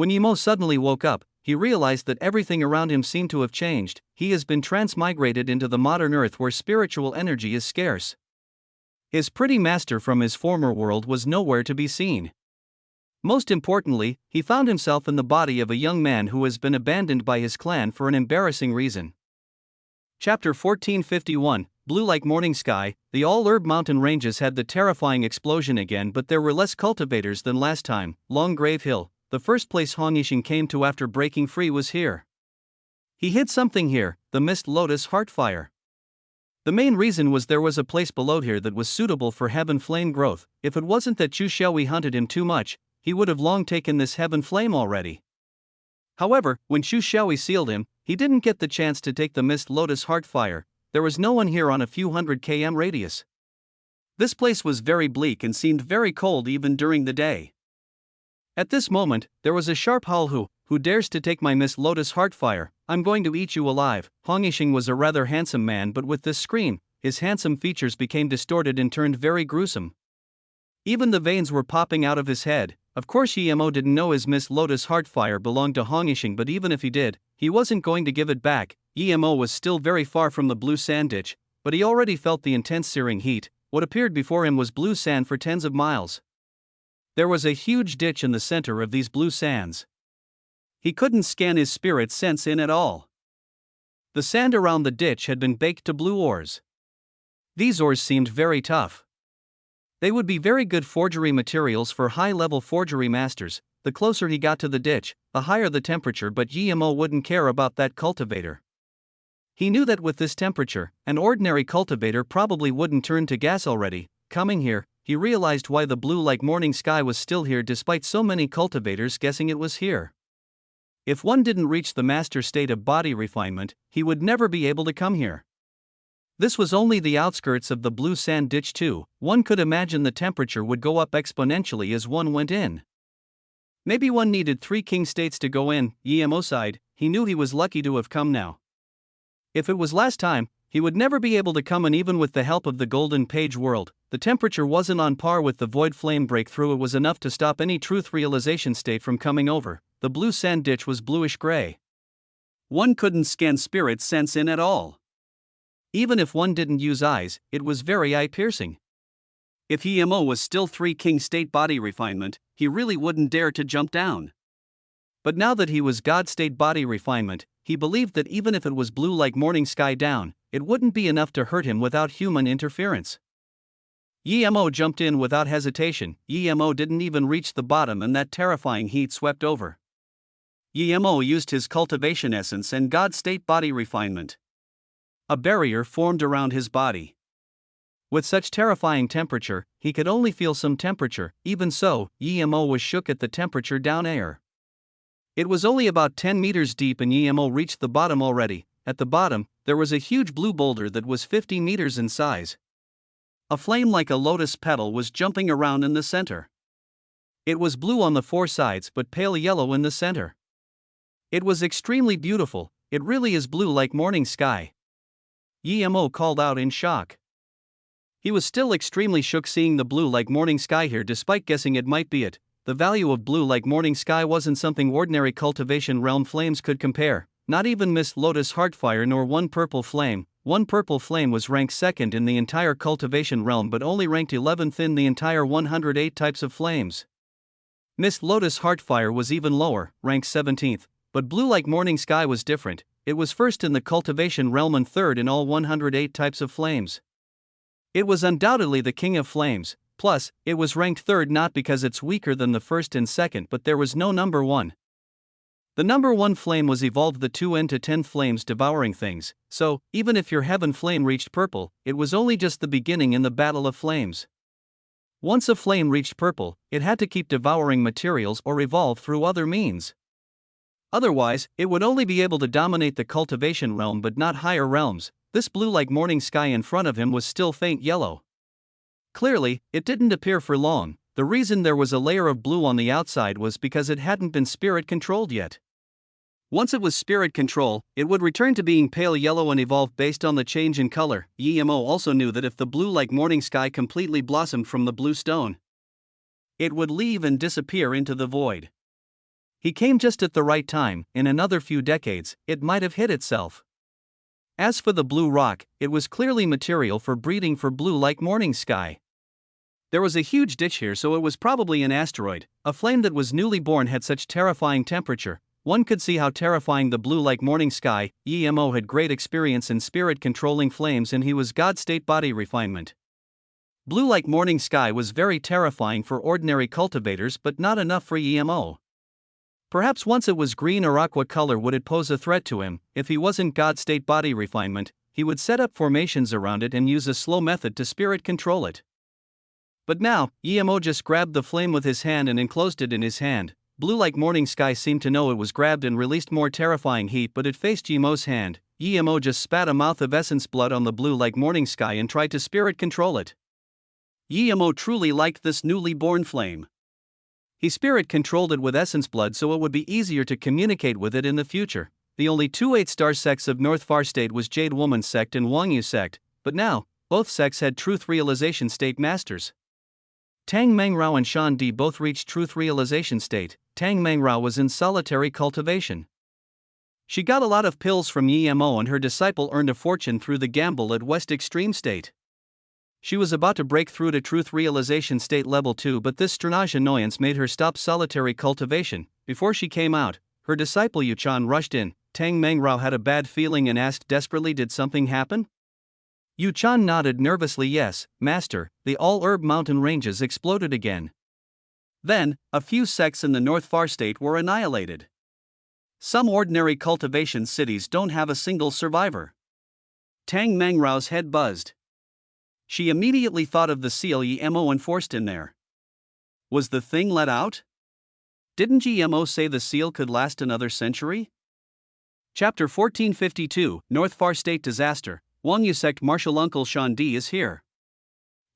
When Emo suddenly woke up, he realized that everything around him seemed to have changed. He has been transmigrated into the modern Earth where spiritual energy is scarce. His pretty master from his former world was nowhere to be seen. Most importantly, he found himself in the body of a young man who has been abandoned by his clan for an embarrassing reason. Chapter 1451, Blue Like Morning Sky. The all-herb mountain ranges had the terrifying explosion again, but there were less cultivators than last time. Long Grave Hill, the first place Hongishin came to after breaking free, was here. He hid something here, the Mist Lotus Heartfire. The main reason was there was a place below here that was suitable for heaven flame growth. If it wasn't that Chu Xiaohui hunted him too much, he would have long taken this heaven flame already. However, when Chu Xiaohui sealed him, he didn't get the chance to take the Mist Lotus Heartfire. There was no one here on a few hundred km radius. This place was very bleak and seemed very cold even during the day. At this moment, there was a sharp howl. Who dares to take my Mist Lotus Heartfire? I'm going to eat you alive. Hongishin was a rather handsome man, but with this scream, his handsome features became distorted and turned very gruesome. Even the veins were popping out of his head. Of course Emo didn't know his Mist Lotus Heartfire belonged to Hongishin, but even if he did, he wasn't going to give it back. Emo was still very far from the blue sand ditch, but he already felt the intense searing heat. What appeared before him was blue sand for tens of miles. There was a huge ditch in the center of these blue sands. He couldn't scan his spirit sense in at all. The sand around the ditch had been baked to blue ores. These ores seemed very tough. They would be very good forgery materials for high-level forgery masters. The closer he got to the ditch, the higher the temperature, but Emo wouldn't care about that cultivator. He knew that with this temperature, an ordinary cultivator probably wouldn't turn to gas already. Coming here, he realized why the Blue Like Morning Sky was still here despite so many cultivators guessing it was here. If one didn't reach the master state of body refinement, he would never be able to come here. This was only the outskirts of the blue sand ditch too. One could imagine the temperature would go up exponentially as one went in. Maybe one needed 3 king states to go in. Emo sighed. He knew he was lucky to have come now. If it was last time, he would never be able to come, and even with the help of the Golden Page world, the temperature wasn't on par with the Void Flame breakthrough. It was enough to stop any truth realization state from coming over. The blue sand ditch was bluish-gray. One couldn't scan spirit sense in at all. Even if one didn't use eyes, it was very eye-piercing. If Emo was still 3 king state body refinement, he really wouldn't dare to jump down. But now that he was God state body refinement, he believed that even if it was Blue Like Morning Sky down, it wouldn't be enough to hurt him without human interference. Emo jumped in without hesitation. Emo didn't even reach the bottom and that terrifying heat swept over. Emo used his cultivation essence and God state body refinement. A barrier formed around his body. With such terrifying temperature, he could only feel some temperature. Even so, Emo was shook at the temperature down air. It was only about 10 meters deep and Emo reached the bottom already. At the bottom, there was a huge blue boulder that was 50 meters in size. A flame like a lotus petal was jumping around in the center. It was blue on the 4 sides but pale yellow in the center. It was extremely beautiful. It really is blue like morning sky. Emo called out in shock. He was still extremely shook seeing the Blue Like Morning Sky here despite guessing it might be it. The value of Blue Like Morning Sky wasn't something ordinary cultivation realm flames could compare. Not even Mist Lotus Heartfire nor one purple flame. One purple flame was ranked 2nd in the entire cultivation realm but only ranked 11th in the entire 108 types of flames. Mist Lotus Heartfire was even lower, ranked 17th. But Blue Like Morning Sky was different. It was 1st in the cultivation realm and 3rd in all 108 types of flames. It was undoubtedly the king of flames. Plus, it was ranked 3rd not because it's weaker than the 1st and 2nd, but there was no number 1. The number 1 flame was evolved the 2n to 10th flames devouring things, so, even if your heaven flame reached purple, it was only just the beginning in the battle of flames. Once a flame reached purple, it had to keep devouring materials or evolve through other means. Otherwise, it would only be able to dominate the cultivation realm but not higher realms. This Blue Like Morning Sky in front of him was still faint yellow. Clearly, it didn't appear for long. The reason there was a layer of blue on the outside was because it hadn't been spirit controlled yet. Once it was spirit control, it would return to being pale yellow and evolve based on the change in color. Emo also knew that if the Blue Like Morning Sky completely blossomed from the blue stone, it would leave and disappear into the void. He came just at the right time. In another few decades, it might have hit itself. As for the blue rock, it was clearly material for breeding for blue like morning sky. There was a huge ditch here, so it was probably an asteroid. A flame that was newly born had such terrifying temperature. One could see how terrifying the blue like morning sky. EMO had great experience in spirit controlling flames, and he was God state body refinement. Blue like morning sky was very terrifying for ordinary cultivators, but not enough for EMO. Perhaps once it was green or aqua color would it pose a threat to him. If he wasn't God state body refinement, he would set up formations around it and use a slow method to spirit control it. But now, EMO just grabbed the flame with his hand and enclosed it in his hand. Blue like morning sky seemed to know it was grabbed and released more terrifying heat, but it faced EMO's hand. EMO just spat a mouth of essence blood on the blue like morning sky and tried to spirit control it. EMO truly liked this newly born flame. He spirit controlled it with essence blood so it would be easier to communicate with it in the future. The only two 8-star sects of North Far State was Jade Woman sect and Wangyu sect, but now, both sects had truth realization state masters. Tang Mangrao and Shan Di both reached truth realization state. Tang Mangrao was in solitary cultivation. She got a lot of pills from EMO and her disciple earned a fortune through the gamble at West Extreme State. She was about to break through to truth realization state level 2, but this strange annoyance made her stop solitary cultivation. Before she came out, her disciple Yuchan rushed in. Tang Mangrao had a bad feeling and asked desperately, "Did something happen?" Yuchan nodded nervously, "Yes, master, the all-herb mountain ranges exploded again." Then, a few sects in the North Far State were annihilated. Some ordinary cultivation cities don't have a single survivor. Tang Mangrao's head buzzed. She immediately thought of the seal EMO enforced in there. Was the thing let out? Didn't EMO say the seal could last another century? Chapter 1452, North Far State Disaster. Wangyu sect martial uncle Shan Di is here.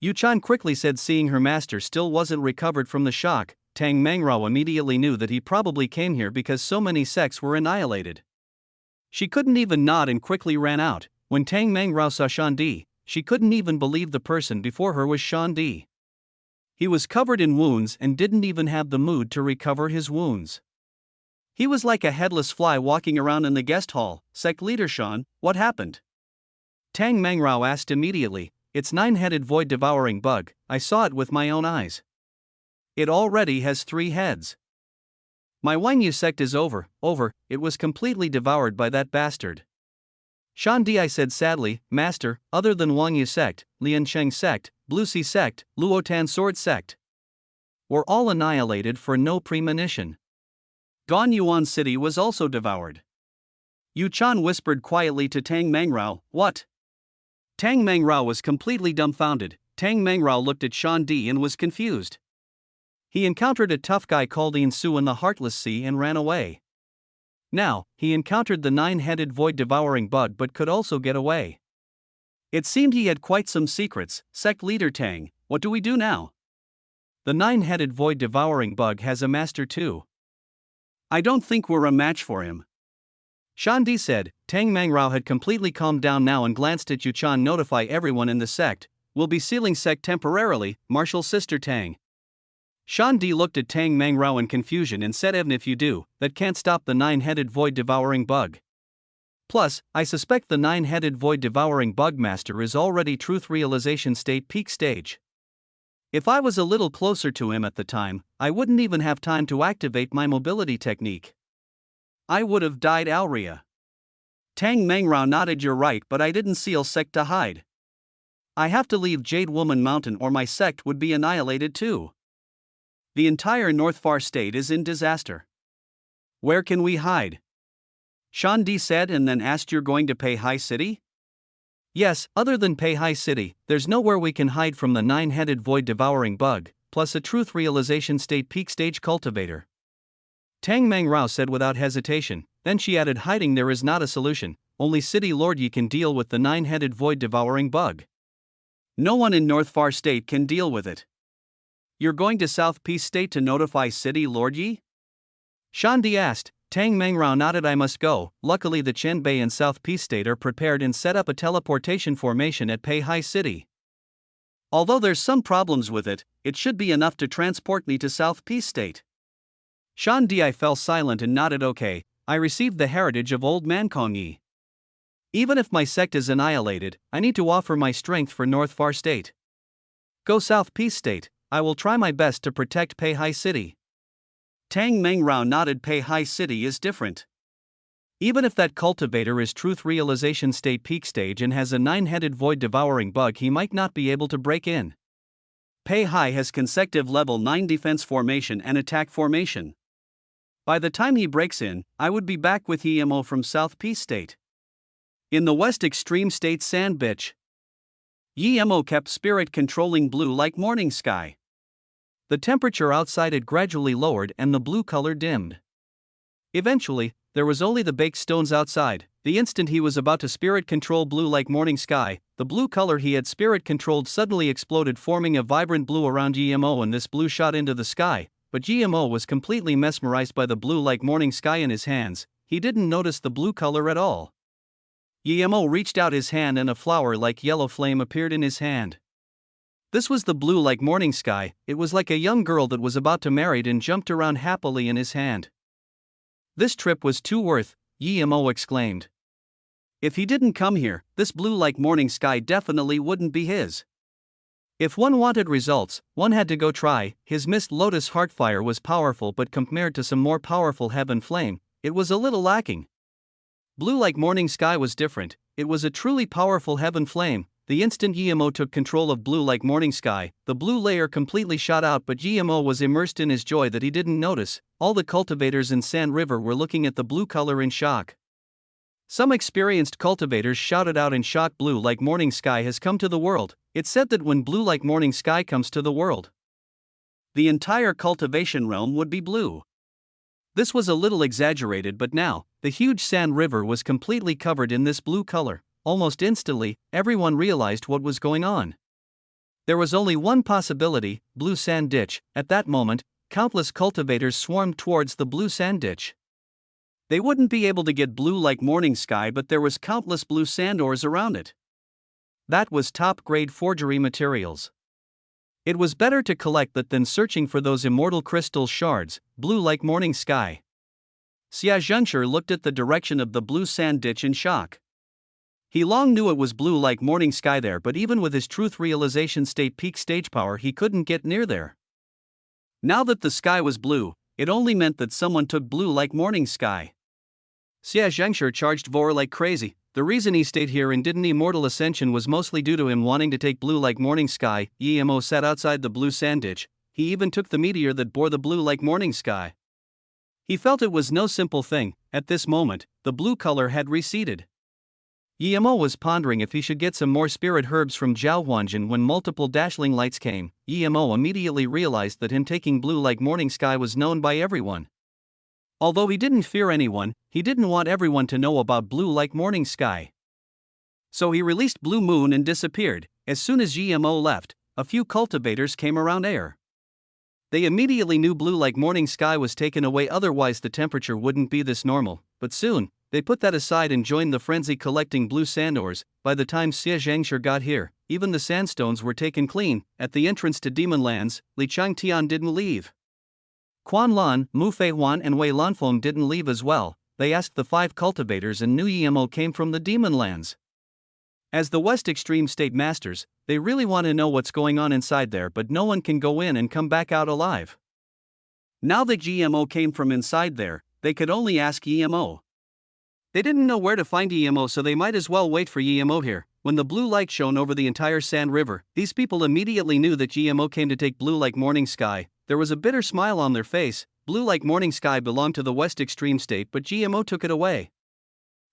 Yuchan quickly said, seeing her master still wasn't recovered from the shock. Tang Mangrao immediately knew that he probably came here because so many sects were annihilated. She couldn't even nod and quickly ran out. When Tang Mangrao saw Shan Di, she couldn't even believe the person before her was Shan Di. He was covered in wounds and didn't even have the mood to recover his wounds. He was like a headless fly walking around in the guest hall. Sect leader Shan, what happened? Tang Mangrao asked immediately. It's 9-headed void devouring bug, I saw it with my own eyes. It already has 3 heads. My Wangyu sect is over, it was completely devoured by that bastard. Shan Di said sadly, Master, other than Wangyu sect, Liancheng sect, Blue Sea sect, Luotan sword sect were all annihilated for no premonition. Gan Yuan city was also devoured. Yuchan whispered quietly to Tang Mangrao, what? Tang Mangrao was completely dumbfounded. Tang Mangrao looked at Shan Di and was confused. He encountered a tough guy called Yin Su in the Heartless Sea and ran away. Now, he encountered the 9-headed void-devouring bug but could also get away. It seemed he had quite some secrets. Sect leader Tang, what do we do now? The 9-headed void-devouring bug has a master too. I don't think we're a match for him. Shan Di said. Tang Mangrao had completely calmed down now and glanced at Yuchan. Notify everyone in the sect. We'll be sealing sect temporarily, Martial Sister Tang. Shan Di looked at Tang Mangrao in confusion and said, even if you do, that can't stop the 9-headed void-devouring bug. Plus, I suspect the 9-headed void-devouring bug master is already truth realization state peak stage. If I was a little closer to him at the time, I wouldn't even have time to activate my mobility technique. I would have died Alria. Tang Mangrao nodded, you're right, but I didn't seal sect to hide. I have to leave Jade Woman Mountain or my sect would be annihilated too. The entire North Far State is in disaster. Where can we hide? Shan Di said and then asked, you're going to Peihai City? Yes, other than Peihai City, there's nowhere we can hide from the 9-headed void-devouring bug, plus a truth realization state peak stage cultivator. Tang Mangrao said without hesitation. Then she added, hiding there is not a solution, only City Lord Yi can deal with the 9-headed void-devouring bug. No one in North Far State can deal with it. You're going to South Peace State to notify City Lord Yi? Shan Di asked. Tang Mangrao nodded, I must go. Luckily the Chen Bei and South Peace State are prepared and set up a teleportation formation at Peihai City. Although there's some problems with it, it should be enough to transport me to South Peace State. Shan Di fell silent and nodded. Okay, I received the heritage of old man Kong Yi. Even if my sect is annihilated, I need to offer my strength for North Far State. Go South Peace State, I will try my best to protect Pei Hai City. Tang Meng Rao nodded. Pei Hai City is different. Even if that cultivator is Truth Realization State Peak Stage and has a 9-headed void devouring bug, he might not be able to break in. Pei Hai has consecutive level 9 defense formation and attack formation. By the time he breaks in, I would be back with EMO from South Peace State. In the West Extreme State Sand Bitch, EMO kept spirit controlling blue like morning sky. The temperature outside it gradually lowered and the blue color dimmed. Eventually, there was only the baked stones outside. The instant he was about to spirit control blue like morning sky, the blue color he had spirit controlled suddenly exploded, forming a vibrant blue around EMO, and this blue shot into the sky. But GMO was completely mesmerized by the blue like morning sky in his hands. He didn't notice the blue color at all. GMO reached out his hand and a flower like yellow flame appeared in his hand. This was the blue like morning sky. It was like a young girl that was about to marry and jumped around happily in his hand. This trip was too worth, GMO exclaimed. If he didn't come here, this blue like morning sky definitely wouldn't be his. If one wanted results, one had to go try. His mist lotus heartfire was powerful, but compared to some more powerful heaven flame, it was a little lacking. Blue like morning sky was different. It was a truly powerful heaven flame. The instant GMO took control of blue like morning sky, the blue layer completely shot out, but GMO was immersed in his joy that he didn't notice. All the cultivators in Sand River were looking at the blue color in shock. Some experienced cultivators shouted out in shock, blue like morning sky has come to the world. It's said that when blue like morning sky comes to the world, the entire cultivation realm would be blue. This was a little exaggerated, but now, the huge Sand River was completely covered in this blue color. Almost instantly, everyone realized what was going on. There was only one possibility, blue sand ditch. At that moment, countless cultivators swarmed towards the blue sand ditch. They wouldn't be able to get blue like morning sky, but there was countless blue sand ores around it. That was top-grade forgery materials. It was better to collect that than searching for those immortal crystal shards, blue like morning sky. Xia Zhengshi looked at the direction of the blue sand ditch in shock. He long knew it was blue like morning sky there, but even with his Truth Realization State Peak Stage power, he couldn't get near there. Now that the sky was blue, it only meant that someone took blue like morning sky. Xia Zhengshi charged Vor like crazy. The reason he stayed here and didn't immortal ascension was mostly due to him wanting to take blue like morning sky. EMO sat outside the blue sand ditch. He even took the meteor that bore the blue like morning sky. He felt it was no simple thing. At this moment, the blue color had receded. EMO was pondering if he should get some more spirit herbs from Zhao Huanjin when multiple dazzling lights came. EMO immediately realized that him taking blue like morning sky was known by everyone. Although he didn't fear anyone, he didn't want everyone to know about blue like morning sky. So he released Blue Moon and disappeared. As soon as GMO left, a few cultivators came around air. They immediately knew blue like morning sky was taken away, otherwise the temperature wouldn't be this normal. But soon, they put that aside and joined the frenzy collecting blue sand ores. By the time Xia Zhengshi got here, even the sandstones were taken clean. At the entrance to Demon Lands, Li Changtian didn't leave. Quan Lan, Mu Fei Huan and Wei Lanfeng didn't leave as well. They asked the 5 cultivators and knew EMO came from the Demon Lands. As the West Extreme State Masters, they really want to know what's going on inside there, but no one can go in and come back out alive. Now that GMO came from inside there, they could only ask EMO. They didn't know where to find EMO, so they might as well wait for EMO here. When the blue light shone over the entire Sand River, these people immediately knew that GMO came to take blue like morning sky. There was a bitter smile on their face. Blue like morning sky belonged to the West Extreme State, but GMO took it away.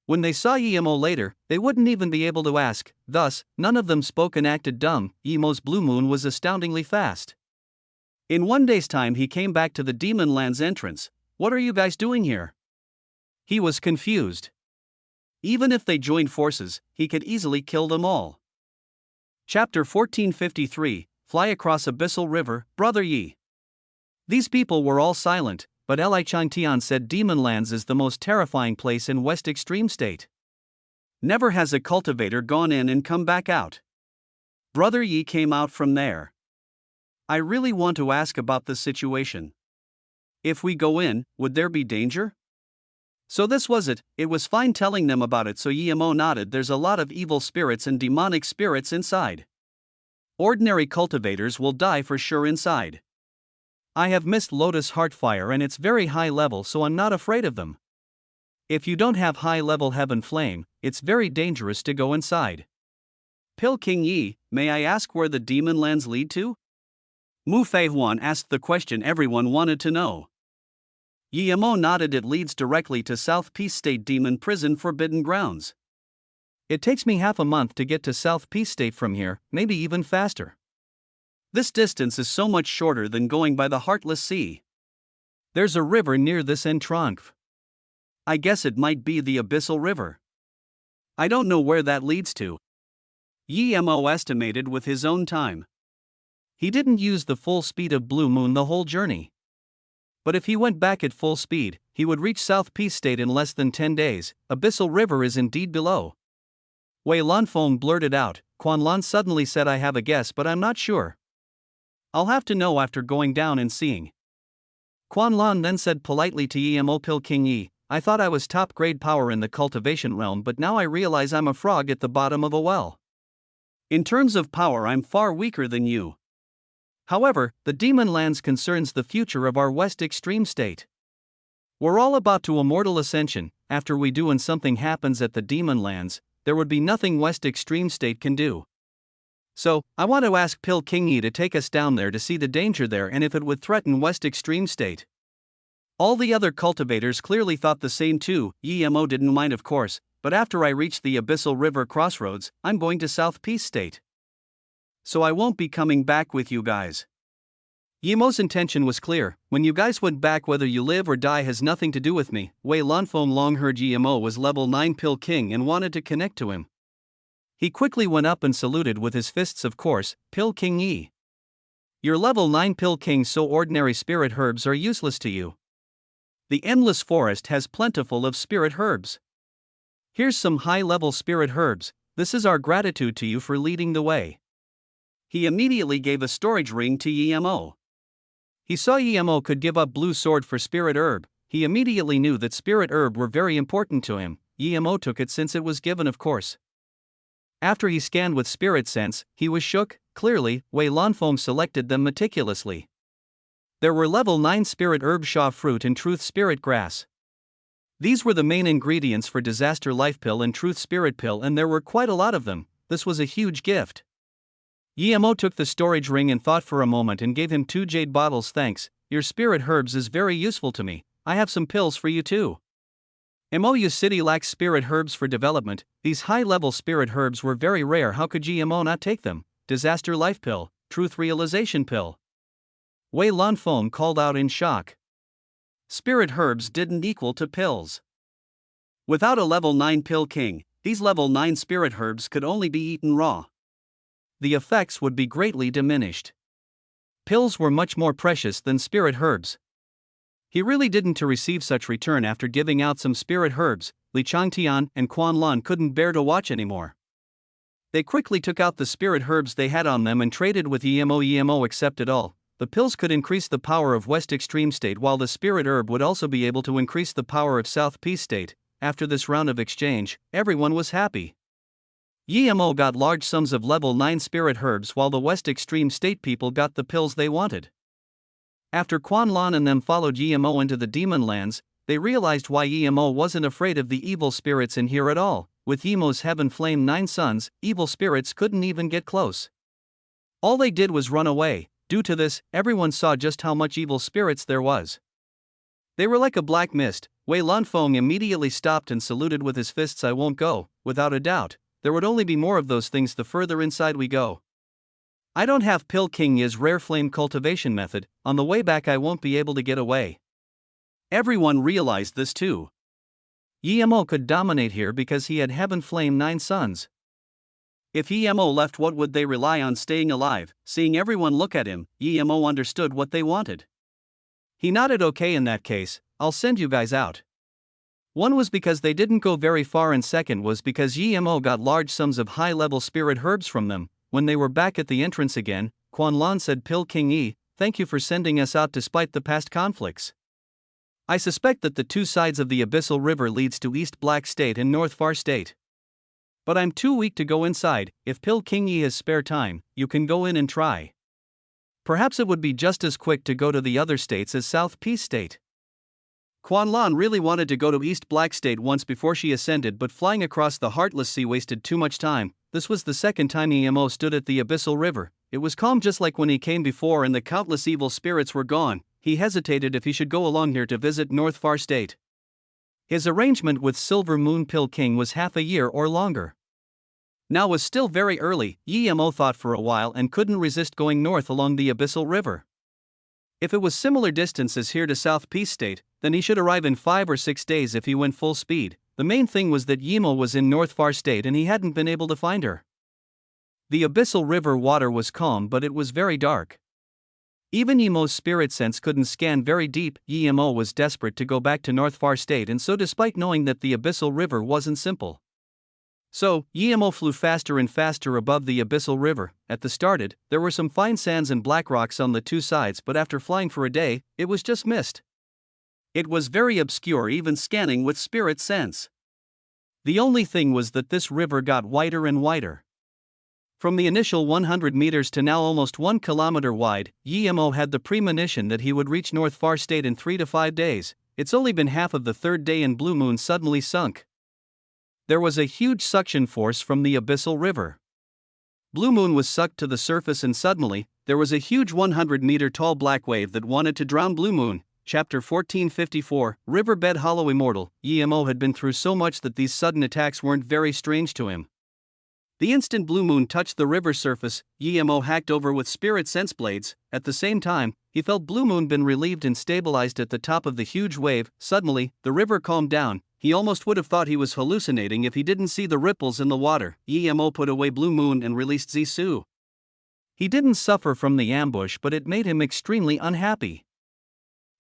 When they saw EMO later, they wouldn't even be able to ask. Thus, none of them spoke and acted dumb. EMO's Blue Moon was astoundingly fast. In 1 day's time he came back to the Demon Lands entrance. What are you guys doing here? He was confused. Even if they joined forces, he could easily kill them all. Chapter 1453, Fly Across Abyssal River, Brother Yi. These people were all silent, but Li Changtian said Demon Lands is the most terrifying place in West Extreme State. Never has a cultivator gone in and come back out. Brother Yi came out from there. I really want to ask about the situation. If we go in, would there be danger? So this was it. It was fine telling them about it, so Yemo nodded. There's a lot of evil spirits and demonic spirits inside. Ordinary cultivators will die for sure inside. I have missed Lotus Heartfire and it's very high level, so I'm not afraid of them. If you don't have high level Heaven Flame, it's very dangerous to go inside. Pil King Yi, may I ask where the demon lands lead to? Mu Fei Huan asked the question everyone wanted to know. Yemo nodded. It leads directly to South Peace State Demon Prison Forbidden Grounds. It takes me half a month to get to South Peace State from here, maybe even faster. This distance is so much shorter than going by the Heartless Sea. There's a river near this entrance. I guess it might be the Abyssal River. I don't know where that leads to. Yemo estimated with his own time. He didn't use the full speed of Blue Moon the whole journey. But if he went back at full speed, he would reach South Peace State in less than 10 days. Abyssal River is indeed below. Wei Lanfeng blurted out. Quan Lan suddenly said, I have a guess, but I'm not sure. I'll have to know after going down and seeing. Quan Lan then said politely to Yemo, Pil King Yi, I thought I was top grade power in the cultivation realm, but now I realize I'm a frog at the bottom of a well. In terms of power, I'm far weaker than you. However, the Demon Lands concerns the future of our West Extreme State. We're all about to immortal ascension. After we do and something happens at the Demon Lands, there would be nothing West Extreme State can do. So, I want to ask Pil King Yi to take us down there to see the danger there and if it would threaten West Extreme State. All the other cultivators clearly thought the same too. Yemo didn't mind, of course, but after I reach the Abyssal River crossroads, I'm going to South Peace State. So I won't be coming back with you guys. Yemo's intention was clear. When you guys went back, whether you live or die has nothing to do with me. Wei Lanfeng long heard Yemo was level 9 Pil King and wanted to connect to him. He quickly went up and saluted with his fists, of course. Pil King Yi. You're level 9 Pil King, so ordinary spirit herbs are useless to you. The endless forest has plentiful of spirit herbs. Here's some high-level spirit herbs. This is our gratitude to you for leading the way. He immediately gave a storage ring to Yemo. He saw Yemo could give up blue sword for spirit herb. He immediately knew that spirit herb were very important to him. Yemo took it since it was given, of course. After he scanned with spirit sense, he was shook. Clearly, Wei Lanfeng selected them meticulously. There were level 9 spirit herb Sha fruit and truth spirit grass. These were the main ingredients for disaster life pill and truth spirit pill, and there were quite a lot of them. This was a huge gift. Yemo took the storage ring and thought for a moment and gave him 2 jade bottles. Thanks, your spirit herbs is very useful to me. I have some pills for you too. Mou City lacks spirit herbs for development. These high-level spirit herbs were very rare. How could Yemo not take them? Disaster life pill, truth realization pill. Wei Lanfeng called out in shock. Spirit herbs didn't equal to pills. Without a level 9 Pil King, these level 9 spirit herbs could only be eaten raw. The effects would be greatly diminished. Pills were much more precious than spirit herbs. He really didn't to receive such return after giving out some spirit herbs. Li Changtian and Quan Lan couldn't bear to watch anymore. They quickly took out the spirit herbs they had on them and traded with Yemo. Yemo accepted all. The pills could increase the power of West Extreme State, while the spirit herb would also be able to increase the power of South Peace State. After this round of exchange, everyone was happy. Yemo got large sums of level 9 spirit herbs, while the West Extreme State people got the pills they wanted. After Quan Lan and them followed Yemo into the Demon Lands, they realized why Yemo wasn't afraid of the evil spirits in here at all. With Yemo's Heaven Flame 9 sons, evil spirits couldn't even get close. All they did was run away. Due to this, everyone saw just how much evil spirits there was. They were like a black mist. Wei Lanfeng immediately stopped and saluted with his fists. I won't go. Without a doubt, there would only be more of those things the further inside we go. I don't have Pil King Yi's rare flame cultivation method. On the way back I won't be able to get away. Everyone realized this too. Yemo could dominate here because he had Heaven Flame 9 sons. If Yemo left, what would they rely on staying alive? Seeing everyone look at him, Yemo understood what they wanted. He nodded. Okay, in that case, I'll send you guys out. One was because they didn't go very far, and second was because Yemo got large sums of high-level spirit herbs from them. When they were back at the entrance again, Quan Lan said, Pil King Yi, thank you for sending us out despite the past conflicts. I suspect that the two sides of the Abyssal River leads to East Black State and North Far State. But I'm too weak to go inside. If Pil King Yi has spare time, you can go in and try. Perhaps it would be just as quick to go to the other states as South Peace State. Quan Lan really wanted to go to East Black State once before she ascended, but flying across the Heartless Sea wasted too much time. This was the second time EMO stood at the Abyssal River. It was calm just like when he came before and the countless evil spirits were gone. He hesitated if he should go along here to visit North Far State. His arrangement with Silver Moon Pil King was half a year or longer. Now was still very early. EMO thought for a while and couldn't resist going north along the Abyssal River. If it was similar distance as here to South Peace State, then he should arrive in 5 or 6 days if he went full speed. The main thing was that Yimo was in North Far State and he hadn't been able to find her. The Abyssal River water was calm, but it was very dark. Even Yimo's spirit sense couldn't scan very deep. Yimo was desperate to go back to North Far State, and so despite knowing that the Abyssal River wasn't simple. So, Yimo flew faster and faster above the Abyssal River. At the started, there were some fine sands and black rocks on the two sides, but after flying for a day, it was just mist. It was very obscure even scanning with spirit sense. The only thing was that this river got wider and wider. From the initial 100 meters to now almost 1 kilometer wide, Yimo had the premonition that he would reach North Far State in 3 to 5 days. It's only been half of the third day and Blue Moon suddenly sunk. There was a huge suction force from the Abyssal River. Blue Moon was sucked to the surface and suddenly, there was a huge 100-meter tall black wave that wanted to drown Blue Moon. Chapter 1454, Riverbed Hollow Immortal. Yimo had been through so much that these sudden attacks weren't very strange to him. The instant Blue Moon touched the river surface, Yimo hacked over with spirit sense blades. At the same time, he felt Blue Moon been relieved and stabilized at the top of the huge wave. Suddenly, the river calmed down. He almost would have thought he was hallucinating if he didn't see the ripples in the water. Yimo put away Blue Moon and released Zissou. He didn't suffer from the ambush, but it made him extremely unhappy.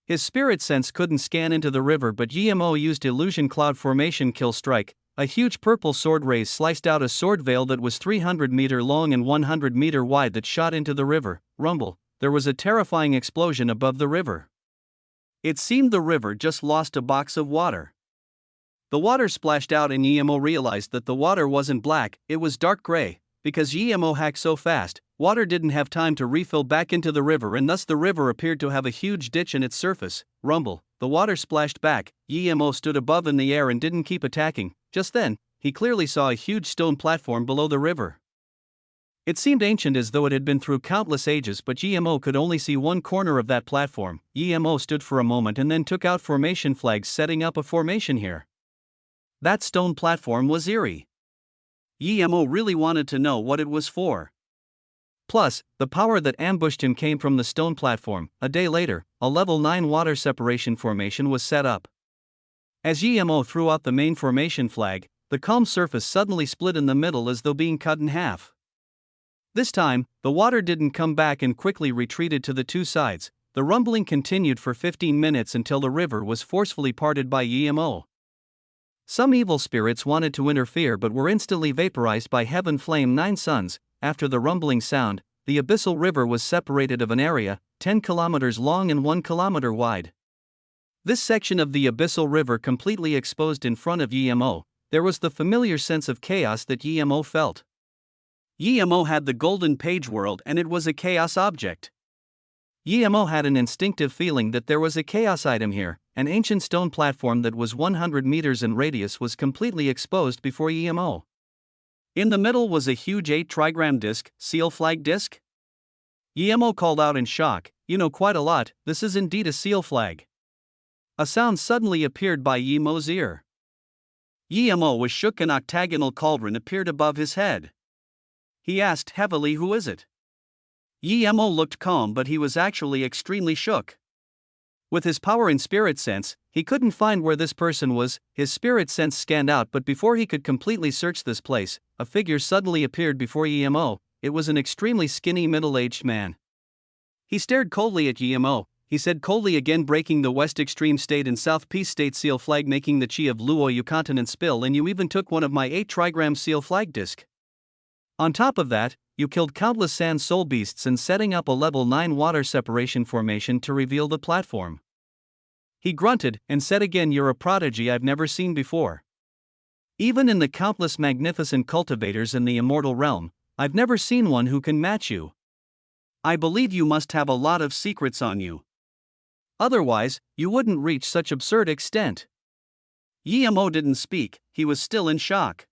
His spirit sense couldn't scan into the river, but Yimo used Illusion Cloud Formation Kill Strike. A huge purple sword rays sliced out a sword veil that was 300 meter long and 100 meter wide that shot into the river. Rumble. There was a terrifying explosion above the river. It seemed the river just lost a box of water. The water splashed out and Yimo realized that the water wasn't black, it was dark gray. Because Yimo hacked so fast, water didn't have time to refill back into the river, and thus the river appeared to have a huge ditch in its surface. Rumble. The water splashed back. Yimo stood above in the air and didn't keep attacking. Just then, he clearly saw a huge stone platform below the river. It seemed ancient, as though it had been through countless ages, but Yimo could only see one corner of that platform. Yimo stood for a moment and then took out formation flags, setting up a formation here. That stone platform was eerie. Yimo really wanted to know what it was for. Plus, the power that ambushed him came from the stone platform. A day later, a level 9 water separation formation was set up. As Yimo threw out the main formation flag, the calm surface suddenly split in the middle as though being cut in half. This time, the water didn't come back and quickly retreated to the two sides. The rumbling continued for 15 minutes until the river was forcefully parted by Yimo. Some evil spirits wanted to interfere but were instantly vaporized by Heaven Flame 9 Suns. After the rumbling sound, the Abyssal River was separated of an area 10 kilometers long and 1 kilometer wide. This section of the Abyssal River completely exposed in front of Yimo. There was the familiar sense of chaos that Yimo felt. Yimo had the golden page world and it was a chaos object. Yimo had an instinctive feeling that there was a chaos item here. An ancient stone platform that was 100 meters in radius was completely exposed before Yimo. In the middle was a huge 8 trigram disc, seal flag disc. Yimo called out in shock, "You know quite a lot, this is indeed a seal flag." A sound suddenly appeared by Yimo's ear. Yimo was shook. An octagonal cauldron appeared above his head. He asked heavily, "Who is it?" Yimo looked calm, but he was actually extremely shook. With his power in spirit sense, he couldn't find where this person was. His spirit sense scanned out, but before he could completely search this place, a figure suddenly appeared before Yimo. It was an extremely skinny middle-aged man. He stared coldly at Yimo. He said coldly, again breaking the West Extreme State and South Peace State seal flag, making the chi of Luo Yu continent spill, and you even took one of my 8 trigram seal flag disc. On top of that, you killed countless sand soul beasts and setting up a level 9 water separation formation to reveal the platform. He grunted and said again, "You're a prodigy I've never seen before. Even in the countless magnificent cultivators in the immortal realm, I've never seen one who can match you. I believe you must have a lot of secrets on you. Otherwise, you wouldn't reach such absurd extent." Yemo didn't speak, he was still in shock.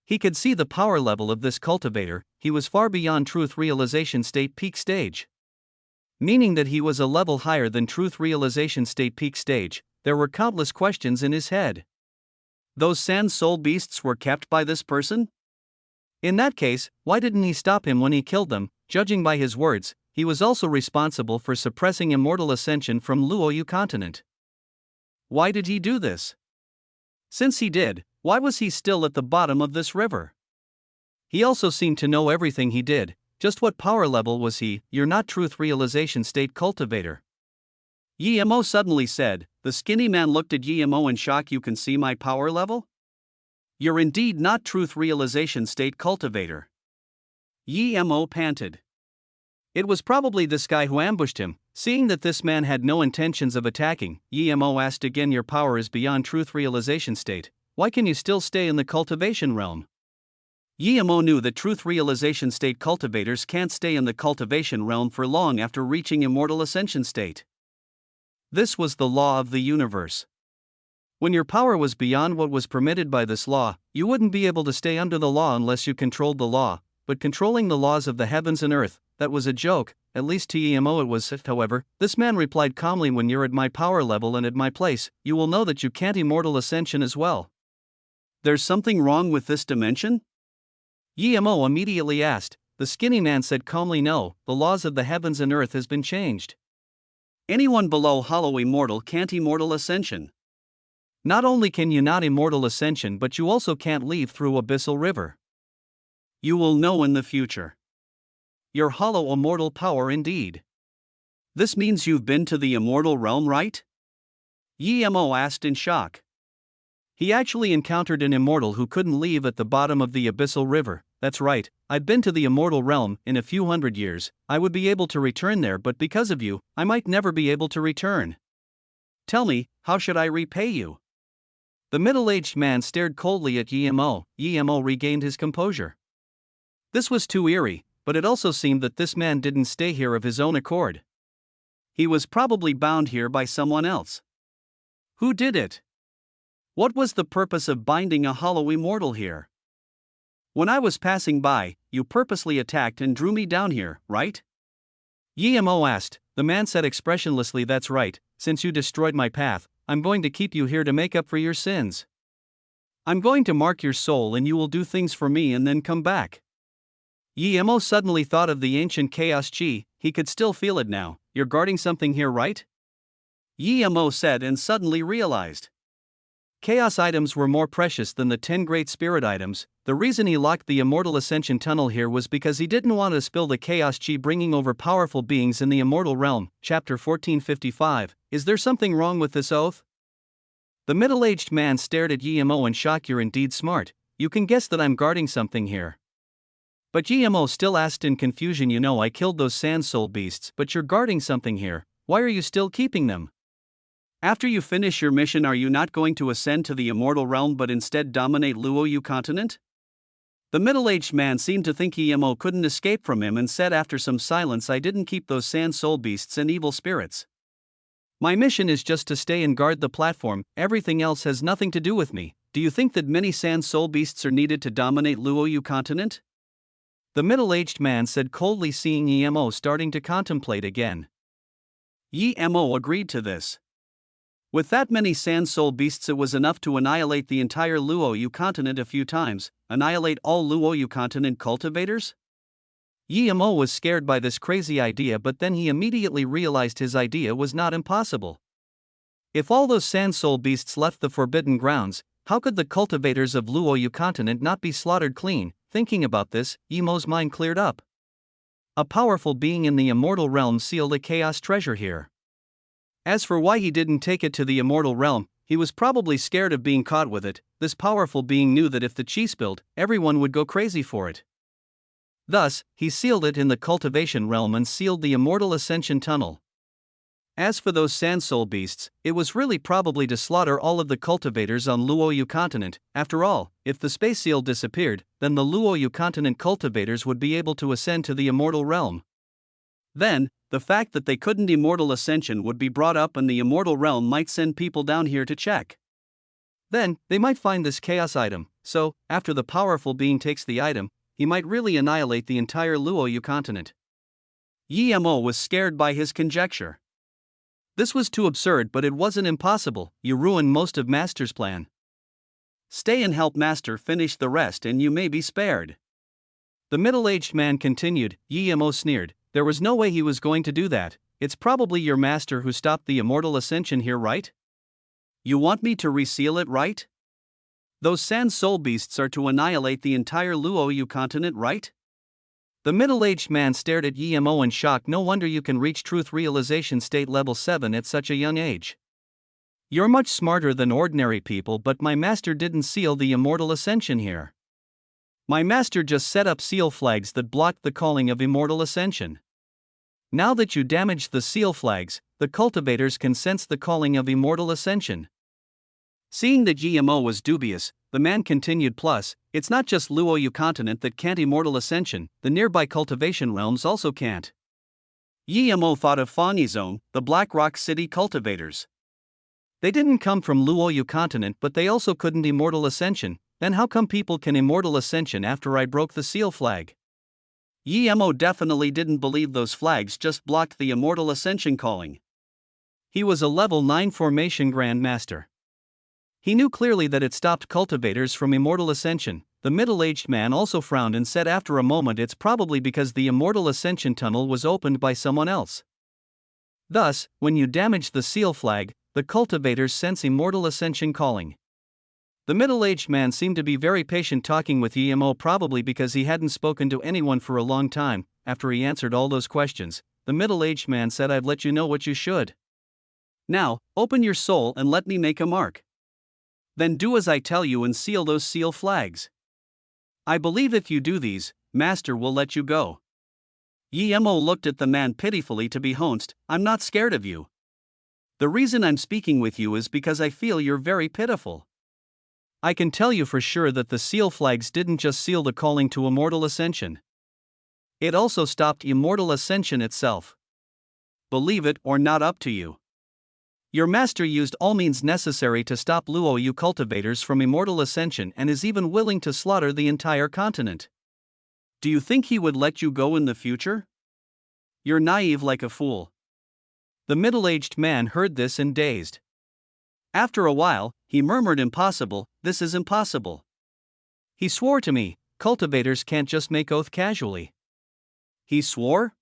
He could see the power level of this cultivator, he was far beyond truth realization state peak stage. Meaning that he was a level higher than truth realization state peak stage. There were countless questions in his head. Those sand soul beasts were kept by this person? In that case, why didn't he stop him when he killed them? Judging by his words, he was also responsible for suppressing immortal ascension from Luoyu continent. Why did he do this? Since he did, why was he still at the bottom of this river? He also seemed to know everything he did. Just what power level was he? "You're not truth realization state cultivator," Yemo suddenly said. The skinny man looked at Yemo in shock. "You can see my power level? You're indeed not truth realization state cultivator," Yemo panted. It was probably this guy who ambushed him. Seeing that this man had no intentions of attacking, Yemo asked again, "Your power is beyond truth realization state. Why can you still stay in the cultivation realm?" Yemo knew that truth realization state cultivators can't stay in the cultivation realm for long after reaching immortal ascension state. This was the law of the universe. When your power was beyond what was permitted by this law, you wouldn't be able to stay under the law unless you controlled the law. But controlling the laws of the heavens and earth, that was a joke, at least to Yemo it was. However, this man replied calmly, "When you're at my power level and at my place, you will know that you can't immortal ascension as well." "There's something wrong with this dimension?" Yemo immediately asked. The skinny man said calmly, "No, the laws of the heavens and earth has been changed. Anyone below hollow immortal can't immortal ascension. Not only can you not immortal ascension, but you also can't leave through abyssal river. You will know in the future. Your hollow immortal power indeed. This means you've been to the immortal realm, right?" Yemo asked in shock. He actually encountered an immortal who couldn't leave at the bottom of the abyssal river. "That's right, I've been to the immortal realm. In a few hundred years, I would be able to return there, but because of you, I might never be able to return. Tell me, how should I repay you?" The middle-aged man stared coldly at Yemo. Yemo regained his composure. This was too eerie, but it also seemed that this man didn't stay here of his own accord. He was probably bound here by someone else. Who did it? What was the purpose of binding a hollow immortal here? "When I was passing by, you purposely attacked and drew me down here, right?" Yemo asked. The man said expressionlessly, "That's right. Since you destroyed my path, I'm going to keep you here to make up for your sins. I'm going to mark your soul and you will do things for me and then come back." Yemo suddenly thought of the ancient chaos chi. He could still feel it now. "You're guarding something here, right?" Yemo said and suddenly realized. Chaos items were more precious than the 10 great spirit items. The reason he locked the immortal ascension tunnel here was because he didn't want to spill the chaos chi bringing over powerful beings in the immortal realm. Chapter 1455. Is there something wrong with this oath? The middle-aged man stared at Yemo in shock. "You're indeed smart. You can guess that I'm guarding something here." But Yemo still asked in confusion, "You know I killed those sand soul beasts, but you're guarding something here. Why are you still keeping them? After you finish your mission, are you not going to ascend to the immortal realm but instead dominate Luoyu continent?" The middle-aged man seemed to think Yemo couldn't escape from him and said after some silence, "I didn't keep those sand soul beasts and evil spirits. My mission is just to stay and guard the platform. Everything else has nothing to do with me. Do you think that many sand soul beasts are needed to dominate Luoyu continent?" The middle-aged man said coldly, seeing Yemo starting to contemplate again. Yemo agreed to this. With that many sand soul beasts, it was enough to annihilate the entire Luoyu continent a few times. Annihilate all Luoyu continent cultivators? Yemo was scared by this crazy idea, but then he immediately realized his idea was not impossible. If all those sand soul beasts left the forbidden grounds, how could the cultivators of Luoyu continent not be slaughtered clean? Thinking about this, Yemo's mind cleared up. A powerful being in the immortal realm sealed a chaos treasure here. As for why he didn't take it to the immortal realm, he was probably scared of being caught with it. This powerful being knew that if the chi spilled, everyone would go crazy for it. Thus, he sealed it in the cultivation realm and sealed the immortal ascension tunnel. As for those sand soul beasts, it was really probably to slaughter all of the cultivators on Luoyu continent. After all, if the space seal disappeared, then the Luoyu continent cultivators would be able to ascend to the immortal realm. Then, the fact that they couldn't immortal ascension would be brought up, and the immortal realm might send people down here to check. Then, they might find this chaos item, so, after the powerful being takes the item, he might really annihilate the entire Luoyu continent. Yi-Mo was scared by his conjecture. This was too absurd, but it wasn't impossible. You ruined most of Master's plan. Stay and help Master finish the rest and you may be spared. The middle-aged man continued. Yi-Mo sneered. There was no way he was going to do that. It's probably your master who stopped the immortal ascension here, right? You want me to reseal it, right? Those sand soul beasts are to annihilate the entire Luoyu continent, right? The middle-aged man stared at Yi-Mo in shock. No wonder you can reach truth realization state level 7 at such a young age. You're much smarter than ordinary people, but my master didn't seal the immortal ascension here. My master just set up seal flags that blocked the calling of immortal ascension. Now that you damaged the seal flags, the cultivators can sense the calling of immortal ascension. Seeing that Yi-Mo was dubious, the man continued. Plus, it's not just Luoyu continent that can't immortal ascension, the nearby cultivation realms also can't. Yi-Mo thought of Fanyi Zone, the Black Rock City cultivators. They didn't come from Luoyu continent, but they also couldn't immortal ascension. Then how come people can immortal ascension after I broke the seal flag? Yi-Mo definitely didn't believe those flags just blocked the immortal ascension calling. He was a level 9 formation grandmaster. He knew clearly that it stopped cultivators from immortal ascension. The middle-aged man also frowned and said after a moment, it's probably because the immortal ascension tunnel was opened by someone else. Thus, when you damage the seal flag, the cultivators sense immortal ascension calling. The middle-aged man seemed to be very patient talking with Yi-Mo, probably because he hadn't spoken to anyone for a long time. After he answered all those questions, the middle-aged man said, I've let you know what you should. Now, open your soul and let me make a mark. Then do as I tell you and seal those seal flags. I believe if you do these, Master will let you go. Yi-Mo looked at the man pitifully. To be honest, I'm not scared of you. The reason I'm speaking with you is because I feel you're very pitiful. I can tell you for sure that the seal flags didn't just seal the calling to immortal ascension. It also stopped immortal ascension itself. Believe it or not, up to you. Your master used all means necessary to stop Luoyu cultivators from immortal ascension and is even willing to slaughter the entire continent. Do you think he would let you go in the future? You're naive like a fool. The middle-aged man heard this and dazed. After a while, he murmured, impossible, this is impossible. He swore to me, cultivators can't just make oath casually. He swore?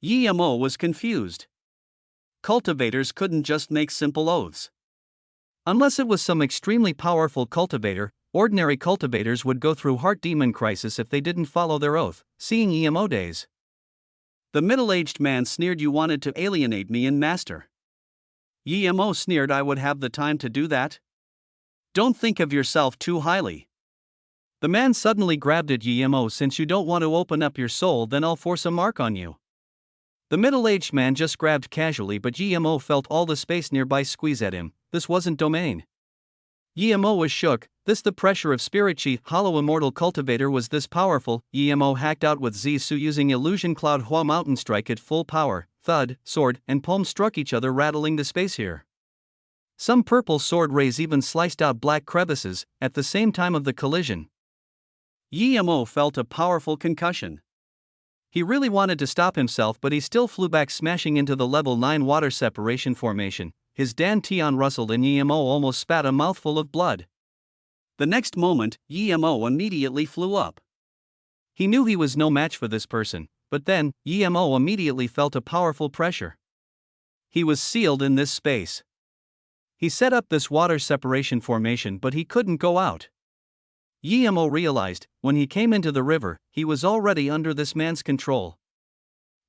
Yi-Mo was confused. Cultivators couldn't just make simple oaths. Unless it was some extremely powerful cultivator, ordinary cultivators would go through heart demon crisis if they didn't follow their oath. Seeing Yi-Mo daze, the middle-aged man sneered, you wanted to alienate me and master. Yi-Mo sneered, I would have the time to do that? Don't think of yourself too highly. The man suddenly grabbed at Yi-Mo, since you don't want to open up your soul, then I'll force a mark on you. The middle-aged man just grabbed casually, but Yi-Mo felt all the space nearby squeeze at him. This wasn't domain. Yi-Mo was shook. This the pressure of spirit chi, hollow immortal cultivator was this powerful. Yi-Mo hacked out with Zisu using illusion cloud Hua mountain strike at full power. Thud, sword, and palm struck each other, rattling the space here. Some purple sword rays even sliced out black crevices at the same time of the collision. Yi-Mo felt a powerful concussion. He really wanted to stop himself, but he still flew back, smashing into the level 9 water separation formation. His dantian rustled and Yi-Mo almost spat a mouthful of blood. The next moment, Yi-Mo immediately flew up. He knew he was no match for this person, but then, Yi-Mo immediately felt a powerful pressure. He was sealed in this space. He set up this water separation formation, but he couldn't go out. Yi-Mo realized, when he came into the river, he was already under this man's control.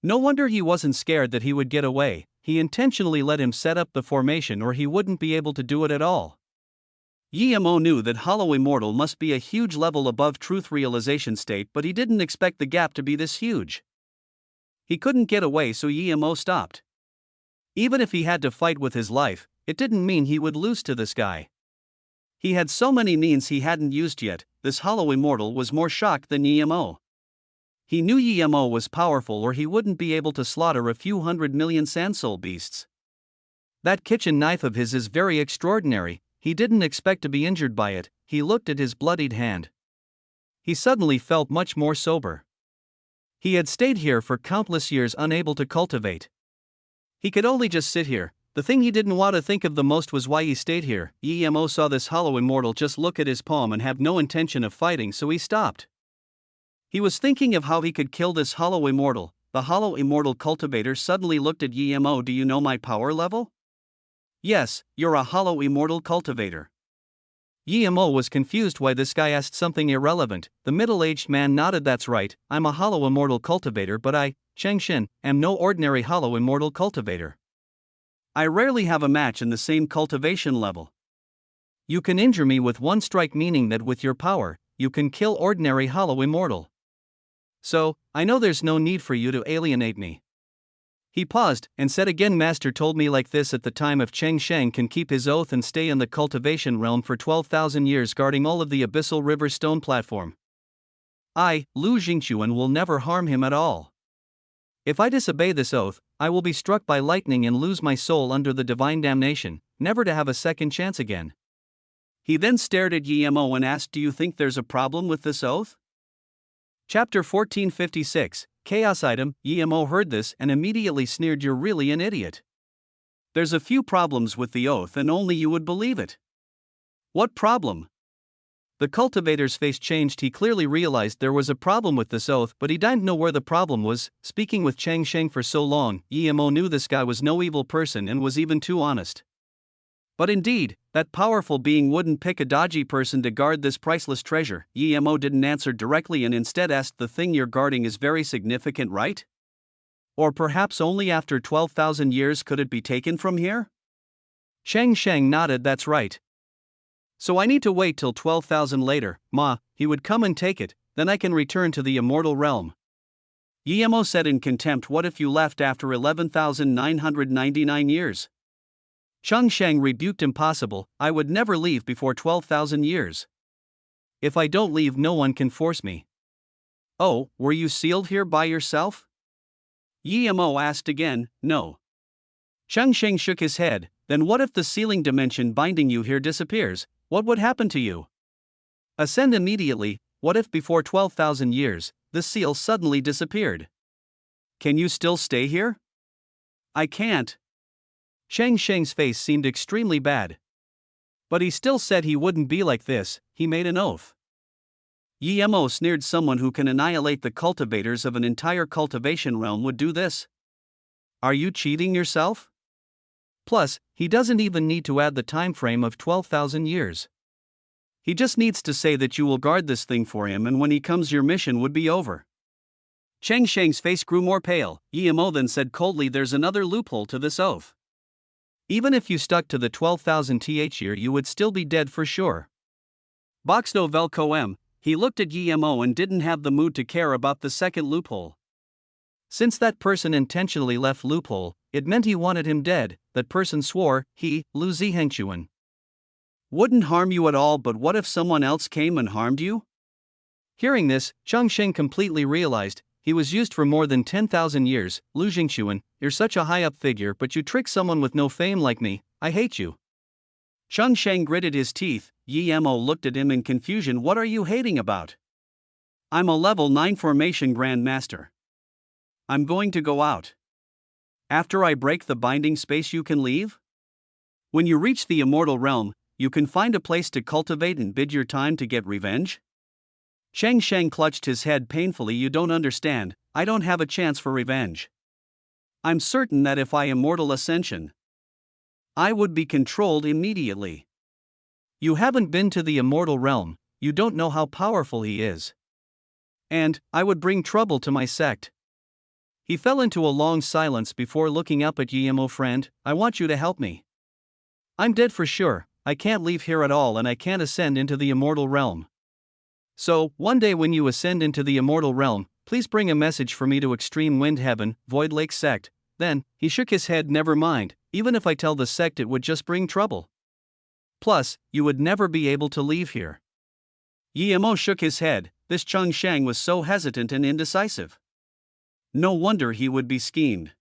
No wonder he wasn't scared that he would get away. He intentionally let him set up the formation or he wouldn't be able to do it at all. Yi-Mo knew that Hollow Immortal must be a huge level above truth realization state, but he didn't expect the gap to be this huge. He couldn't get away, so Yi-Mo stopped. Even if he had to fight with his life, it didn't mean he would lose to this guy. He had so many means he hadn't used yet. This hollow immortal was more shocked than Yemo. He knew Yemo was powerful or he wouldn't be able to slaughter a few 100 million sandsoul beasts. That kitchen knife of his is very extraordinary. He didn't expect to be injured by it. He looked at his bloodied hand. He suddenly felt much more sober. He had stayed here for countless years unable to cultivate. He could only just sit here. The thing he didn't want to think of the most was why he stayed here. Yemo saw this hollow immortal just look at his palm and have no intention of fighting, so he stopped. He was thinking of how he could kill this hollow immortal. The hollow immortal cultivator suddenly looked at Yemo. Do you know my power level? Yes, you're a hollow immortal cultivator. Yemo was confused why this guy asked something irrelevant. The middle-aged man nodded. That's right, I'm a hollow immortal cultivator, but I, Chengshin, am no ordinary hollow immortal cultivator. I rarely have a match in the same cultivation level. You can injure me with one strike, meaning that with your power, you can kill ordinary hollow immortal. So, I know there's no need for you to alienate me. He paused and said again, Master told me like this at the time. If Cheng Sheng can keep his oath and stay in the cultivation realm for 12,000 years guarding all of the Abyssal River stone platform, I, Lu Jingquan, will never harm him at all. If I disobey this oath, I will be struck by lightning and lose my soul under the divine damnation, never to have a second chance again. He then stared at Yemo and asked, do you think there's a problem with this oath? Chapter 1456, Chaos Item. Yemo heard this and immediately sneered, you're really an idiot. There's a few problems with the oath and only you would believe it. What problem? The cultivator's face changed. He clearly realized there was a problem with this oath, but he didn't know where the problem was. Speaking with Cheng Sheng for so long, Yemo knew this guy was no evil person and was even too honest. But indeed, that powerful being wouldn't pick a dodgy person to guard this priceless treasure. Yemo didn't answer directly and instead asked, the thing you're guarding is very significant, right? Or perhaps only after 12,000 years could it be taken from here? Cheng Sheng nodded, that's right. So I need to wait till 12,000 later, he would come and take it, then I can return to the immortal realm. Yemo said in contempt, what if you left after 11,999 years? Cheng Sheng rebuked, impossible, I would never leave before 12,000 years. If I don't leave, no one can force me. Oh, were you sealed here by yourself? Yemo asked again, no. Cheng Sheng shook his head, then what if the sealing dimension binding you here disappears? What would happen to you? Ascend immediately. What if before 12,000 years, the seal suddenly disappeared? Can you still stay here? I can't. Cheng Sheng's face seemed extremely bad. But he still said he wouldn't be like this. He made an oath. Yemo sneered, someone who can annihilate the cultivators of an entire cultivation realm would do this? Are you cheating yourself? Plus, he doesn't even need to add the time frame of 12,000 years. He just needs to say that you will guard this thing for him, and when he comes your mission would be over. Cheng Sheng's face grew more pale. Yemo then said coldly, there's another loophole to this oath. Even if you stuck to the 12,000th year, you would still be dead for sure. Boxdo vel coem, he looked at Yemo and didn't have the mood to care about the second loophole. Since that person intentionally left loophole, it meant he wanted him dead. That person swore, he, Lu Zihengchuan, wouldn't harm you at all, but what if someone else came and harmed you? Hearing this, Cheng Sheng completely realized, he was used for more than 10,000 years. Lu Jingquan, you're such a high-up figure, but you trick someone with no fame like me, I hate you. Cheng Sheng gritted his teeth. Yemo looked at him in confusion, what are you hating about? I'm a level 9 formation Grandmaster. I'm going to go out. After I break the binding space you can leave? When you reach the immortal realm, you can find a place to cultivate and bid your time to get revenge? Cheng Sheng clutched his head painfully, you don't understand, I don't have a chance for revenge. I'm certain that if I immortal ascension, I would be controlled immediately. You haven't been to the immortal realm, you don't know how powerful he is. And, I would bring trouble to my sect. He fell into a long silence before looking up at Yemo. Friend, I want you to help me. I'm dead for sure, I can't leave here at all and I can't ascend into the immortal realm. So, one day when you ascend into the immortal realm, please bring a message for me to Extreme Wind Heaven, Void Lake Sect. Then, he shook his head. Never mind, even if I tell the sect it would just bring trouble. Plus, you would never be able to leave here. Yemo shook his head. This Cheng Shang was so hesitant and indecisive. No wonder he would be schemed.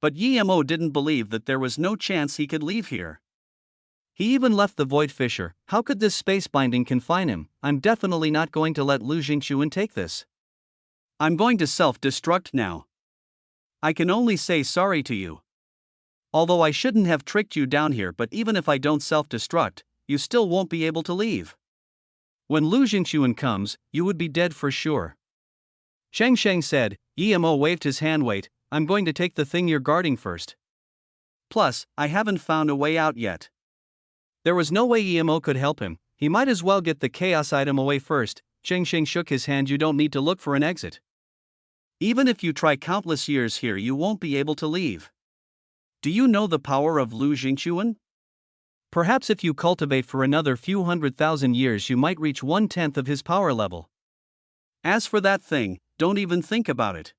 But Yemo didn't believe that there was no chance he could leave here. He even left the Void Fisher. How could this space binding confine him? I'm definitely not going to let Lu Jingchuan take this. I'm going to self-destruct now. I can only say sorry to you. Although I shouldn't have tricked you down here, but even if I don't self-destruct, you still won't be able to leave. When Lu Jingchuan comes, you would be dead for sure. Cheng Sheng said. Yemo waved his hand. Wait, I'm going to take the thing you're guarding first. Plus, I haven't found a way out yet. There was no way Yemo could help him. He might as well get the chaos item away first. Cheng Sheng shook his hand. You don't need to look for an exit. Even if you try countless years here, you won't be able to leave. Do you know the power of Lu Jingchuan? Perhaps if you cultivate for another few 100,000 years, you might reach 1/10 of his power level. As for that thing, don't even think about it.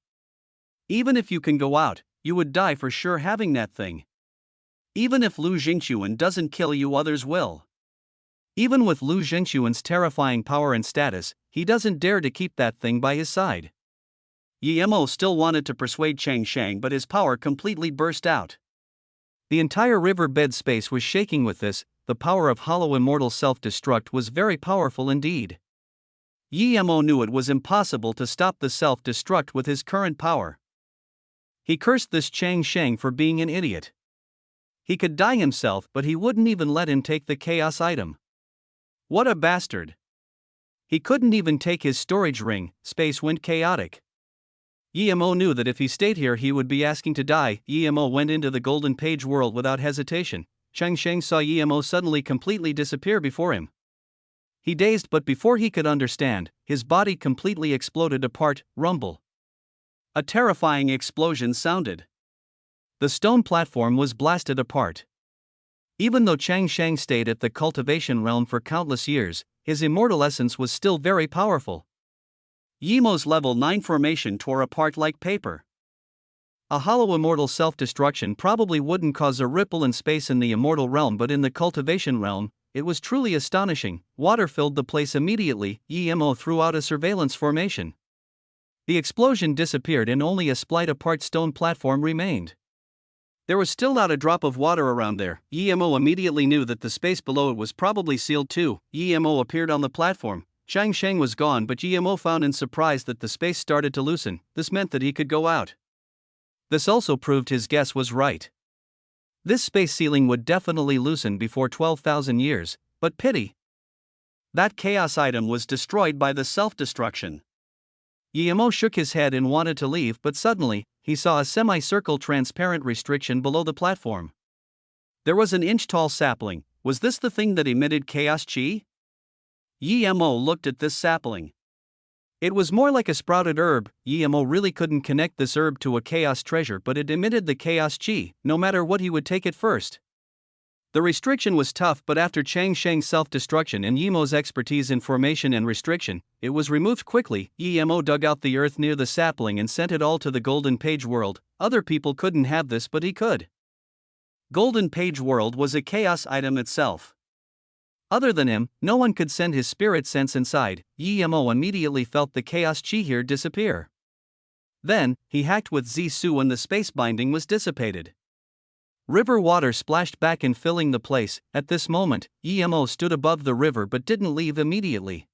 Even if you can go out, you would die for sure having that thing. Even if Lu Jingchuan doesn't kill you, others will. Even with Lu Jingchuan's terrifying power and status, he doesn't dare to keep that thing by his side. Yemo still wanted to persuade Cheng Shang, but his power completely burst out. The entire riverbed space was shaking with this. The power of hollow immortal self-destruct was very powerful indeed. Yemo knew it was impossible to stop the self-destruct with his current power. He cursed this Cheng Shang for being an idiot. He could die himself, but he wouldn't even let him take the chaos item. What a bastard. He couldn't even take his storage ring. Space went chaotic. Yemo knew that if he stayed here he would be asking to die. Yemo went into the golden page world without hesitation. Cheng Sheng saw Yemo suddenly completely disappear before him. He dazed, but before he could understand, his body completely exploded apart. Rumble. A terrifying explosion sounded. The stone platform was blasted apart. Even though Cheng Shang stayed at the cultivation realm for countless years, his immortal essence was still very powerful. Yemo's level 9 formation tore apart like paper. A hollow immortal self-destruction probably wouldn't cause a ripple in space in the immortal realm, but in the cultivation realm, it was truly astonishing. Water filled the place immediately. Yemo threw out a surveillance formation. The explosion disappeared and only a split-apart stone platform remained. There was still not a drop of water around there. Yemo immediately knew that the space below it was probably sealed too. Yemo appeared on the platform. Cheng Shang was gone, but Yemo found in surprise that the space started to loosen. This meant that he could go out. This also proved his guess was right. This space ceiling would definitely loosen before 12,000 years, but pity. That chaos item was destroyed by the self-destruction. Yemo shook his head and wanted to leave, but suddenly, he saw a semicircle transparent restriction below the platform. There was an inch-tall sapling. Was this the thing that emitted chaos chi? Yemo looked at this sapling. It was more like a sprouted herb. Yemo really couldn't connect this herb to a chaos treasure, but it emitted the chaos chi. No matter what, he would take it first. The restriction was tough, but after Cheng Shang's self-destruction and Yemo's expertise in formation and restriction, it was removed quickly. Yemo dug out the earth near the sapling and sent it all to the Golden Page World. Other people couldn't have this, but he could. Golden Page World was a chaos item itself. Other than him, no one could send his spirit sense inside. Yemo immediately felt the chaos chi here disappear. Then, he hacked with Zisu and the space binding was dissipated. River water splashed back in, filling the place. At this moment, Yemo stood above the river but didn't leave immediately.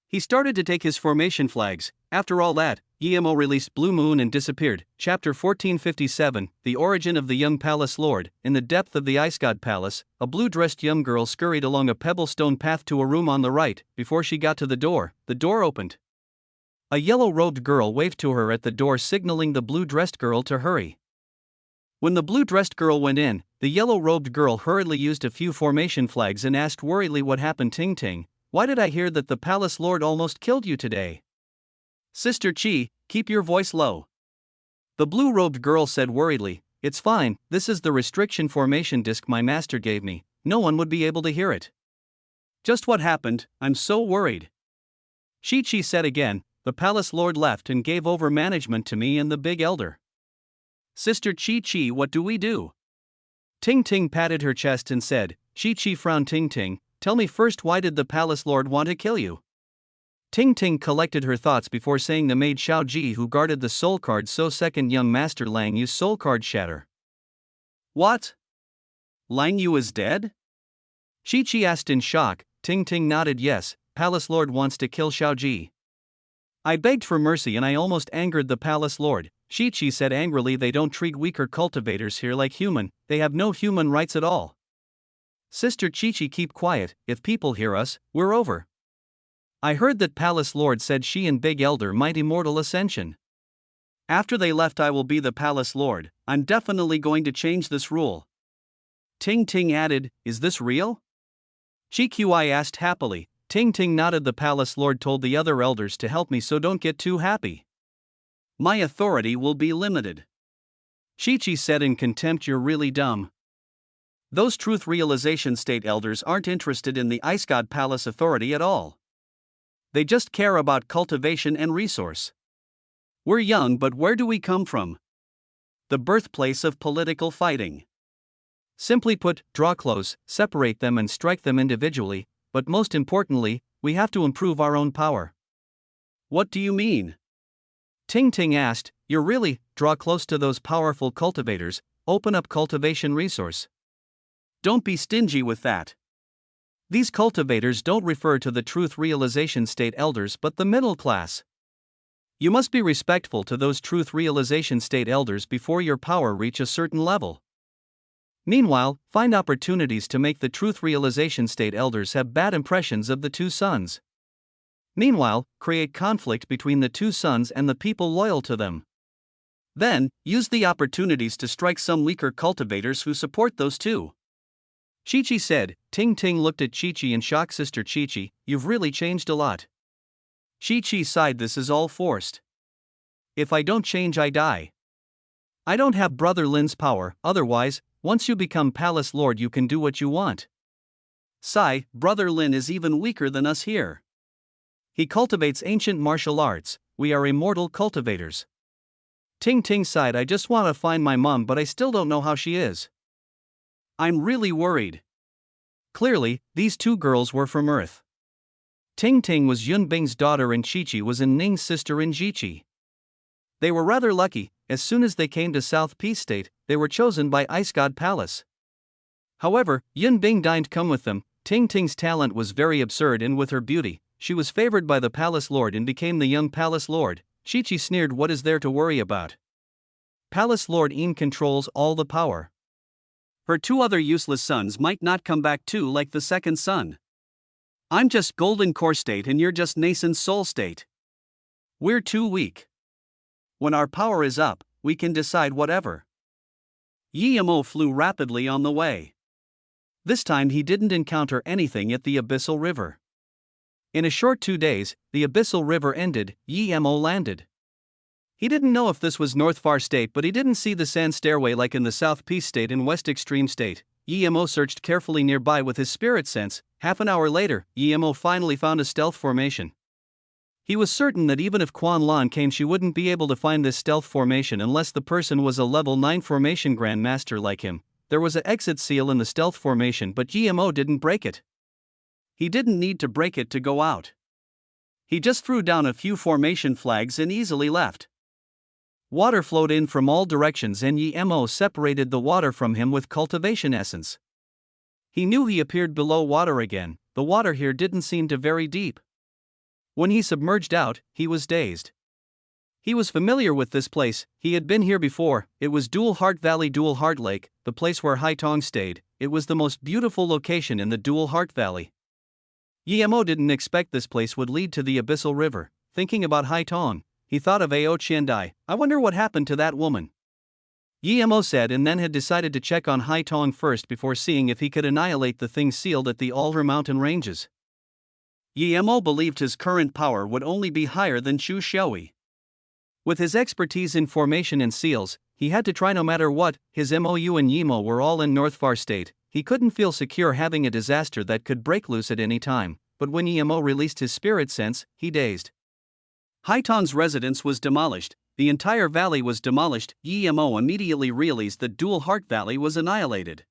He started to take his formation flags. After all that, Yemo released Blue Moon and disappeared. Chapter 1457, The Origin of the Young Palace Lord. In the depth of the Ice God Palace, a blue-dressed young girl scurried along a pebble-stone path to a room on the right. Before she got to the door opened. A yellow-robed girl waved to her at the door, signaling the blue-dressed girl to hurry. When the blue-dressed girl went in, the yellow-robed girl hurriedly used a few formation flags and asked worriedly, "What happened, Ting Ting? Why did I hear that the Palace Lord almost killed you today?" "Sister Chi, keep your voice low." The blue-robed girl said worriedly, "It's fine, this is the restriction formation disc my master gave me, no one would be able to hear it." "Just what happened? I'm so worried." Chi said again, "The Palace Lord left and gave over management to me and the Big Elder." Sister Chi-Chi, what do we do? Ting-Ting patted her chest and said, Chi-Chi frowned. Ting-Ting, tell me first, why did the palace lord want to kill you? Ting-Ting collected her thoughts before saying, the maid Xiao Ji who guarded the soul card, so second young master Lang Yu's soul card shatter. What? Lang Yu is dead? Chi-Chi asked in shock. Ting-Ting nodded yes, palace lord wants to kill Xiao Ji. I begged for mercy and I almost angered the palace lord, Chi-Chi said angrily. They don't treat weaker cultivators here like human, they have no human rights at all. Sister Chi-Chi, keep quiet, if people hear us, we're over. I heard that palace lord said she and big elder might immortal ascension. After they left I will be the palace lord, I'm definitely going to change this rule. Ting-Ting added, is this real? Chi-Qi asked happily. Ting-Ting nodded. The palace lord told the other elders to help me, so don't get too happy. My authority will be limited. Chi-Chi said in contempt, you're really dumb. Those truth realization state elders aren't interested in the Ice God Palace authority at all. They just care about cultivation and resource. We're young, but where do we come from? The birthplace of political fighting. Simply put, draw close, separate them and strike them individually, but most importantly, we have to improve our own power. What do you mean? Ting-Ting asked, you're really, draw close to those powerful cultivators, open up cultivation resource. Don't be stingy with that. These cultivators don't refer to the truth realization state elders but the middle class. You must be respectful to those truth realization state elders before your power reach a certain level. Meanwhile, find opportunities to make the truth realization state elders have bad impressions of the two sons. Meanwhile, create conflict between the two sons and the people loyal to them. Then, use the opportunities to strike some weaker cultivators who support those two. Chi-Chi said. Ting-Ting looked at Chi-Chi in shock. Sister Chi-Chi, you've really changed a lot. Chi-Chi sighed. This is all forced. If I don't change, I die. I don't have Brother Lin's power, otherwise, once you become Palace Lord you can do what you want. Sigh, Brother Lin is even weaker than us here. He cultivates ancient martial arts, we are immortal cultivators. Ting-Ting sighed. I just want to find my mom, but I still don't know how she is. I'm really worried. Clearly, these two girls were from Earth. Ting-Ting was Yun Bing's daughter and Chi-Chi was In Ning's sister in Ji-Chi. They were rather lucky. As soon as they came to South Peace State, they were chosen by Ice God Palace. However, Yun Bing didn't come with them. Ting-Ting's talent was very absurd, and with her beauty, she was favored by the Palace Lord and became the young Palace Lord. Chi-Chi sneered. What is there to worry about? Palace Lord Yin controls all the power. Her two other useless sons might not come back too, like the second son. I'm just Golden Core State and you're just nascent Soul State. We're too weak. When our power is up, we can decide whatever. Yi-Mo flew rapidly on the way. This time he didn't encounter anything at the Abyssal River. In a short 2 days, the Abyssal River ended. Yi-Mo landed. He didn't know if this was North Far State, but he didn't see the sand stairway like in the South Peace State and West Extreme State. Yi-Mo searched carefully nearby with his spirit sense. Half an hour later, Yi-Mo finally found a stealth formation. He was certain that even if Quan Lan came, she wouldn't be able to find this stealth formation unless the person was a level 9 formation grandmaster like him. There was an exit seal in the stealth formation, but Yi-Mo didn't break it. He didn't need to break it to go out. He just threw down a few formation flags and easily left. Water flowed in from all directions and Yi-Mo separated the water from him with cultivation essence. He knew he appeared below water again. The water here didn't seem to very deep. When he submerged out, he was dazed. He was familiar with this place, he had been here before. It was Dual Heart Valley, Dual Heart Lake, the place where Hai Tong stayed. It was the most beautiful location in the Dual Heart Valley. Yi-Mo didn't expect this place would lead to the Abyssal River. Thinking about Hai Tong, he thought of Ao Qiandai. I wonder what happened to that woman. Yi-Mo said, and then had decided to check on Hai Tong first before seeing if he could annihilate the thing sealed at the Alher mountain ranges. Yi-Mo believed his current power would only be higher than Chu Xiaoyi. With his expertise in formation and seals, he had to try no matter what. His Mou and Yi-Mo were all in North Far State. He couldn't feel secure having a disaster that could break loose at any time, but when Yi-Mo released his spirit sense, he dazed. Hai Tong's residence was demolished. the entire valley was demolished. Emo immediately realized that Dual Heart Valley was annihilated.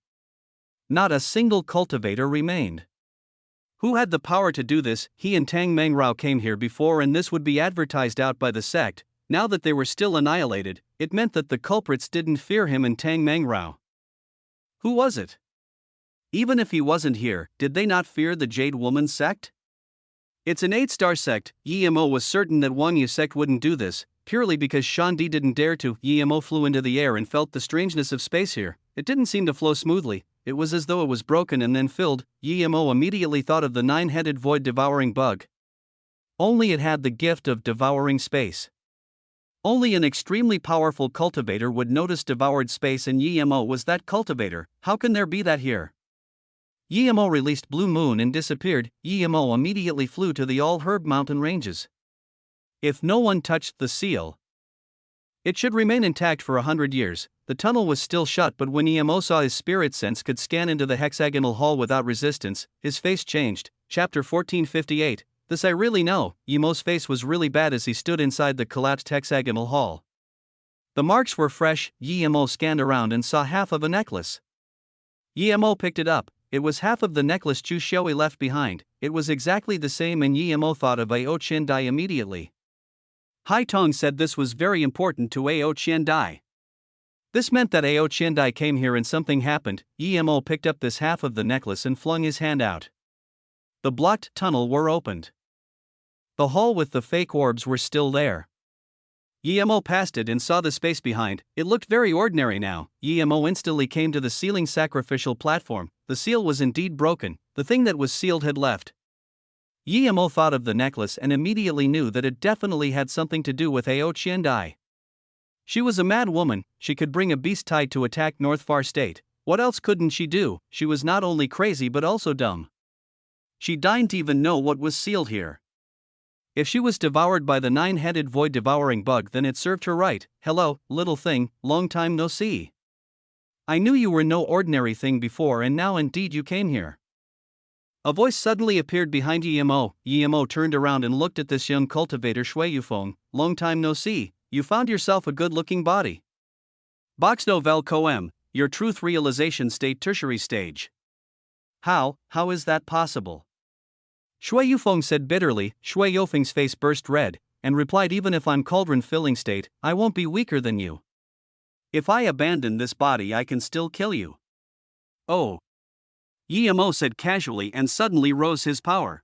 Not a single cultivator remained. Who had the power to do this? He and Tang Mangrao came here before, and this would be advertised out by the sect. Now that they were still annihilated, it meant that the culprits didn't fear him and Tang Mangrao. Who was it? Even if he wasn't here, did they not fear the Jade Woman sect? It's an 8-star sect. Emo was certain that Wang Yu sect wouldn't do this, purely because Shandi didn't dare to. Emo flew into the air and felt the strangeness of space here. It didn't seem to flow smoothly. It was as though it was broken and then filled. Emo immediately thought of the 9-headed void-devouring bug. Only it had the gift of devouring space. Only an extremely powerful cultivator would notice devoured space, and Emo was that cultivator. How can there be that here? Emo released Blue Moon and disappeared. Emo immediately flew to the All-Herb Mountain ranges. If no one touched the seal, it should remain intact for 100 years. The tunnel was still shut, but when Emo saw his spirit sense could scan into the hexagonal hall without resistance, his face changed. Chapter 1458. This I really know. Emo's face was really bad as he stood inside the collapsed hexagonal hall. The marks were fresh. Emo scanned around and saw half of a necklace. Emo picked it up. It was half of the necklace Chu Xiaohui left behind. It was exactly the same, and Emo thought of Ao Qian Dai immediately. Hai Tong said this was very important to Ao Qian Dai. This meant that Ao Qian Dai came here and something happened. Emo picked up this half of the necklace and flung his hand out. The blocked tunnel were opened. The hall with the fake orbs were still there. Emo passed it and saw the space behind. It looked very ordinary now. Emo instantly came to the ceiling sacrificial platform. The seal was indeed broken. The thing that was sealed had left. Emo thought of the necklace and immediately knew that it definitely had something to do with Ao Qian Dai. She was a mad woman. She could bring a beast tide to attack North Far State. What else couldn't she do? She was not only crazy but also dumb. She didn't even know what was sealed here. If she was devoured by the 9-headed void-devouring bug, then it served her right. Hello, little thing, long time no see. I knew you were no ordinary thing before, and now indeed you came here. A voice suddenly appeared behind Emo. Emo turned around and looked at this young cultivator Shui Yufeng. Long time no see, you found yourself a good-looking body. Box Novel Coem, your truth realization state tertiary stage. How is that possible? Shui Yufeng said bitterly. Shui Yufeng's face burst red, and replied, even if I'm cauldron filling state, I won't be weaker than you. If I abandon this body I can still kill you. Oh. Emo said casually, and suddenly rose his power.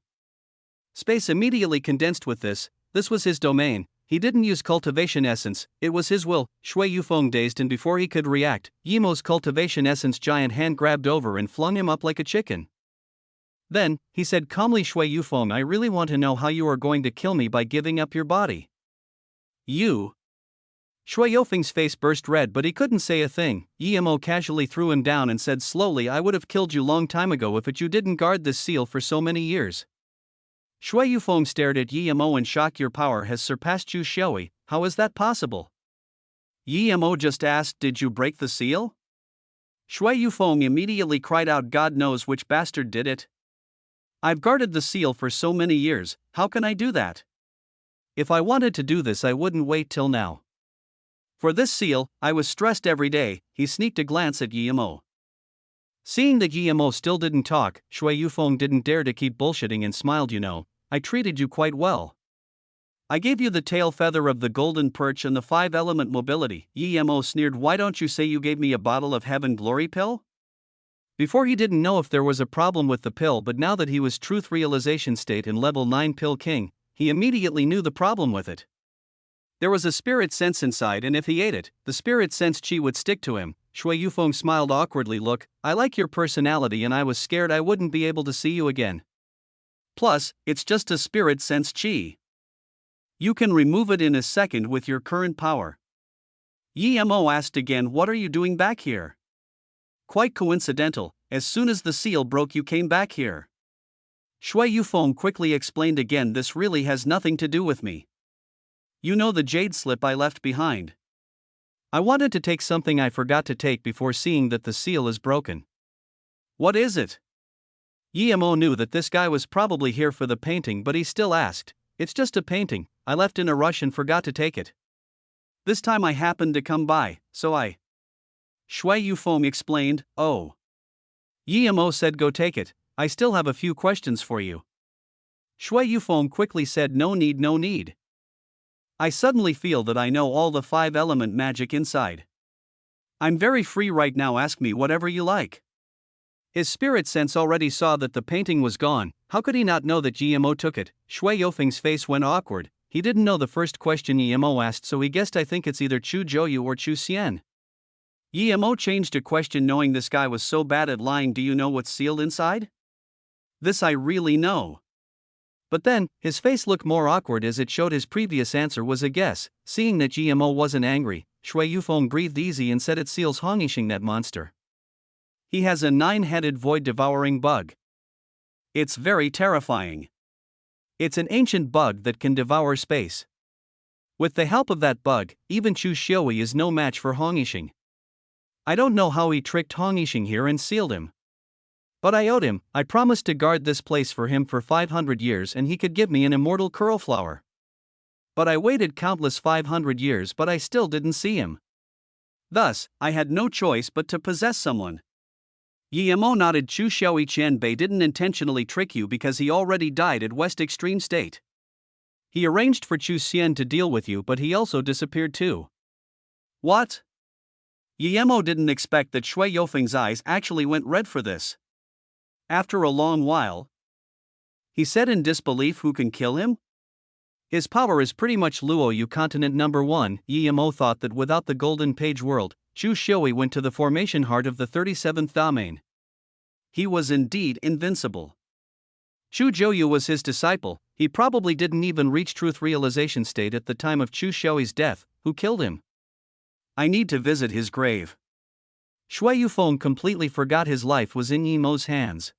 Space immediately condensed with this. This was his domain. He didn't use cultivation essence, it was his will. Shui Yufeng dazed, and before he could react, Emo's cultivation essence giant hand grabbed over and flung him up like a chicken. Then, he said calmly, Shui Yufeng, I really want to know how you are going to kill me by giving up your body. You? Shui Yufeng's face burst red, but he couldn't say a thing. Emo casually threw him down and said slowly, I would have killed you long time ago if you didn't guard this seal for so many years. Shui Yufeng stared at Emo in shock. Your power has surpassed Chu Xiaohui, how is that possible? Emo just asked, did you break the seal? Shui Yufeng immediately cried out, God knows which bastard did it. I've guarded the seal for so many years, how can I do that? If I wanted to do this I wouldn't wait till now. For this seal, I was stressed every day. He sneaked a glance at Emo. Seeing that Emo still didn't talk, Shui Yufeng didn't dare to keep bullshitting and smiled. You know, I treated you quite well. I gave you the tail feather of the golden perch and the 5-element mobility. Emo sneered, why don't you say you gave me a bottle of heaven glory pill? Before he didn't know if there was a problem with the pill, but now that he was truth realization state and level 9 pill king, he immediately knew the problem with it. There was a spirit sense inside, and if he ate it, the spirit sense chi would stick to him. Shui Yufeng smiled awkwardly. Look, I like your personality and I was scared I wouldn't be able to see you again. Plus, it's just a spirit sense chi. You can remove it in a second with your current power. Emo asked again, what are you doing back here? Quite coincidental, as soon as the seal broke you came back here. Shui Yufeng quickly explained again, this really has nothing to do with me. You know the jade slip I left behind. I wanted to take something I forgot to take before seeing that the seal is broken. What is it? Emo knew that this guy was probably here for the painting, but he still asked. It's just a painting, I left in a rush and forgot to take it. This time I happened to come by, so I. Shui Yufeng explained, oh. Yimo said go take it, I still have a few questions for you. Shui Yufeng quickly said no need no need. I suddenly feel that I know all the 5-element magic inside. I'm very free right now, ask me whatever you like. His spirit sense already saw that the painting was gone. How could he not know that Yimo took it? Shui Yufeng's face went awkward. He didn't know the first question Yimo asked, so he guessed I think it's either Chu Joyu or Chu Xian. Yimo changed a question knowing this guy was so bad at lying. Do you know what's sealed inside? This I really know. But then, his face looked more awkward as it showed his previous answer was a guess. Seeing that Yimo wasn't angry, Shui Yufeng breathed easy and said it seals Hongyixing, that monster. He has a 9-headed void-devouring bug. It's very terrifying. It's an ancient bug that can devour space. With the help of that bug, even Chu Xiaoyi is no match for Hongyixing. I don't know how he tricked Hongyixing here and sealed him. But I owed him. I promised to guard this place for him for 500 years and he could give me an immortal curl flower. But I waited countless 500 years but I still didn't see him. Thus, I had no choice but to possess someone. Yimo nodded. Chu Xiaoyi Qianbei didn't intentionally trick you because he already died at West Extreme State. He arranged for Chu Xian to deal with you but he also disappeared too. What? Yimo didn't expect that Shui Yufeng's eyes actually went red for this. After a long while, he said in disbelief, who can kill him? His power is pretty much Luo Yu continent number 1. Yimo thought that without the Golden Page world, Chu Xiaoyi went to the formation heart of the 37th domain. He was indeed invincible. Chu Joyu was his disciple. He probably didn't even reach truth realization state at the time of Chu Xiaoyi's death. Who killed him? I need to visit his grave. Shui Yufeng completely forgot his life was in Yimo's hands.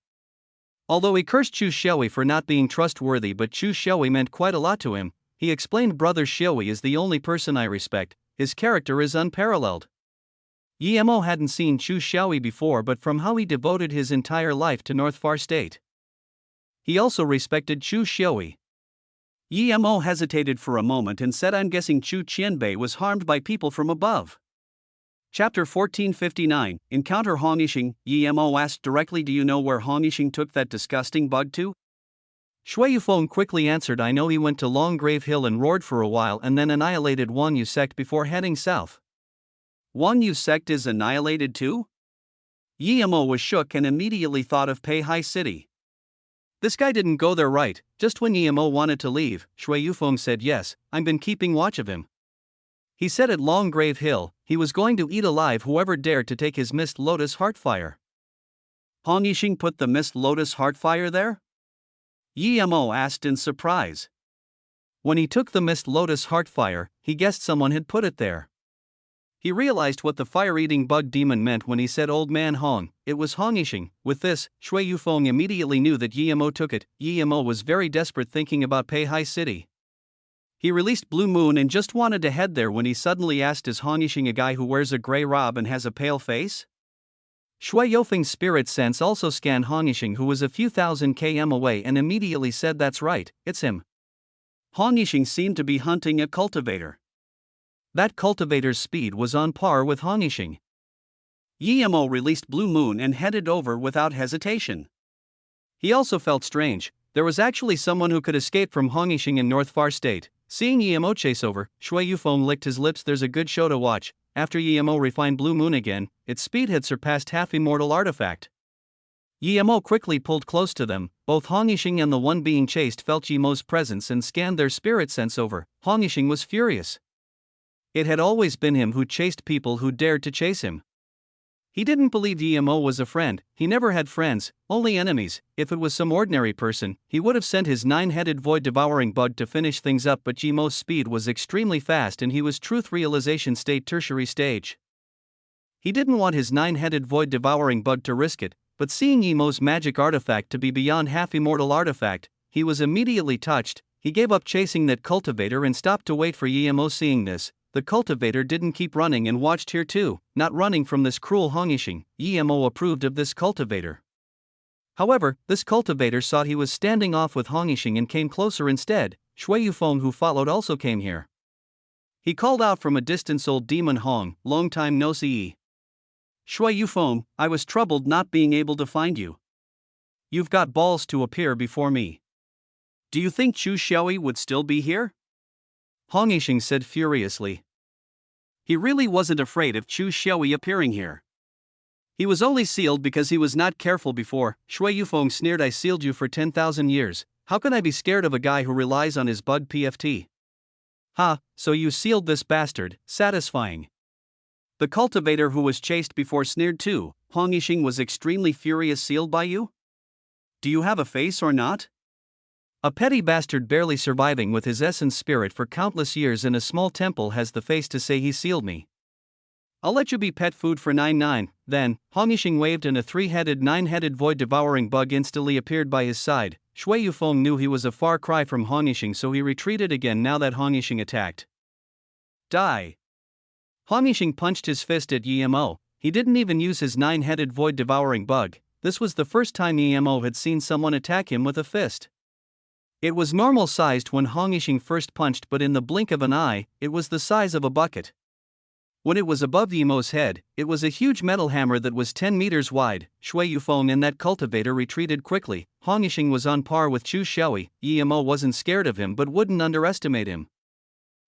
Although he cursed Chu Xiaoyi for not being trustworthy, but Chu Xiaoyi meant quite a lot to him, he explained, Brother Xiaoyi is the only person I respect, his character is unparalleled. Yimo hadn't seen Chu Xiaoyi before, but from how he devoted his entire life to North Far State, he also respected Chu Xiaoyi. Yimo hesitated for a moment and said, I'm guessing Chu Qianbei was harmed by people from above. Chapter 1459, Encounter Hongyixing. Yimo asked directly, do you know where Hongyixing took that disgusting bug to? Shui Yufeng quickly answered, I know he went to Long Grave Hill and roared for a while and then annihilated Wan Yu sect before heading south. Wan Yu sect is annihilated too? Yimo was shook and immediately thought of Peihai City. This guy didn't go there, right? Just when Yimo wanted to leave, Shui Yufeng said, yes, I've been keeping watch of him. He said at Long Grave Hill, he was going to eat alive whoever dared to take his Mist Lotus Heartfire. Hongyixing put the Mist Lotus Heartfire there? Yimo asked in surprise. When he took the Mist Lotus Heartfire, he guessed someone had put it there. He realized what the fire-eating bug demon meant when he said Old Man Hong. It was Hongyixing. With this, Shui Yufeng immediately knew that Yimo took it. Yimo was very desperate thinking about Peihai City. He released Blue Moon and just wanted to head there when he suddenly asked, is Hongyixing a guy who wears a gray robe and has a pale face? Shui Yufeng's spirit sense also scanned Hongyixing, who was a few thousand km away, and immediately said, that's right, it's him. Hongyixing seemed to be hunting a cultivator. That cultivator's speed was on par with Hongyixing. Yimo released Blue Moon and headed over without hesitation. He also felt strange. There was actually someone who could escape from Hongyixing in North Far State. Seeing Yimo chase over, Shui Yufeng licked his lips. There's a good show to watch. After Yimo refined Blue Moon again, its speed had surpassed half immortal artifact. Yimo quickly pulled close to them. Both Hongyixing and the one being chased felt Yimo's presence and scanned their spirit sense over. Hongyixing was furious. It had always been him who chased people who dared to chase him. He didn't believe Yimo was a friend. He never had friends, only enemies. If it was some ordinary person, he would have sent his 9-headed void-devouring bug to finish things up, but Yimo's speed was extremely fast and he was truth realization state tertiary stage. He didn't want his 9-headed void-devouring bug to risk it, but seeing Yimo's magic artifact to be beyond half immortal artifact, he was immediately touched. He gave up chasing that cultivator and stopped to wait for Yimo. Seeing this, the cultivator didn't keep running and watched here too, not running from this cruel Hongyixing. Yimo approved of this cultivator. However, this cultivator saw he was standing off with Hongyixing and came closer instead. Shui Yufeng, who followed, also came here. He called out from a distance, old demon Hong, long time no see. Shui Yufeng, I was troubled not being able to find you. You've got balls to appear before me. Do you think Chu Xiaoyi would still be here? Hong Yixing said furiously. He really wasn't afraid of Chu Xiaoyi appearing here. He was only sealed because he was not careful before. Shui Yufeng sneered, I sealed you for 10,000 years, how can I be scared of a guy who relies on his bug PFT? Ha, so you sealed this bastard, satisfying. The cultivator who was chased before sneered too, Hong Yixing was extremely furious. Sealed by you? Do you have a face or not? A petty bastard barely surviving with his essence spirit for countless years in a small temple has the face to say he sealed me. I'll let you be pet food for 9-9, then, Hong Yixing waved and a 3-headed 9-headed void-devouring bug instantly appeared by his side. Shui Yufeng knew he was a far cry from Hong Yixing, so he retreated again now that Hong Yixing attacked. Die! Hong Yixing punched his fist at Emo. He didn't even use his 9-headed void-devouring bug. This was the first time Emo had seen someone attack him with a fist. It was normal-sized when Hong Yixing first punched, but in the blink of an eye, it was the size of a bucket. When it was above Yemo's head, it was a huge metal hammer that was 10 meters wide. Shui Yufeng and that cultivator retreated quickly. Hong Yixing was on par with Chu Xiaoyi. Yemo wasn't scared of him but wouldn't underestimate him.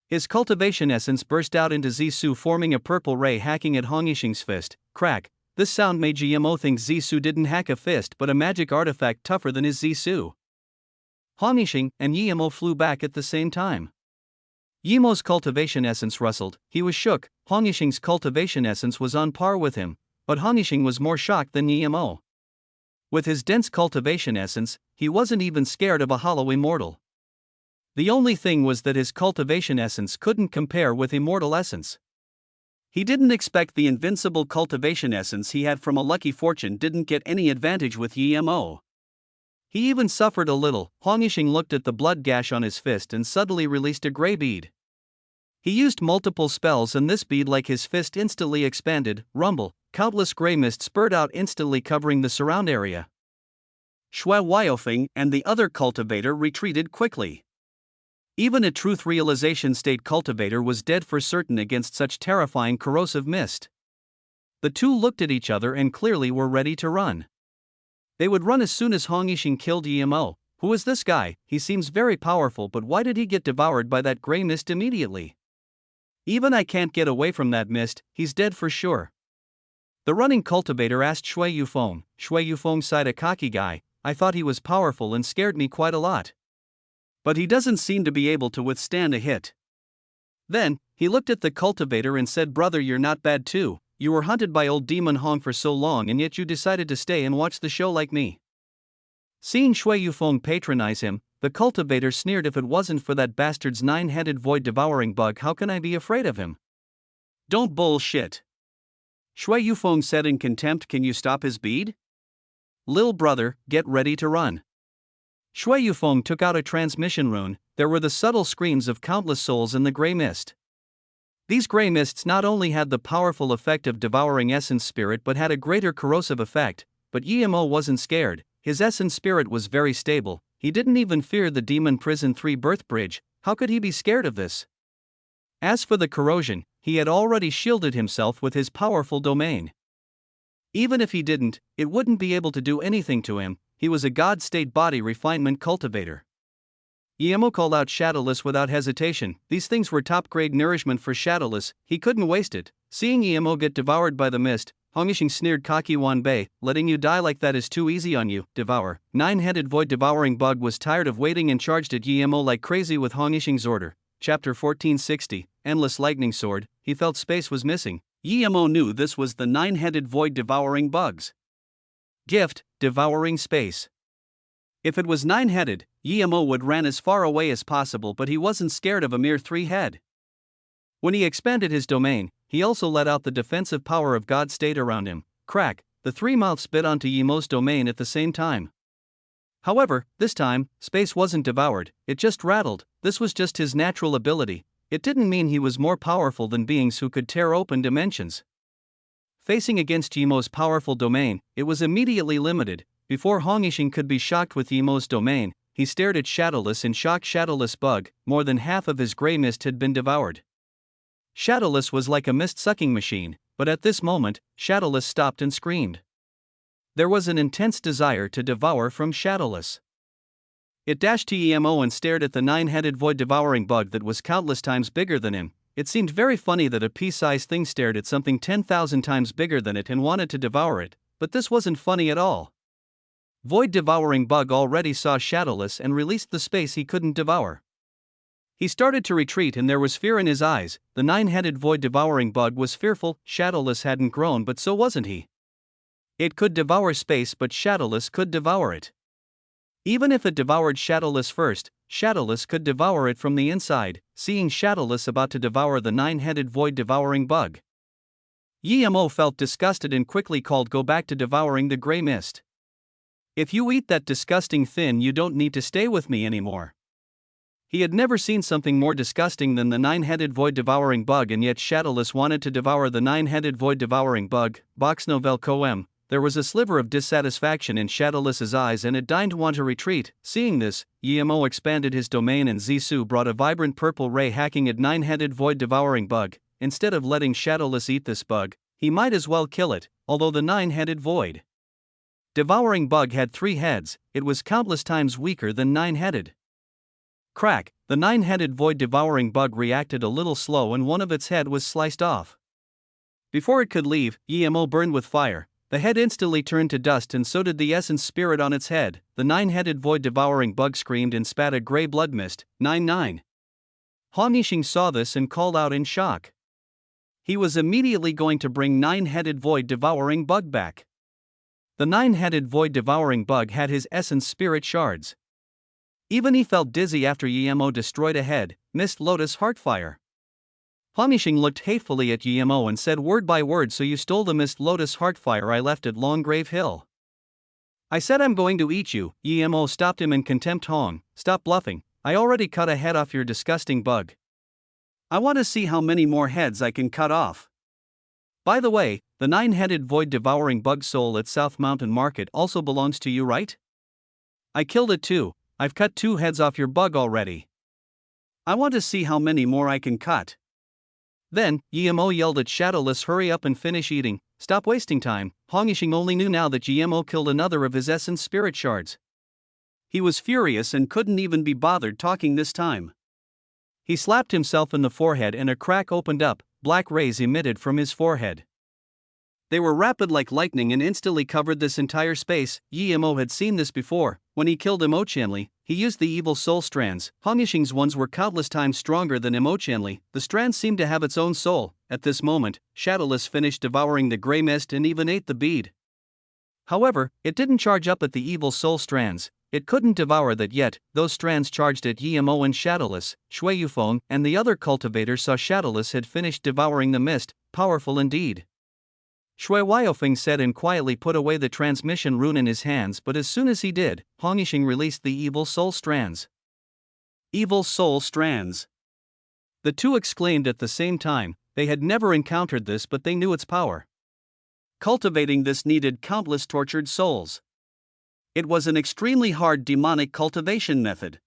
His cultivation essence burst out into Zisu, forming a purple ray hacking at Hong Yixing's fist. Crack! This sound made Yemo think Zisu didn't hack a fist but a magic artifact tougher than his Zisu. Hong Yixing and Yemo flew back at the same time. Yemo's cultivation essence rustled, he was shook. Hong Yixing's cultivation essence was on par with him, but Hong Yixing was more shocked than Yemo. With his dense cultivation essence, he wasn't even scared of a hollow immortal. The only thing was that his cultivation essence couldn't compare with immortal essence. He didn't expect the invincible cultivation essence he had from a lucky fortune didn't get any advantage with Yemo. He even suffered a little. Hong Yixing looked at the blood gash on his fist and suddenly released a gray bead. He used multiple spells and this bead, like his fist, instantly expanded. Rumble, countless gray mist spurred out, instantly covering the surround area. Shui Yufeng and the other cultivator retreated quickly. Even a truth realization state cultivator was dead for certain against such terrifying corrosive mist. The two looked at each other and clearly were ready to run. They would run as soon as Hong Yixing killed Yemo. Who is this guy? He seems very powerful, but why did he get devoured by that gray mist immediately? Even I can't get away from that mist, he's dead for sure. The running cultivator asked Shui Yufeng. Shui Yufeng sighed, a cocky guy, I thought he was powerful and scared me quite a lot. But he doesn't seem to be able to withstand a hit. Then, he looked at the cultivator and said, brother, you're not bad too. You were hunted by old demon Hong for so long and yet you decided to stay and watch the show like me. Seeing Shui Yufeng patronize him, the cultivator sneered, if it wasn't for that bastard's 9-headed void-devouring bug, how can I be afraid of him? Don't bullshit. Shui Yufeng said in contempt, can you stop his bead? Lil brother, get ready to run. Shui Yufeng took out a transmission rune. There were the subtle screams of countless souls in the gray mist. These gray mists not only had the powerful effect of devouring essence spirit but had a greater corrosive effect, but Yemo wasn't scared. His essence spirit was very stable. He didn't even fear the demon prison 3 birth bridge. How could he be scared of this? As for the corrosion, he had already shielded himself with his powerful domain. Even if he didn't, it wouldn't be able to do anything to him. He was a god state body refinement cultivator. Yemo called out Shadowless without hesitation. These things were top-grade nourishment for Shadowless, he couldn't waste it. Seeing Yemo get devoured by the mist, Hong Yixing sneered, cocky Wanbei, letting you die like that is too easy on you. Devour. 9-headed void-devouring bug was tired of waiting and charged at Yemo like crazy with Hong Yixing's order. Chapter 1460, Endless Lightning Sword. He felt space was missing. Yemo knew this was the 9-headed void-devouring bug's gift, devouring space. If it was 9-headed, Yemo would ran as far away as possible, but he wasn't scared of a mere 3-head. When he expanded his domain, he also let out the defensive power of God state around him. Crack, the 3 mouths bit onto Yemo's domain at the same time. However, this time, space wasn't devoured, it just rattled. This was just his natural ability. It didn't mean he was more powerful than beings who could tear open dimensions. Facing against Yemo's powerful domain, it was immediately limited. Before Hong Yixing could be shocked with Yemo's domain, he stared at Shadowless in shock. Shadowless bug, more than half of his gray mist had been devoured. Shadowless was like a mist-sucking machine, but at this moment, Shadowless stopped and screamed. There was an intense desire to devour from Shadowless. It dashed to EMO and stared at the 9-headed void-devouring bug that was countless times bigger than him. It seemed very funny that a pea-sized thing stared at something 10,000 times bigger than it and wanted to devour it, but this wasn't funny at all. Void-devouring bug already saw Shadowless and released the space he couldn't devour. He started to retreat and there was fear in his eyes. The 9-headed void-devouring bug was fearful. Shadowless hadn't grown, but so wasn't he. It could devour space, but Shadowless could devour it. Even if it devoured Shadowless first, Shadowless could devour it from the inside, seeing Shadowless about to devour the 9-headed void-devouring bug. EMO felt disgusted and quickly called go back to devouring the gray mist. If you eat that disgusting thing, you don't need to stay with me anymore. He had never seen something more disgusting than the 9-headed void-devouring bug, and yet Shadowless wanted to devour the 9-headed void-devouring bug. Box Novel Coem. There was a sliver of dissatisfaction in Shadowless's eyes and it deigned to want to retreat. Seeing this, EMO expanded his domain and Zisu brought a vibrant purple ray hacking at 9-headed void-devouring bug. Instead of letting Shadowless eat this bug, he might as well kill it, although the 9-headed void devouring bug had 3 heads, it was countless times weaker than 9-headed. Crack, the 9-headed void-devouring bug reacted a little slow and one of its head was sliced off. Before it could leave, EMO burned with fire. The head instantly turned to dust and so did the essence spirit on its head. The 9-headed void-devouring bug screamed and spat a gray blood mist. 9-9. Honishing saw this and called out in shock. He was immediately going to bring 9-headed void-devouring bug back. The 9-headed void-devouring bug had his essence spirit shards. Even he felt dizzy after EMO destroyed a head. Mist Lotus Heartfire. Honishing looked hatefully at EMO and said word by word, so you stole the Mist Lotus Heartfire I left at Longgrave Hill. I said I'm going to eat you. EMO stopped him in contempt. Hong, stop bluffing, I already cut a head off your disgusting bug. I want to see how many more heads I can cut off. By the way, the 9-headed void-devouring bug soul at South Mountain Market also belongs to you, right? I killed it too, I've cut 2 heads off your bug already. I want to see how many more I can cut. Then, EMO yelled at Shadowless, hurry up and finish eating, stop wasting time. Honishing only knew now that EMO killed another of his essence spirit shards. He was furious and couldn't even be bothered talking this time. He slapped himself in the forehead and a crack opened up, black rays emitted from his forehead. They were rapid like lightning and instantly covered this entire space. EMO had seen this before. When he killed Emochanli, he used the evil soul strands. Honishing's ones were countless times stronger than Emochanli. The strands seemed to have its own soul. At this moment, Shadowless finished devouring the grey mist and even ate the bead. However, it didn't charge up at the evil soul strands. It couldn't devour that yet. Those strands charged at EMO and Shadowless. Shui Yufeng and the other cultivator saw Shadowless had finished devouring the mist. Powerful indeed. Shui Yufeng said and quietly put away the transmission rune in his hands, but as soon as he did, Honishing released the evil soul strands. Evil soul strands. The two exclaimed at the same time. They had never encountered this, but they knew its power. Cultivating this needed countless tortured souls. It was an extremely hard demonic cultivation method.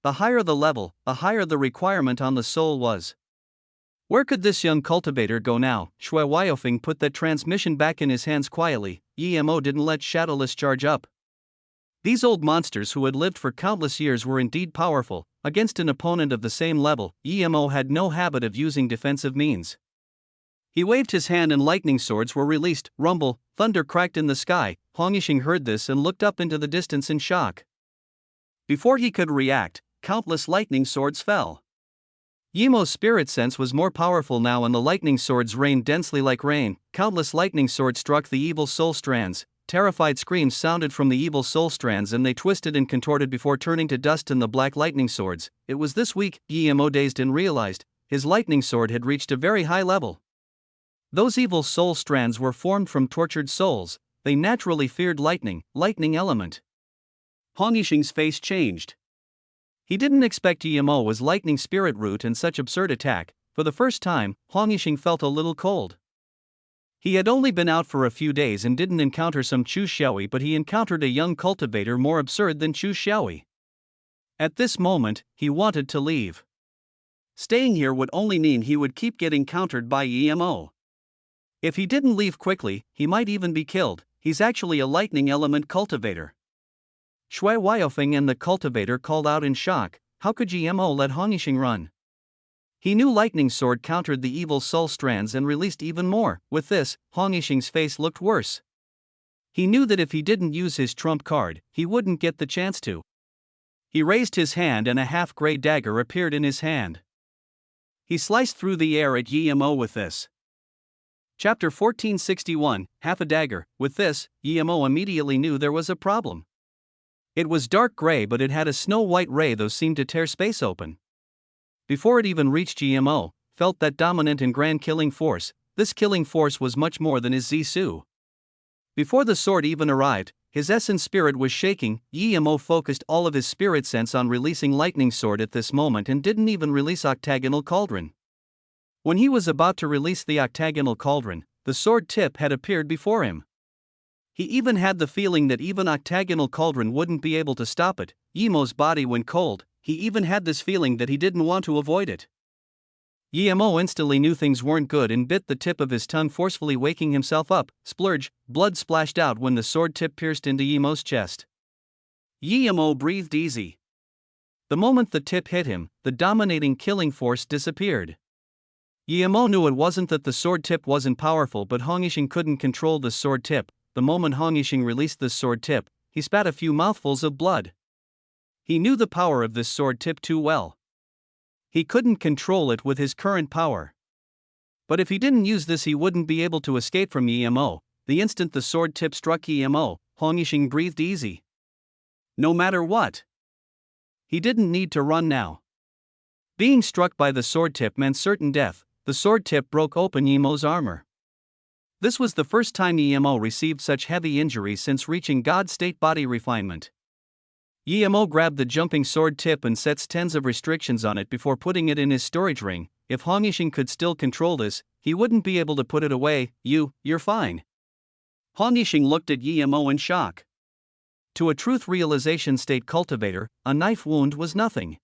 The higher the level, the higher the requirement on the soul was. Where could this young cultivator go now? Shui Yufeng put that transmission back in his hands quietly. EMO didn't let Shadowless charge up. These old monsters who had lived for countless years were indeed powerful. Against an opponent of the same level, EMO had no habit of using defensive means. He waved his hand and lightning swords were released. Rumble, thunder cracked in the sky. Honishing heard this and looked up into the distance in shock. Before he could react, countless lightning swords fell. Yemo's spirit sense was more powerful now and the lightning swords rained densely like rain. Countless lightning swords struck the evil soul strands. Terrified screams sounded from the evil soul strands and they twisted and contorted before turning to dust in the black lightning swords. It was this weak, Yemo dazed and realized, his lightning sword had reached a very high level. Those evil soul strands were formed from tortured souls. They naturally feared lightning element. Honishing's face changed. He didn't expect Yemo was lightning spirit root and such absurd attack. For the first time, Honishing felt a little cold. He had only been out for a few days and didn't encounter some Chu Xiaoyi, but he encountered a young cultivator more absurd than Chu Xiaoyi. At this moment, he wanted to leave. Staying here would only mean he would keep getting countered by EMO. If he didn't leave quickly, he might even be killed. He's actually a lightning element cultivator. Shui Weifeng and the cultivator called out in shock. How could EMO let Hong Yixing run? He knew Lightning Sword countered the evil soul strands and released even more. With this, Hong Yixing's face looked worse. He knew that if he didn't use his trump card, he wouldn't get the chance to. He raised his hand and a half-gray dagger appeared in his hand. He sliced through the air at EMO with this. Chapter 1461, Half a Dagger. With this, EMO immediately knew there was a problem. It was dark gray, but it had a snow-white ray that seemed to tear space open. Before it even reached EMO, felt that dominant and grand killing force. This killing force was much more than his Zisu. Before the sword even arrived, his essence spirit was shaking. EMO focused all of his spirit sense on releasing Lightning Sword at this moment and didn't even release Octagonal Cauldron. When he was about to release the Octagonal Cauldron, the sword tip had appeared before him. He even had the feeling that even Octagonal Cauldron wouldn't be able to stop it. EMO's body went cold. He even had this feeling that he didn't want to avoid it. EMO instantly knew things weren't good and bit the tip of his tongue, forcefully waking himself up. Splurge, blood splashed out when the sword tip pierced into EMO's chest. EMO breathed easy. The moment the tip hit him, the dominating killing force disappeared. EMO knew it wasn't that the sword tip wasn't powerful, but Hong Yixing couldn't control the sword tip. The moment Hong Yixing released the sword tip, he spat a few mouthfuls of blood. He knew the power of this sword tip too well. He couldn't control it with his current power. But if he didn't use this, he wouldn't be able to escape from EMO. The instant the sword tip struck EMO, Hong Yixing breathed easy. No matter what. He didn't need to run now. Being struck by the sword tip meant certain death. The sword tip broke open EMO's armor. This was the first time EMO received such heavy injuries since reaching God state body refinement. EMO grabbed the jumping sword tip and sets tens of restrictions on it before putting it in his storage ring. If Hong Yixing could still control this, he wouldn't be able to put it away. You're fine. Hong Yixing looked at EMO in shock. To a truth realization state cultivator, a knife wound was nothing.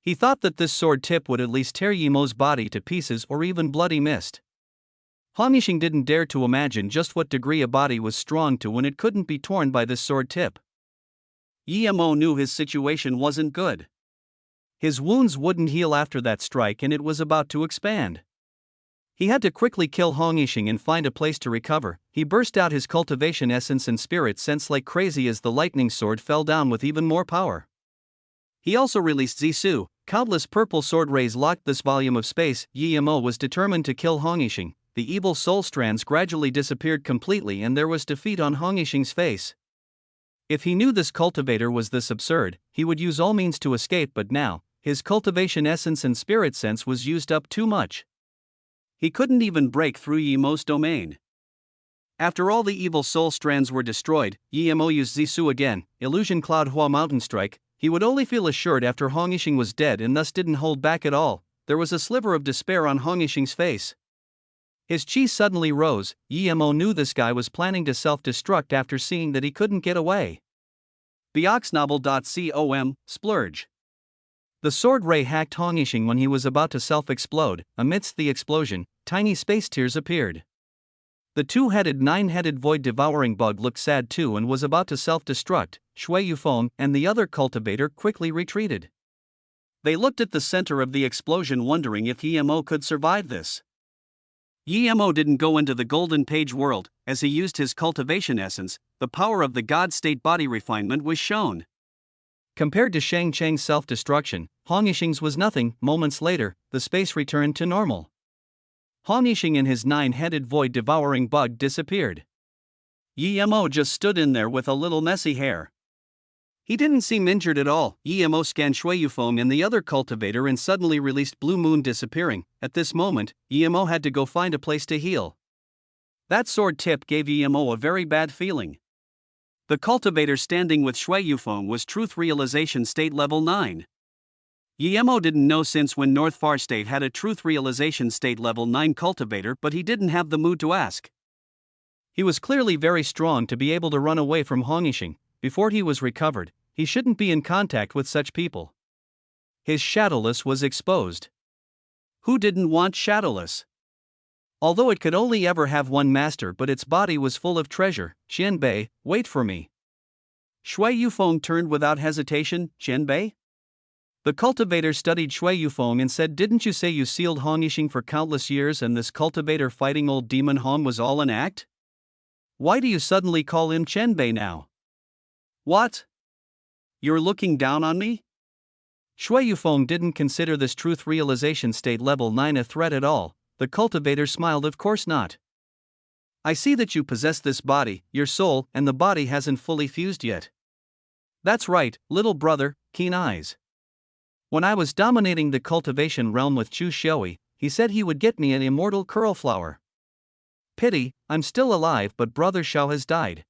He thought that this sword tip would at least tear EMO's body to pieces or even bloody mist. Hong Yixing didn't dare to imagine just what degree a body was strong to when it couldn't be torn by this sword tip. EMO knew his situation wasn't good. His wounds wouldn't heal after that strike and it was about to expand. He had to quickly kill Hong Yixing and find a place to recover. He burst out his cultivation essence and spirit sense like crazy as the lightning sword fell down with even more power. He also released Zisu. Countless purple sword rays locked this volume of space. EMO was determined to kill Hong Yixing. The evil soul strands gradually disappeared completely and there was defeat on Hong Yixing's face. If he knew this cultivator was this absurd, he would use all means to escape, but now, his cultivation essence and spirit sense was used up too much. He couldn't even break through EMO's domain. After all the evil soul strands were destroyed, EMO used Zisu again, Illusion Cloud Hua Mountain Strike. He would only feel assured after Hong Yixing was dead and thus didn't hold back at all. There was a sliver of despair on Hong Yixing's face. His chi suddenly rose. EMO knew this guy was planning to self-destruct after seeing that he couldn't get away. Bioxnovel.com, splurge. The sword ray hacked Hong Yixing when he was about to self-explode. Amidst the explosion, tiny space tears appeared. The two-headed, nine-headed void-devouring bug looked sad too and was about to self-destruct. Shui Yufeng and the other cultivator quickly retreated. They looked at the center of the explosion wondering if EMO could survive this. EMO didn't go into the golden page world. As he used his cultivation essence, the power of the God state body refinement was shown. Compared to Shang Cheng's self-destruction, Hong Yixing's was nothing. Moments later, the space returned to normal. Hong Yixing and his nine-headed void-devouring bug disappeared. EMO just stood in there with a little messy hair. He didn't seem injured at all. EMO scanned Shui Yufeng and the other cultivator and suddenly released Blue Moon disappearing. At this moment, EMO had to go find a place to heal. That sword tip gave EMO a very bad feeling. The cultivator standing with Shui Yufeng was Truth Realization State Level 9. EMO didn't know since when North Far State had a Truth Realization State Level 9 cultivator, but he didn't have the mood to ask. He was clearly very strong to be able to run away from Hong Yixing. Before he was recovered, he shouldn't be in contact with such people. His shadowless was exposed. Who didn't want Shadowless? Although it could only ever have one master, but its body was full of treasure. Qianbei, wait for me. Shui Yufeng turned without hesitation. Qianbei? The cultivator studied Shui Yufeng and said, didn't you say you sealed Hong Yixing for countless years and this cultivator fighting old demon Hong was all an act? Why do you suddenly call him Qianbei now? What? You're looking down on me? Shui Yufeng didn't consider this truth realization state level 9 a threat at all. The cultivator smiled, of course not. I see that you possess this body, your soul, and the body hasn't fully fused yet. That's right, little brother, keen eyes. When I was dominating the cultivation realm with Chu Xiaoyi, he said he would get me an immortal curlflower. Pity, I'm still alive, but brother Xiao has died.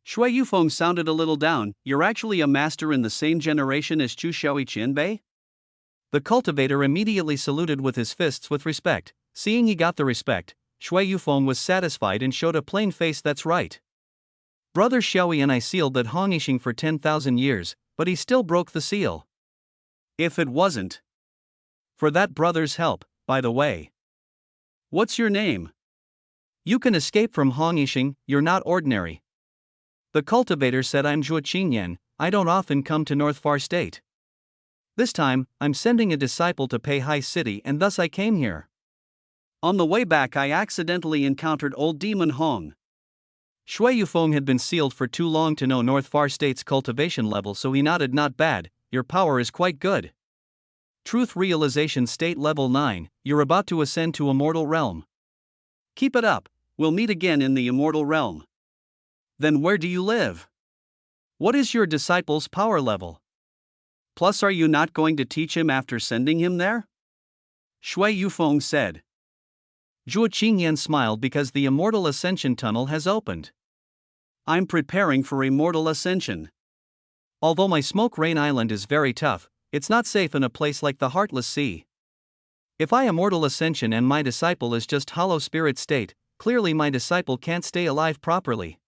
Shui Yufeng sounded a little down. You're actually a master in the same generation as Chu Xiaoyi Qianbei? The cultivator immediately saluted with his fists with respect. Seeing he got the respect, Shui Yufeng was satisfied and showed a plain face. That's right. Brother Xiaoyi and I sealed that Hong Yixing for 10,000 years, but he still broke the seal. If it wasn't for that brother's help, by the way. What's your name? You can escape from Hong Yixing, you're not ordinary. The cultivator said, I'm Zhuo Qingyan, I don't often come to North Far State. This time, I'm sending a disciple to Peihai City and thus I came here. On the way back I accidentally encountered old demon Hong. Shui Yufeng had been sealed for too long to know North Far State's cultivation level, so he nodded. Not bad, your power is quite good. Truth realization state level 9, you're about to ascend to immortal realm. Keep it up, we'll meet again in the immortal realm. Then where do you live? What is your disciple's power level? Plus, are you not going to teach him after sending him there? Shui Yufeng said. Zhuo Qingyan smiled because the immortal ascension tunnel has opened. I'm preparing for immortal ascension. Although my smoke rain island is very tough, it's not safe in a place like the Heartless Sea. If I immortal ascension and my disciple is just hollow spirit state, clearly my disciple can't stay alive properly.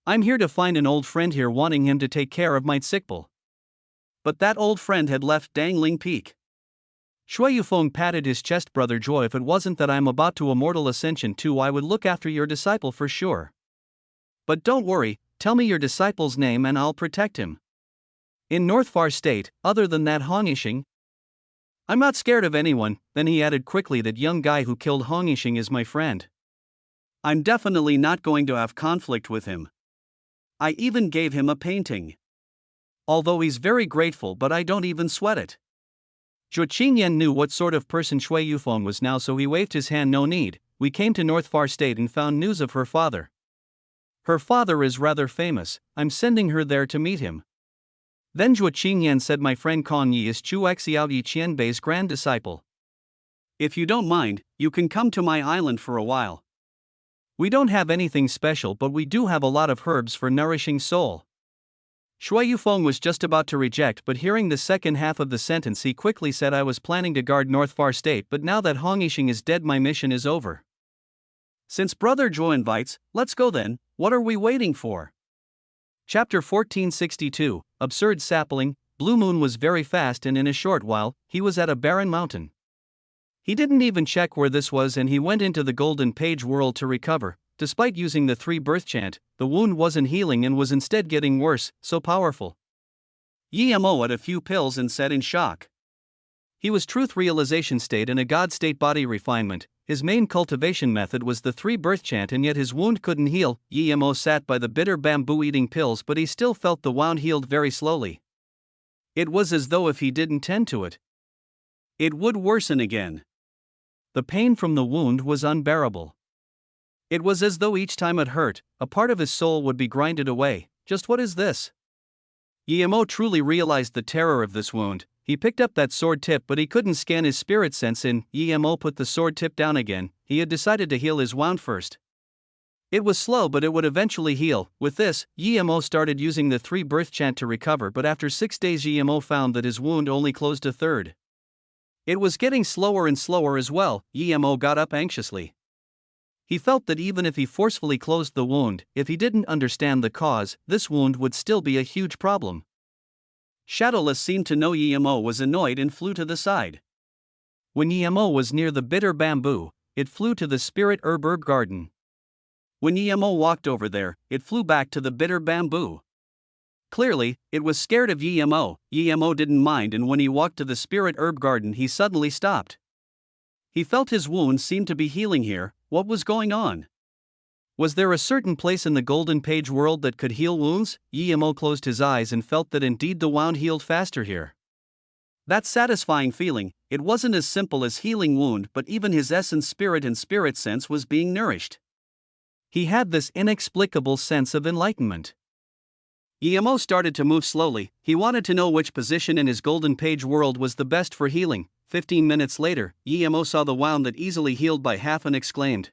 I'm here to find an old friend here wanting him to take care of my disciple. But that old friend had left Dangling Peak. Shui Yufeng patted his chest. Brother Zhuo, if it wasn't that I'm about to immortal ascension too, I would look after your disciple for sure. But don't worry, tell me your disciple's name and I'll protect him. In North Far State, other than that Hong Yixing, I'm not scared of anyone. Then he added quickly, that young guy who killed Hong Yixing is my friend. I'm definitely not going to have conflict with him. I even gave him a painting. Although he's very grateful, but I don't even sweat it. Zhuo Qingyan knew what sort of person Shui Yufeng was now, so he waved his hand. No need, we came to North Far State and found news of her father. Her father is rather famous, I'm sending her there to meet him. Then Zhuo Qingyan said, my friend Kong Yi is Chu Xiaoyi Qianbei's grand disciple. If you don't mind, you can come to my island for a while. We don't have anything special, but we do have a lot of herbs for nourishing soul. Shui Yufeng was just about to reject, but hearing the second half of the sentence he quickly said, I was planning to guard North Far State, but now that Hong Yixing is dead my mission is over. Since Brother Zhuo invites, let's go then, what are we waiting for? Chapter 1462, Absurd Sapling. Blue Moon was very fast and in a short while, he was at a barren mountain. He didn't even check where this was and he went into the Golden Page world to recover. Despite using the 3 birth chant, the wound wasn't healing and was instead getting worse, so powerful. Yimo had a few pills and said in shock. He was truth realization state and a god state body refinement. His main cultivation method was the 3 birth chant and yet his wound couldn't heal. Yimo sat by the bitter bamboo eating pills, but he still felt the wound healed very slowly. It was as though if he didn't tend to it, it would worsen again. The pain from the wound was unbearable. It was as though each time it hurt, a part of his soul would be grinded away. Just what is this? Yimo truly realized the terror of this wound. He picked up that sword tip, but he couldn't scan his spirit sense in. Yimo put the sword tip down again. He had decided to heal his wound first. It was slow, but it would eventually heal. With this, Yimo started using the 3 birth chant to recover, but after 6 days Yimo found that his wound only closed a third. It was getting slower and slower as well. Yimo got up anxiously. He felt that even if he forcefully closed the wound, if he didn't understand the cause, this wound would still be a huge problem. Shadowless seemed to know Yimo was annoyed and flew to the side. When Yemo was near the bitter bamboo, it flew to the spirit herb garden. When Yemo walked over there, it flew back to the bitter bamboo. Clearly, it was scared of Yemo. Yemo didn't mind, and when he walked to the spirit herb garden, he suddenly stopped. He felt his wounds seemed to be healing here. What was going on? Was there a certain place in the Golden Page world that could heal wounds? Yemo closed his eyes and felt that indeed the wound healed faster here. That satisfying feeling, it wasn't as simple as healing wound, but even his essence, spirit and spirit sense was being nourished. He had this inexplicable sense of enlightenment. Yemo started to move slowly. He wanted to know which position in his Golden Page world was the best for healing. 15 minutes later, Yemo saw the wound that easily healed by half and exclaimed.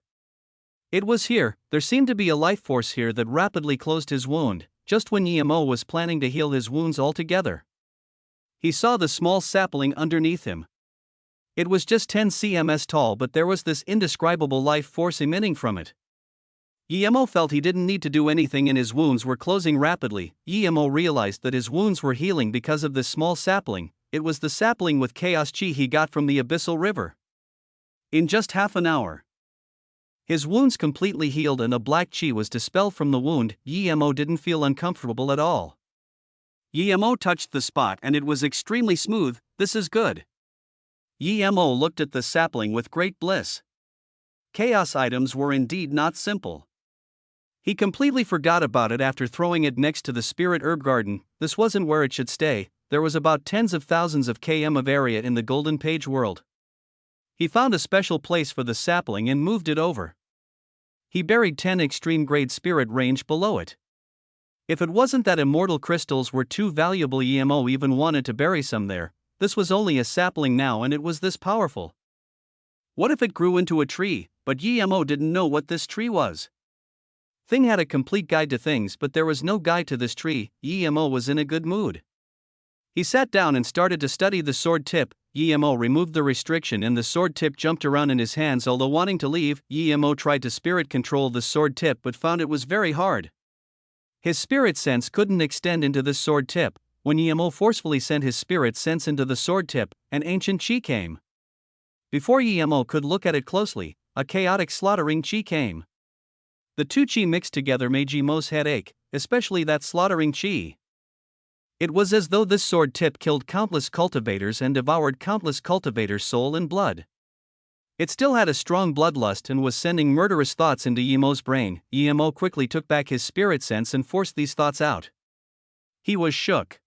It was here. There seemed to be a life force here that rapidly closed his wound, just when Yemo was planning to heal his wounds altogether. He saw the small sapling underneath him. It was just 10 cms tall, but there was this indescribable life force emitting from it. Yemo felt he didn't need to do anything and his wounds were closing rapidly. Yemo realized that his wounds were healing because of this small sapling. It was the sapling with chaos chi he got from the abyssal river. In just half an hour, his wounds completely healed and a black chi was dispelled from the wound. Yemo didn't feel uncomfortable at all. Yemo touched the spot and it was extremely smooth. This is good. Yemo looked at the sapling with great bliss. Chaos items were indeed not simple. He completely forgot about it after throwing it next to the spirit herb garden. This wasn't where it should stay. There was about tens of thousands of km of area in the Golden Page world. He found a special place for the sapling and moved it over. He buried 10 extreme grade spirit range below it. If it wasn't that immortal crystals were too valuable, Yemo even wanted to bury some there. This was only a sapling now and it was this powerful. What if it grew into a tree? But Yemo didn't know what this tree was. Thing had a complete guide to things, but there was no guide to this tree. Yemo was in a good mood. He sat down and started to study the sword tip. Yemo removed the restriction and the sword tip jumped around in his hands. Although wanting to leave, Yemo tried to spirit control the sword tip but found it was very hard. His spirit sense couldn't extend into this sword tip. When Yemo forcefully sent his spirit sense into the sword tip, an ancient chi came. Before Yemo could look at it closely, a chaotic slaughtering chi came. The two chi mixed together made Yemo's head ache, especially that slaughtering chi. It was as though this sword tip killed countless cultivators and devoured countless cultivators' soul and blood. It still had a strong bloodlust and was sending murderous thoughts into Yemo's brain. Yemo quickly took back his spirit sense and forced these thoughts out. He was shook.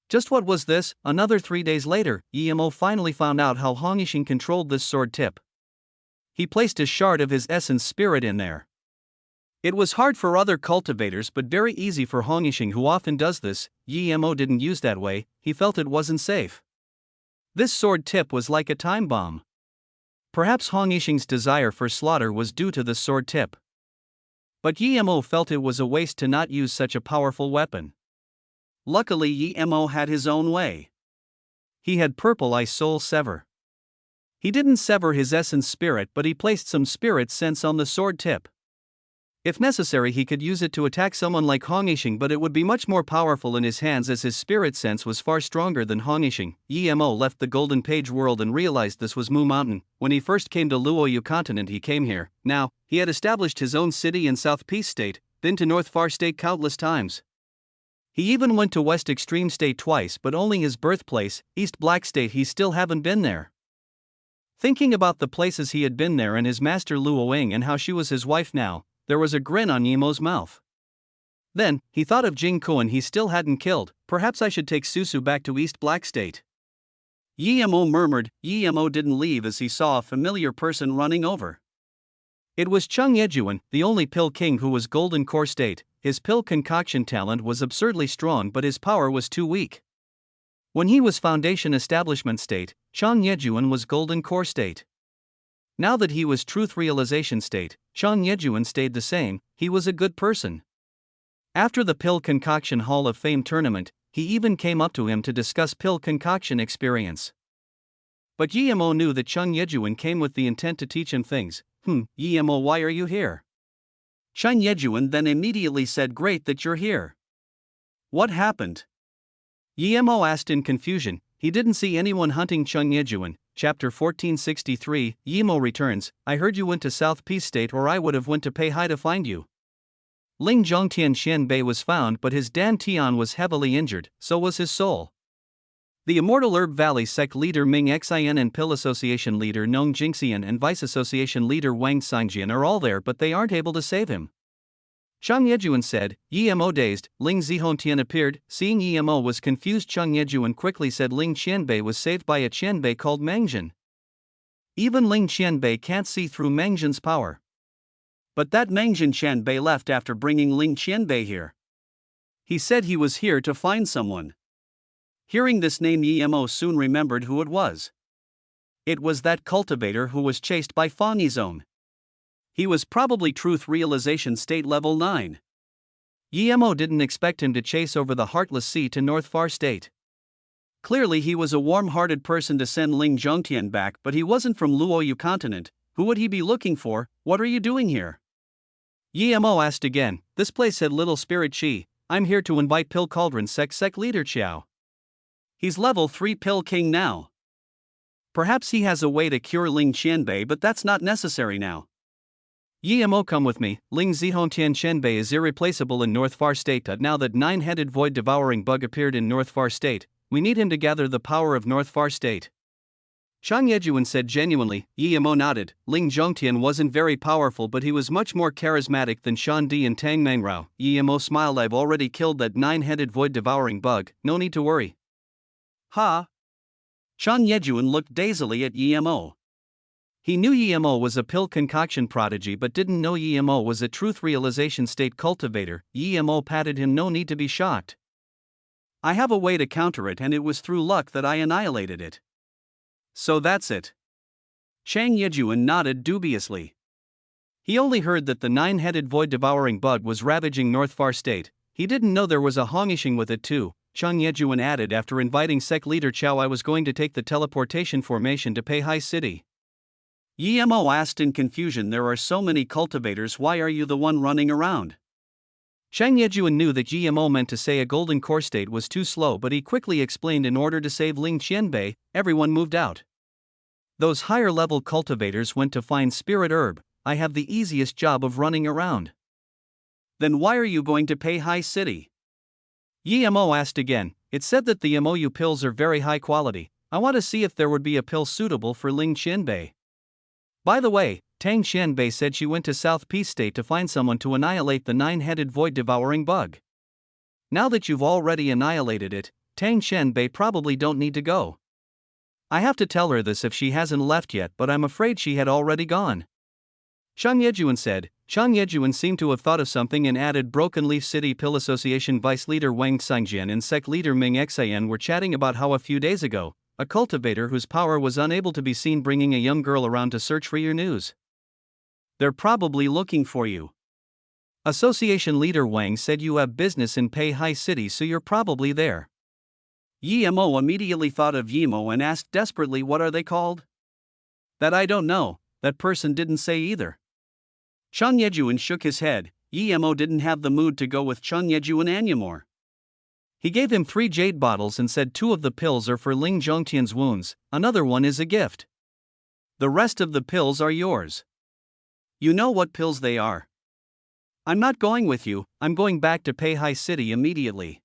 Just what was this? Another 3 days later, Yemo finally found out how Hongishin controlled this sword tip. He placed a shard of his essence spirit in there. It was hard for other cultivators but very easy for Hongishin, who often does this. Yemo didn't use that way, he felt it wasn't safe. This sword tip was like a time bomb. Perhaps Hongishin's desire for slaughter was due to the sword tip. But Yemo felt it was a waste to not use such a powerful weapon. Luckily, Yemo had his own way. He had purple eye soul sever. He didn't sever his essence spirit, but he placed some spirit sense on the sword tip. If necessary, he could use it to attack someone like Hongishin, but it would be much more powerful in his hands as his spirit sense was far stronger than Hongishin. Yemo left the Golden Page world and realized this was Mu Mountain. When he first came to Luoyu continent, he came here. Now, he had established his own city in South Peace State, been to North Far State countless times. He even went to West Extreme State twice, but only his birthplace, East Black State, he still haven't been there. Thinking about the places he had been there and his master Luoying and how she was his wife now, there was a grin on Yemo's mouth. Then, he thought of Jing Kuan he still hadn't killed. Perhaps I should take Susu back to East Black State. Yemo murmured. Yemo didn't leave as he saw a familiar person running over. It was Chung Yejuan, the only pill king who was Golden Core State. His pill concoction talent was absurdly strong, but his power was too weak. When he was Foundation Establishment State, Chung Yejuan was Golden Core State. Now that he was Truth Realization State, Chung Yejuan stayed the same. He was a good person. After the Pill Concoction Hall of Fame tournament, he even came up to him to discuss pill concoction experience. But Yemo knew that Chung Yejuan came with the intent to teach him things. Yemo, why are you here? Chung Yejuan then immediately said, great that you're here. What happened? Yemo asked in confusion. He didn't see anyone hunting Chung Yejuan. Chapter 1463, Yimo returns. I heard you went to South Peace State or I would have went to pay high to find you. Ling Zhongtian Xianbei was found but his Dan Tian was heavily injured, so was his soul. The Immortal Herb Valley sect leader Ming Xian and Pill Association leader Nong Jingxian and Vice Association leader Wang Xingjian are all there but they aren't able to save him. Chang Yejuan said. Yimo dazed. Ling Zihontian appeared. Seeing Yimo was confused, Chang Yejuan quickly said Ling Qianbei was saved by a Qianbei called Mangjin. Even Ling Qianbei can't see through Mangjin's power. But that Mangjin Qianbei left after bringing Ling Qianbei here. He said he was here to find someone. Hearing this name, Yimo soon remembered who it was. It was that cultivator who was chased by Fang Yizong. He was probably Truth Realization State Level 9. Yimo didn't expect him to chase over the Heartless Sea to North Far State. Clearly he was a warm-hearted person to send Ling Zhongtian back, but he wasn't from Luoyu continent. Who would he be looking for? What are you doing here? Yimo asked again. This place had little spirit chi. I'm here to invite Pill Cauldron sect leader Qiao. He's level 3 Pill King now. Perhaps he has a way to cure Ling Qianbei, but that's not necessary now. Yimo, come with me. Ling Zihontian Qianbei is irreplaceable in North Far State. Now that 9-headed void devouring bug appeared in North Far State, we need him to gather the power of North Far State. Chang Yejuan said genuinely. Yimo nodded. Ling Zhongtian wasn't very powerful, but he was much more charismatic than Shan Di and Tang Mangrao. Yimo smiled. I've already killed that 9-headed void devouring bug, no need to worry. Ha! Chang Yejuan looked dazedly at Yimo. He knew Yimo was a pill concoction prodigy but didn't know Yimo was a Truth Realization State cultivator. Yimo patted him. No need to be shocked. I have a way to counter it, and it was through luck that I annihilated it. So that's it. Chang Yejuan nodded dubiously. He only heard that the 9-headed void devouring bug was ravaging North Far State. He didn't know there was a Hongishing with it too. Chang Yejuan added after inviting sect leader Qiao, I was going to take the teleportation formation to Peihai City. Yimo asked in confusion, there are so many cultivators, why are you the one running around? Chang Yejuan knew that Yimo meant to say a golden core state was too slow, but he quickly explained in order to save Ling Qianbei, everyone moved out. Those higher level cultivators went to find spirit herb. I have the easiest job of running around. Then why are you going to Peihai City? Yimo asked again. It said that the MOU pills are very high quality. I want to see if there would be a pill suitable for Ling Qianbei. By the way, Tang Qianbei said she went to South Peace State to find someone to annihilate the 9-headed void devouring bug. Now that you've already annihilated it, Tang Qianbei probably don't need to go. I have to tell her this if she hasn't left yet, but I'm afraid she had already gone. Chang Yejuan said. Chang Yejuan seemed to have thought of something and added. Broken Leaf City Pill Association Vice Leader Wang Xingjian and Sect Leader Ming Xian were chatting about how a few days ago, a cultivator whose power was unable to be seen bringing a young girl around to search for your news. They're probably looking for you. Association Leader Wang said you have business in Peihai City, so you're probably there. Yimo immediately thought of Yimo and asked desperately, what are they called? That I don't know, that person didn't say either. Chang Yejuan shook his head. Yimo didn't have the mood to go with Chang Yejuan anymore. He gave him 3 jade bottles and said 2 of the pills are for Ling Zhongtian's wounds, another one is a gift. The rest of the pills are yours. You know what pills they are. I'm not going with you, I'm going back to Peihai City immediately.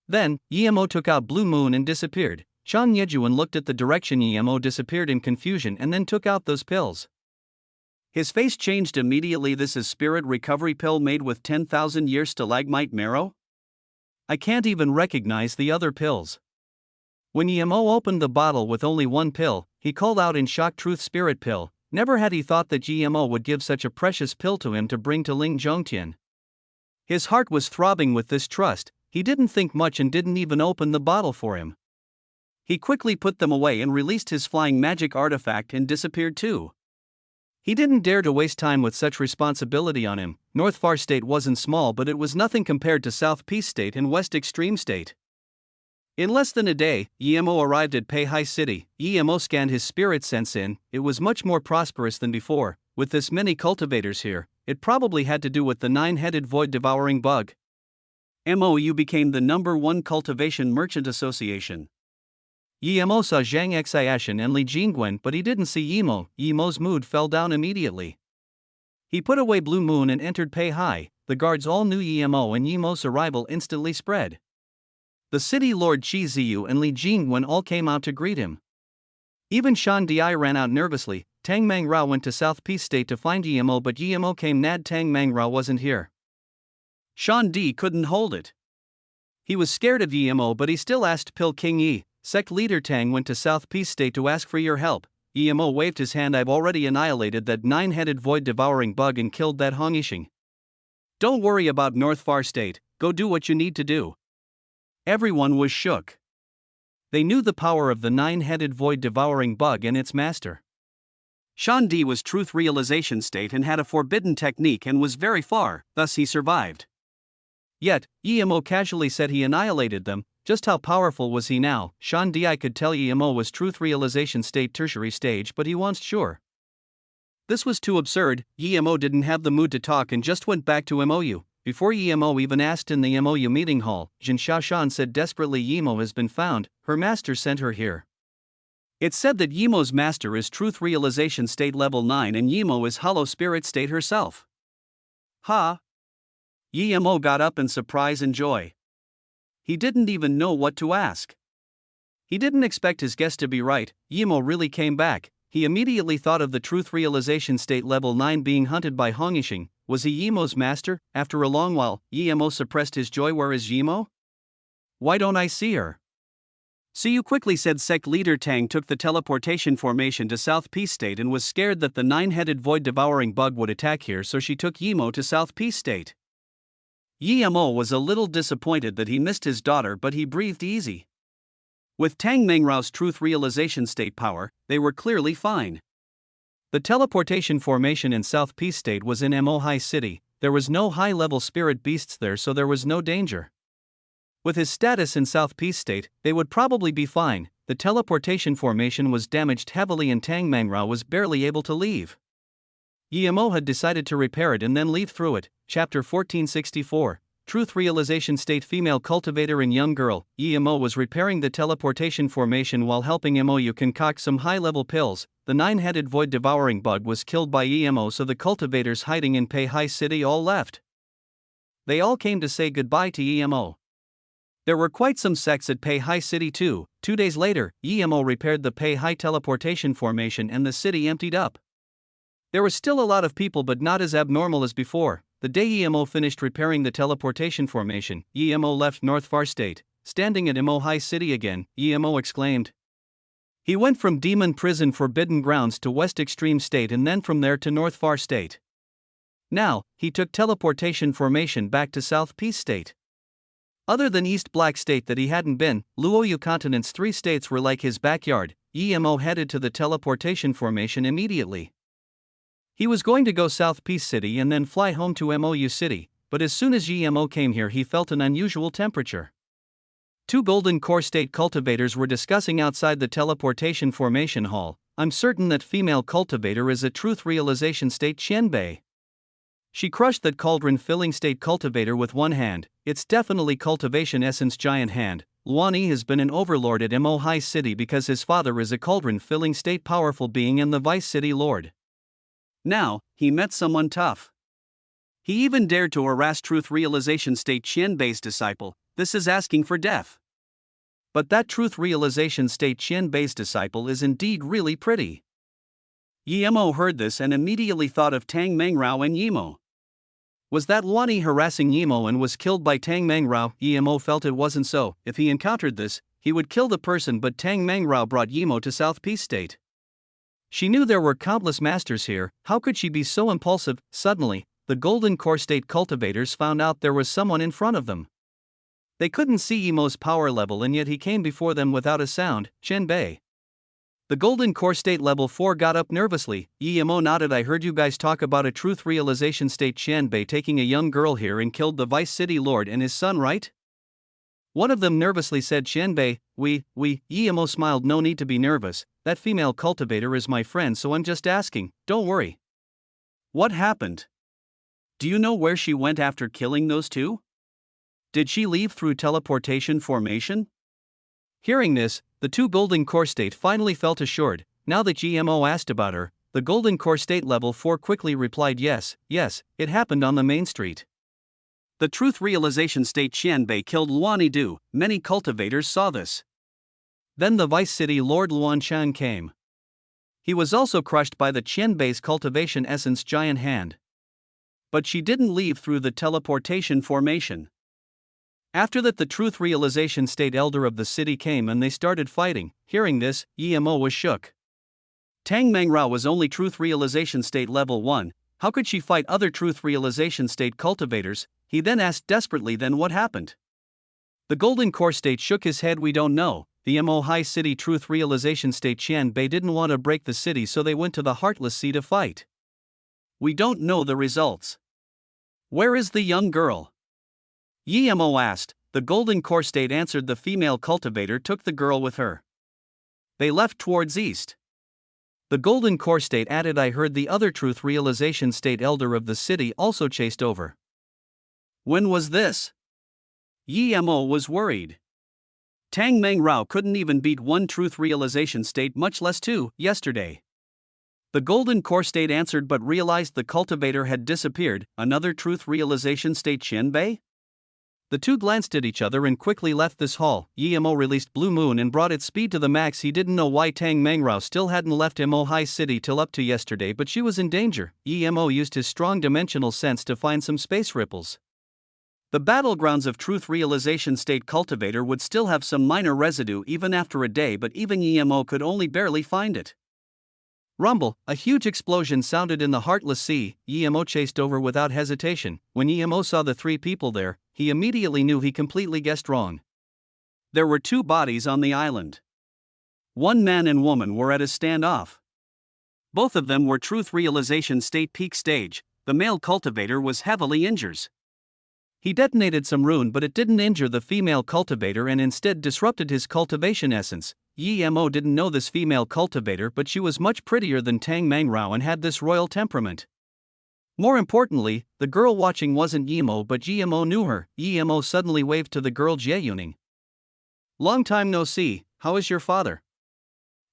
Then, Yimo took out Blue Moon and disappeared. Chang Yejuan looked at the direction Yimo disappeared in confusion and then took out those pills. His face changed immediately. This is spirit recovery pill made with 10,000 year stalagmite marrow? I can't even recognize the other pills. When Yimo opened the bottle with only 1 pill, he called out in shock, Truth Spirit Pill. Never had he thought that Yimo would give such a precious pill to him to bring to Ling Zhongtian. His heart was throbbing with this trust. He didn't think much and didn't even open the bottle for him. He quickly put them away and released his flying magic artifact and disappeared too. He didn't dare to waste time with such responsibility on him. North Far State wasn't small, but it was nothing compared to South Peace State and West Extreme State. In less than a day, Yimo arrived at Peihai City. Yimo scanned his spirit sense in. It was much more prosperous than before. With this many cultivators here, it probably had to do with the 9-headed void devouring bug. MOU became the #1 cultivation merchant association. Yemo saw Zhang Xiashan and Li Jingwen, but he didn't see Yemo. Yemo's mood fell down immediately. He put away Blue Moon and entered Pei Hai. The guards all knew Yemo, and Yemo's arrival instantly spread. The city lord Qi Ziyu and Li Jingwen all came out to greet him. Even Shan Di ran out nervously. Tang Mangrao went to South Peace State to find Yemo, but Yemo came. Nad Tang Mangrao wasn't here. Shan Di couldn't hold it. He was scared of Yemo, but he still asked Pil King Yi. Sect leader Tang went to South Peace State to ask for your help. Yemo waved his hand. I've already annihilated that 9-headed void-devouring bug and killed that Hong Yixing. Don't worry about North Far State, go do what you need to do. Everyone was shook. They knew the power of the 9-headed void-devouring bug and its master. Shan Di was truth realization state and had a forbidden technique and was very far, thus he survived. Yet, Yemo casually said he annihilated them. Just how powerful was he now? Shan Di could tell Yemo was truth realization state tertiary stage, but he wasn't sure. This was too absurd. Yemo didn't have the mood to talk and just went back to MOU. Before Yemo even asked in the MOU meeting hall, Jin Shaoshan said desperately, Yemo has been found, her master sent her here. It's said that Yemo's master is truth realization state level 9 and Yemo is hollow spirit state herself. Ha! Yemo got up in surprise and joy. He didn't even know what to ask. He didn't expect his guess to be right. Yemo really came back. He immediately thought of the truth realization state level 9 being hunted by Hong Yixing. Was he Yemo's master? After a long while, Yemo suppressed his joy. Where is Yemo? Why don't I see her? See you quickly, said sect leader Tang. Took the teleportation formation to South Peace State and was scared that the 9-headed void-devouring bug would attack here, so she took Yemo to South Peace State. Yemo was a little disappointed that he missed his daughter, but he breathed easy. With Tang Mangrao's truth realization state power, they were clearly fine. The teleportation formation in South Peace State was in Mo Hai City. There was no high-level spirit beasts there, so there was no danger. With his status in South Peace State, they would probably be fine. The teleportation formation was damaged heavily and Tang Mangrao was barely able to leave. Yemo had decided to repair it and then leave through it. Chapter 1464. Truth Realization State. Female cultivator and young girl. Yemo was repairing the teleportation formation while helping MOU concoct some high-level pills. The 9-headed void-devouring bug was killed by Yemo, so the cultivators hiding in Pei Hai City all left. They all came to say goodbye to Yemo. There were quite some sects at Pei Hai City too. 2 days later, Yemo repaired the Pei Hai teleportation formation and the city emptied up. There was still a lot of people, but not as abnormal as before. The day Yemo finished repairing the teleportation formation, Yemo left North Far State. Standing at Mo Hai City again, Yemo exclaimed. He went from Demon Prison Forbidden Grounds to West Extreme State and then from there to North Far State. Now, he took teleportation formation back to South Peace State. Other than East Black State that he hadn't been, Luoyu Continent's 3 states were like his backyard. Yemo headed to the teleportation formation immediately. He was going to go South Peace City and then fly home to MOU City, but as soon as Yemo came here he felt an unusual temperature. 2 Golden Core State cultivators were discussing outside the teleportation formation hall. I'm certain that female cultivator is a truth realization state Qianbei. She crushed that cauldron-filling state cultivator with one hand. It's definitely cultivation essence giant hand. Luani has been an overlord at Mo Hai City because his father is a cauldron-filling state powerful being and the vice city lord. Now, he met someone tough. He even dared to harass truth realization state Qianbei's disciple. This is asking for death. But that truth realization state Qianbei's disciple is indeed really pretty. Yemo heard this and immediately thought of Tang Mangrao and Yemo. Was that Luani harassing Yemo and was killed by Tang Mangrao? Yemo felt it wasn't so. If he encountered this, he would kill the person, but Tang Mangrao brought Yemo to South Peace State. She knew there were countless masters here. How could she be so impulsive? Suddenly, the Golden Core State cultivators found out there was someone in front of them. They couldn't see Yemo's power level and yet he came before them without a sound. Qianbei. The Golden Core State level 4 got up nervously. Yemo nodded. I heard you guys talk about a truth realization state Qianbei taking a young girl here and killed the vice city lord and his son, right? One of them nervously said. Qianbei, we, Yemo smiled. No need to be nervous, that female cultivator is my friend, so I'm just asking, don't worry. What happened? Do you know where she went after killing those 2? Did she leave through teleportation formation? Hearing this, The two Golden Core State finally felt assured. Now that GMO asked about her, the Golden Core State level 4 quickly replied yes, it happened on the main street. The truth realization state Qianbei killed Luani Du. Many cultivators saw this. Then the Vice City Lord Luan Chan came. He was also crushed by the Qianbei's cultivation essence giant hand. But she didn't leave through the teleportation formation. After that, the truth realization state elder of the city came and they started fighting. Hearing this, Yemo was shook. Tang Mangrao was only truth realization state level 1, how could she fight other truth realization state cultivators? He then asked desperately, then what happened? The Golden Core State shook his head, we don't know. The Mo High City Truth Realization State Qianbei didn't want to break the city, so they went to the Heartless Sea to fight. We don't know the results. Where is the young girl? Yemo asked. The Golden Core State answered, the female cultivator took the girl with her. They left towards east. The Golden Core State added, I heard the other Truth Realization State elder of the city also chased over. When was this? Yemo was worried. Tang Mangrao couldn't even beat one Truth Realization State, much less two, yesterday. The Golden Core State answered but realized the cultivator had disappeared. Another Truth Realization State Qianbei? The two glanced at each other and quickly left this hall. Yemo released Blue Moon and brought its speed to the max. He didn't know why Tang Mangrao still hadn't left Mo High City till up to yesterday, but she was in danger. Yemo used his strong dimensional sense to find some space ripples. The battlegrounds of Truth Realization State Cultivator would still have some minor residue even after a day, but even Yemo could only barely find it. Rumble, a huge explosion sounded in the Heartless Sea. Yemo chased over without hesitation. When Yemo saw the three people there, he immediately knew he completely guessed wrong. There were two bodies on the island. One man and woman were at a standoff. Both of them were Truth Realization State Peak Stage. The male cultivator was heavily injured. He detonated some rune, but it didn't injure the female cultivator and instead disrupted his cultivation essence. Yemo didn't know this female cultivator, but she was much prettier than Tang Mangrao and had this royal temperament. More importantly, the girl watching wasn't Yemo, but Yemo knew her. Yemo suddenly waved to the girl Jie Yuning. Long time no see, how is your father?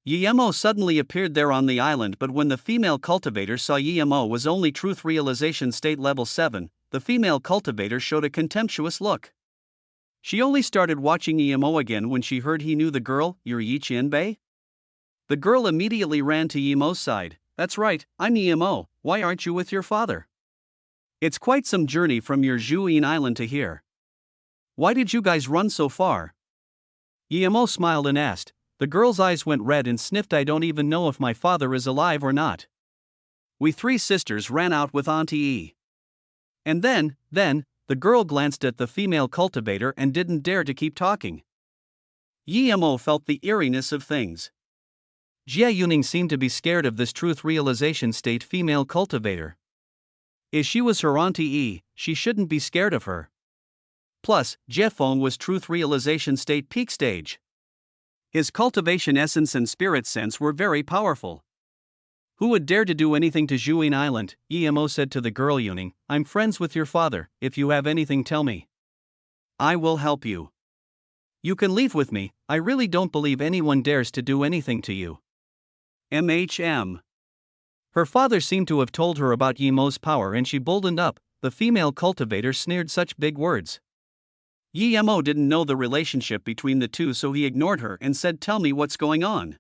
Yemo suddenly appeared there on the island, but when the female cultivator saw Yemo was only Truth Realization State level 7, the female cultivator showed a contemptuous look. She only started watching Yemo again when she heard he knew the girl, Yi Qianbei. The girl immediately ran to Yemo's side. That's right, I'm Yemo, why aren't you with your father? It's quite some journey from your Zhuyin island to here. Why did you guys run so far? Yemo smiled and asked. The girl's eyes went red and sniffed. I don't even know if my father is alive or not. We three sisters ran out with Auntie E. And then, the girl glanced at the female cultivator and didn't dare to keep talking. Yemo felt the eeriness of things. Jie Yuning seemed to be scared of this Truth Realization State female cultivator. If she was her Auntie E, she shouldn't be scared of her. Plus, Jefeng was Truth Realization State Peak Stage. His cultivation essence and spirit sense were very powerful. Who would dare to do anything to Zhuyin Island? Yemo said to the girl Yuning. I'm friends with your father, if you have anything tell me. I will help you. You can leave with me, I really don't believe anyone dares to do anything to you. Her father seemed to have told her about Yemo's power and she boldened up. The female cultivator sneered such big words. Yemo didn't know the relationship between the two, so he ignored her and said, tell me what's going on.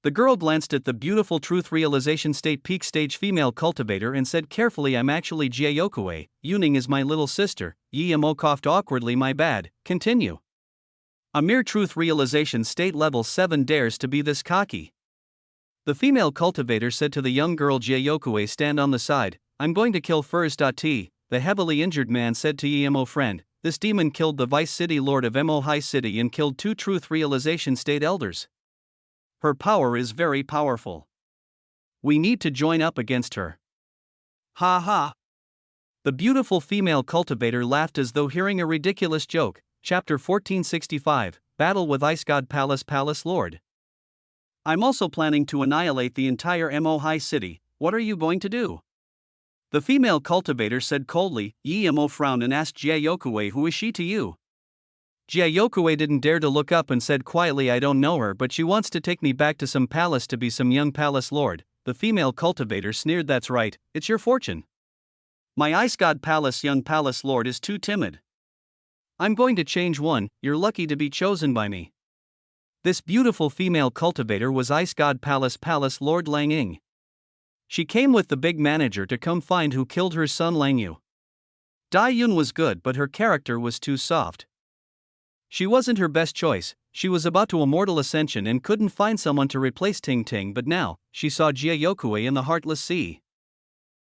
The girl glanced at the beautiful Truth Realization State Peak Stage female cultivator and said carefully, I'm actually Jie Yokue, Yuning is my little sister. Yemo coughed awkwardly, my bad, continue. A mere Truth Realization State level 7 dares to be this cocky. The female cultivator said to the young girl Jie Yokue, stand on the side, I'm going to kill first. The heavily injured man said to Yemo, friend, this demon killed the Vice City Lord of Mo High City and killed 2 Truth Realization State elders. Her power is very powerful. We need to join up against her. Ha ha. The beautiful female cultivator laughed as though hearing a ridiculous joke. Chapter 1465, Battle with Ice God Palace Lord. I'm also planning to annihilate the entire Mo High City. What are you going to do? The female cultivator said coldly. Yemo frowned and asked Jie Yokue, who is she to you? Jiayokue didn't dare to look up and said quietly, I don't know her, but she wants to take me back to some palace to be some young palace lord. The female cultivator sneered, that's right, it's your fortune. My ice god palace young palace lord is too timid. I'm going to change one, you're lucky to be chosen by me. This beautiful female cultivator was ice god palace lord Lang Ying. She came with the big manager to come find who killed her son Lang Yu. Dai Yun was good, but her character was too soft. She wasn't her best choice. She was about to immortal ascension and couldn't find someone to replace Ting Ting, but now, she saw Jiayokue in the Heartless Sea.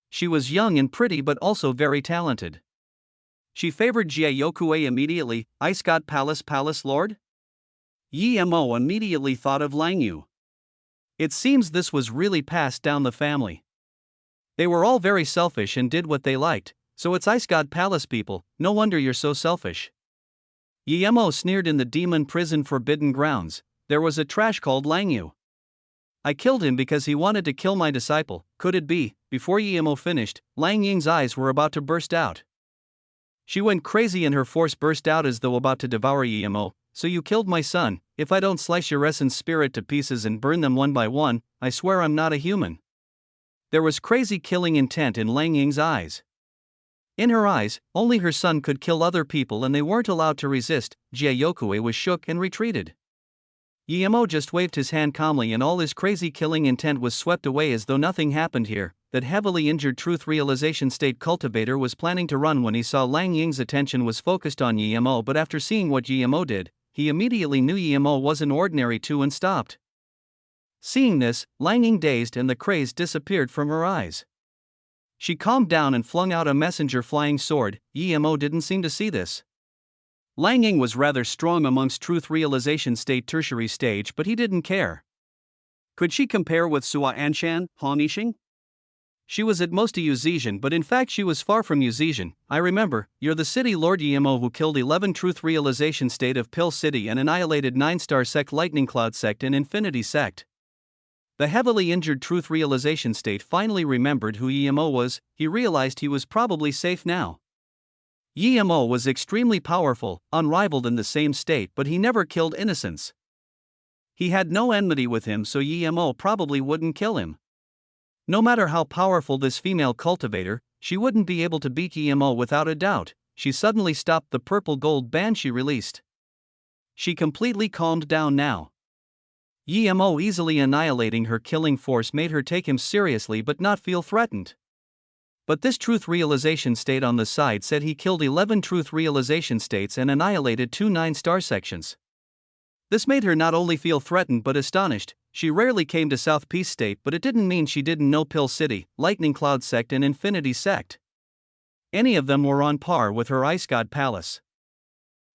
She was young and pretty but also very talented. She favored Jiayokue immediately. Ice God Palace Lord? Yi Mo immediately thought of Lang Yu. It seems this was really passed down the family. They were all very selfish and did what they liked, so it's Ice God Palace people, no wonder you're so selfish. Yi Mo sneered. In the demon prison Forbidden Grounds, there was a trash called Lang Yu. I killed him because he wanted to kill my disciple. Could it be? Before Yi Mo finished, Lang Ying's eyes were about to burst out. She went crazy and her force burst out as though about to devour Yi Mo. So you killed my son. If I don't slice your essence spirit to pieces and burn them one by one, I swear I'm not a human. There was crazy killing intent in Lang Ying's eyes. In her eyes, only her son could kill other people and they weren't allowed to resist. Jiayokue was shook and retreated. Yi Mo just waved his hand calmly and all his crazy killing intent was swept away as though nothing happened here. That heavily injured truth realization state cultivator was planning to run when he saw Lang Ying's attention was focused on Yi Mo, but after seeing what Yi Mo did, he immediately knew Yi Mo wasn't ordinary too and stopped. Seeing this, Lang Ying dazed and the craze disappeared from her eyes. She calmed down and flung out a messenger flying sword. Yi Mo didn't seem to see this. Lang Ying was rather strong amongst truth realization state tertiary stage, but he didn't care. Could she compare with Sua Anshan, Han Yixing? She was at most a Yuzesian, but in fact she was far from Yuzesian. I remember, you're the city lord Yi Mo who killed 11 truth realization state of Pill City and annihilated 9-star sect Lightning Cloud sect and Infinity sect. The heavily injured truth realization state finally remembered who Yi Mo was. He realized he was probably safe now. Yi Mo was extremely powerful, unrivaled in the same state, but he never killed innocents. He had no enmity with him, so Yi Mo probably wouldn't kill him. No matter how powerful this female cultivator, she wouldn't be able to beat Yi Mo without a doubt. She suddenly stopped the purple gold band she released. She completely calmed down now. Yi Mo easily annihilating her killing force made her take him seriously but not feel threatened. But this truth realization state on the side said he killed 11 truth realization states and annihilated 2 9-star sections. This made her not only feel threatened but astonished. She rarely came to South Peace State, but it didn't mean she didn't know Pill City, Lightning Cloud sect and Infinity sect. Any of them were on par with her Ice God Palace.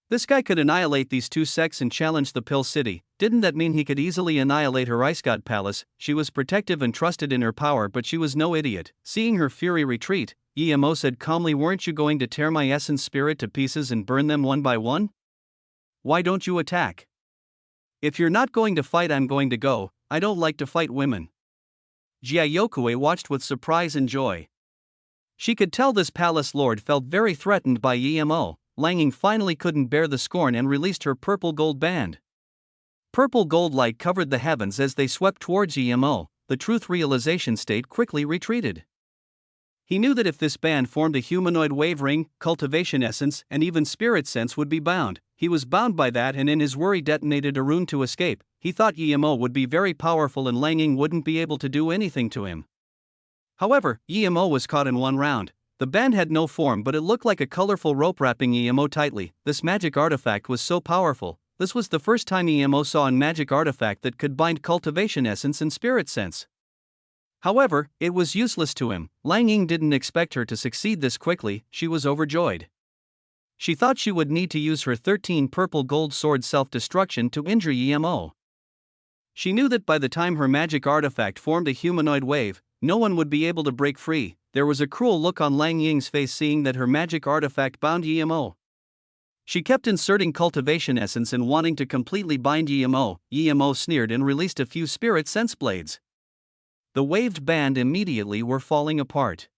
This guy could annihilate these 2 sects and challenge the Pill City. Didn't that mean he could easily annihilate her Ice God Palace? She was protective and trusted in her power, but she was no idiot. Seeing her fury retreat, Yi Mo said calmly, weren't you going to tear my essence spirit to pieces and burn them one by one? Why don't you attack? If you're not going to fight, I'm going to go. I don't like to fight women. Jiayokue watched with surprise and joy. She could tell this palace lord felt very threatened by Yi Mo. Lang Ying finally couldn't bear the scorn and released her purple gold band. Purple gold light covered the heavens as they swept towards Yi Mo. The truth realization state quickly retreated. He knew that if this band formed a humanoid wavering, cultivation essence, and even spirit sense would be bound. He was bound by that and in his worry detonated a rune to escape. He thought Yi Mo would be very powerful and Lang Ying wouldn't be able to do anything to him. However, Yi Mo was caught in one round. The band had no form, but it looked like a colorful rope wrapping Yi Mo tightly. This magic artifact was so powerful. This was the first time Yi Mo saw a magic artifact that could bind cultivation essence and spirit sense. However, it was useless to him. Lang Ying didn't expect her to succeed this quickly. She was overjoyed. She thought she would need to use her 13 purple gold sword self-destruction to injure Yi Mo. She knew that by the time her magic artifact formed a humanoid wave, no one would be able to break free. There was a cruel look on Lang Ying's face seeing that her magic artifact bound Yi Mo. She kept inserting cultivation essence and wanting to completely bind Yi Mo. Yi Mo sneered and released a few spirit sense blades. The waved band immediately were falling apart.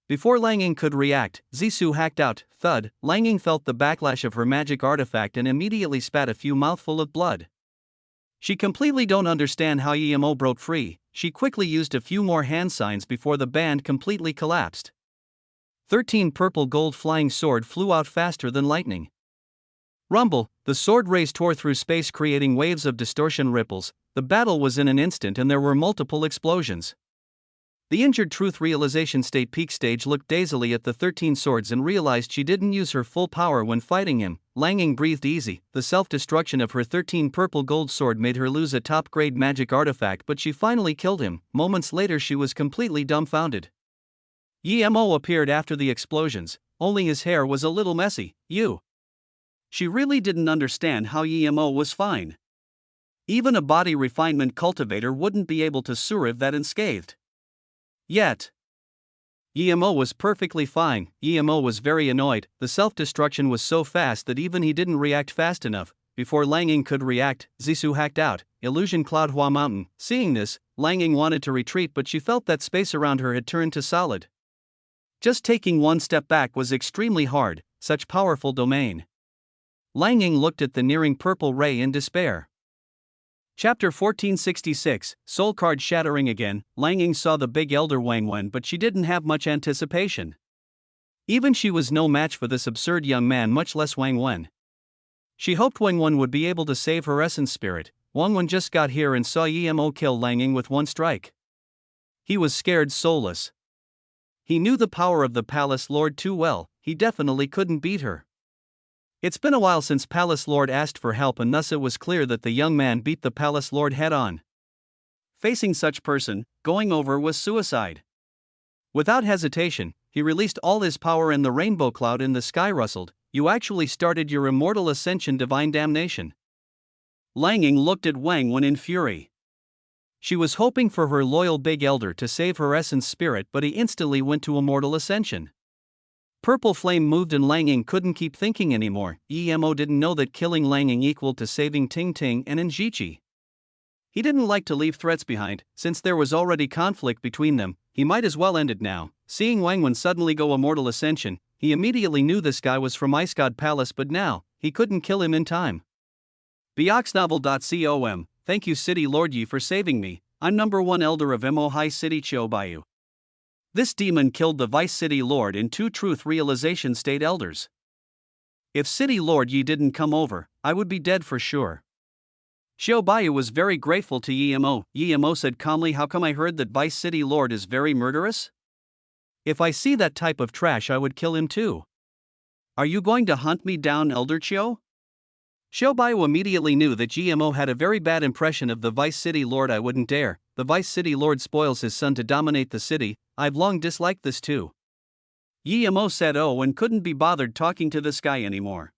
Before Lang Ying could react, Zissou hacked out. Thud. Lang Ying felt the backlash of her magic artifact and immediately spat a few mouthful of blood. She completely don't understand how EMO broke free. She quickly used a few more hand signs before the band completely collapsed. 13 purple gold flying sword flew out faster than lightning. Rumble, the sword rays tore through space creating waves of distortion ripples. The battle was in an instant and there were multiple explosions. The injured truth realization state peak stage looked dazedly at the 13 swords and realized she didn't use her full power when fighting him. Lang Ying breathed easy. The self-destruction of her 13 purple gold sword made her lose a top-grade magic artifact, but she finally killed him. Moments later she was completely dumbfounded. EMO appeared after the explosions, only his hair was a little messy. She really didn't understand how EMO was fine. Even a body refinement cultivator wouldn't be able to survive that unscathed. Yet, EMO was perfectly fine. EMO was very annoyed. The self-destruction was so fast that even he didn't react fast enough. Before Lang Ying could react, Zissou hacked out. Illusion Cloud Hua Mountain. Seeing this, Lang Ying wanted to retreat, but she felt that space around her had turned to solid. Just taking one step back was extremely hard, such powerful domain. Lang Ying looked at the nearing purple ray in despair. Chapter 1466, Soul Card Shattering again. Lang Ying saw the big elder Wang Wen, but she didn't have much anticipation. Even she was no match for this absurd young man, much less Wang Wen. She hoped Wang Wen would be able to save her essence spirit. Wang Wen just got here and saw EMO kill Lang Ying with one strike. He was scared soulless. He knew the power of the Palace Lord too well. He definitely couldn't beat her. It's been a while since Palace Lord asked for help, and thus it was clear that the young man beat the Palace Lord head-on. Facing such person, going over was suicide. Without hesitation, he released all his power and the rainbow cloud in the sky rustled. You actually started your immortal ascension, divine damnation. Lang Ying looked at Wang Wen in fury. She was hoping for her loyal big elder to save her essence spirit, but he instantly went to immortal ascension. Purple flame moved and Lang Ying couldn't keep thinking anymore. EMO didn't know that killing Lang Ying equaled to saving Ting Ting and Njichi. He didn't like to leave threats behind. Since there was already conflict between them, he might as well end it now. Seeing Wang Wen suddenly go immortal ascension, he immediately knew this guy was from Ice God Palace, but now, he couldn't kill him in time. Bioxnovel.com. Thank you City Lord Yi for saving me. I'm number 1 elder of Mo High City Chiu Bayu. This demon killed the Vice City Lord and 2 Truth Realization State Elders. If City Lord Yi didn't come over, I would be dead for sure. Xiao Baiyu was very grateful to EMO. EMO said calmly, how come I heard that Vice City Lord is very murderous? If I see that type of trash I would kill him too. Are you going to hunt me down, Elder Chiu? Xiao Baiyu immediately knew that GMO had a very bad impression of the Vice City Lord. I wouldn't dare. The Vice City Lord spoils his son to dominate the city. I've long disliked this too. GMO said and couldn't be bothered talking to this guy anymore.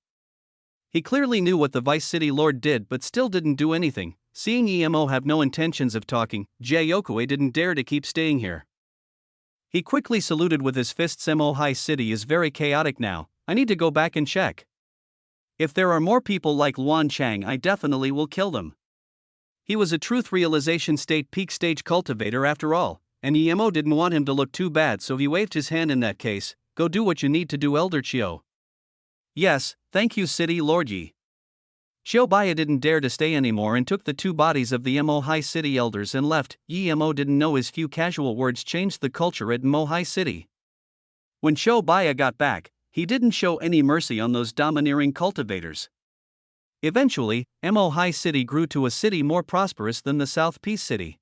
He clearly knew what the Vice City Lord did but still didn't do anything. Seeing EMO have no intentions of talking, Jayokue didn't dare to keep staying here. He quickly saluted with his fists. Mo High City is very chaotic now. I need to go back and check. If there are more people like Luan Chang, I definitely will kill them. He was a truth realization state peak stage cultivator after all, and EMO didn't want him to look too bad, so he waved his hand in that case. Go do what you need to do, Elder Chiu. Yes, thank you City Lord Yi. Xiao Baiyu didn't dare to stay anymore and took the 2 bodies of the Mo High City elders and left. EMO didn't know his few casual words changed the culture at Mo High City. When Xiao Baiyu got back, he didn't show any mercy on those domineering cultivators. Eventually, Mo High City grew to a city more prosperous than the South Peace City.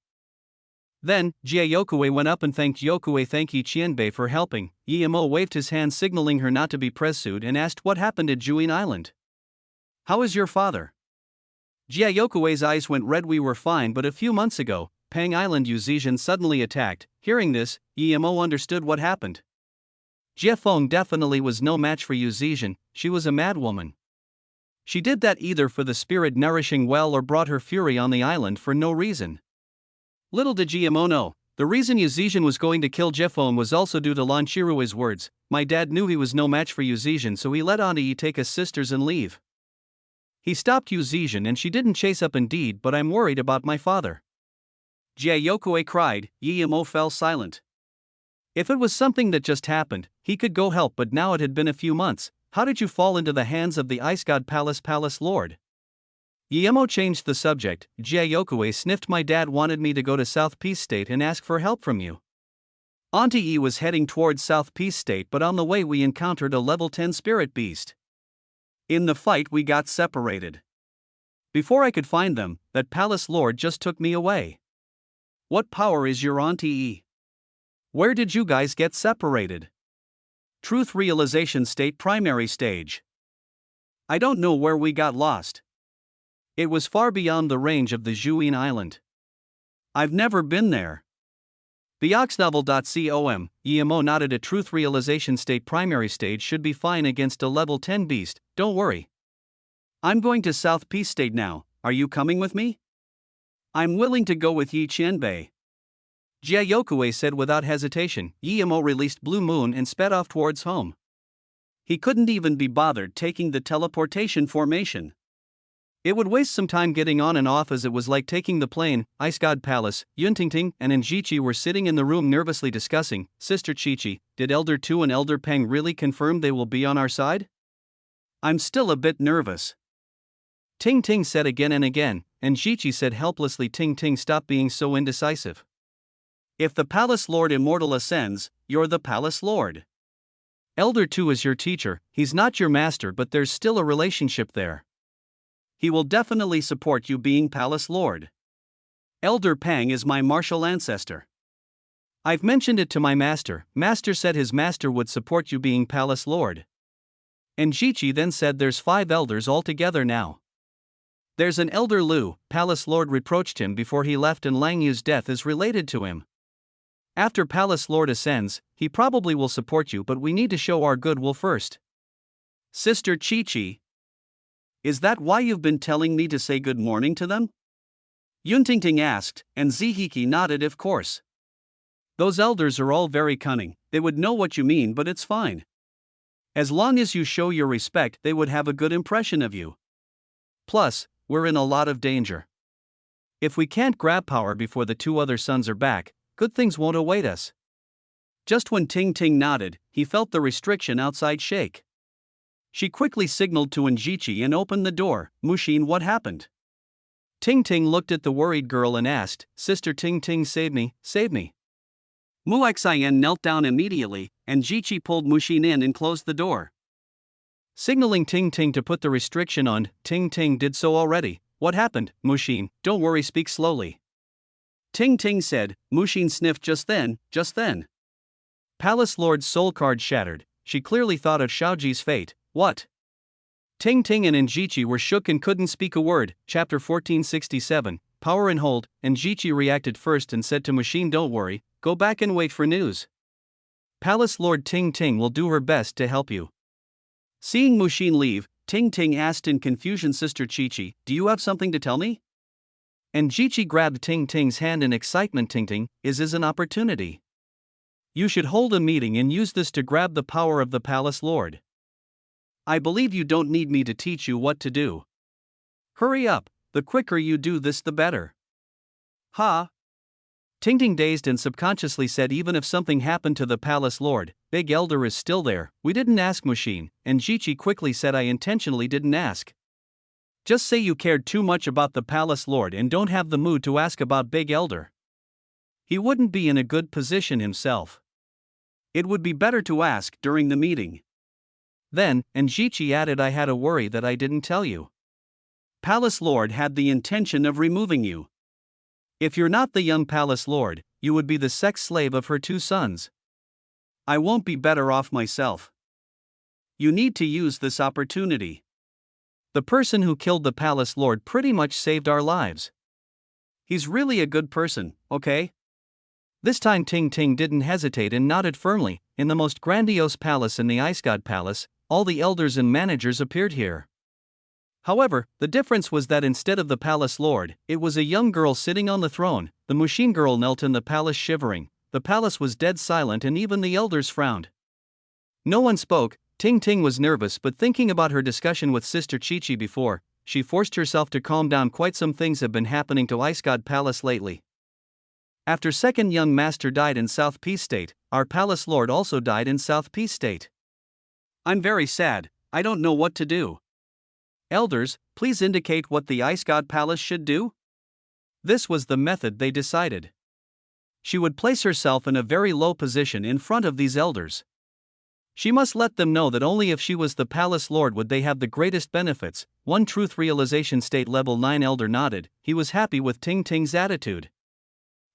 Then, Jayokue went up and thanked Yokue. Thank you Qianbei for helping. EMO waved his hand signaling her not to be pursued and asked what happened at Juin Island. How is your father? Jiayokue's eyes went red. We were fine, but a few months ago, Pang Island Uzijin suddenly attacked. Hearing this, EMO understood what happened. Jie Feng definitely was no match for Uzijin. She was a madwoman. She did that either for the spirit nourishing well or brought her fury on the island for no reason. Little did GMO know, the reason Uzijin was going to kill Jie Feng was also due to Lan Chirui's words. My dad knew he was no match for Uzijin, so he let Anyi take his sisters and leave. He stopped Uzijin and she didn't chase up indeed, but I'm worried about my father. Jayokue cried. Yiamo fell silent. If it was something that just happened, he could go help, but now it had been a few months. How did you fall into the hands of the Ice God Palace Lord? Guillermo changed the subject. Jiayokue sniffed. My dad wanted me to go to South Peace State and ask for help from you. Auntie E was heading towards South Peace State, but on the way we encountered a level 10 spirit beast. In the fight we got separated. Before I could find them, that Palace Lord just took me away. What power is your Auntie E? Where did you guys get separated? Truth realization state, primary stage. I don't know where we got lost. It was far beyond the range of the Zhuyin Island. I've never been there. Theoxnovel.com, Guillermo nodded. A truth realization state primary stage should be fine against a level 10 beast, don't worry. I'm going to South Peace State now, are you coming with me? I'm willing to go with Yi Qianbei. Jiayokue said without hesitation. Guillermo released Blue Moon and sped off towards home. He couldn't even be bothered taking the teleportation formation. It would waste some time getting on and off, as it was like taking the plane. Ice God Palace, Yuntingting and Enjichi were sitting in the room nervously discussing. Sister Chichi, did Elder Tu and Elder Peng really confirm they will be on our side? I'm still a bit nervous. Ting Ting said again and again, and Enjichi said helplessly. Ting Ting, stop being so indecisive. If the Palace Lord Immortal ascends, you're the Palace Lord. Elder Tu is your teacher, he's not your master, but there's still a relationship there. He will definitely support you being Palace Lord. Elder Pang is my martial ancestor. I've mentioned it to my master. Master said his master would support you being Palace Lord. And Jichi then said there's 5 elders altogether now. There's an Elder Lu, Palace Lord reproached him before he left, and Lang Yu's death is related to him. After Palace Lord ascends, he probably will support you, but we need to show our goodwill first. Sister Chi-Chi. Is that why you've been telling me to say good morning to them? Yuntingting asked, and Zihiki nodded. Of course. Those elders are all very cunning, they would know what you mean, but it's fine. As long as you show your respect, they would have a good impression of you. Plus, we're in a lot of danger. If we can't grab power before the 2 other sons are back, good things won't await us. Just when Ting Ting nodded, he felt the restriction outside shake. She quickly signaled to Enjichi and opened the door. Mushin, what happened? Ting Ting looked at the worried girl and asked, Sister Ting Ting, save me, save me. Muaxian knelt down immediately, and Jichi pulled Mushin in and closed the door. Signaling Ting Ting to put the restriction on, Ting Ting did so already. What happened, Mushin? Don't worry, speak slowly. Ting Ting said. Mushin sniffed just then. Palace Lord's soul card shattered. She clearly thought of Shaoji's fate. What? Ting Ting and Enjichi were shook and couldn't speak a word. Chapter 1467, Power and Hold. Enjichi reacted first and said to Mushin, don't worry, go back and wait for news. Palace Lord Ting Ting will do her best to help you. Seeing Mushin leave, Ting Ting asked in confusion, Sister Chi-Chi, do you have something to tell me? Enjichi grabbed Ting Ting's hand in excitement. Ting Ting, is an opportunity. You should hold a meeting and use this to grab the power of the Palace Lord. I believe you don't need me to teach you what to do. Hurry up, the quicker you do this the better. Ha! Ting Ting dazed and subconsciously said, even if something happened to the Palace Lord, Big Elder is still there. We didn't ask Mushin, and Jichi quickly said, I intentionally didn't ask. Just say you cared too much about the Palace Lord and don't have the mood to ask about Big Elder. He wouldn't be in a good position himself. It would be better to ask during the meeting. Then, Enjichi added, I had a worry that I didn't tell you. Palace Lord had the intention of removing you. If you're not the young Palace Lord, you would be the sex slave of her 2 sons. I won't be better off myself. You need to use this opportunity. The person who killed the Palace Lord pretty much saved our lives. He's really a good person, okay? This time Ting Ting didn't hesitate and nodded firmly. In the most grandiose palace in the Ice God Palace, all the elders and managers appeared here. However, the difference was that instead of the Palace Lord, it was a young girl sitting on the throne. The Mushin girl knelt in the palace shivering. The palace was dead silent and even the elders frowned. No one spoke. Ting Ting was nervous, but thinking about her discussion with Sister Chi-Chi before, she forced herself to calm down. Quite some things have been happening to Ice God Palace lately. After second young master died in South Peace State, our palace lord also died in South Peace State. I'm very sad, I don't know what to do. Elders, please indicate what the Ice God Palace should do? This was the method they decided. She would place herself in a very low position in front of these elders. She must let them know that only if she was the palace lord would they have the greatest benefits. One truth realization state level 9 elder nodded. He was happy with Ting Ting's attitude.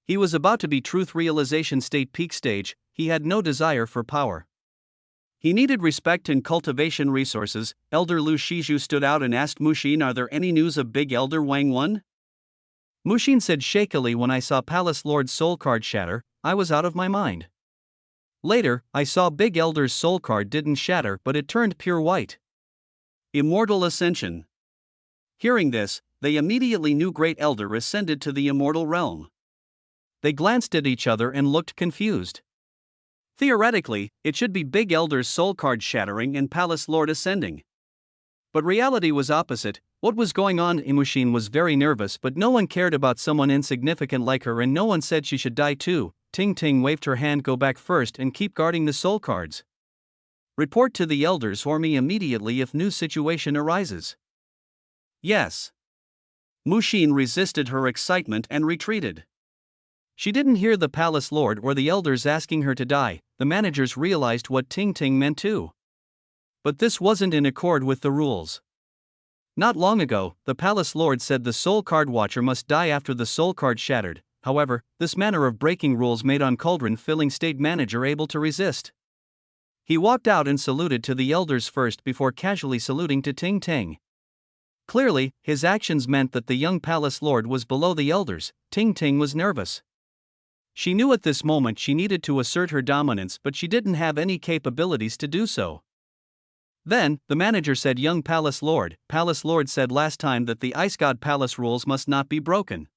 He was about to be truth realization state peak stage. He had no desire for power. He needed respect and cultivation resources. Elder Lu Shiju stood out and asked Mushin, "Are there any news of Big Elder Wang 1? Mushin said shakily, "When I saw Palace Lord's soul card shatter, I was out of my mind. Later, I saw Big Elder's soul card didn't shatter but it turned pure white. Immortal Ascension." Hearing this, they immediately knew Great Elder ascended to the immortal realm. They glanced at each other and looked confused. Theoretically, it should be Big Elder's soul card shattering and Palace Lord ascending. But reality was opposite. What was going on? Mushin was very nervous, but no one cared about someone insignificant like her, and no one said she should die too. Ting Ting waved her hand. "Go back first and keep guarding the soul cards. Report to the elders or me immediately if new situation arises." Yes. Mushin resisted her excitement and retreated. She didn't hear the palace lord or the elders asking her to die. The managers realized what Ting Ting meant too. But this wasn't in accord with the rules. Not long ago, the palace lord said the soul card watcher must die after the soul card shattered. However, this manner of breaking rules made on cauldron filling state manager able to resist. He walked out and saluted to the elders first before casually saluting to Ting Ting. Clearly, his actions meant that the young palace lord was below the elders. Ting Ting was nervous. She knew at this moment she needed to assert her dominance, but she didn't have any capabilities to do so. Then, the manager said, "Young Palace Lord said last time that the Ice God Palace rules must not be broken.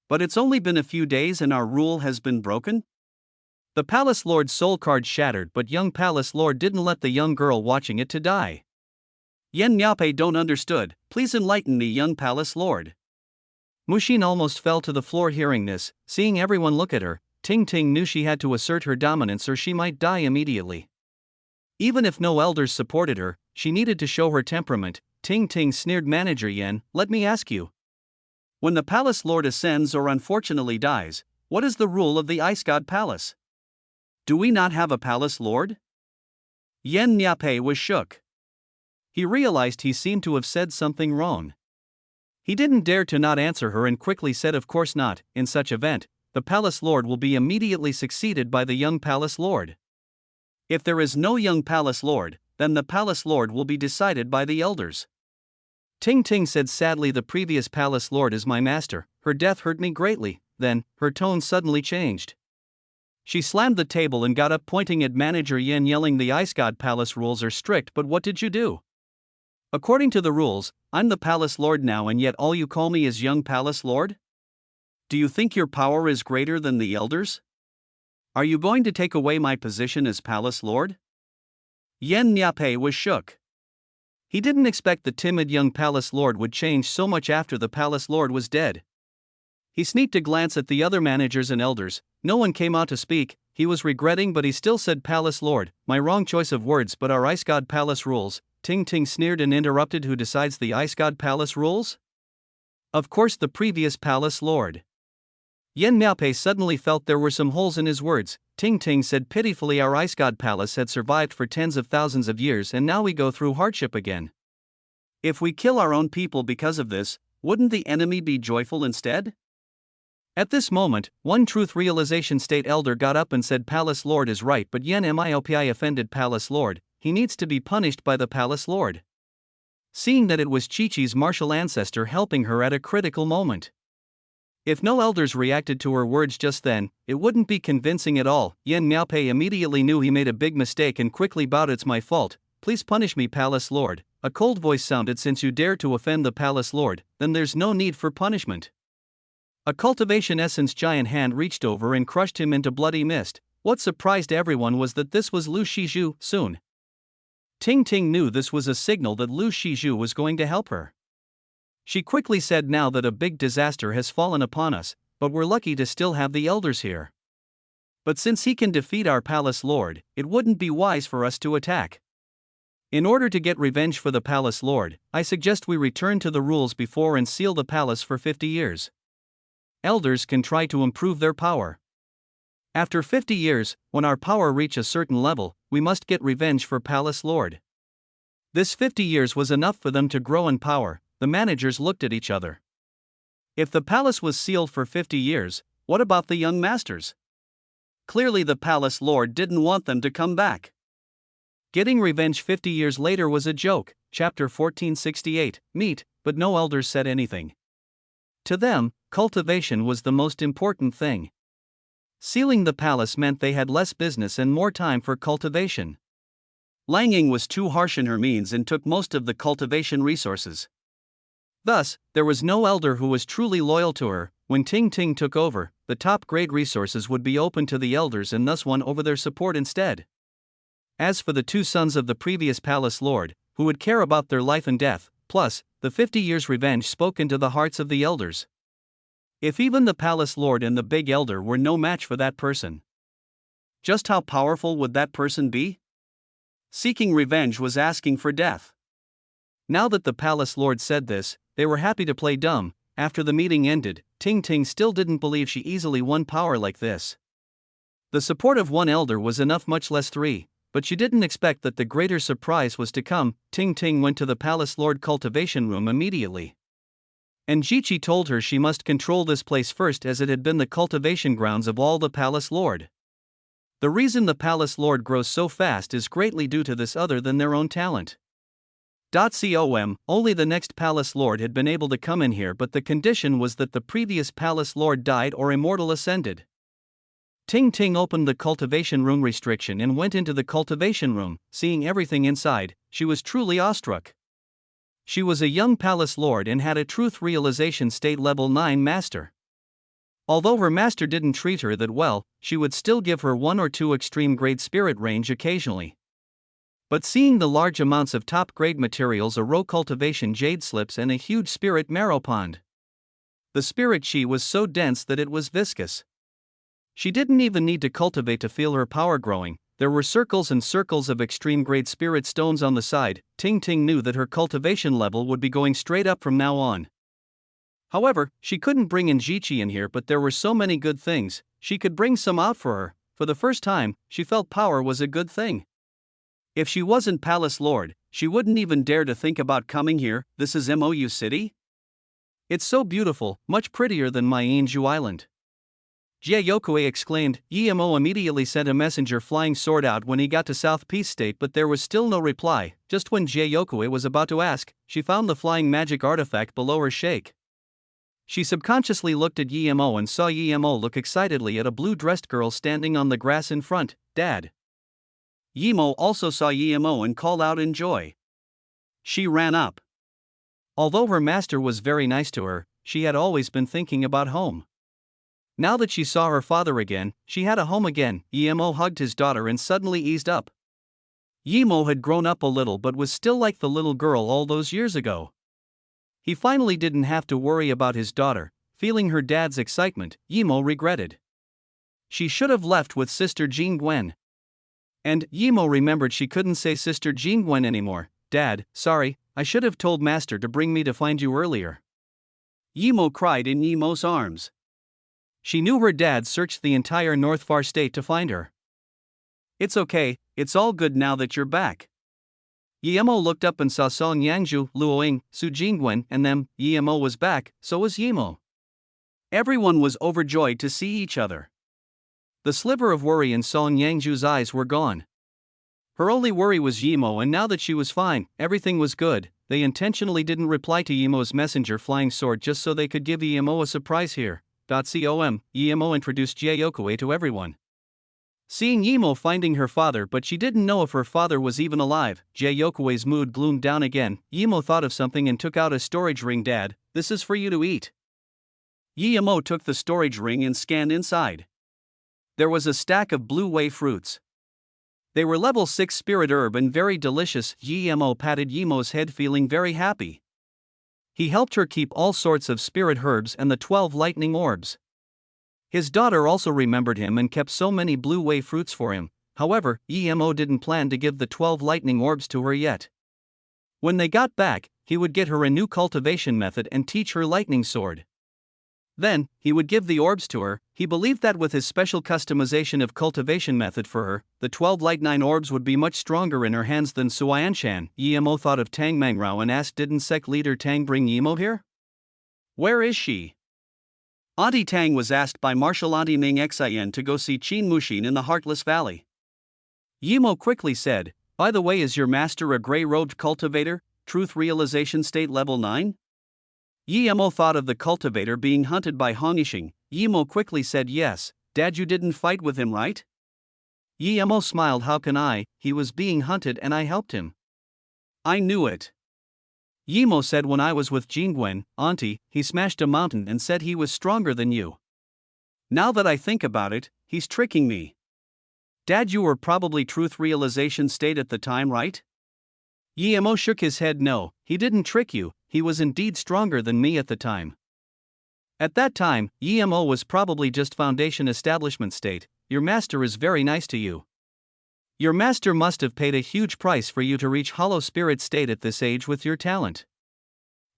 But it's only been a few days and our rule has been broken?" The Palace Lord's soul card shattered, but young Palace Lord didn't let the young girl watching it to die. Yen Miape don't understood, please enlighten me, young Palace Lord. Mushin almost fell to the floor hearing this. Seeing everyone look at her, Ting Ting knew she had to assert her dominance or she might die immediately. Even if no elders supported her, she needed to show her temperament. Ting Ting sneered, "Manager Yen, let me ask you. When the Palace Lord ascends or unfortunately dies, what is the rule of the Ice God Palace? Do we not have a Palace Lord?" Yen Miape was shook. He realized he seemed to have said something wrong. He didn't dare to not answer her and quickly said, "Of course not. In such event, the Palace Lord will be immediately succeeded by the young Palace Lord." If there is no young Palace Lord, then the Palace Lord will be decided by the elders. Ting Ting said sadly, "The previous Palace Lord is my master. Her death hurt me greatly." Then, her tone suddenly changed. She slammed the table and got up, pointing at Manager Yen, yelling, "The Ice God Palace rules are strict, but what did you do? According to the rules, I'm the Palace Lord now, and yet all you call me is young Palace Lord? Do you think your power is greater than the elders? Are you going to take away my position as Palace Lord?" Yen Niape was shook. He didn't expect the timid young Palace Lord would change so much after the Palace Lord was dead. He sneaked a glance at the other managers and elders. No one came out to speak. He was regretting, but he still said, "Palace Lord, my wrong choice of words, but our Ice God Palace rules." Ting Ting sneered and interrupted, "Who decides the Ice God Palace rules?" "Of course, the previous Palace Lord." Yen Miape suddenly felt there were some holes in his words. Ting Ting said pitifully, "Our Ice God Palace had survived for tens of thousands of years and now we go through hardship again. If we kill our own people because of this, wouldn't the enemy be joyful instead?" At this moment, one truth realization state elder got up and said, "Palace Lord is right, but Yen Miopi offended Palace Lord. He needs to be punished by the Palace Lord." Seeing that it was Chi-Chi's martial ancestor helping her at a critical moment. If no elders reacted to her words just then, it wouldn't be convincing at all. Yen Miaopei immediately knew he made a big mistake and quickly bowed. "It's my fault. Please punish me, Palace Lord." A cold voice sounded, "Since you dare to offend the Palace Lord, then there's no need for punishment." A cultivation essence giant hand reached over and crushed him into bloody mist. What surprised everyone was that this was Lu Shiju. Soon, Ting Ting knew this was a signal that Lu Shiju was going to help her. She quickly said, "Now that a big disaster has fallen upon us, but we're lucky to still have the elders here. But since he can defeat our palace lord, it wouldn't be wise for us to attack. In order to get revenge for the palace lord, I suggest we return to the rules before and seal the palace for 50 years. Elders can try to improve their power. After 50 years, when our power reach a certain level, we must get revenge for palace lord. This 50 years was enough for them to grow in power. The managers looked at each other. If the palace was sealed for 50 years, what about the young masters? Clearly the palace lord didn't want them to come back. Getting revenge 50 years later was a joke. Chapter 1468, meet, but no elders said anything. To them, cultivation was the most important thing. Sealing the palace meant they had less business and more time for cultivation. Langing was too harsh in her means and took most of the cultivation resources. Thus, there was no elder who was truly loyal to her. When Ting Ting took over, the top-grade resources would be open to the elders and thus won over their support instead. As for the two sons of the previous palace lord, who would care about their life and death, plus, the 50 years' revenge spoke into the hearts of the elders. If even the palace lord and the big elder were no match for that person, just how powerful would that person be? Seeking revenge was asking for death. Now that the palace lord said this, they were happy to play dumb. After the meeting ended, Ting Ting still didn't believe she easily won power like this. The support of one elder was enough, much less three, but she didn't expect that the greater surprise was to come. Ting Ting went to the palace lord cultivation room immediately. And Jichi told her she must control this place first, as it had been the cultivation grounds of all the palace lord. The reason the palace lord grows so fast is greatly due to this other than their own talent. Only the next palace lord had been able to come in here, but the condition was that the previous palace lord died or immortal ascended. Ting Ting opened the cultivation room restriction and went into the cultivation room. Seeing everything inside, she was truly awestruck. She was a young palace lord and had a truth realization state level 9 master. Although her master didn't treat her that well, she would still give her 1 or 2 extreme grade spirit range occasionally. But seeing the large amounts of top grade materials, a row cultivation jade slips and a huge spirit marrow pond. The spirit chi was so dense that it was viscous. She didn't even need to cultivate to feel her power growing. There were circles and circles of extreme grade spirit stones on the side. Ting Ting knew that her cultivation level would be going straight up from now on. However, she couldn't bring in Jichi in here, but there were so many good things, she could bring some out for her. For the first time, she felt power was a good thing. If she wasn't palace lord, she wouldn't even dare to think about coming here. This is Mou City? It's so beautiful, much prettier than my Anju Island. Jiayokue exclaimed. Yemo immediately sent a messenger flying sword out when he got to South Peace State, but there was still no reply. Just when Jiayokue was about to ask, she found the flying magic artifact below her shake. She subconsciously looked at Yemo and saw Yemo look excitedly at a blue-dressed girl standing on the grass in front. Dad. Yemo also saw Yemo and called out in joy. She ran up. Although her master was very nice to her, she had always been thinking about home. Now that she saw her father again, she had a home again. Yemo hugged his daughter and suddenly eased up. Yemo had grown up a little but was still like the little girl all those years ago. He finally didn't have to worry about his daughter. Feeling her dad's excitement, Yemo regretted. She should have left with Sister Jingwen. And Yemo remembered she couldn't say Sister Jingwen anymore. Dad, sorry, I should have told Master to bring me to find you earlier. Yemo cried in Yemo's arms. She knew her dad searched the entire North Far State to find her. It's okay, it's all good now that you're back. Yemo looked up and saw Song Yangju, Luoying, Su Jingwen, and them. Yemo was back, so was Yemo. Everyone was overjoyed to see each other. The sliver of worry in Song Yangju's eyes were gone. Her only worry was Yemo, and now that she was fine, everything was good. They intentionally didn't reply to Yemo's messenger flying sword just so they could give Yemo a surprise here. Yemo introduced Jiayokue to everyone. Seeing Yemo finding her father, but she didn't know if her father was even alive, Jiayokue's mood gloomed down again. Yemo thought of something and took out a storage ring. Dad, this is for you to eat. Yemo took the storage ring and scanned inside. There was a stack of blue wei fruits. They were level 6 spirit herb and very delicious. Yemo patted Yemo's head, feeling very happy. He helped her keep all sorts of spirit herbs and the 12 lightning orbs. His daughter also remembered him and kept so many blue wei fruits for him. However, Emo didn't plan to give the 12 lightning orbs to her yet. When they got back, he would get her a new cultivation method and teach her lightning sword. Then, he would give the orbs to her. He believed that with his special customization of cultivation method for her, the 12 lightning orbs would be much stronger in her hands than Suanshan. Emo thought of Tang Mangrao and asked, didn't sect leader Tang bring Emo here? Where is she? Auntie Tang was asked by Marshal Auntie Ning Xin to go see Qin Mushin in the Heartless Valley. Emo quickly said, by the way, is your master a gray-robed cultivator, truth realization state level 9? Emo thought of the cultivator being hunted by Hongishing. Emo quickly said, yes, Dad, you didn't fight with him, right? Emo smiled, how can I, he was being hunted and I helped him. I knew it. Emo said, when I was with Jingwen, Auntie, he smashed a mountain and said he was stronger than you. Now that I think about it, he's tricking me. Dad, you were probably truth realization state at the time, right? Emo shook his head, no, he didn't trick you, he was indeed stronger than me at the time. At that time, Emo was probably just foundation establishment state. Your master is very nice to you. Your master must have paid a huge price for you to reach hollow spirit state at this age with your talent.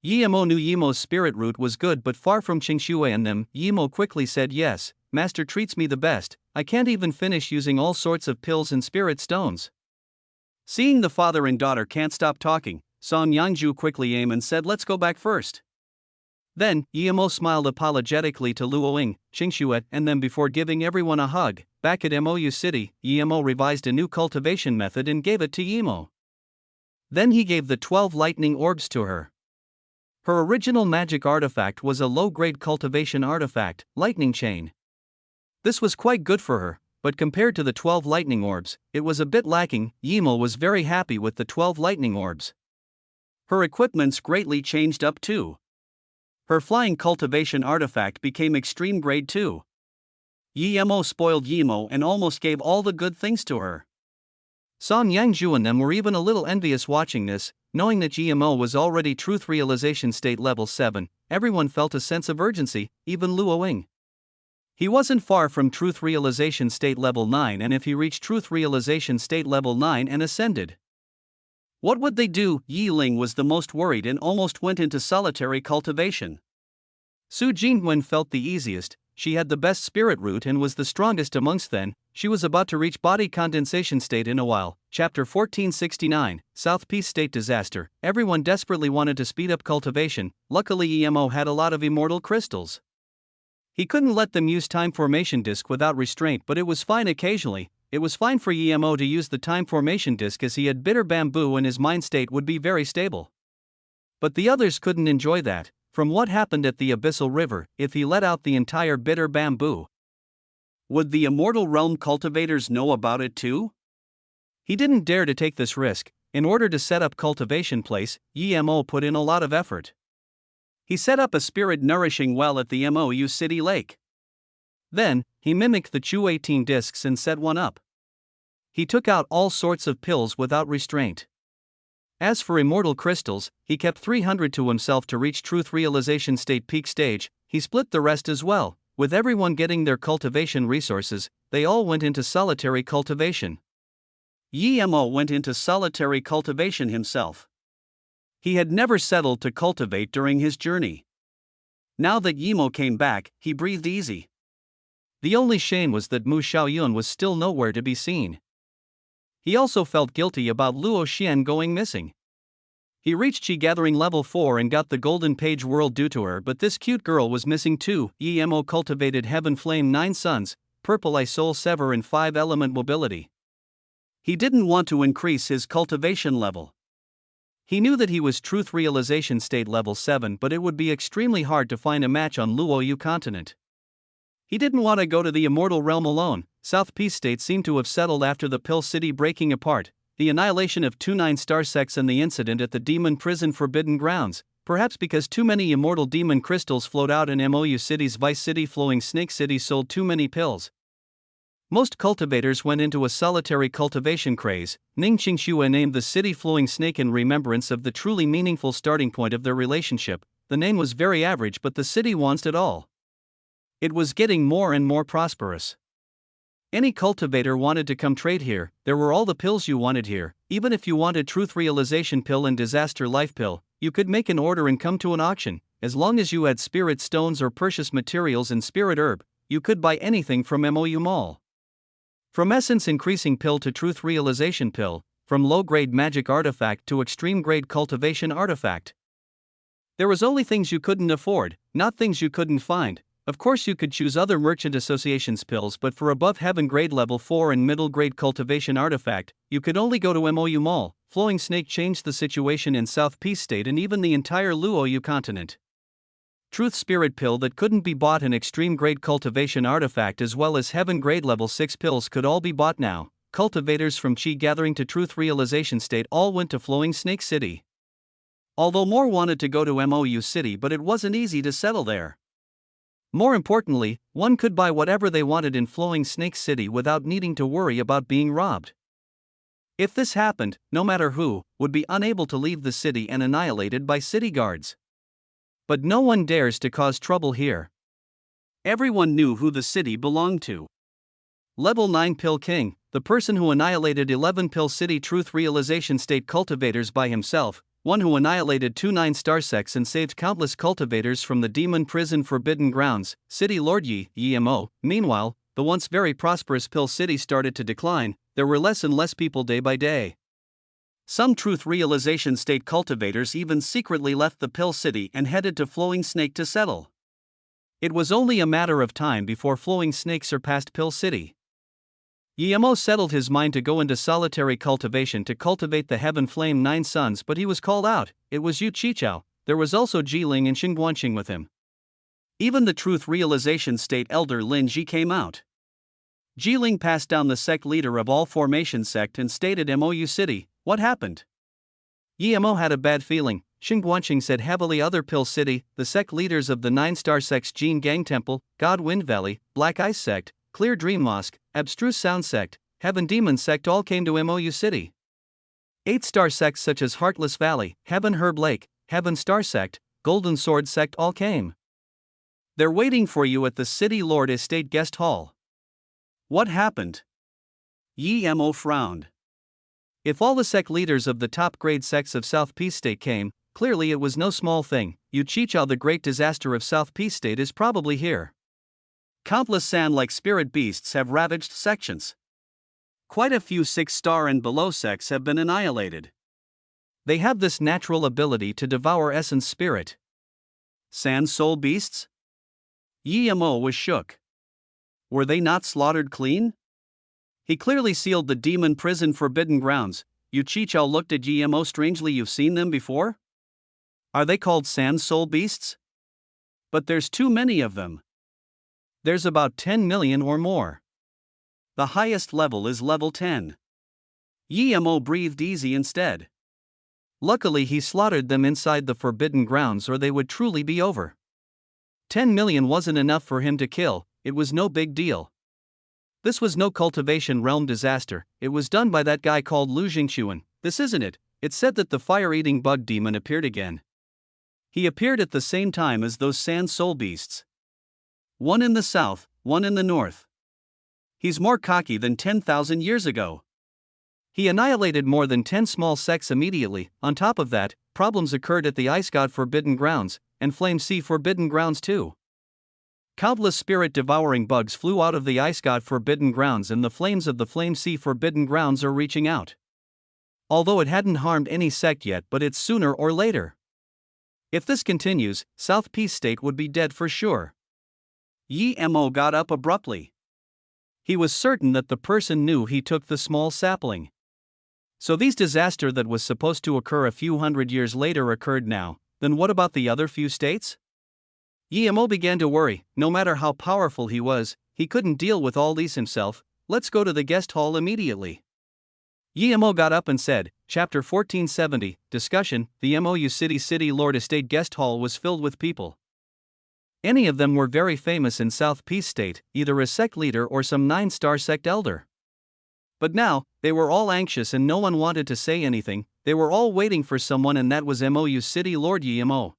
Emo knew Emo's spirit root was good but far from Qingshui and them. Emo quickly said, yes, master treats me the best, I can't even finish using all sorts of pills and spirit stones. Seeing the father and daughter can't stop talking, Song Yangju quickly aimed and said, let's go back first. Then, Emo smiled apologetically to Luoying, Qingshuet and them before giving everyone a hug. Back at Mou City, Emo revised a new cultivation method and gave it to Emo. Then he gave the 12 lightning orbs to her. Her original magic artifact was a low-grade cultivation artifact, lightning chain. This was quite good for her, but compared to the 12 lightning orbs, it was a bit lacking. Emo was very happy with the 12 lightning orbs. Her equipments greatly changed up too. Her flying cultivation artifact became extreme grade 2. Emo spoiled Emo and almost gave all the good things to her. Song Yangju and them were even a little envious watching this, knowing that Emo was already truth realization state level 7, everyone felt a sense of urgency, even Luoying. He wasn't far from truth realization state level 9, and if he reached truth realization state level 9 and ascended, what would they do? Yi Ling was the most worried and almost went into solitary cultivation. Su Jingwen felt the easiest, she had the best spirit root and was the strongest amongst them. She was about to reach body condensation state in a while. Chapter 1469, South Peace State Disaster. Everyone desperately wanted to speed up cultivation. Luckily Emo had a lot of immortal crystals. He couldn't let them use time formation disc without restraint, but it was fine occasionally. It was fine for Emo to use the time formation disc as he had bitter bamboo and his mind state would be very stable. But the others couldn't enjoy that. From what happened at the Abyssal River, if he let out the entire bitter bamboo, would the Immortal Realm cultivators know about it too? He didn't dare to take this risk. In order to set up cultivation place, Emo put in a lot of effort. He set up a spirit nourishing well at the Mou City Lake. Then, he mimicked the Chu 18 discs and set one up. He took out all sorts of pills without restraint. As for immortal crystals, he kept 300 to himself to reach truth realization state peak stage. He split the rest as well. With everyone getting their cultivation resources, they all went into solitary cultivation. Emo went into solitary cultivation himself. He had never settled to cultivate during his journey. Now that Emo came back, he breathed easy. The only shame was that Mu Xiaoyun was still nowhere to be seen. He also felt guilty about Luo Xian going missing. He reached Qi Gathering level 4 and got the golden page world due to her, but this cute girl was missing too. Emo cultivated Heaven Flame 9 Suns, Purple Eye Soul Sever and 5 Element Mobility. He didn't want to increase his cultivation level. He knew that he was truth realization state level 7, but it would be extremely hard to find a match on Luoyu continent. He didn't want to go to the Immortal Realm alone. South Peace State seemed to have settled after the Pill City breaking apart, the annihilation of 2 9-star sects and the incident at the Demon Prison Forbidden Grounds, perhaps because too many immortal demon crystals flowed out in Mou City's Vice City. Flowing Snake City sold too many pills. Most cultivators went into a solitary cultivation craze. Ning Qingxue named the city Flowing Snake in remembrance of the truly meaningful starting point of their relationship. The name was very average, but the city wants it all. It was getting more and more prosperous. Any cultivator wanted to come trade here. There were all the pills you wanted here. Even if you wanted truth realization pill and disaster life pill, you could make an order and come to an auction. As long as you had spirit stones or precious materials and spirit herb, you could buy anything from MOU Mall. From essence increasing pill to truth realization pill, from low-grade magic artifact to extreme-grade cultivation artifact. There was only things you couldn't afford, not things you couldn't find. Of course you could choose other merchant associations pills, but for above heaven grade level 4 and middle grade cultivation artifact, you could only go to MOU Mall. Flowing Snake changed the situation in South Peace State and even the entire Luoyu continent. Truth Spirit pill that couldn't be bought and extreme grade cultivation artifact as well as heaven grade level 6 pills could all be bought now. Cultivators from Chi Gathering to Truth Realization State all went to Flowing Snake City. Although more wanted to go to MOU City, but it wasn't easy to settle there. More importantly, one could buy whatever they wanted in Flowing Snake City without needing to worry about being robbed. If this happened, no matter who, would be unable to leave the city and annihilated by city guards. But no one dares to cause trouble here. Everyone knew who the city belonged to. Level 9 Pill King, the person who annihilated 11 Pill City Truth Realization State cultivators by himself, one who annihilated 2 9-star sects and saved countless cultivators from the demon prison Forbidden Grounds, City Lord Yi-Mo. Meanwhile, the once very prosperous Pill City started to decline. There were less and less people day by day. Some Truth Realization State cultivators even secretly left the Pill City and headed to Flowing Snake to settle. It was only a matter of time before Flowing Snake surpassed Pill City. Yi-Mo settled his mind to go into solitary cultivation to cultivate the Heaven Flame 9 Sons, but he was called out. It was Yu Chichao. There was also Jiling and Xingguanqing with him. Even the Truth Realization State elder Lin Ji came out. Jiling passed down the sect leader of all formation sect and stated MOU City, what happened? Yi-Mo had a bad feeling. Xingguanqing said heavily other Pill City, the sect leaders of the 9-star sects Jin Gang Temple, God Wind Valley, Black Ice Sect, Clear Dream Mosque, Abstruse Sound Sect, Heaven Demon Sect all came to MOU City. 8-star sects such as Heartless Valley, Heaven Herb Lake, Heaven Star Sect, Golden Sword Sect all came. They're waiting for you at the City Lord Estate Guest Hall. What happened? Yi-Mo frowned. If all the sect leaders of the top grade sects of South Peace State came, clearly it was no small thing. Yu Chichao, the great disaster of South Peace State, is probably here. Countless sand-like spirit beasts have ravaged sections. Quite a few 6-star and below sects have been annihilated. They have this natural ability to devour essence spirit. Sand soul beasts? Yi-Mo was shook. Were they not slaughtered clean? He clearly sealed the demon prison Forbidden Grounds. Yu Chichao looked at Yi-Mo strangely. You've seen them before? Are they called sand soul beasts? But there's too many of them. There's about 10 million or more. The highest level is level 10. Yi-Mo breathed easy instead. Luckily he slaughtered them inside the Forbidden Grounds or they would truly be over. 10 million wasn't enough for him to kill, it was no big deal. This was no cultivation realm disaster, it was done by that guy called Lu Jingxuan. This isn't it. It said that the fire-eating bug demon appeared again. He appeared at the same time as those sand soul beasts. One in the south, one in the north. He's more cocky than 10,000 years ago. He annihilated more than 10 small sects immediately. On top of that, problems occurred at the Ice God Forbidden Grounds, and Flame Sea Forbidden Grounds too. Countless spirit-devouring bugs flew out of the Ice God Forbidden Grounds and the flames of the Flame Sea Forbidden Grounds are reaching out. Although it hadn't harmed any sect yet, but it's sooner or later. If this continues, South Peace State would be dead for sure. Yi-Mo got up abruptly. He was certain that the person knew he took the small sapling. So these disaster that was supposed to occur a few hundred years later occurred now, then what about the other few states? Yi-Mo began to worry. No matter how powerful he was, he couldn't deal with all these himself. Let's go to the guest hall immediately. Yi-Mo got up and said, Chapter 1470, Discussion. The MOU City Lord Estate Guest Hall was filled with people. Any of them were very famous in South Peace State, either a sect leader or some 9-star sect elder. But now, they were all anxious and no one wanted to say anything. They were all waiting for someone, and that was MOU City Lord Yi-Mo.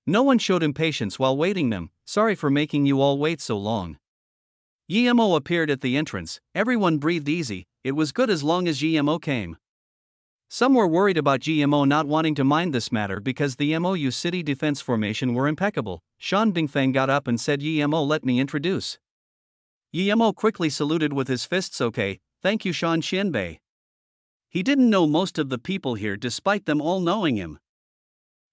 No one showed impatience while waiting them. Sorry for making you all wait so long. Yemo appeared at the entrance. Everyone breathed easy. It was good as long as Yemo came. Some were worried about GMO not wanting to mind this matter because the MOU city defense formation were impeccable. Shan Bingfeng got up and said, "Yemo, let me introduce." Yemo quickly saluted with his fists. "Okay, thank you, Shan Xianbei." He didn't know most of the people here despite them all knowing him.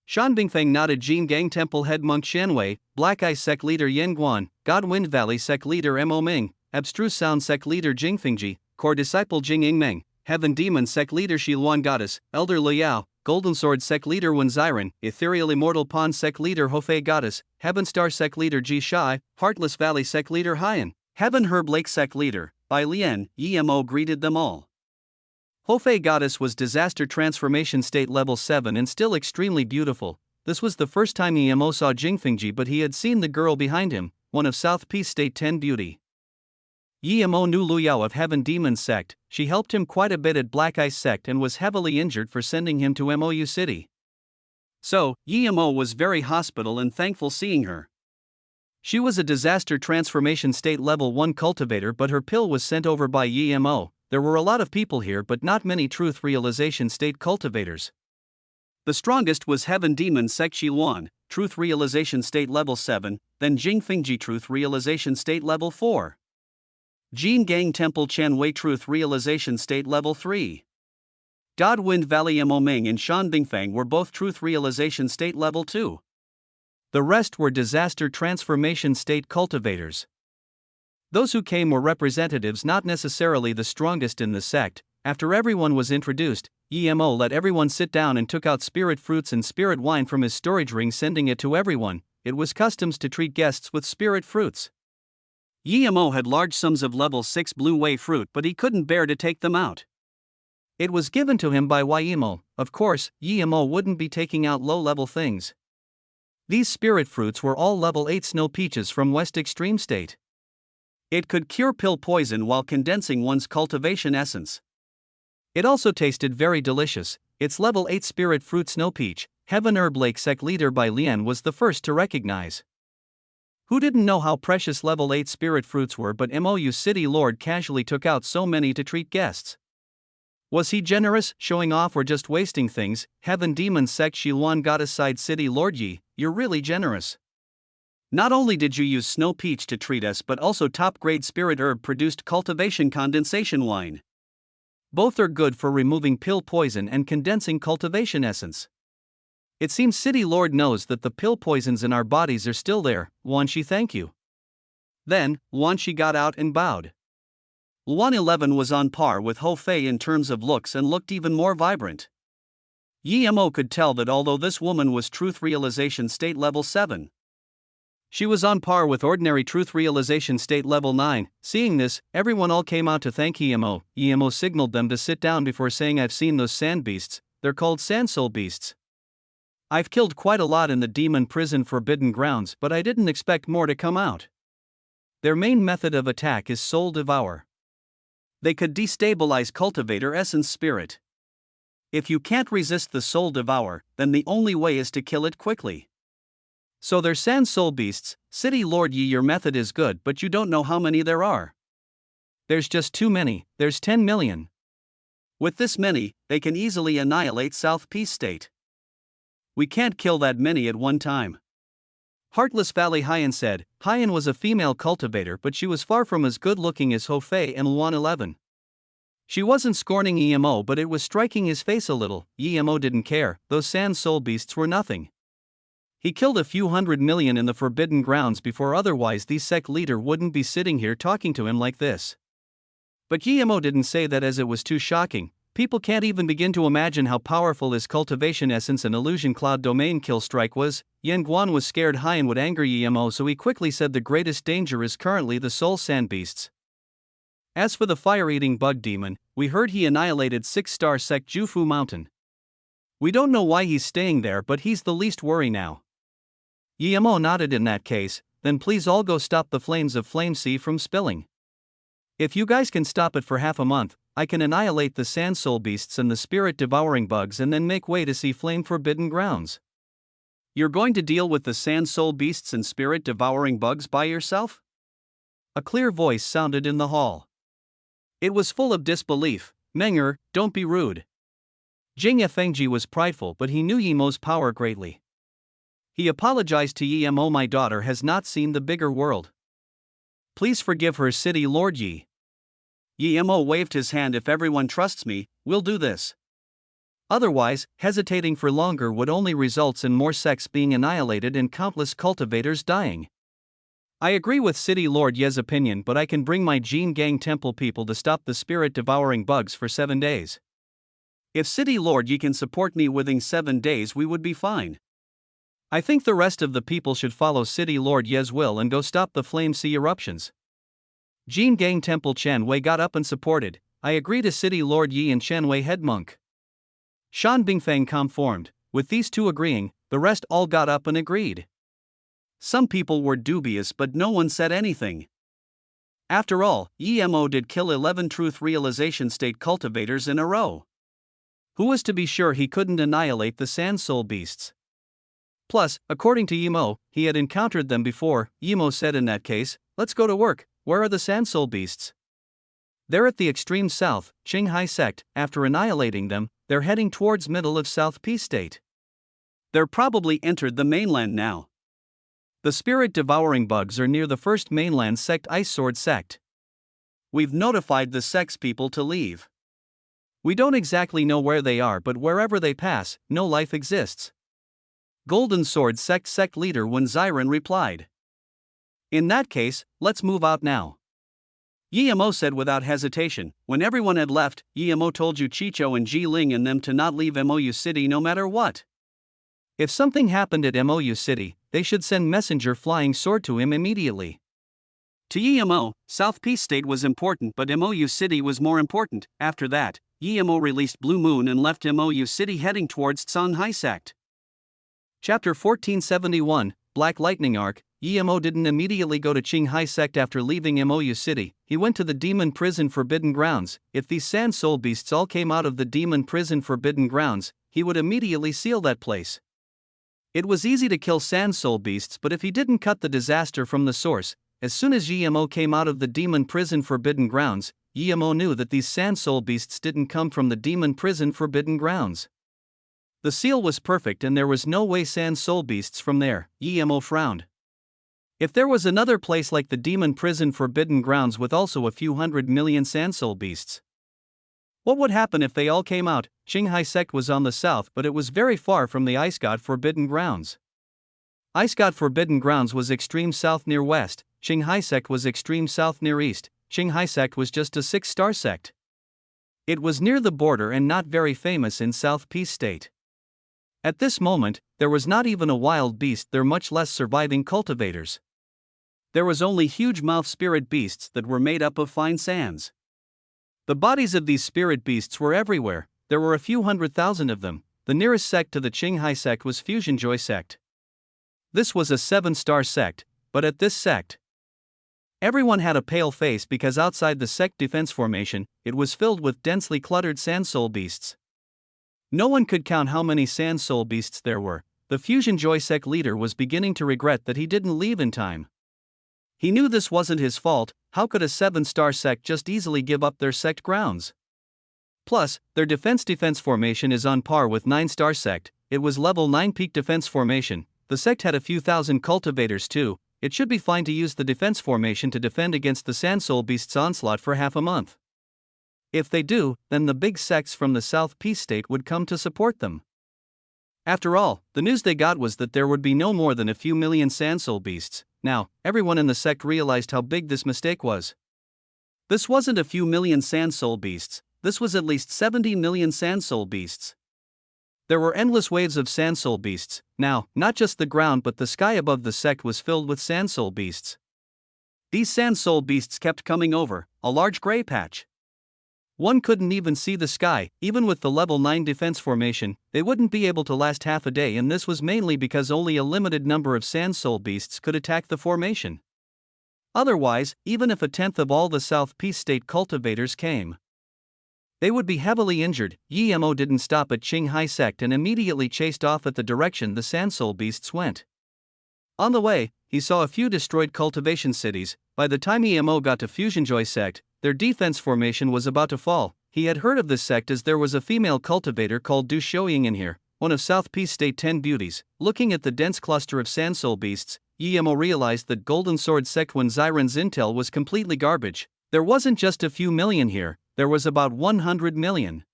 Shan Bingfeng nodded. Jin Gang Temple head monk Shanwei, Black Ice sect leader Yan Guan, God Wind Valley sect leader Mo Ming, Abstruse Sound sect leader Jing Fingji, core disciple Jing Ingmeng, Heaven Demon sect leader Shi Luan Goddess, Elder Liao, Golden Sword sect leader Wen Ziren, Ethereal Immortal Pawn sect leader Hofei Goddess, Heaven Star sect leader Ji Shai, Heartless Valley sect leader Haiyan, Heaven Herb Lake sect leader, Bai Lian. Yemo greeted them all. Hofei Goddess was disaster transformation state level 7 and still extremely beautiful. This was the first time Yemo saw Jingfengji, but he had seen the girl behind him, one of South Peace State 10 beauty. Yemo knew Luyao of Heaven Demon sect. She helped him quite a bit at Black Ice sect and was heavily injured for sending him to MOU City. So, Yemo was very hospitable and thankful seeing her. She was a disaster transformation state level 1 cultivator, but her pill was sent over by Yemo. There were a lot of people here but not many truth realization state cultivators. The strongest was Heaven Demon sect Shi Luan, Truth Realization State Level 7, then Jing Fingji Truth Realization State Level 4. Jin Gang Temple Chen Wei Truth Realization State Level 3. God Wind Valley Mo Ming and Shan Bingfeng were both Truth Realization State Level 2. The rest were disaster transformation state cultivators. Those who came were representatives, not necessarily the strongest in the sect. After everyone was introduced, Yemo let everyone sit down and took out spirit fruits and spirit wine from his storage ring, sending it to everyone. It was customs to treat guests with spirit fruits. Yemo had large sums of level 6 blue wei fruit, but he couldn't bear to take them out. It was given to him by Yemo. Of course, Yemo wouldn't be taking out low-level things. These spirit fruits were all level 8 snow peaches from West Extreme State. It could cure pill poison while condensing one's cultivation essence. It also tasted very delicious. Its level 8 spirit fruit snow peach, Heaven Herb Lake sect leader Bai Lian was the first to recognize. Who didn't know how precious level 8 spirit fruits were, but MOU City Lord casually took out so many to treat guests. Was he generous, showing off, or just wasting things? Heaven Demon sect Shi Luan Goddess Side City Lord Yi, you're really generous. Not only did you use snow peach to treat us, but also top-grade spirit herb produced cultivation condensation wine. Both are good for removing pill poison and condensing cultivation essence. It seems City Lord knows that the pill poisons in our bodies are still there. Wanshi, thank you. Then, Wanshi got out and bowed. Luan 11 was on par with Ho Fei in terms of looks and looked even more vibrant. Yemo could tell that although this woman was Truth Realization State Level 7, she was on par with ordinary Truth Realization State Level 9. Seeing this, everyone all came out to thank Yemo. Yemo signaled them to sit down before saying, "I've seen those sand beasts. They're called sand soul beasts. I've killed quite a lot in the demon prison Forbidden Grounds, but I didn't expect more to come out. Their main method of attack is soul devour. They could destabilize cultivator essence spirit. If you can't resist the soul devour, then the only way is to kill it quickly. So they're sand soul beasts. City Lord Yi, your method is good, but you don't know how many there are. There's just too many. There's 10 million. With this many, they can easily annihilate South Peace State. We can't kill that many at one time." Heartless Valley Haiyan said. Haiyan was a female cultivator, but she was far from as good looking as Ho Fei and Luan 11. She wasn't scorning Yemo, but it was striking his face a little. Yemo didn't care. Those sand soul beasts were nothing. He killed a few 100 million in the Forbidden Grounds before, otherwise the sect leader wouldn't be sitting here talking to him like this. But Yemo didn't say that as it was too shocking. People can't even begin to imagine how powerful his cultivation essence and illusion cloud domain kill strike was. Yan Guan was scared Haiyan would anger Yemo, so he quickly said the greatest danger is currently the soul sand beasts. As for the fire-eating bug demon, we heard he annihilated 6-star sect Jufu Mountain. We don't know why he's staying there, but he's the least worry now. Yemo nodded. In that case, then please all go stop the flames of Flame Sea from spilling. If you guys can stop it for half a month, I can annihilate the sand soul beasts and the spirit devouring bugs and then make way to see Flame Forbidden Grounds. You're going to deal with the sand soul beasts and spirit devouring bugs by yourself? A clear voice sounded in the hall. It was full of disbelief. Menger, don't be rude. Jing Fengji was prideful, but he knew Yimo's power greatly. He apologized to Yimo. My daughter has not seen the bigger world. Please forgive her, City Lord Yi. Yimo waved his hand. If everyone trusts me, we'll do this. Otherwise, hesitating for longer would only result in more sects being annihilated and countless cultivators dying. I agree with City Lord Ye's opinion, but I can bring my Jin Gang Temple people to stop the spirit-devouring bugs for 7 days. If City Lord Yi can support me within 7 days, we would be fine. I think the rest of the people should follow City Lord Ye's will and go stop the flame sea eruptions. Jin Gang Temple Chen Wei got up and supported. I agree to City Lord Yi and Chen Wei head monk. Shan Bingfeng conformed. With these two agreeing, the rest all got up and agreed. Some people were dubious, but no one said anything. After all, Yimo did kill 11 truth realization state cultivators in a row. Who was to be sure he couldn't annihilate the sand soul beasts? Plus, according to Yimo, he had encountered them before. Yimo said, in that case, let's go to work. Where are the sand soul beasts? They're at the extreme south, Qinghai sect. After annihilating them, they're heading towards middle of South Peace State. They're probably entered the mainland now. The spirit-devouring bugs are near the first mainland sect, Ice Sword sect. We've notified the sect's people to leave. We don't exactly know where they are, but wherever they pass, no life exists. Golden Sword sect leader Wen Ziren replied. In that case, let's move out now. Yimo said without hesitation. When everyone had left, Yimo told Yu Chicho and Ji Ling and them to not leave Mou City no matter what. If something happened at Mou City, they should send messenger flying sword to him immediately. To Yimo, South Peace State was important, but Mou City was more important. After that, Yimo released Blue Moon and left Mou City heading towards Songhai sect. Chapter 1471, Black Lightning Arc. Yimo didn't immediately go to Qinghai sect after leaving Mou City. He went to the demon prison Forbidden Grounds. If these sand soul beasts all came out of the demon prison Forbidden Grounds, he would immediately seal that place. It was easy to kill sand soul beasts, but if he didn't cut the disaster from the source, as soon as Yimo came out of the demon prison Forbidden Grounds, Yimo knew that these sand soul beasts didn't come from the demon prison Forbidden Grounds. The seal was perfect and there was no way sand soul beasts from there. Yimo frowned. If there was another place like the demon prison Forbidden Grounds with also a few 100 million sand soul beasts, what would happen if they all came out? Qinghai sect was on the south, but it was very far from the Ice God Forbidden Grounds. Ice God Forbidden Grounds was extreme south near west, Qinghai sect was extreme south near east. Qinghai sect was just a 6-star sect. It was near the border and not very famous in South Peace State. At this moment, there was not even a wild beast there, much less surviving cultivators. There was only huge mouth spirit beasts that were made up of fine sands. The bodies of these spirit beasts were everywhere. There were a few 100,000 of them. The nearest sect to the Qinghai sect was Fusion Joy sect. This was a 7-star sect, but at this sect, everyone had a pale face because outside the sect defense formation, it was filled with densely cluttered sand soul beasts. No one could count how many sand soul beasts there were. The Fusion Joy sect leader was beginning to regret that he didn't leave in time. He knew this wasn't his fault. How could a 7-star sect just easily give up their sect grounds? Plus, their defense formation is on par with 9-star sect. It was level 9 peak defense formation. The sect had a few thousand cultivators too. It should be fine to use the defense formation to defend against the sand soul beast's onslaught for half a month. If they do, then the big sects from the South Peace State would come to support them. After all, the news they got was that there would be no more than a few million sand soul beasts. Now, everyone in the sect realized how big this mistake was. This wasn't a few million sand soul beasts, this was at least 70 million sand soul beasts. There were endless waves of sand soul beasts. Now, not just the ground but the sky above the sect was filled with sand soul beasts. These sand soul beasts kept coming over, a large gray patch. One couldn't even see the sky. Even with the level 9 defense formation, they wouldn't be able to last half a day, and this was mainly because only a limited number of sand soul beasts could attack the formation. Otherwise, even if a tenth of all the South Peace State cultivators came, They would be heavily injured. Yemo didn't stop at Qinghai sect and immediately chased off at the direction the Sandsoul beasts went. On the way, he saw a few destroyed cultivation cities. By the time Yemo got to Fusionjoy sect, their defense formation was about to fall. He had heard of this sect as there was a female cultivator called Du Shouying in here, one of South Peace State 10 beauties. Looking at the dense cluster of Sandsoul beasts, Yemo realized that Golden Sword sect when Zyron's intel was completely garbage. There wasn't just a few million here, there was about 100 million.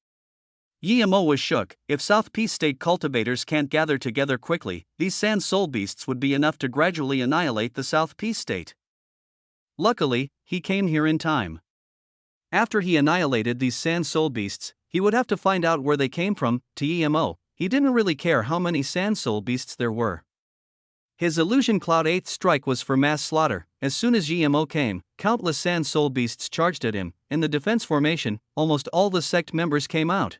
Yemo was shook. If South Peace State cultivators can't gather together quickly, these Sandsoul beasts would be enough to gradually annihilate the South Peace State. Luckily, he came here in time. After he annihilated these Sandsoul beasts, he would have to find out where they came from. To Yemo, he didn't really care how many Sandsoul beasts there were. His illusion cloud 8th strike was for mass slaughter. As soon as Yemo came, countless Sandsoul beasts charged at him. In the defense formation, almost all the sect members came out.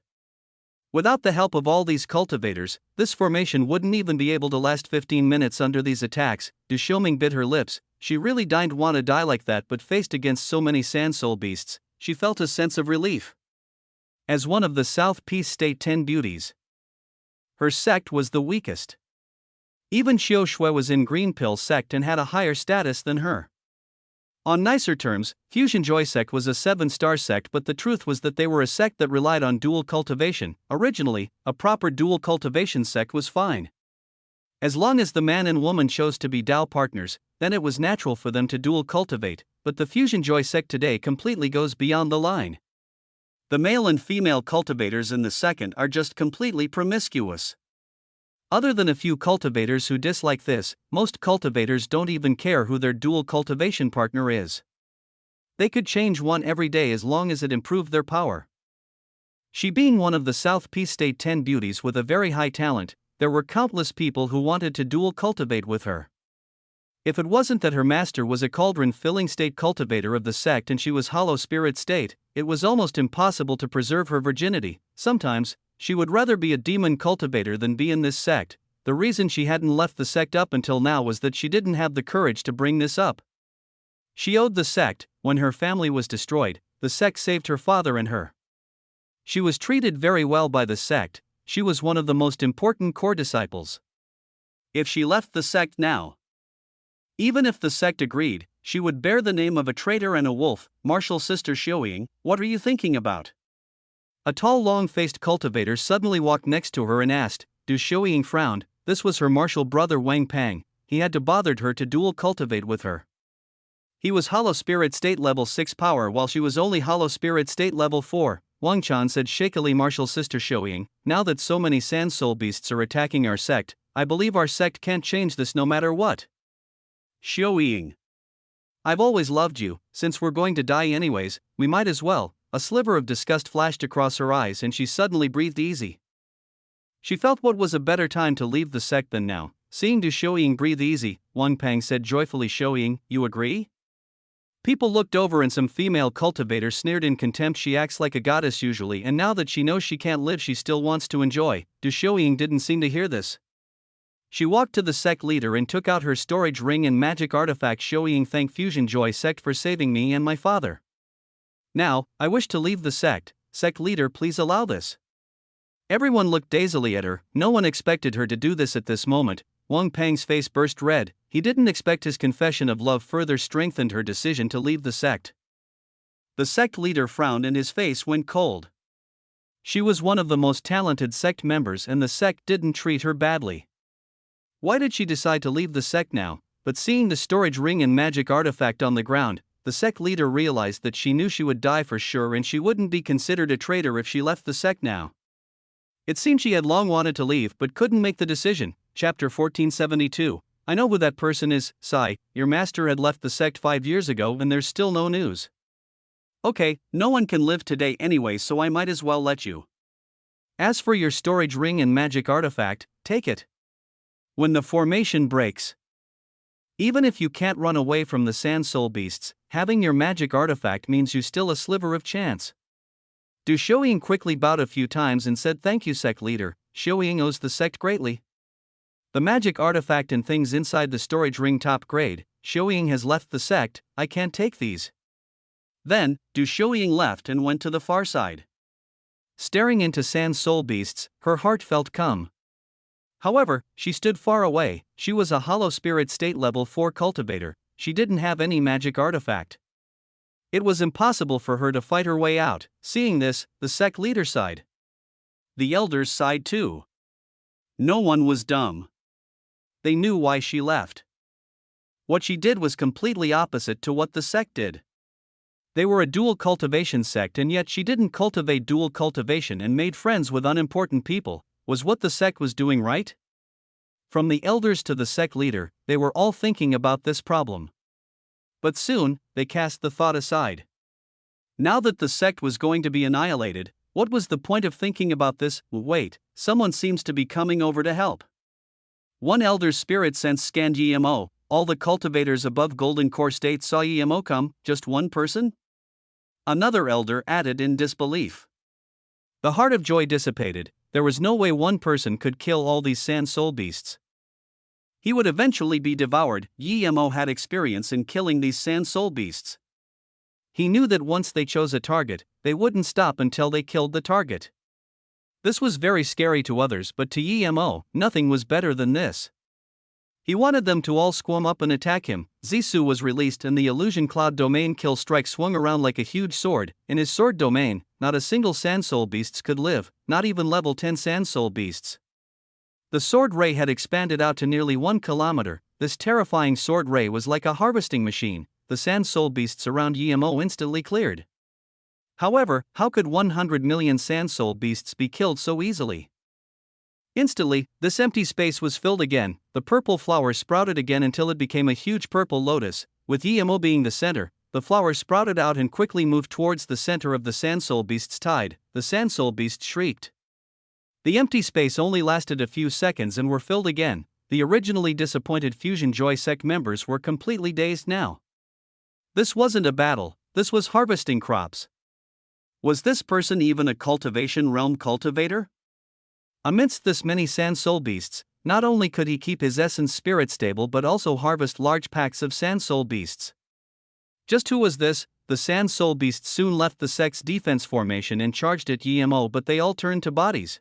Without the help of all these cultivators, this formation wouldn't even be able to last 15 minutes under these attacks. Du Shouying bit her lips. She really didn't want to die like that, but faced against so many Sandsoul beasts, she felt a sense of relief. As one of the South Peace State 10 beauties, her sect was the weakest. Even Xiao Shui was in Green Pill sect and had a higher status than her. On nicer terms, Fusionjoy sect was a 7-star sect, but the truth was that they were a sect that relied on dual cultivation. Originally, a proper dual cultivation sect was fine. As long as the man and woman chose to be Dao partners, then it was natural for them to dual cultivate, but the Fusionjoy sect today completely goes beyond the line. The male and female cultivators in the second are just completely promiscuous. Other than a few cultivators who dislike this, most cultivators don't even care who their dual cultivation partner is. They could change one every day as long as it improved their power. She being one of the South Peace State 10 beauties with a very high talent, there were countless people who wanted to dual cultivate with her. If it wasn't that her master was a cauldron-filling state cultivator of the sect and she was hollow spirit state, it was almost impossible to preserve her virginity. Sometimes, she would rather be a demon cultivator than be in this sect. The reason she hadn't left the sect up until now was that she didn't have the courage to bring this up. She owed the sect. When her family was destroyed, the sect saved her father and her. She was treated very well by the sect. She was one of the most important core disciples. If she left the sect now, even if the sect agreed, she would bear the name of a traitor and a wolf. Martial sister Shouying, what are you thinking about? A tall long-faced cultivator suddenly walked next to her and asked. Du Shouying frowned. This was her martial brother Wang Pang. He had to bothered her to dual cultivate with her. He was hollow spirit state level 6 power while she was only hollow spirit state level 4. Wang Chan said shakily, martial sister Shouying, now that so many Sandsoul beasts are attacking our sect, I believe our sect can't change this no matter what. Shouying, I've always loved you. Since we're going to die anyways, we might as well. A sliver of disgust flashed across her eyes and she suddenly breathed easy. She felt what was a better time to leave the sect than now. Seeing Du Shouying breathe easy, Wang Pang said joyfully, Shouying, you agree? People looked over and some female cultivator sneered in contempt. She acts like a goddess usually, and now that she knows she can't live she still wants to enjoy. Du Shouying didn't seem to hear this. She walked to the sect leader and took out her storage ring and magic artifact. Shouying, thank Fusionjoy sect for saving me and my father. Now, I wish to leave the sect. Sect leader, please allow this. Everyone looked dazedly at her. No one expected her to do this at this moment. Wang Pang's face burst red. He didn't expect his confession of love further strengthened her decision to leave the sect. The sect leader frowned and his face went cold. She was one of the most talented sect members and the sect didn't treat her badly. Why did she decide to leave the sect now? But seeing the storage ring and magic artifact on the ground, the sect leader realized that she knew she would die for sure and she wouldn't be considered a traitor if she left the sect now. It seemed she had long wanted to leave but couldn't make the decision. Chapter 1472. I know who that person is. Sigh, your master had left the sect 5 years ago and there's still no news. Okay, no one can live today anyway, so I might as well let you. As for your storage ring and magic artifact, take it. When the formation breaks, even if you can't run away from the Sandsoul beasts, having your magic artifact means you still a sliver of chance. Du Shouying quickly bowed a few times and said thank you sect leader. Shouying owes the sect greatly. The magic artifact and things inside the storage ring top grade. Shouying has left the sect, I can't take these. Then, Du Shouying left and went to the far side. Staring into Sand Soul Beasts, her heart felt calm. However, she stood far away. She was a hollow spirit state level 4 cultivator. She didn't have any magic artifact. It was impossible for her to fight her way out. Seeing this, the sect leader sighed. The elders sighed too. No one was dumb. They knew why she left. What she did was completely opposite to what the sect did. They were a dual cultivation sect, and yet she didn't cultivate dual cultivation and made friends with unimportant people. Was what the sect was doing right? From the elders to the sect leader, they were all thinking about this problem. But soon, they cast the thought aside. Now that the sect was going to be annihilated, what was the point of thinking about this? Wait, someone seems to be coming over to help. One elder's spirit sense scanned EMO. All the cultivators above Golden Core State saw EMO come. Just one person? Another elder added in disbelief. The heart of joy dissipated. There was no way one person could kill all these Sand Soul Beasts. He would eventually be devoured. EMO had experience in killing these Sand Soul Beasts. He knew that once they chose a target, they wouldn't stop until they killed the target. This was very scary to others, but to EMO, nothing was better than this. He wanted them to all squirm up and attack him. Zisu was released and the illusion cloud domain kill strike swung around like a huge sword. In his sword domain, not a single Sand Soul Beasts could live, not even level 10 Sand Soul Beasts. The sword ray had expanded out to nearly 1 kilometer. This terrifying sword ray was like a harvesting machine. The Sand Soul Beasts around EMO instantly cleared. However, how could 100 million Sand Soul Beasts be killed so easily? Instantly, this empty space was filled again. The purple flower sprouted again until it became a huge purple lotus. With EMO being the center, the flower sprouted out and quickly moved towards the center of the Sand Soul Beast's tide. The Sand Soul Beast shrieked. The empty space only lasted a few seconds and were filled again. The originally disappointed Fusion Joy Sect members were completely dazed now. This wasn't a battle, this was harvesting crops. Was this person even a cultivation realm cultivator? Amidst this many Sand Soul Beasts, not only could he keep his essence spirit stable but also harvest large packs of Sand Soul Beasts. Just who was this? The Sand Soul Beasts soon left the sect's defense formation and charged at EMO, but they all turned to bodies.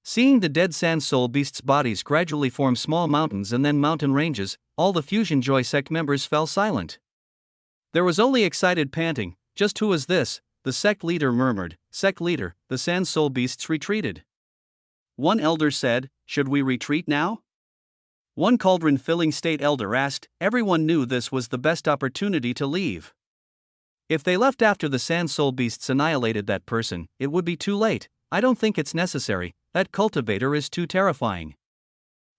Seeing the dead Sand Soul Beasts' bodies gradually form small mountains and then mountain ranges, all the Fusion Joy Sect members fell silent. There was only excited panting. Just who was this? The sect leader murmured. Sect leader, the Sand Soul Beasts retreated. One elder said, should we retreat now? One cauldron-filling state elder asked. Everyone knew this was the best opportunity to leave. If they left after the Sand Soul Beasts annihilated that person, it would be too late. I don't think it's necessary. That cultivator is too terrifying.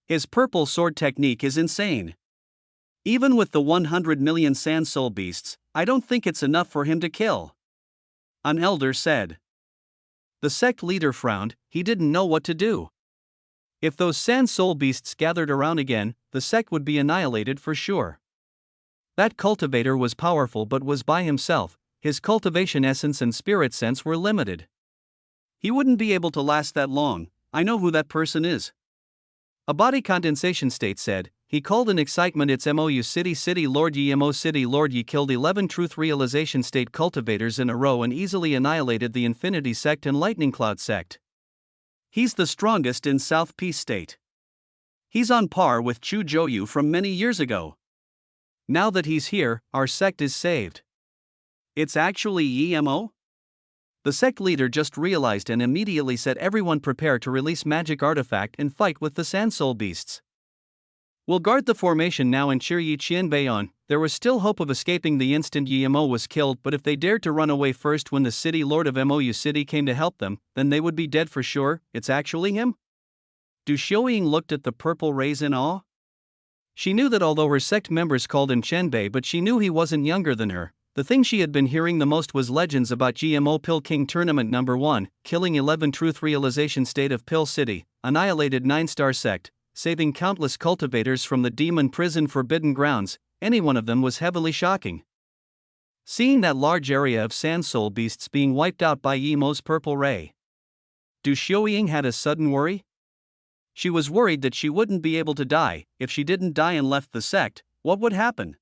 His purple sword technique is insane. Even with the 100 million Sand Soul Beasts, I don't think it's enough for him to kill. An elder said. The sect leader frowned. He didn't know what to do. If those Sand Soul Beasts gathered around again, the sect would be annihilated for sure. That cultivator was powerful but was by himself. His cultivation essence and spirit sense were limited. He wouldn't be able to last that long. I know who that person is. A body condensation state said. He called in excitement. It's MOU City Lord Ye MO City Lord Ye killed 11 truth realization state cultivators in a row and easily annihilated the Infinity Sect and Lightning Cloud Sect. He's the strongest in South Peace State. He's on par with Chu Joyu from many years ago. Now that he's here, our sect is saved. It's actually EMO? The sect leader just realized and immediately said everyone prepare to release magic artifact and fight with the Sand Soul Beasts. We'll guard the formation now and cheer Yi Qianbei on. There was still hope of escaping the instant EMO was killed, but if they dared to run away first when the city lord of MOU City came to help them, then they would be dead for sure. It's actually him? Du Xiaoying looked at the purple rays in awe. She knew that although her sect members called him Qianbei, but she knew he wasn't younger than her. The thing she had been hearing the most was legends about GMO Pill King Tournament Number 1, killing 11 truth realization state of Pill City, annihilated 9-star sect, saving countless cultivators from the demon prison Forbidden Grounds. Any one of them was heavily shocking. Seeing that large area of Sand Soul Beasts being wiped out by Yemo's purple ray, Du Xiaoying had a sudden worry. She was worried that she wouldn't be able to die. If she didn't die and left the sect, what would happen?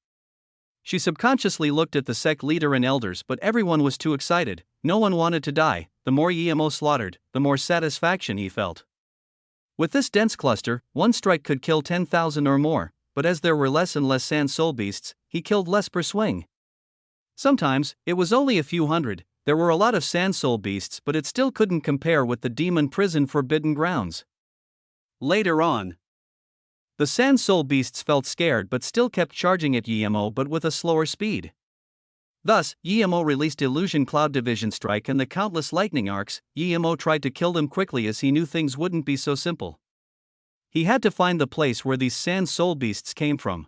She subconsciously looked at the sect leader and elders, but everyone was too excited. No one wanted to die. the more Yemo slaughtered, the more satisfaction he felt. With this dense cluster, one strike could kill 10,000 or more, but as there were less and less sand soul beasts, he killed less per swing. Sometimes, it was only a few hundred. There were a lot of sand soul beasts, but it still couldn't compare with the demon prison forbidden grounds. Later on, the sand soul beasts felt scared but still kept charging at Yemo, but with a slower speed. Thus, Yemo released Illusion Cloud Division Strike and the countless lightning arcs. Yemo tried to kill them quickly as he knew things wouldn't be so simple. He had to find the place where these sand soul beasts came from.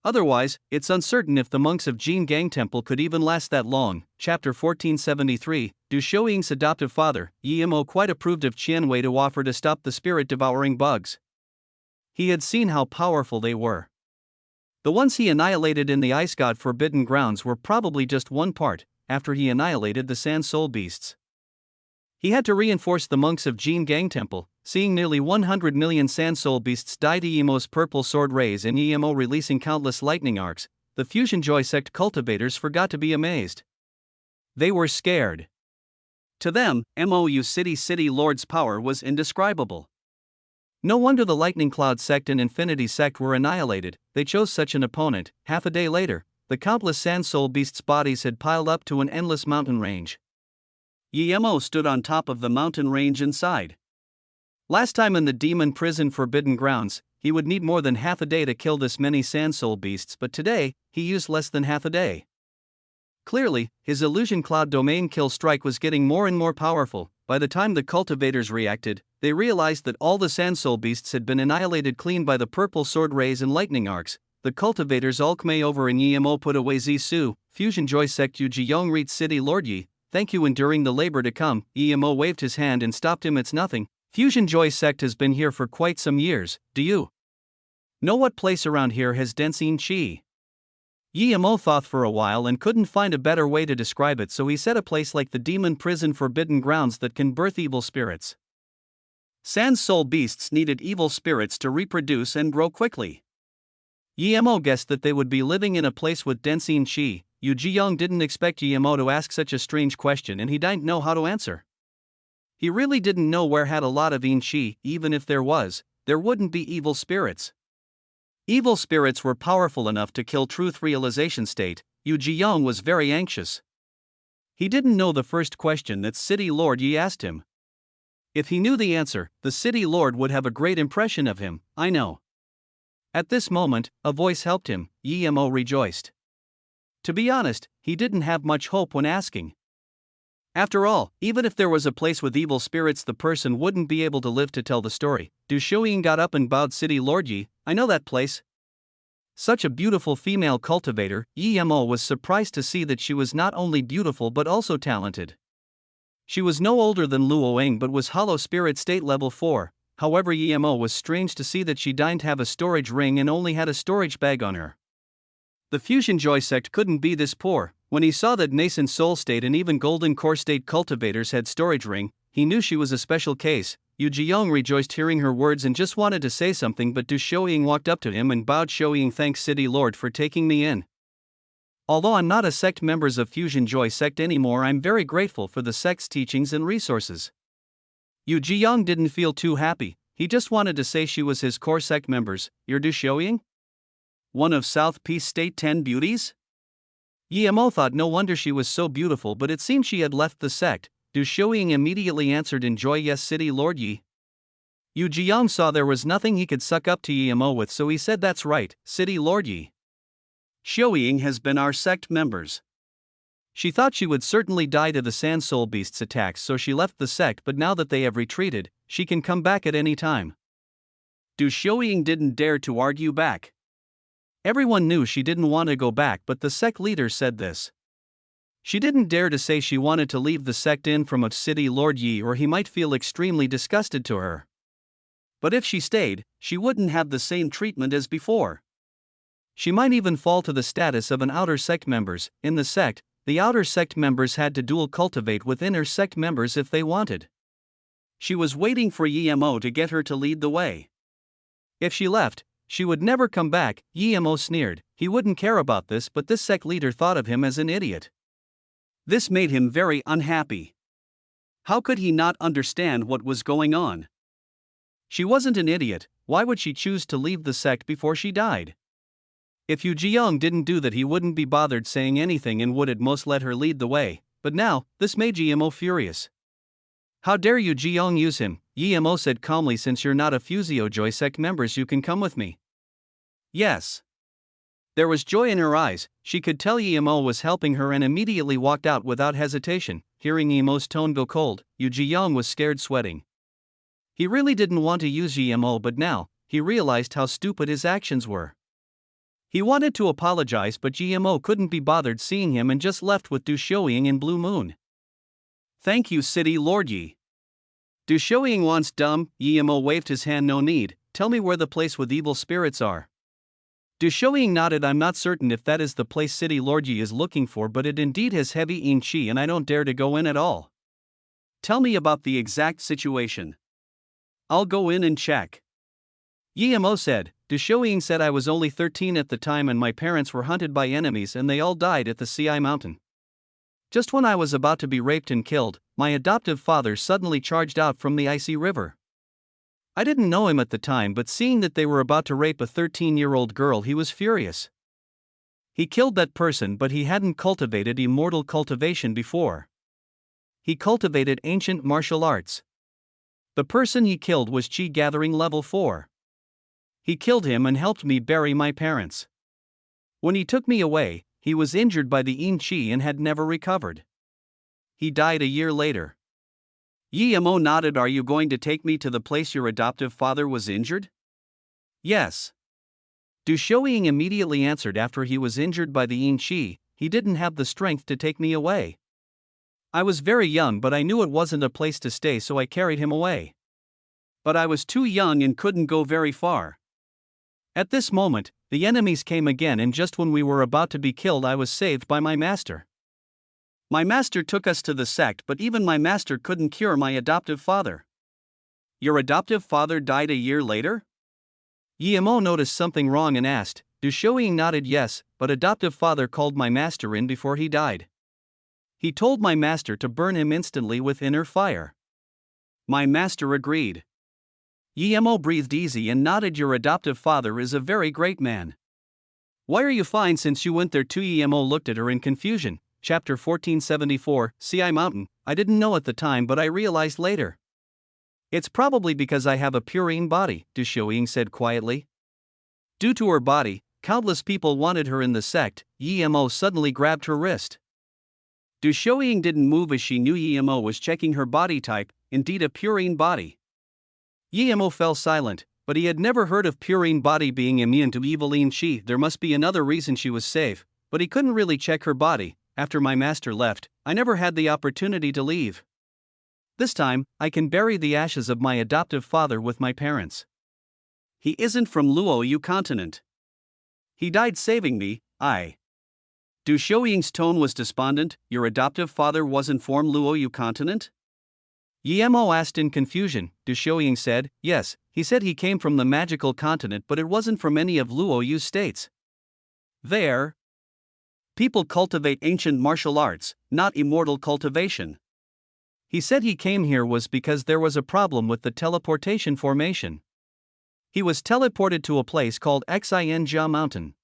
Otherwise, it's uncertain if the monks of Jin Gang Temple could even last that long. Chapter 1473, Du Shouying's adoptive father, Yemo quite approved of Qianwei to offer to stop the spirit-devouring bugs. He had seen how powerful they were. The ones he annihilated in the Ice God Forbidden Grounds were probably just one part, after he annihilated the Sand Soul Beasts. He had to reinforce the monks of Jin Gang Temple, seeing nearly 100 million Sand Soul Beasts die to Yemo's purple sword rays and Yemo releasing countless lightning arcs. The Fusion Joy sect cultivators forgot to be amazed. They were scared. To them, Mou City Lord's power was indescribable. No wonder the Lightning Cloud sect and Infinity sect were annihilated. They chose such an opponent. Half a day later, the countless Sand Soul Beasts' bodies had piled up to an endless mountain range. Yemo stood on top of the mountain range inside. Last time in the Demon Prison Forbidden Grounds, he would need more than half a day to kill this many Sand Soul Beasts, but today, he used less than half a day. Clearly, his Illusion Cloud Domain kill strike was getting more and more powerful. By the time the cultivators reacted, they realized that all the Sand Soul Beasts had been annihilated clean by the purple sword rays and lightning arcs. The cultivators all came over and Yemo put away Zisu, Fusion Joy sect Yu Jiyong Reet City Lord Yi. Thank you, enduring the labor to come. Yemo waved his hand and stopped him. It's nothing. Fusion Joy sect has been here for quite some years. Do you know what place around here has Densine Chi? Yemo thought for a while and couldn't find a better way to describe it, so he said a place like the Demon Prison Forbidden Grounds that can birth evil spirits. Sand Soul Beasts needed evil spirits to reproduce and grow quickly. Yemo guessed that they would be living in a place with Densine Chi. Yu Jiyong didn't expect Yemo to ask such a strange question and he didn't know how to answer. He really didn't know where had a lot of Yin Chi. Even if there was, there wouldn't be evil spirits. Evil spirits were powerful enough to kill truth realization state. Yu Jiyong was very anxious. He didn't know the first question that City Lord Yi asked him. If he knew the answer, the City Lord would have a great impression of him. I know. At this moment, a voice helped him. Yemo rejoiced. To be honest, he didn't have much hope when asking. After all, even if there was a place with evil spirits, the person wouldn't be able to live to tell the story. Du Shouying got up and bowed. City Lord Yi, I know that place. Such a beautiful female cultivator. Yemo was surprised to see that she was not only beautiful but also talented. She was no older than Luoying but was Hollow Spirit State Level 4. However, Yemo was strange to see that she didn't have a storage ring and only had a storage bag on her. The Fusion Joy sect couldn't be this poor. When he saw that Nascent Soul State and even Golden Core State cultivators had storage ring, he knew she was a special case. Yu Jiyong rejoiced hearing her words and just wanted to say something, but Du Shouying walked up to him and bowed. Shouying, thanks City Lord for taking me in. Although I'm not a sect members of Fusion Joy sect anymore, I'm very grateful for the sect's teachings and resources. Yu Jiyong didn't feel too happy. He just wanted to say she was his core sect members. You're Du Shouying? One of South Peace State 10 beauties? Yemo thought no wonder she was so beautiful, but it seemed she had left the sect. Du Shouying immediately answered, enjoy. Yes, City Lord Yi. Yu Jiyong saw there was nothing he could suck up to Yemo with, so he said, that's right, City Lord Yi. Shouying has been our sect members. She thought she would certainly die to the Sand Soul Beasts' attacks, so she left the sect, but now that they have retreated, she can come back at any time. Du Shouying didn't dare to argue back. Everyone knew she didn't want to go back, but the sect leader said this. She didn't dare to say she wanted to leave the sect in from of City Lord Yi, or he might feel extremely disgusted to her. But if she stayed, she wouldn't have the same treatment as before. She might even fall to the status of an outer sect members. In the sect, the outer sect members had to dual cultivate with inner sect members if they wanted. She was waiting for Yemo to get her to lead the way. If she left, she would never come back. Yemo sneered. He wouldn't care about this, but this sect leader thought of him as an idiot. This made him very unhappy. How could he not understand what was going on? She wasn't an idiot. Why would she choose to leave the sect before she died? If Yu Jiyoung didn't do that, he wouldn't be bothered saying anything and would at most let her lead the way, but now, this made Yemo furious. How dare you Jiyoung use him, Yemo said calmly. Since you're not a Fusiojoy sect members, you can come with me. Yes. There was joy in her eyes. She could tell Yemo was helping her and immediately walked out without hesitation. Hearing Yemo's tone go cold, Yu Jiyoung was scared, sweating. He really didn't want to use Yemo, but now, he realized how stupid his actions were. He wanted to apologize, but Yemo couldn't be bothered seeing him and just left with Du Shouying and Blue Moon. Thank you, City Lord Yi. Du Shouying wants dumb. Yemo waved his hand. No need, tell me where the place with evil spirits are. Du Shouying nodded. I'm not certain if that is the place City Lord Yi is looking for, but it indeed has heavy yin qi and I don't dare to go in at all. Tell me about the exact situation. I'll go in and check. Yemo said. Du Shouying said I was only 13 at the time and my parents were hunted by enemies and they all died at the Ci Mountain. Just when I was about to be raped and killed, my adoptive father suddenly charged out from the icy river. I didn't know him at the time, but seeing that they were about to rape a 13-year-old girl, he was furious. He killed that person, but he hadn't cultivated immortal cultivation before. He cultivated ancient martial arts. The person he killed was Qi gathering level 4. He killed him and helped me bury my parents. When he took me away, he was injured by the yin qi and had never recovered. He died a year later. Yemo nodded. Are you going to take me to the place your adoptive father was injured? Yes. Du Shouying immediately answered. After he was injured by the yin qi, he didn't have the strength to take me away. I was very young, but I knew it wasn't a place to stay, so I carried him away. But I was too young and couldn't go very far. At this moment, the enemies came again, and just when we were about to be killed, I was saved by my master. My master took us to the sect, but even my master couldn't cure my adoptive father. Your adoptive father died a year later? Yemo noticed something wrong and asked. Du Shouying nodded yes, but adoptive father called my master in before he died. He told my master to burn him instantly with inner fire. My master agreed. Yemo breathed easy and nodded. Your adoptive father is a very great man. Why are you fine since you went there too? Yemo looked at her in confusion. Chapter 1474, Ci Mountain. I didn't know at the time, but I realized later. It's probably because I have a purine body, Du Shouying said quietly. Due to her body, countless people wanted her in the sect. Yemo suddenly grabbed her wrist. Du Shouying didn't move as she knew Yemo was checking her body type, indeed a purine body. Yemo fell silent, but he had never heard of purine body being immune to evil yin qi. There must be another reason she was safe, but he couldn't really check her body. After my master left, I never had the opportunity to leave. This time, I can bury the ashes of my adoptive father with my parents. He isn't from Luoyu continent. He died saving me. Du Shouying's tone was despondent. Your adoptive father wasn't from Luoyu continent? Yemo asked in confusion. Du Shouying said, yes, he said he came from the magical continent, but it wasn't from any of Luoyu's states. There, people cultivate ancient martial arts, not immortal cultivation. He said he came here was because there was a problem with the teleportation formation. He was teleported to a place called Xinjia Mountain.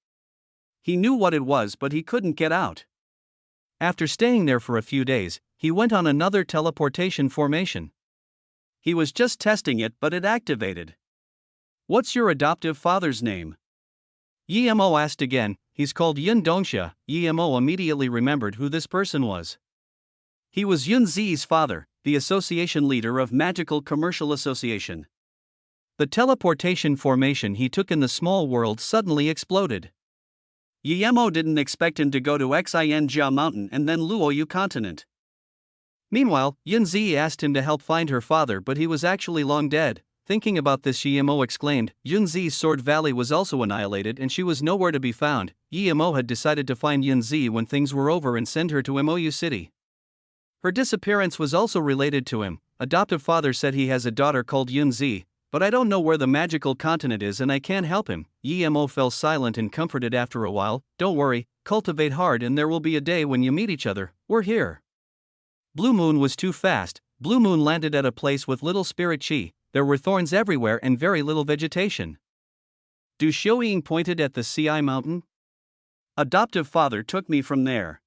He knew what it was, but he couldn't get out. After staying there for a few days, he went on another teleportation formation. He was just testing it, but it activated. What's your adoptive father's name? Yemo asked again. He's called Yun Dongxia. Yemo immediately remembered who this person was. He was Yun Zi's father, the association leader of Magical Commercial Association. The teleportation formation he took in the small world suddenly exploded. Yemo didn't expect him to go to Xinjia Mountain and then Luoyu continent. Meanwhile, Yun Zi asked him to help find her father, but he was actually long dead. Thinking about this, Yemo exclaimed. Yun Zi's Sword Valley was also annihilated and she was nowhere to be found. Yemo had decided to find Yun Zi when things were over and send her to Mou City. Her disappearance was also related to him. Adoptive father said he has a daughter called Yun Zi, but I don't know where the magical continent is and I can't help him. Yemo fell silent and comforted after a while. Don't worry, cultivate hard and there will be a day when you meet each other. We're here. Blue Moon was too fast. Blue Moon landed at a place with little spirit chi. There were thorns everywhere and very little vegetation. Du Xiuying pointed at the Ci mountain. Adoptive father took me from there.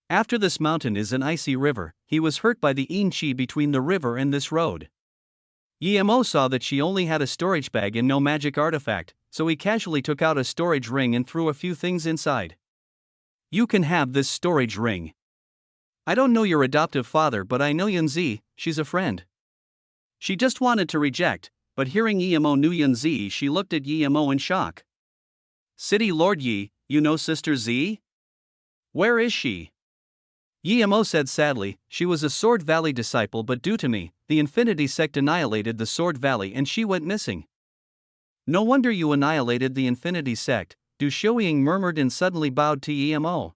After this mountain is an icy river. He was hurt by the yin chi between the river and this road. Yemo saw that she only had a storage bag and no magic artifact, so he casually took out a storage ring and threw a few things inside. You can have this storage ring. I don't know your adoptive father, but I know Yunzi, she's a friend. She just wanted to reject, but hearing Yemo knew Yunzi, she looked at Yemo in shock. City Lord Yi, you know Sister Z? Where is she? Yemo said sadly, she was a Sword Valley disciple, but due to me, the Infinity Sect annihilated the Sword Valley and she went missing. No wonder you annihilated the Infinity Sect, Du Xiuying murmured and suddenly bowed to Yemo.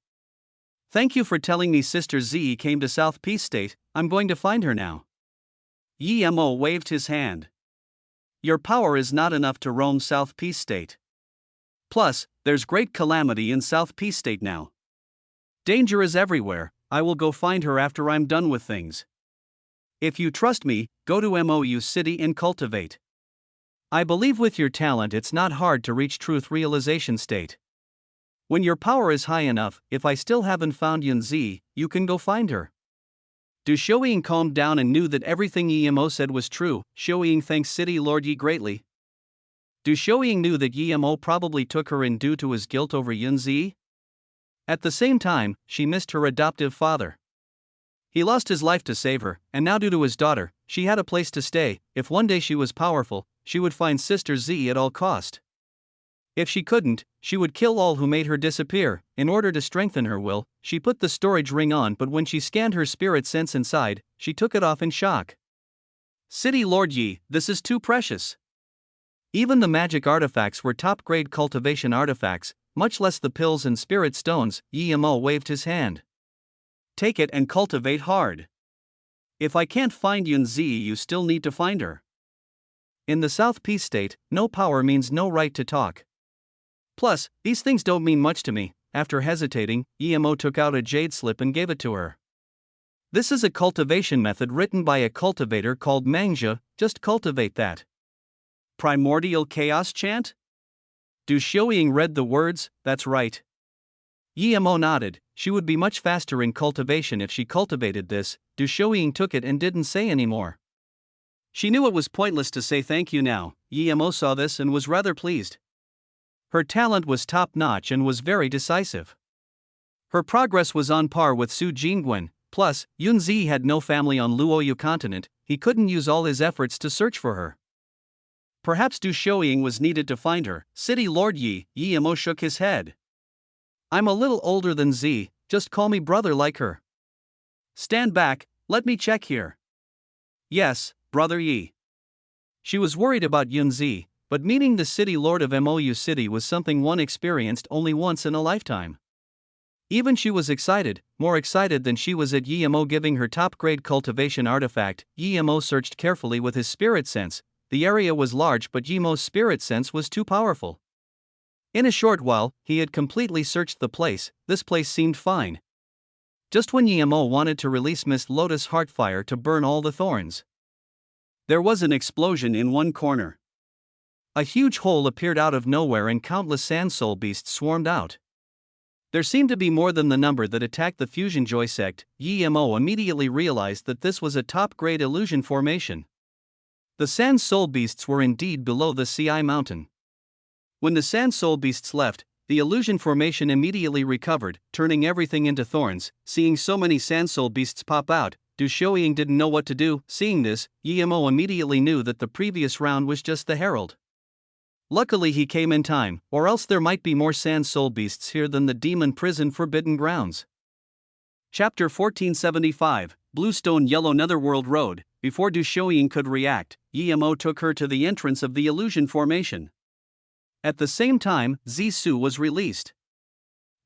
Thank you for telling me Sister Z came to South Peace State. I'm going to find her now. Yemo waved his hand. Your power is not enough to roam South Peace State. Plus, there's great calamity in South Peace State now. Danger is everywhere. I will go find her after I'm done with things. If you trust me, go to MOU City and cultivate. I believe with your talent it's not hard to reach truth realization state. When your power is high enough, if I still haven't found Yunzi, you can go find her. Du Xiuying calmed down and knew that everything Yemo said was true. Xiuying thanks City Lord Yi greatly. Du Xiuying knew that Yemo probably took her in due to his guilt over Yunzi. At the same time, she missed her adoptive father. He lost his life to save her, and now due to his daughter, she had a place to stay. If one day she was powerful, she would find Sister Z at all cost. If she couldn't, she would kill all who made her disappear. In order to strengthen her will, she put the storage ring on, but when she scanned her spirit sense inside, she took it off in shock. City Lord Yi, this is too precious. Even the magic artifacts were top-grade cultivation artifacts, much less the pills and spirit stones. Yemo waved his hand. Take it and cultivate hard. If I can't find Yunzi, you still need to find her. In the South Peace State, no power means no right to talk. Plus, these things don't mean much to me. After hesitating, Yemo took out a jade slip and gave it to her. This is a cultivation method written by a cultivator called Mangja. Just cultivate that. Primordial Chaos Chant? Du Xiuying read the words. That's right. Yemo nodded. She would be much faster in cultivation if she cultivated this. Du Xiuying took it and didn't say any more. She knew it was pointless to say thank you now. Yemo saw this and was rather pleased. Her talent was top-notch and was very decisive. Her progress was on par with Su Jingguan. Plus, Yunzi had no family on Luoyu continent. He couldn't use all his efforts to search for her. Perhaps Du Xiuying was needed to find her. City Lord Yi, Yemo shook his head. I'm a little older than Z, just call me brother like her. Stand back, let me check here. Yes, Brother Yi. She was worried about Yunzi, but meeting the City Lord of MOU City was something one experienced only once in a lifetime. Even she was excited, more excited than she was at Yemo giving her top-grade cultivation artifact. Yemo searched carefully with his spirit sense. The area was large, but Yemo's spirit sense was too powerful. In a short while, he had completely searched the place. This place seemed fine. Just when Yemo wanted to release Mist Lotus Heartfire to burn all the thorns, there was an explosion in one corner. A huge hole appeared out of nowhere and countless sand soul beasts swarmed out. There seemed to be more than the number that attacked the Fusion Joy sect. Yemo immediately realized that this was a top-grade illusion formation. The Sand Soul Beasts were indeed below the Ci mountain. When the Sand Soul Beasts left, the illusion formation immediately recovered, turning everything into thorns. Seeing so many Sand Soul Beasts pop out, Du Xiuying didn't know what to do. Seeing this, Yemo immediately knew that the previous round was just the herald. Luckily he came in time, or else there might be more Sand Soul Beasts here than the Demon Prison Forbidden Grounds. Chapter 1475, Bluestone Yellow Netherworld Road. Before Du Xiuying could react, Yemo took her to the entrance of the illusion formation. At the same time, Zisu was released.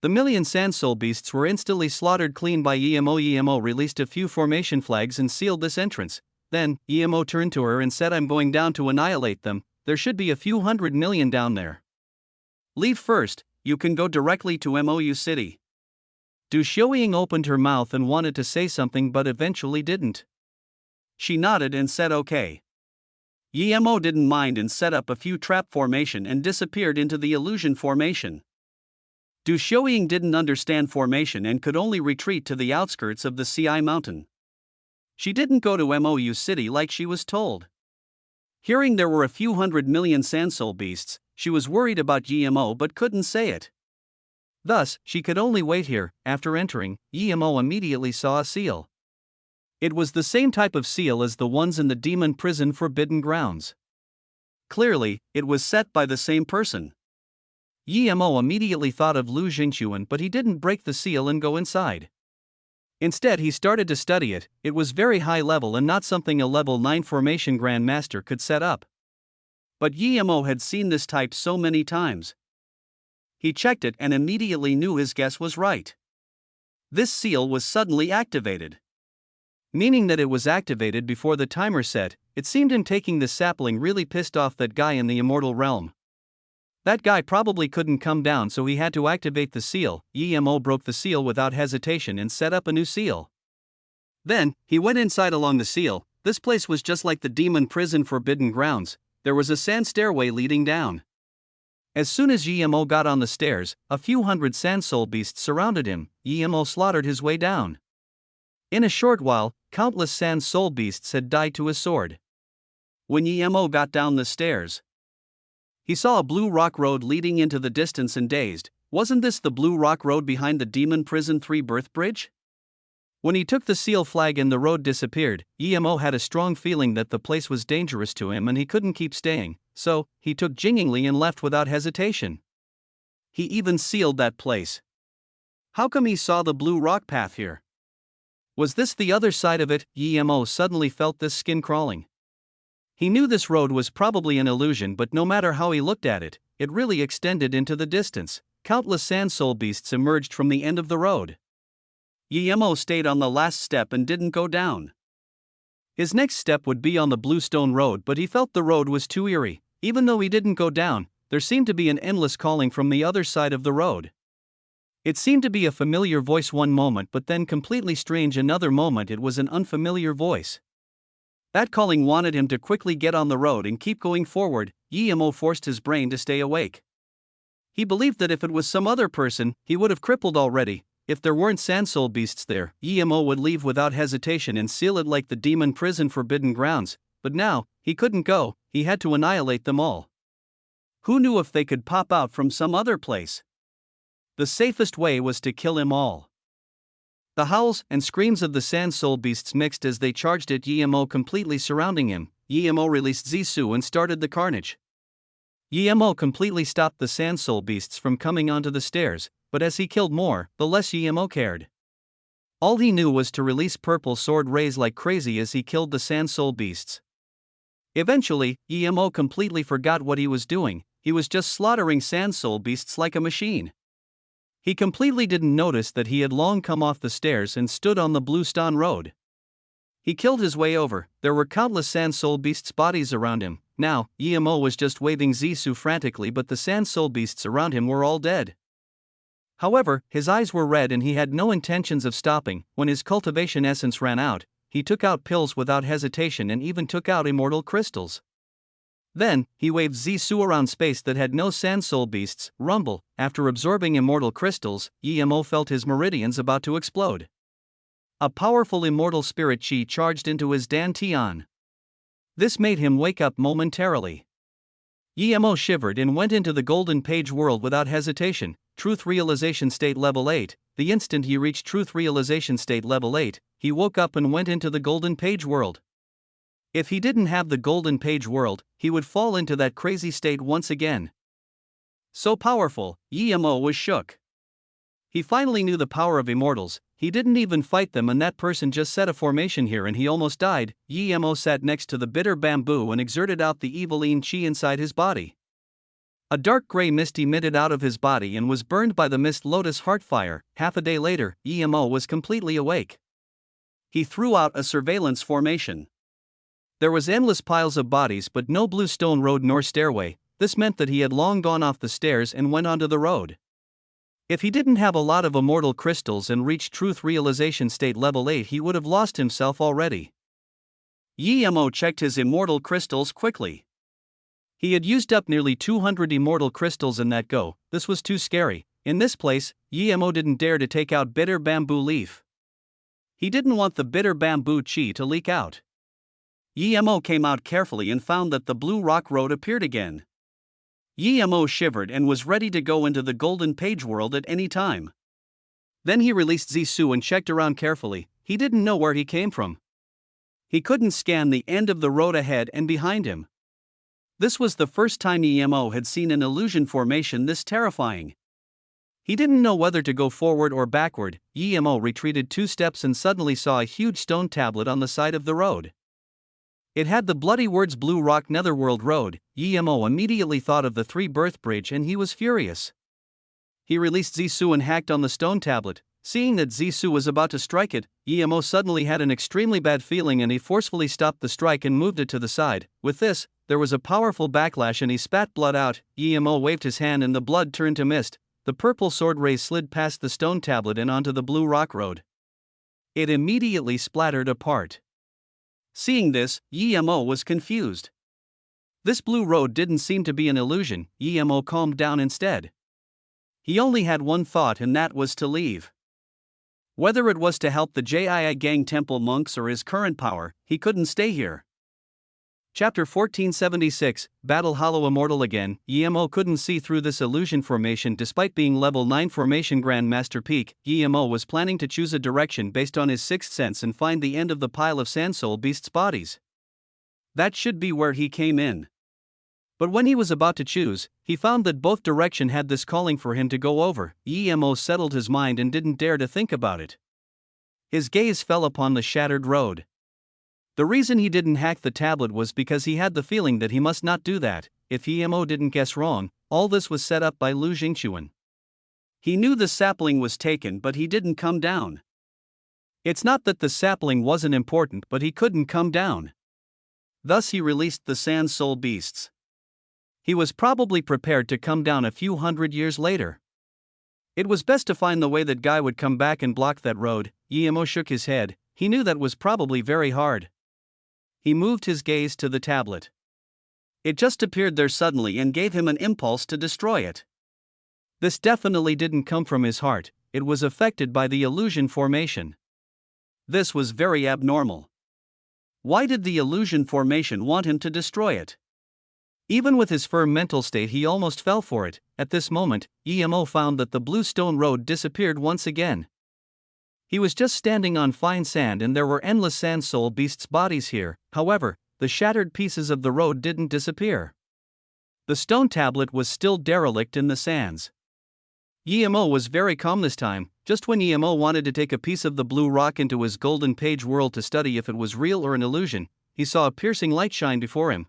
The million Sand Soul Beasts were instantly slaughtered clean by Yemo. Yemo released a few formation flags and sealed this entrance. Then, Yemo turned to her and said, I'm going down to annihilate them. There should be a few 100 million down there. Leave first, you can go directly to MOU City. Du Xiuying opened her mouth and wanted to say something but eventually didn't. She nodded and said okay. Yemo didn't mind and set up a few trap formation and disappeared into the illusion formation. Du Xiaoying didn't understand formation and could only retreat to the outskirts of the Ci mountain. She didn't go to Mou City like she was told. Hearing there were a few 100 million sandsoul beasts, she was worried about Yemo but couldn't say it. Thus, she could only wait here. After entering, Yemo immediately saw a seal. It was the same type of seal as the ones in the demon prison Forbidden Grounds. Clearly, it was set by the same person. Yemo immediately thought of Lu Jingquan, but he didn't break the seal and go inside. Instead, he started to study it. It was very high level and not something a level 9 formation grandmaster could set up. But Yemo had seen this type so many times. He checked it and immediately knew his guess was right. This seal was suddenly activated. Meaning that it was activated before the timer set. It seemed him taking the sapling really pissed off that guy in the immortal realm. That guy probably couldn't come down, so he had to activate the seal. Yemo broke the seal without hesitation and set up a new seal. Then, he went inside along the seal. This place was just like the demon prison Forbidden Grounds. There was a sand stairway leading down. As soon as Yemo got on the stairs, a few hundred sandsoul beasts surrounded him. Yemo slaughtered his way down. In a short while, countless sand-soul beasts had died to his sword. When Yemo got down the stairs, he saw a blue rock road leading into the distance and dazed. Wasn't this the blue rock road behind the demon prison 3 birth bridge? When he took the seal flag and the road disappeared, Yemo had a strong feeling that the place was dangerous to him and he couldn't keep staying, so he took Jingingli and left without hesitation. He even sealed that place. How come he saw the blue rock path here? Was this the other side of it? Yemo suddenly felt this skin crawling. He knew this road was probably an illusion, but no matter how he looked at it, it really extended into the distance. Countless sandsoul beasts emerged from the end of the road. Yemo stayed on the last step and didn't go down. His next step would be on the Bluestone Road, but he felt the road was too eerie. Even though he didn't go down, there seemed to be an endless calling from the other side of the road. It seemed to be a familiar voice one moment, but then completely strange another moment. It was an unfamiliar voice. That calling wanted him to quickly get on the road and keep going forward. Yemo forced his brain to stay awake. He believed that if it was some other person, he would have crippled already. If there weren't sandsoul beasts there, Yemo would leave without hesitation and seal it like the demon prison Forbidden Grounds. But now, he couldn't go. He had to annihilate them all. Who knew if they could pop out from some other place? The safest way was to kill them all. The howls and screams of the sandsoul beasts mixed as they charged at Yemo, completely surrounding him. Yemo released Zisu and started the carnage. Yemo completely stopped the sandsoul beasts from coming onto the stairs, but as he killed more, the less Yemo cared. All he knew was to release purple sword rays like crazy as he killed the sandsoul beasts. Eventually, Yemo completely forgot what he was doing. He was just slaughtering sandsoul beasts like a machine. He completely didn't notice that he had long come off the stairs and stood on the Bluestone Road. He killed his way over. There were countless sandsoul beasts' bodies around him. Now, Yemo was just waving Zisu frantically, but the sandsoul beasts around him were all dead. However, his eyes were red and he had no intentions of stopping. When his cultivation essence ran out, he took out pills without hesitation and even took out immortal crystals. Then, he waved Zisu around space that had no sandsoul beasts. Rumble. After absorbing immortal crystals, Yemo felt his meridians about to explode. A powerful immortal spirit chi charged into his dantian. This made him wake up momentarily. Yemo shivered and went into the golden page world without hesitation. Truth realization state level 8. The instant he reached truth realization state level 8, he woke up and went into the golden page world. If he didn't have the golden page world, he would fall into that crazy state once again. So powerful, Yemo was shook. He finally knew the power of immortals. He didn't even fight them and that person just set a formation here and he almost died. Yemo sat next to the bitter bamboo and exerted out the eviline chi inside his body. A dark gray mist emitted out of his body and was burned by the mist lotus heart fire. Half a day later, Yemo was completely awake. He threw out a surveillance formation. There was endless piles of bodies but no Bluestone Road nor stairway. This meant that he had long gone off the stairs and went onto the road. If he didn't have a lot of immortal crystals and reached truth realization state level 8, he would have lost himself already. Yemo checked his immortal crystals quickly. He had used up nearly 200 immortal crystals in that go. This was too scary. In this place, Yemo didn't dare to take out bitter bamboo leaf. He didn't want the bitter bamboo chi to leak out. Yemo came out carefully and found that the blue rock road appeared again. Yemo shivered and was ready to go into the golden page world at any time. Then he released Zisu and checked around carefully. He didn't know where he came from. He couldn't scan the end of the road ahead and behind him. This was the first time Yemo had seen an illusion formation this terrifying. He didn't know whether to go forward or backward. Yemo retreated 2 steps and suddenly saw a huge stone tablet on the side of the road. It had the bloody words Blue Rock Netherworld Road. Yemo immediately thought of the 3 Birth Bridge and he was furious. He released Zisu and hacked on the stone tablet. Seeing that Zisu was about to strike it, Yemo suddenly had an extremely bad feeling and he forcefully stopped the strike and moved it to the side. With this, there was a powerful backlash and he spat blood out. Yemo waved his hand and the blood turned to mist. The purple sword ray slid past the stone tablet and onto the Blue Rock Road. It immediately splattered apart. Seeing this, Yemo was confused. This blue road didn't seem to be an illusion. Yemo calmed down instead. He only had one thought and that was to leave. Whether it was to help the Jii Gang Temple monks or his current power, he couldn't stay here. Chapter 1476, Battle Hollow Immortal again. Yemo couldn't see through this illusion formation despite being level 9 formation Grand Master Peak. Yemo was planning to choose a direction based on his sixth sense and find the end of the pile of Sand Soul Beasts' bodies. That should be where he came in. But when he was about to choose, he found that both direction had this calling for him to go over. Yemo settled his mind and didn't dare to think about it. His gaze fell upon the shattered road. The reason he didn't hack the tablet was because he had the feeling that he must not do that. If Yemo didn't guess wrong, all this was set up by Lu Jingquan. He knew the sapling was taken but he didn't come down. It's not that the sapling wasn't important but he couldn't come down. Thus he released the Sand Soul Beasts. He was probably prepared to come down a few hundred years later. It was best to find the way that guy would come back and block that road. Yemo shook his head. He knew that was probably very hard. He moved his gaze to the tablet. It just appeared there suddenly and gave him an impulse to destroy it. This definitely didn't come from his heart, it was affected by the illusion formation. This was very abnormal. Why did the illusion formation want him to destroy it? Even with his firm mental state he almost fell for it. At this moment, Yemo found that the blue stone road disappeared once again. He was just standing on fine sand and there were endless Sand Soul Beasts' bodies here. However, the shattered pieces of the road didn't disappear. The stone tablet was still derelict in the sands. Yemo was very calm this time. Just when Yemo wanted to take a piece of the blue rock into his golden page world to study if it was real or an illusion, he saw a piercing light shine before him.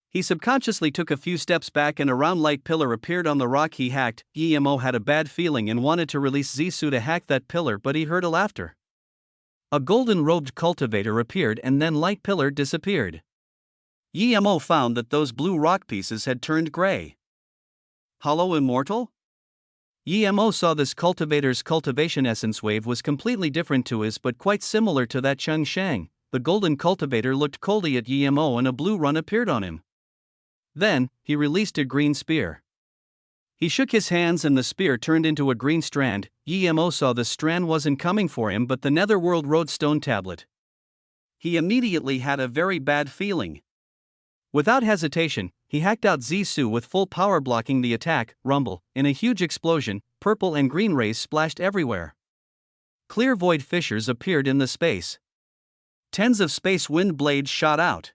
He subconsciously took a few steps back and a round light pillar appeared on the rock he hacked. Yemo had a bad feeling and wanted to release Zisu to hack that pillar but he heard a laughter. A golden-robed cultivator appeared and then light pillar disappeared. Yemo found that those blue rock pieces had turned gray. Hollow Immortal? Yemo saw this cultivator's cultivation essence wave was completely different to his but quite similar to that Cheng Shang. The golden cultivator looked coldly at Yemo and a blue run appeared on him. Then, he released a green spear. He shook his hands and the spear turned into a green strand. Yemo saw the strand wasn't coming for him but the Netherworld Road stone tablet. He immediately had a very bad feeling. Without hesitation, he hacked out Zisu with full power blocking the attack. Rumble, in a huge explosion, purple and green rays splashed everywhere. Clear void fissures appeared in the space. Tens of space wind blades shot out.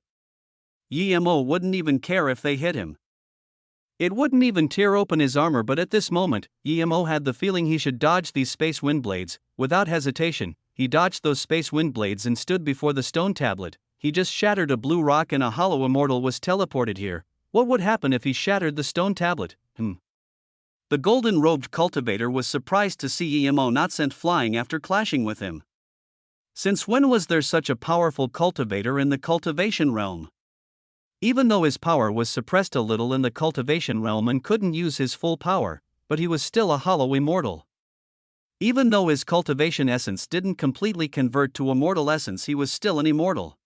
Yemo wouldn't even care if they hit him. It wouldn't even tear open his armor but at this moment, Yemo had the feeling he should dodge these space wind blades. Without hesitation, he dodged those space wind blades and stood before the stone tablet. He just shattered a blue rock and a hollow immortal was teleported here. What would happen if he shattered the stone tablet? The golden-robed cultivator was surprised to see Yemo not sent flying after clashing with him. Since when was there such a powerful cultivator in the cultivation realm? Even though his power was suppressed a little in the cultivation realm and couldn't use his full power, but he was still a hollow immortal. Even though his cultivation essence didn't completely convert to immortal essence he was still an immortal.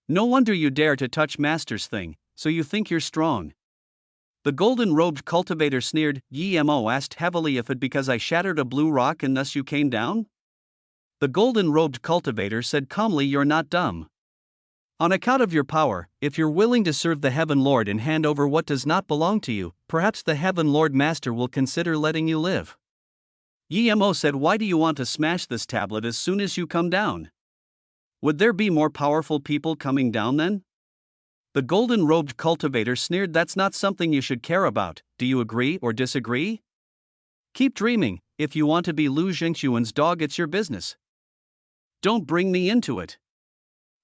No wonder you dare to touch Master's thing, so you think you're strong. The golden-robed cultivator sneered. Yemo asked heavily if it because I shattered a blue rock and thus you came down? The golden-robed cultivator said calmly, you're not dumb. On account of your power, if you're willing to serve the Heaven Lord and hand over what does not belong to you, perhaps the Heaven Lord Master will consider letting you live. Yemo said, why do you want to smash this tablet as soon as you come down? Would there be more powerful people coming down then? The golden-robed cultivator sneered, that's not something you should care about. Do you agree or disagree? Keep dreaming. If you want to be Lu Zhengxuan's dog, it's your business. Don't bring me into it.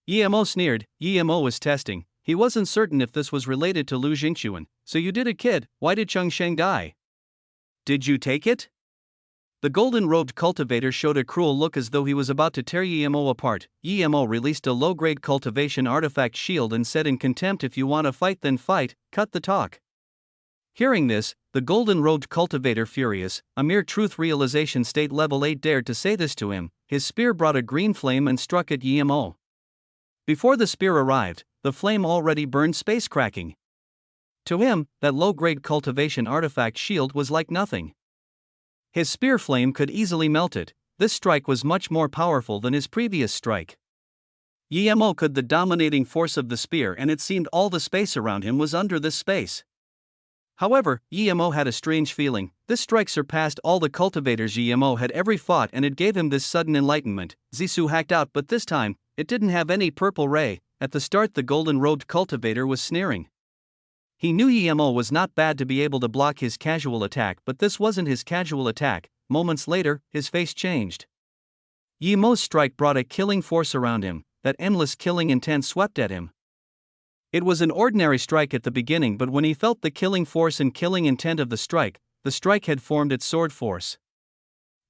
Yemo sneered. Yemo was testing. He wasn't certain if this was related to Lu Zhengxuan. So you did it, kid. Why did Cheng Sheng die? Did you take it? The golden-robed cultivator showed a cruel look as though he was about to tear Yemo apart. Yemo released a low-grade cultivation artifact shield and said in contempt, if you want to fight then fight, cut the talk. Hearing this, the golden-robed cultivator, furious, a mere truth realization state level 8, dared to say this to him. His spear brought a green flame and struck at Yemo. Before the spear arrived, the flame already burned space, cracking. To him, that low-grade cultivation artifact shield was like nothing. His spear flame could easily melt it. This strike was much more powerful than his previous strike. Yemo could the dominating force of the spear, and it seemed all the space around him was under this space. However, Yemo had a strange feeling. This strike surpassed all the cultivators Yemo had ever fought, and it gave him this sudden enlightenment. Zisu hacked out, but this time, it didn't have any purple ray. At the start, the golden-robed cultivator was sneering. He knew Yemo was not bad to be able to block his casual attack, but this wasn't his casual attack. Moments later, his face changed. Yemo's strike brought a killing force around him. That endless killing intent swept at him. It was an ordinary strike at the beginning, but when he felt the killing force and killing intent of the strike had formed its sword force.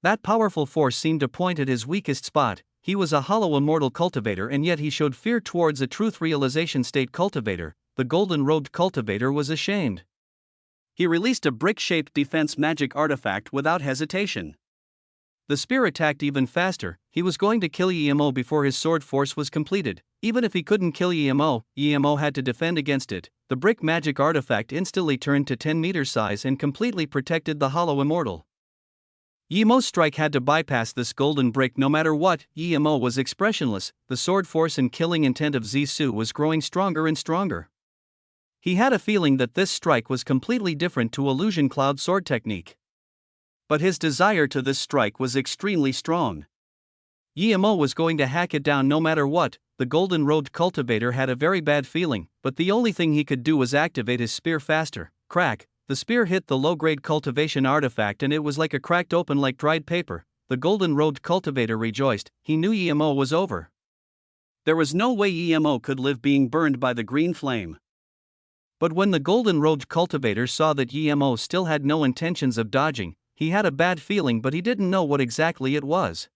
That powerful force seemed to point at his weakest spot. He was a hollow immortal cultivator, and yet he showed fear towards a truth realization state cultivator. The golden-robed cultivator was ashamed. He released a brick-shaped defense magic artifact without hesitation. The spear attacked even faster. He was going to kill Yemo before his sword force was completed. Even if he couldn't kill Yemo had to defend against it. The brick magic artifact instantly turned to 10-meter size and completely protected the hollow immortal. Yemo's strike had to bypass this golden brick no matter what. Yemo was expressionless. The sword force and killing intent of Zisu was growing stronger and stronger. He had a feeling that this strike was completely different to illusion cloud sword technique. But his desire to this strike was extremely strong. Yemo was going to hack it down no matter what. The golden-robed cultivator had a very bad feeling, but the only thing he could do was activate his spear faster. Crack! The spear hit the low-grade cultivation artifact and it was like a cracked open like dried paper. The golden-robed cultivator rejoiced. He knew Yemo was over. There was no way Yemo could live being burned by the green flame. But when the golden-robed cultivator saw that Yemo still had no intentions of dodging, he had a bad feeling, but he didn't know what exactly it was.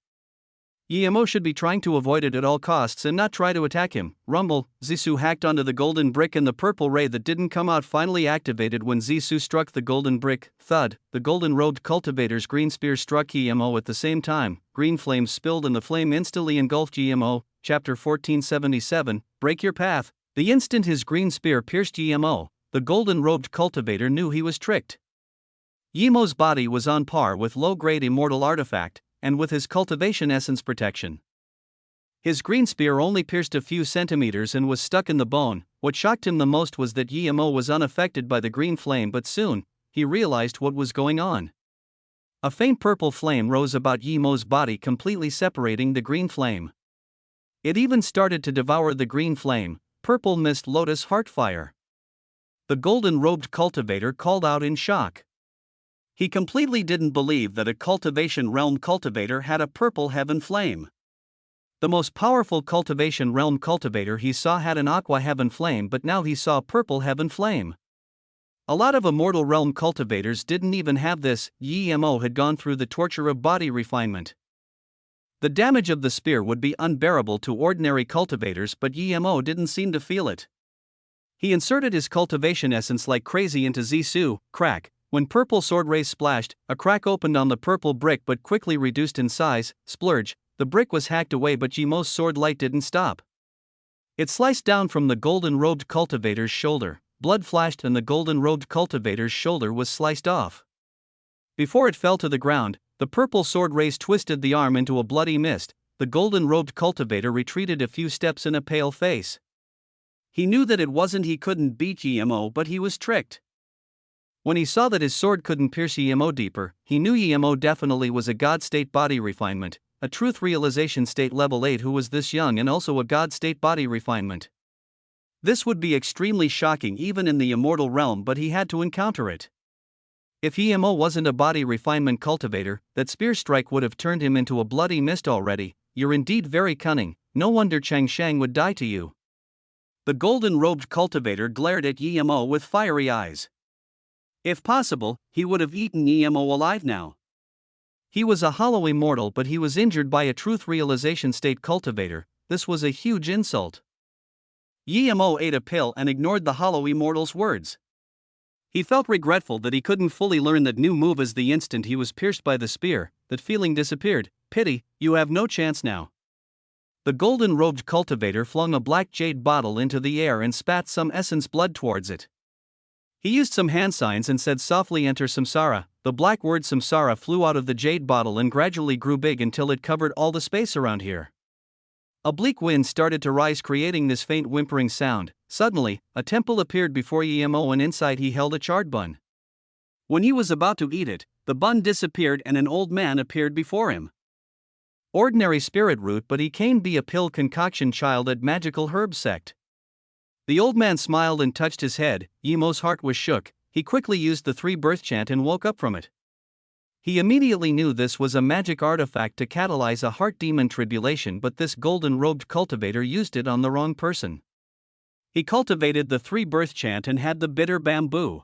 Yemo should be trying to avoid it at all costs and not try to attack him. Rumble! Zisu hacked onto the golden brick and the purple ray that didn't come out finally activated when Zisu struck the golden brick. Thud! The golden-robed cultivator's green spear struck Yemo at the same time. Green flames spilled and the flame instantly engulfed Yemo. Chapter 1477, Break Your Path. The instant his green spear pierced Yemo, the golden-robed cultivator knew he was tricked. Yemo's body was on par with low-grade immortal artifact, and with his cultivation essence protection. His green spear only pierced a few centimeters and was stuck in the bone. What shocked him the most was that Yemo was unaffected by the green flame, but soon, he realized what was going on. A faint purple flame rose about Yemo's body, completely separating the green flame. It even started to devour the green flame. Purple mist lotus heartfire. The golden-robed cultivator called out in shock. He completely didn't believe that a cultivation realm cultivator had a purple heaven flame. The most powerful cultivation realm cultivator he saw had an aqua heaven flame, but now he saw purple heaven flame. A lot of immortal realm cultivators didn't even have this. Yemo had gone through the torture of body refinement. The damage of the spear would be unbearable to ordinary cultivators, but Yemo didn't seem to feel it. He inserted his cultivation essence like crazy into Zisu. Crack! When purple sword rays splashed, a crack opened on the purple brick but quickly reduced in size. Splurge! The brick was hacked away, but Yemo's sword light didn't stop. It sliced down from the golden-robed cultivator's shoulder. Blood flashed and the golden-robed cultivator's shoulder was sliced off. Before it fell to the ground, the purple sword rays twisted the arm into a bloody mist. The golden-robed cultivator retreated a few steps in a pale face. He knew that it wasn't he couldn't beat Emo, but he was tricked. When he saw that his sword couldn't pierce Emo deeper, he knew Emo definitely was a God state body refinement, a truth realization state level 8 who was this young and also a God state body refinement. This would be extremely shocking even in the immortal realm, but he had to encounter it. If Emo wasn't a body refinement cultivator, that spear strike would have turned him into a bloody mist already. You're indeed very cunning, no wonder Chang Shang would die to you. The golden-robed cultivator glared at Emo with fiery eyes. If possible, he would have eaten Emo alive now. He was a hollow immortal, but he was injured by a truth realization state cultivator. This was a huge insult. Emo ate a pill and ignored the hollow immortal's words. He felt regretful that he couldn't fully learn that new move as the instant he was pierced by the spear. That feeling disappeared. Pity, you have no chance now. The golden-robed cultivator flung a black jade bottle into the air and spat some essence blood towards it. He used some hand signs and said softly, "Enter samsara." The black word samsara flew out of the jade bottle and gradually grew big until it covered all the space around here. A bleak wind started to rise, creating this faint whimpering sound. Suddenly, a temple appeared before Emo and inside he held a charred bun. When he was about to eat it, the bun disappeared and an old man appeared before him. Ordinary spirit root, but he can be a pill concoction child at magical herb sect. The old man smiled and touched his head. Emo's heart was shook. He quickly used the 3 birth chant and woke up from it. He immediately knew this was a magic artifact to catalyze a heart demon tribulation, but this golden-robed cultivator used it on the wrong person. He cultivated the 3 birth chant and had the bitter bamboo.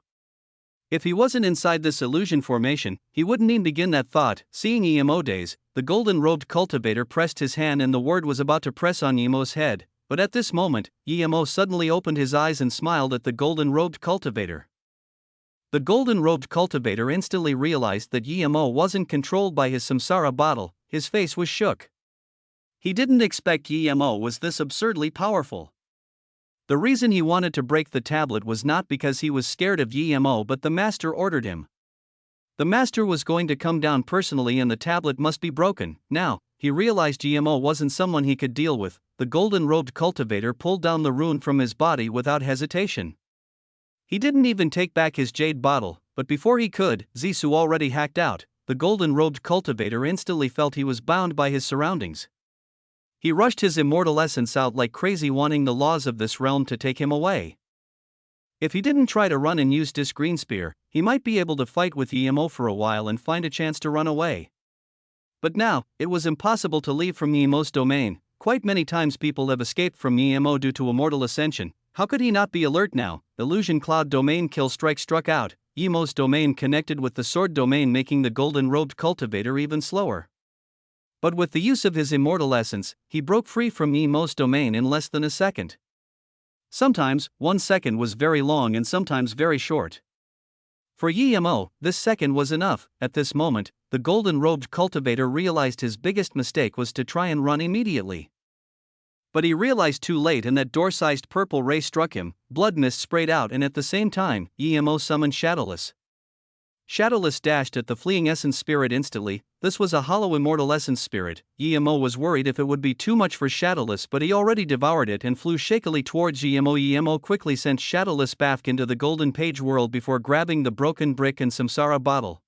If he wasn't inside this illusion formation, he wouldn't even begin that thought. Seeing Emo daze, the golden-robed cultivator pressed his hand and the word was about to press on Emo's head, but at this moment, Emo suddenly opened his eyes and smiled at the golden-robed cultivator. The golden-robed cultivator instantly realized that Emo wasn't controlled by his samsara bottle. His face was shook. He didn't expect Emo was this absurdly powerful. The reason he wanted to break the tablet was not because he was scared of Emo, but the master ordered him. The master was going to come down personally and the tablet must be broken. Now, he realized Emo wasn't someone he could deal with. The golden-robed cultivator pulled down the rune from his body without hesitation. He didn't even take back his jade bottle, but before he could, Zisu already hacked out. The golden-robed cultivator instantly felt he was bound by his surroundings. He rushed his immortal essence out like crazy, wanting the laws of this realm to take him away. If he didn't try to run and use this green spear, he might be able to fight with Emo for a while and find a chance to run away. But now, it was impossible to leave from Emo's domain. Quite many times people have escaped from Emo due to immortal ascension. How could he not be alert now? Illusion Cloud domain kill strike struck out. Emo's domain connected with the sword domain, making the golden-robed cultivator even slower. But with the use of his immortal essence, he broke free from Emo's domain in less than a second. Sometimes, 1 second was very long and sometimes very short. For Emo, this second was enough. At this moment, the golden-robed cultivator realized his biggest mistake was to try and run immediately. But he realized too late, and that door-sized purple ray struck him. Blood mist sprayed out, and at the same time, Emo summoned Shadowless. Shadowless dashed at the fleeing essence spirit instantly. This was a hollow immortal essence spirit. Emo was worried if it would be too much for Shadowless, but he already devoured it and flew shakily towards Emo. Emo quickly sent Shadowless back into the golden page world before grabbing the broken brick and samsara bottle.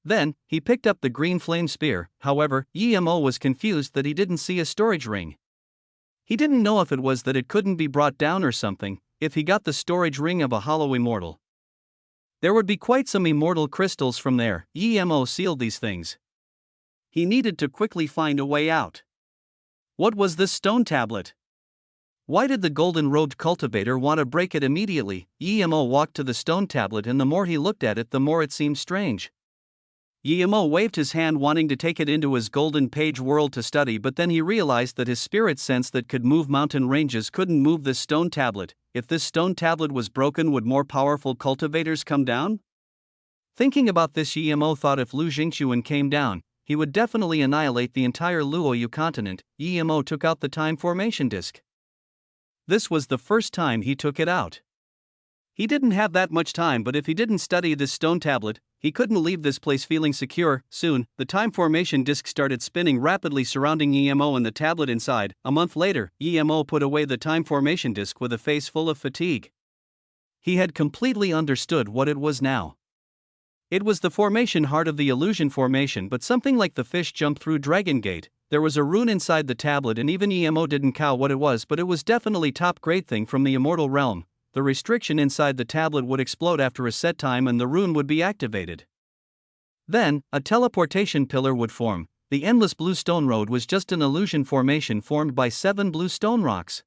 Then, he picked up the green flame spear. However, Emo was confused that he didn't see a storage ring. He didn't know if it was that it couldn't be brought down or something. If he got the storage ring of a hollow immortal, there would be quite some immortal crystals from there. Emo sealed these things. He needed to quickly find a way out. What was this stone tablet? Why did the golden-robed cultivator want to break it immediately? Emo walked to the stone tablet, and the more he looked at it, the more it seemed strange. Emo waved his hand, wanting to take it into his golden page world to study, but then he realized that his spirit sense that could move mountain ranges couldn't move this stone tablet. If this stone tablet was broken, would more powerful cultivators come down? Thinking about this, Emo thought if Lu Jingxuan came down, he would definitely annihilate the entire Luoyu continent. Emo took out the time formation disc. This was the first time he took it out. He didn't have that much time, but if he didn't study this stone tablet, he couldn't leave this place feeling secure. Soon, the time formation disk started spinning rapidly surrounding EMO and the tablet inside. A month later, EMO put away the time formation disk with a face full of fatigue. He had completely understood what it was now. It was the formation heart of the illusion formation, but something like the fish jumped through Dragon Gate. There was a rune inside the tablet, and even EMO didn't cow what it was, but it was definitely top grade thing from the immortal realm. The restriction inside the tablet would explode after a set time and the rune would be activated. Then, a teleportation pillar would form. The endless blue stone road was just an illusion formation formed by 7 blue stone rocks.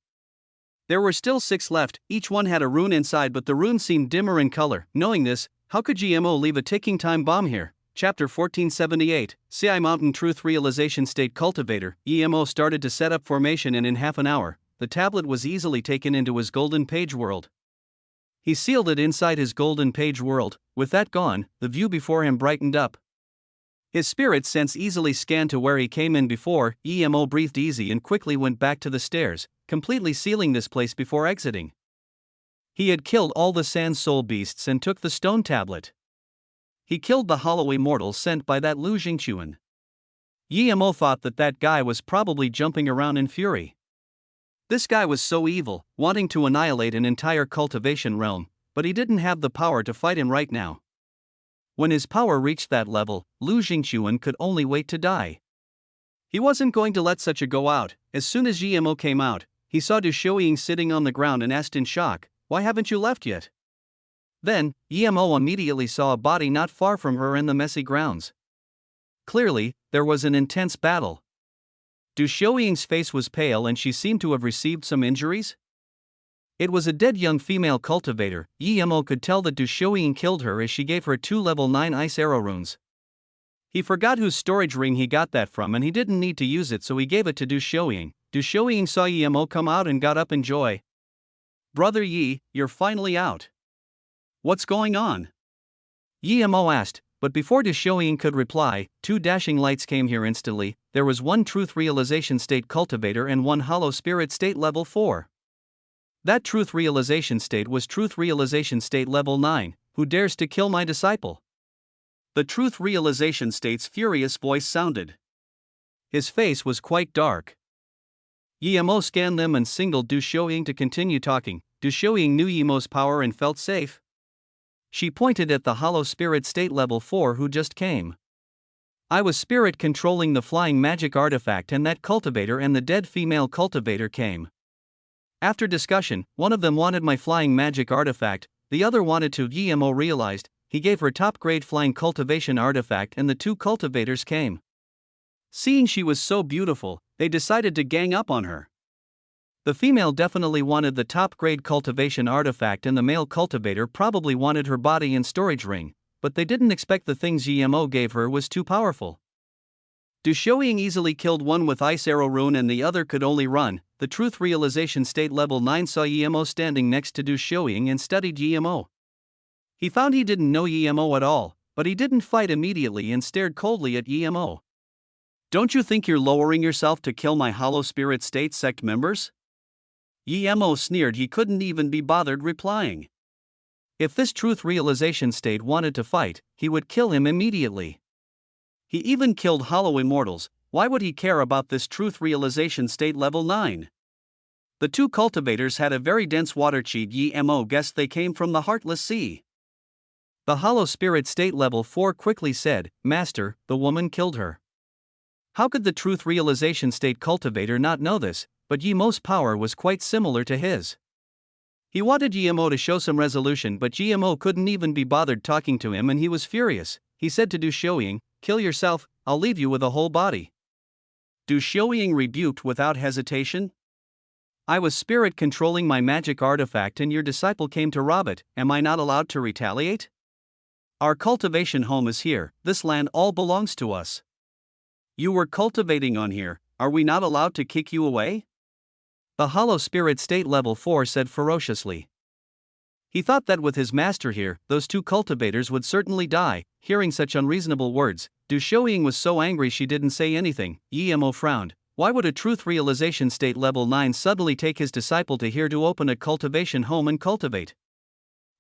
There were still 6 left, each one had a rune inside, but the rune seemed dimmer in color. Knowing this, how could GMO leave a ticking time bomb here? Chapter 1478, CI Mountain Truth Realization State Cultivator. EMO started to set up formation, and in half an hour, the tablet was easily taken into his golden page world. He sealed it inside his golden page world. With that gone, the view before him brightened up. His spirit sense easily scanned to where he came in before. EMO breathed easy and quickly went back to the stairs, completely sealing this place before exiting. He had killed all the sand soul beasts and took the stone tablet. He killed the hollow immortal sent by that Lu Jingquan. EMO thought that guy was probably jumping around in fury. This guy was so evil, wanting to annihilate an entire cultivation realm, but he didn't have the power to fight him right now. When his power reached that level, Lu Jingquan could only wait to die. He wasn't going to let such a go out. As soon as GMO came out, he saw Du Shouying sitting on the ground and asked in shock, "Why haven't you left yet?" Then, EMO immediately saw a body not far from her in the messy grounds. Clearly, there was an intense battle. Du Shouying's face was pale and she seemed to have received some injuries. It was a dead young female cultivator. EMO could tell that Du Shouying killed her as she gave her 2 level 9 ice arrow runes. He forgot whose storage ring he got that from, and he didn't need to use it, so he gave it to Du Shouying. Du Shouying saw EMO come out and got up in joy. "Brother Yi, you're finally out. What's going on?" EMO asked. But before Du Shouying could reply, 2 dashing lights came here instantly. There was 1 truth realization state cultivator and 1 hollow spirit state level 4. That truth realization state was truth realization state level 9. "Who dares to kill my disciple?" The truth realization state's furious voice sounded. His face was quite dark. EMO scanned them and signaled Du Shouying to continue talking. Du Shouying knew EMO's power and felt safe. She pointed at the hollow spirit state level 4 who just came. "I was spirit controlling the flying magic artifact, and that cultivator and the dead female cultivator came. After discussion, one of them wanted my flying magic artifact, the other wanted to." EMO realized. He gave her top grade flying cultivation artifact and the 2 cultivators came. Seeing she was so beautiful, they decided to gang up on her. The female definitely wanted the top grade cultivation artifact and the male cultivator probably wanted her body and storage ring, but they didn't expect the things EMO gave her was too powerful. Du Shouying easily killed one with ice arrow rune and the other could only run. The truth realization state level 9 saw EMO standing next to Du Shouying and studied EMO. He found he didn't know EMO at all, but he didn't fight immediately and stared coldly at EMO. "Don't you think you're lowering yourself to kill my hollow spirit state sect members?" EMO sneered. He couldn't even be bothered replying. If this truth realization state wanted to fight, he would kill him immediately. He even killed hollow immortals. Why would he care about this truth realization state level 9? The 2 cultivators had a very dense water chi. EMO guessed they came from the Heartless Sea. The hollow spirit state level 4 quickly said, "Master, the woman killed her." How could the truth realization state cultivator not know this? But EMO's power was quite similar to his. He wanted EMO to show some resolution, but EMO couldn't even be bothered talking to him and he was furious. He said to Du Shouying, "Kill yourself, I'll leave you with a whole body." Du Shouying rebuked without hesitation. "I was spirit controlling my magic artifact and your disciple came to rob it. Am I not allowed to retaliate? Our cultivation home is here, this land all belongs to us. You were cultivating on here, are we not allowed to kick you away?" The hollow spirit state level 4 said ferociously. He thought that with his master here, those 2 cultivators would certainly die. Hearing such unreasonable words, Du Shouying was so angry she didn't say anything. EMO frowned. Why would a truth realization state level 9 suddenly take his disciple to here to open a cultivation home and cultivate?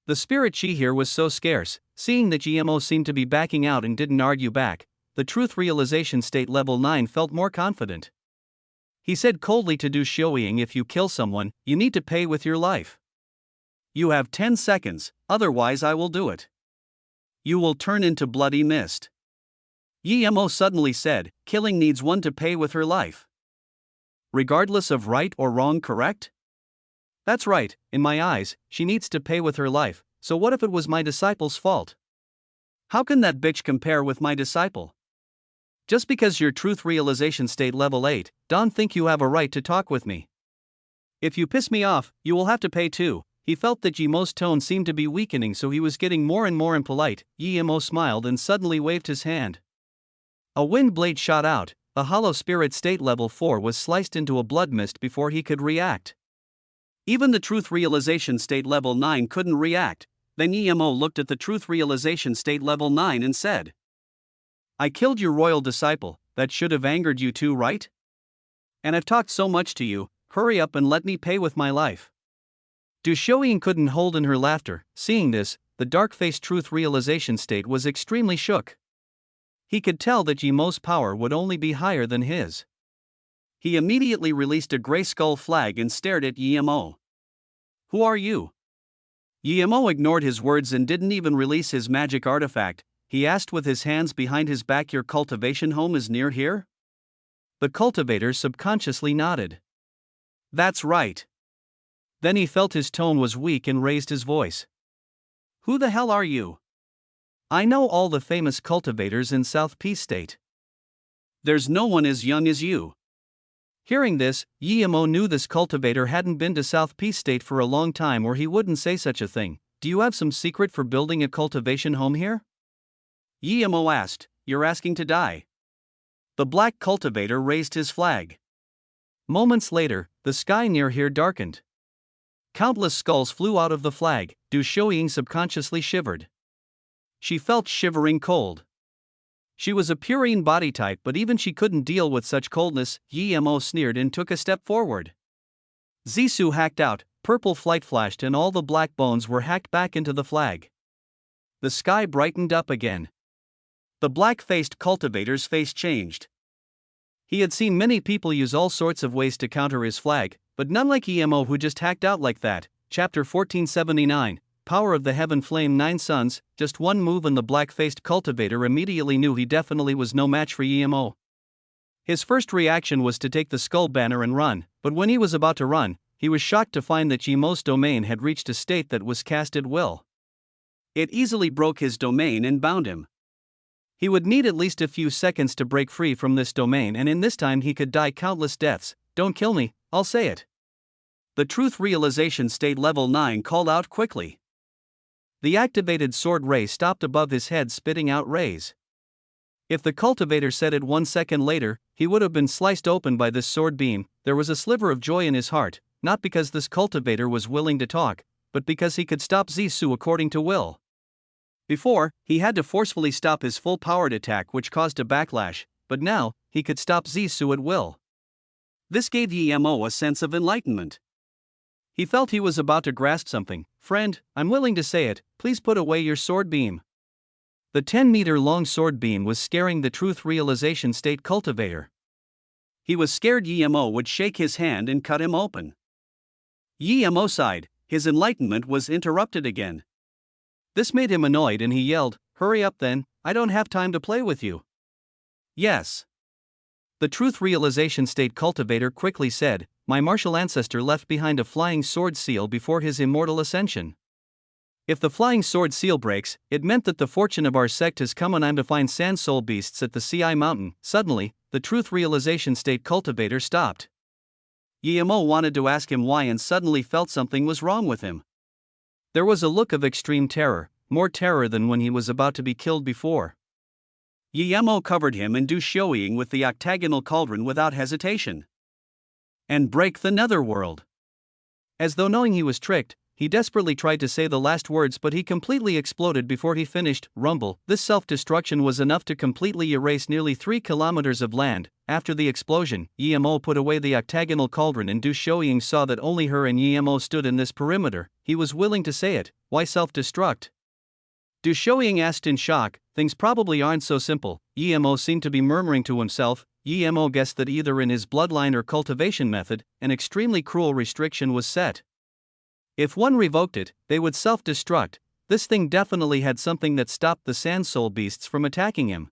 The spirit chi here was so scarce, seeing that GMO seemed to be backing out and didn't argue back, the truth realization state level 9 felt more confident. He said coldly to Du Shouying, if you kill someone, you need to pay with your life. You have 10 seconds, otherwise I will do it. You will turn into bloody mist. GMO suddenly said, killing needs one to pay with her life. Regardless of right or wrong, correct? That's right, in my eyes, she needs to pay with her life, so what if it was my disciple's fault? How can that bitch compare with my disciple? Just because you're truth realization state level 8, don't think you have a right to talk with me. If you piss me off, you will have to pay too. He felt that GMO's tone seemed to be weakening, so he was getting more and more impolite. GMO smiled and suddenly waved his hand. A wind blade shot out, a hollow spirit state level 4 was sliced into a blood mist before he could react. Even the truth realization state level 9 couldn't react. Then GMO looked at the truth realization state level 9 and said, I killed your royal disciple, that should have angered you too, right? And I've talked so much to you, hurry up and let me pay with my life. Du Shouying couldn't hold in her laughter. Seeing this, the dark-faced truth realization state was extremely shook. He could tell that GMO's power would only be higher than his. He immediately released a gray skull flag and stared at GMO. Who are you? GMO ignored his words and didn't even release his magic artifact. He asked with his hands behind his back, your cultivation home is near here? The cultivator subconsciously nodded. That's right. Then he felt his tone was weak and raised his voice. Who the hell are you? I know all the famous cultivators in South Peace State. There's no one as young as you. Hearing this, GMO knew this cultivator hadn't been to South Peace State for a long time, or he wouldn't say such a thing. Do you have some secret for building a cultivation home here? GMO asked, you're asking to die. The black cultivator raised his flag. Moments later, the sky near here darkened. Countless skulls flew out of the flag. Du Shouying subconsciously shivered. She felt shivering cold. She was a Purine body type, but even she couldn't deal with such coldness. GMO sneered and took a step forward. Zissou hacked out, purple flight flashed, and all the black bones were hacked back into the flag. The sky brightened up again. The black-faced cultivator's face changed. He had seen many people use all sorts of ways to counter his flag, but none like GMO, who just hacked out like that. Chapter 1479, Power of the Heaven Flame 9 Suns. Just one move and the black-faced cultivator immediately knew he definitely was no match for GMO. His first reaction was to take the skull banner and run, but when he was about to run, he was shocked to find that GMO's domain had reached a state that was cast at will. It easily broke his domain and bound him. He would need at least a few seconds to break free from this domain, and in this time he could die countless deaths. Don't kill me, I'll say it. The truth realization state level 9 called out quickly. The activated sword ray stopped above his head, spitting out rays. If the cultivator said it 1 second later, he would have been sliced open by this sword beam. There was a sliver of joy in his heart, not because this cultivator was willing to talk, but because he could stop Zissou according to will. Before, he had to forcefully stop his full-powered attack, which caused a backlash, but now, he could stop Zissou at will. This gave GMO a sense of enlightenment. He felt he was about to grasp something. Friend, I'm willing to say it, please put away your sword beam. The 10-meter-long sword beam was scaring the truth realization state cultivator. He was scared GMO would shake his hand and cut him open. GMO sighed, his enlightenment was interrupted again. This made him annoyed and he yelled, hurry up then, I don't have time to play with you. Yes. The truth realization state cultivator quickly said, my martial ancestor left behind a flying sword seal before his immortal ascension. If the flying sword seal breaks, it meant that the fortune of our sect has come, and I'm to find sand soul beasts at the CI mountain. Suddenly, the truth realization state cultivator stopped. GMO wanted to ask him why and suddenly felt something was wrong with him. There was a look of extreme terror, more terror than when he was about to be killed before. GMO covered him and Du Shouying with the octagonal cauldron without hesitation. And break the netherworld. As though knowing he was tricked, He desperately tried to say the last words, but he completely exploded before he finished. Rumble. This self-destruction was enough to completely erase nearly 3 kilometers of land. After the explosion, Yimo put away the octagonal cauldron and Du Shouying saw that only her and Yimo stood in this perimeter. He was willing to say it. Why self-destruct? Du Shouying asked in shock. Things probably aren't so simple. Yimo seemed to be murmuring to himself. Yimo guessed that either in his bloodline or cultivation method, an extremely cruel restriction was set. If one revoked it, they would self-destruct. This thing definitely had something that stopped the sand soul beasts from attacking him.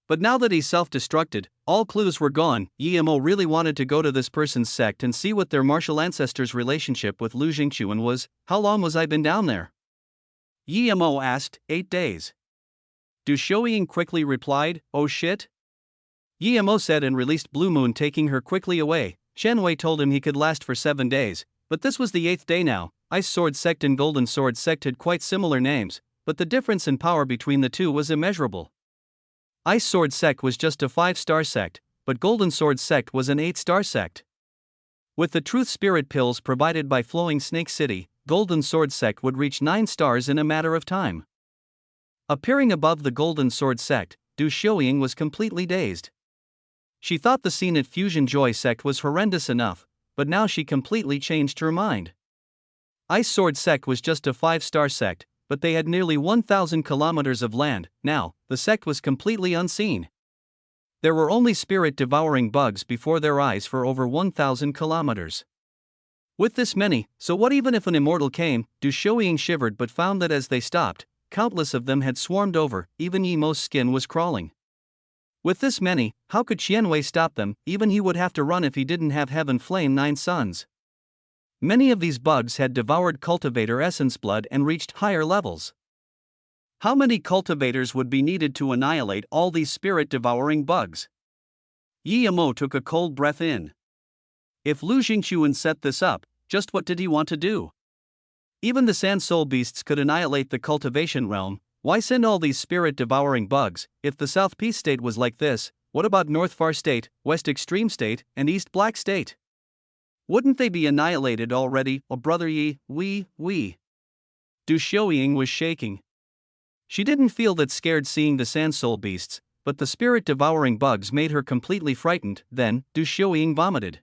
But now that he's self-destructed, all clues were gone. Yimo really wanted to go to this person's sect and see what their martial ancestors' relationship with Lu Jingchuan was. How long was I been down there? Yimo asked. 8 days. Du Shouying quickly replied, oh shit? Yimo said and released Blue Moon, taking her quickly away. Shenwei told him he could last for 7 days. But this was the 8th day now. Ice Sword Sect and Golden Sword Sect had quite similar names, but the difference in power between the two was immeasurable. Ice Sword Sect was just a 5-star sect, but Golden Sword Sect was an 8-star sect. With the Truth Spirit pills provided by Flowing Snake City, Golden Sword Sect would reach 9 stars in a matter of time. Appearing above the Golden Sword Sect, Du Shouying was completely dazed. She thought the scene at Fusion Joy Sect was horrendous enough, but now she completely changed her mind. Ice Sword Sect was just a 5-star sect, but they had nearly 1,000 kilometers of land. Now, the sect was completely unseen. There were only spirit-devouring bugs before their eyes for over 1,000 kilometers. With this many, so what even if an immortal came? Du Shouying shivered but found that as they stopped, countless of them had swarmed over. Even Yimo's skin was crawling. With this many, how could Qianwei stop them? Even he would have to run if he didn't have Heaven Flame 9 Suns. Many of these bugs had devoured cultivator essence blood and reached higher levels. How many cultivators would be needed to annihilate all these spirit-devouring bugs? Yimo took a cold breath in. If Lu Jingchuan set this up, just what did he want to do? Even the Sand Soul Beasts could annihilate the cultivation realm. Why send all these spirit-devouring bugs? If the South Peace State was like this, what about North Far State, West Extreme State, and East Black State? Wouldn't they be annihilated already? Oh brother Yi, we. Du Shouying was shaking. She didn't feel that scared seeing the Sand Soul Beasts, but the spirit-devouring bugs made her completely frightened. Then, Du Shouying vomited.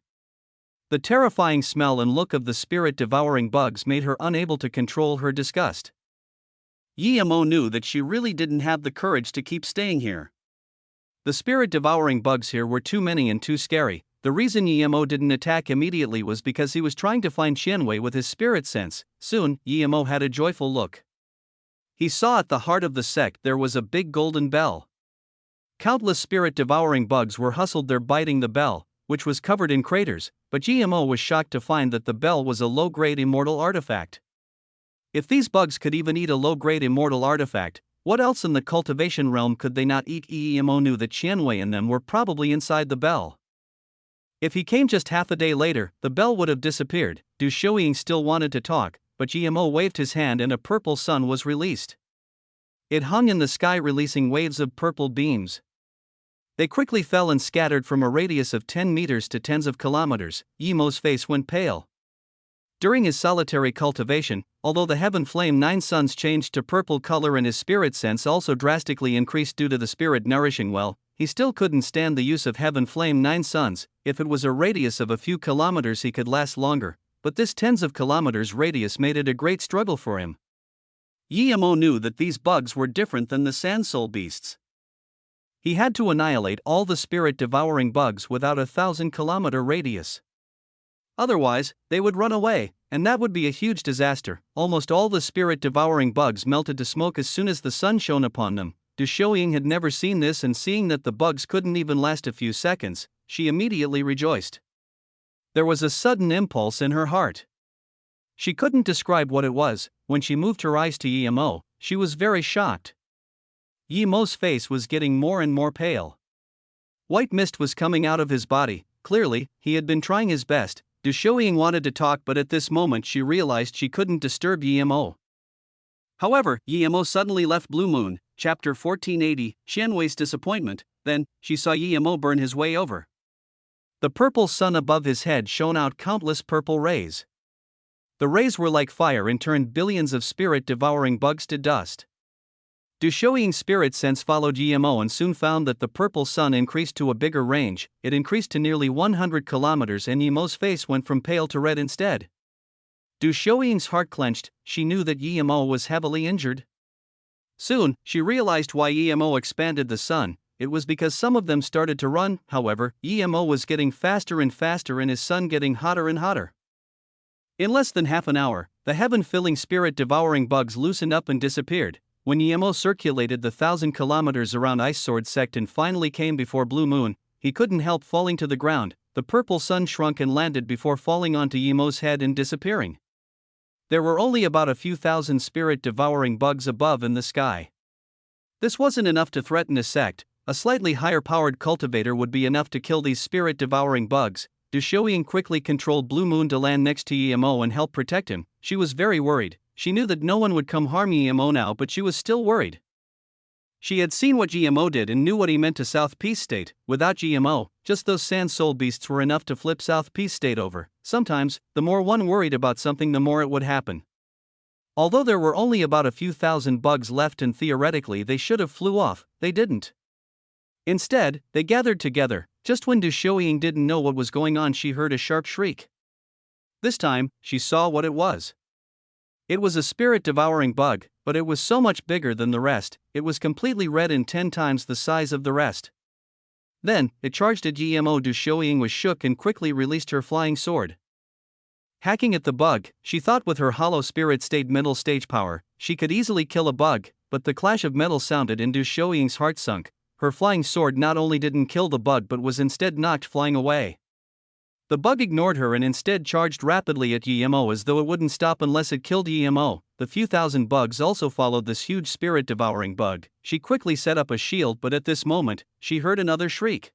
The terrifying smell and look of the spirit-devouring bugs made her unable to control her disgust. Yimo knew that she really didn't have the courage to keep staying here. The spirit-devouring bugs here were too many and too scary. The reason Yimo didn't attack immediately was because he was trying to find Qianwei with his spirit sense. Soon, Yimo had a joyful look. He saw at the heart of the sect there was a big golden bell. Countless spirit-devouring bugs were hustled there biting the bell, which was covered in craters, but Yimo was shocked to find that the bell was a low-grade immortal artifact. If these bugs could even eat a low-grade immortal artifact, what else in the cultivation realm could they not eat? Yimo knew that Qianwei and them were probably inside the bell. If he came just half a day later, the bell would have disappeared. Du Shouying still wanted to talk, but Yimo waved his hand and a purple sun was released. It hung in the sky releasing waves of purple beams. They quickly fell and scattered from a radius of 10 meters to tens of kilometers. Yimo's face went pale. During his solitary cultivation, although the Heaven Flame 9 Suns changed to purple color and his spirit sense also drastically increased due to the spirit nourishing well, he still couldn't stand the use of Heaven Flame 9 Suns. If it was a radius of a few kilometers he could last longer, but this tens of kilometers radius made it a great struggle for him. Yimo knew that these bugs were different than the Sand Soul Beasts. He had to annihilate all the spirit-devouring bugs without a 1,000-kilometer radius. Otherwise, they would run away, and that would be a huge disaster. Almost all the spirit-devouring bugs melted to smoke as soon as the sun shone upon them. Du Shouying had never seen this, and seeing that the bugs couldn't even last a few seconds, she immediately rejoiced. There was a sudden impulse in her heart. She couldn't describe what it was. When she moved her eyes to Yimo, she was very shocked. Yimo's face was getting more and more pale. White mist was coming out of his body. Clearly, he had been trying his best. Du Shouying wanted to talk, but at this moment she realized she couldn't disturb Yimo. However, Yimo suddenly left Blue Moon. Chapter 1480, Qianwei's disappointment. Then, she saw Yimo burn his way over. The purple sun above his head shone out countless purple rays. The rays were like fire and turned billions of spirit-devouring bugs to dust. Du Shoying's spirit sense followed Yimo and soon found that the purple sun increased to a bigger range. It increased to nearly 100 kilometers and Yimo's face went from pale to red instead. Du Shoying's heart clenched. She knew that Yimo was heavily injured. Soon, she realized why Yimo expanded the sun. It was because some of them started to run. However, Yimo was getting faster and faster and his sun getting hotter and hotter. In less than half an hour, the heaven-filling spirit-devouring bugs loosened up and disappeared. When Yimo circulated the 1,000 kilometers around Ice Sword Sect and finally came before Blue Moon, he couldn't help falling to the ground. The purple sun shrunk and landed before falling onto Yimo's head and disappearing. There were only about a few thousand spirit-devouring bugs above in the sky. This wasn't enough to threaten a sect. A slightly higher-powered cultivator would be enough to kill these spirit-devouring bugs. Du Shoying quickly controlled Blue Moon to land next to Yimo and help protect him. She was very worried. She knew that no one would come harm Yimo now, but she was still worried. She had seen what Yimo did and knew what he meant to South Peace State. Without Yimo, just those sand soul beasts were enough to flip South Peace State over. Sometimes, the more one worried about something, the more it would happen. Although there were only about a few thousand bugs left and theoretically they should have flew off, they didn't. Instead, they gathered together. Just when Du Shoying didn't know what was going on, she heard a sharp shriek. This time, she saw what it was. It was a spirit-devouring bug, but it was so much bigger than the rest. It was completely red and 10 times the size of the rest. Then, it charged at Yimo. Du Shoying was shook and quickly released her flying sword. Hacking at the bug, she thought with her hollow spirit state mental stage power, she could easily kill a bug, but the clash of metal sounded and Du Shoying's heart sunk. Her flying sword not only didn't kill the bug but was instead knocked flying away. The bug ignored her and instead charged rapidly at Yimo as though it wouldn't stop unless it killed Yimo. The few thousand bugs also followed this huge spirit-devouring bug. She quickly set up a shield, but at this moment, she heard another shriek.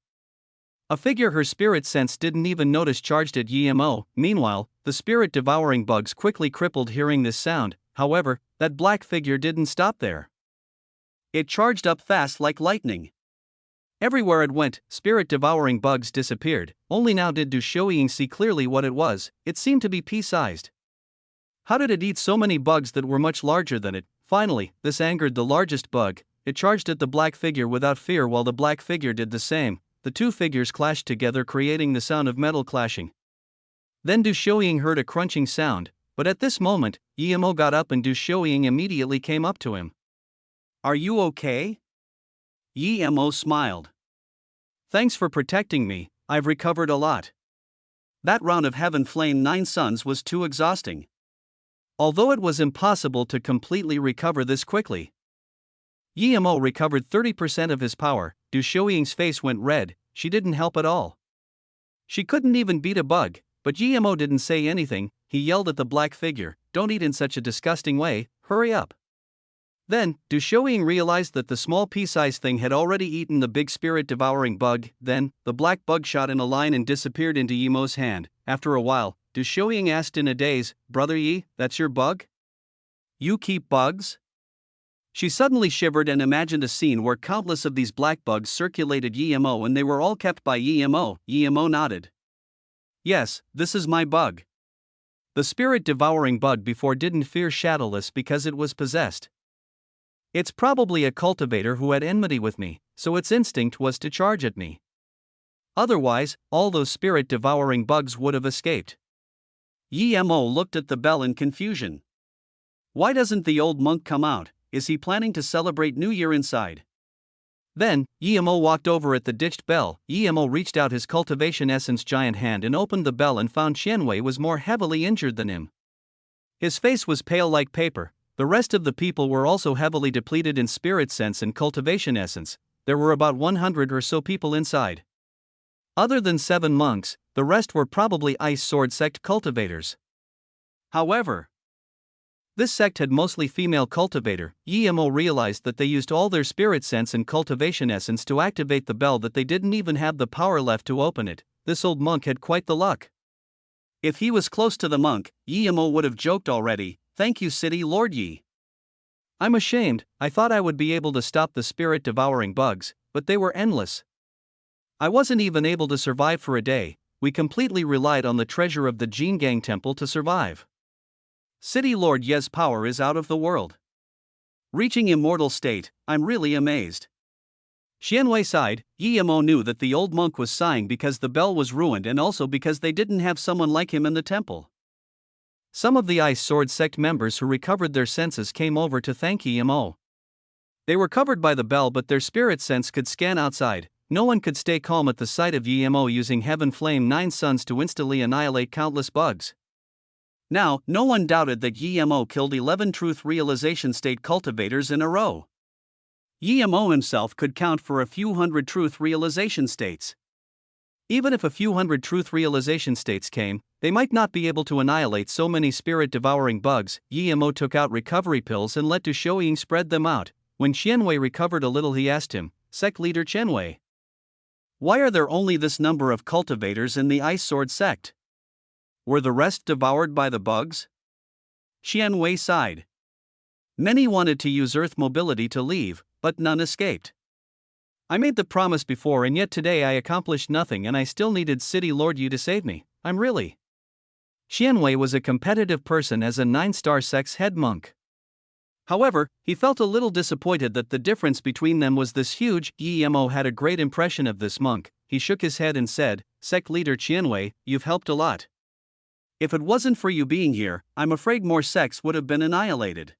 A figure her spirit sense didn't even notice charged at Yimo. Meanwhile, the spirit-devouring bugs quickly crippled hearing this sound. However, that black figure didn't stop there. It charged up fast like lightning. Everywhere it went, spirit-devouring bugs disappeared. Only now did Du Shoying see clearly what it was. It seemed to be pea-sized. How did it eat so many bugs that were much larger than it? Finally, this angered the largest bug. It charged at the black figure without fear while the black figure did the same. The two figures clashed together, creating the sound of metal clashing. Then Du Shoying heard a crunching sound, but at this moment, Yimo got up and Du Shoying immediately came up to him. "Are you okay?" Yimo smiled. "Thanks for protecting me, I've recovered a lot." That round of Heaven Flame 9 Suns was too exhausting. Although it was impossible to completely recover this quickly. Yimo recovered 30% of his power. Du Shoying's face went red. She didn't help at all. She couldn't even beat a bug, but Yimo didn't say anything. He yelled at the black figure, "Don't eat in such a disgusting way, hurry up." Then, Du Shoying realized that the small pea-sized thing had already eaten the big spirit-devouring bug. Then, the black bug shot in a line and disappeared into Yimo's hand. After a while, Du Shoying asked in a daze, "Brother Yi, that's your bug? You keep bugs?" She suddenly shivered and imagined a scene where countless of these black bugs circulated Yimo and they were all kept by Yimo. Yimo nodded. "Yes, this is my bug." The spirit-devouring bug before didn't fear Shadowless because it was possessed. It's probably a cultivator who had enmity with me, so its instinct was to charge at me. Otherwise, all those spirit-devouring bugs would have escaped. Yimo looked at the bell in confusion. Why doesn't the old monk come out? Is he planning to celebrate New Year inside? Then, Yimo walked over at the ditched bell. Yimo reached out his cultivation essence giant hand and opened the bell and found Qianwei was more heavily injured than him. His face was pale like paper. The rest of the people were also heavily depleted in spirit sense and cultivation essence. There were about 100 or so people inside. Other than 7 monks, the rest were probably Ice Sword Sect cultivators. However, this sect had mostly female cultivator. Yimo realized that they used all their spirit sense and cultivation essence to activate the bell, that they didn't even have the power left to open it. This old monk had quite the luck. If he was close to the monk, Yimo would have joked already, "Thank you, City Lord Yi. I'm ashamed, I thought I would be able to stop the spirit-devouring bugs, but they were endless. I wasn't even able to survive for a day. We completely relied on the treasure of the Jin Gang Temple to survive. City Lord Ye's power is out of the world. Reaching immortal state, I'm really amazed. Xianwei sighed. Yi Mo knew that the old monk was sighing because the bell was ruined and also because they didn't have someone like him in the temple. Some of the Ice Sword sect members who recovered their senses came over to thank Yi Mo. They were covered by the bell, but their spirit sense could scan outside. No one could stay calm at the sight of Yi Mo using Heaven Flame 9 Suns to instantly annihilate countless bugs. Now, no one doubted that Yi Mo killed 11 truth realization state cultivators in a row. Yi Mo himself could count for a few hundred truth realization states. Even if a few hundred truth realization states came, they might not be able to annihilate so many spirit-devouring bugs. Yi Mo took out recovery pills and let Du Shouying spread them out. When Qianwei recovered a little, he asked him, "Sect leader Qianwei, why are there only this number of cultivators in the Ice Sword sect? Were the rest devoured by the bugs?" Qianwei sighed. Many wanted to use Earth mobility to leave, but none escaped. I made the promise before, and yet today I accomplished nothing, and I still needed City Lord Yi to save me. I'm really. Qianwei was a competitive person as a 9-star sect's head monk. However, he felt a little disappointed that the difference between them was this huge. Yi Mo had a great impression of this monk. He shook his head and said, "Sect leader Qianwei, you've helped a lot. If it wasn't for you being here, I'm afraid more sects would have been annihilated."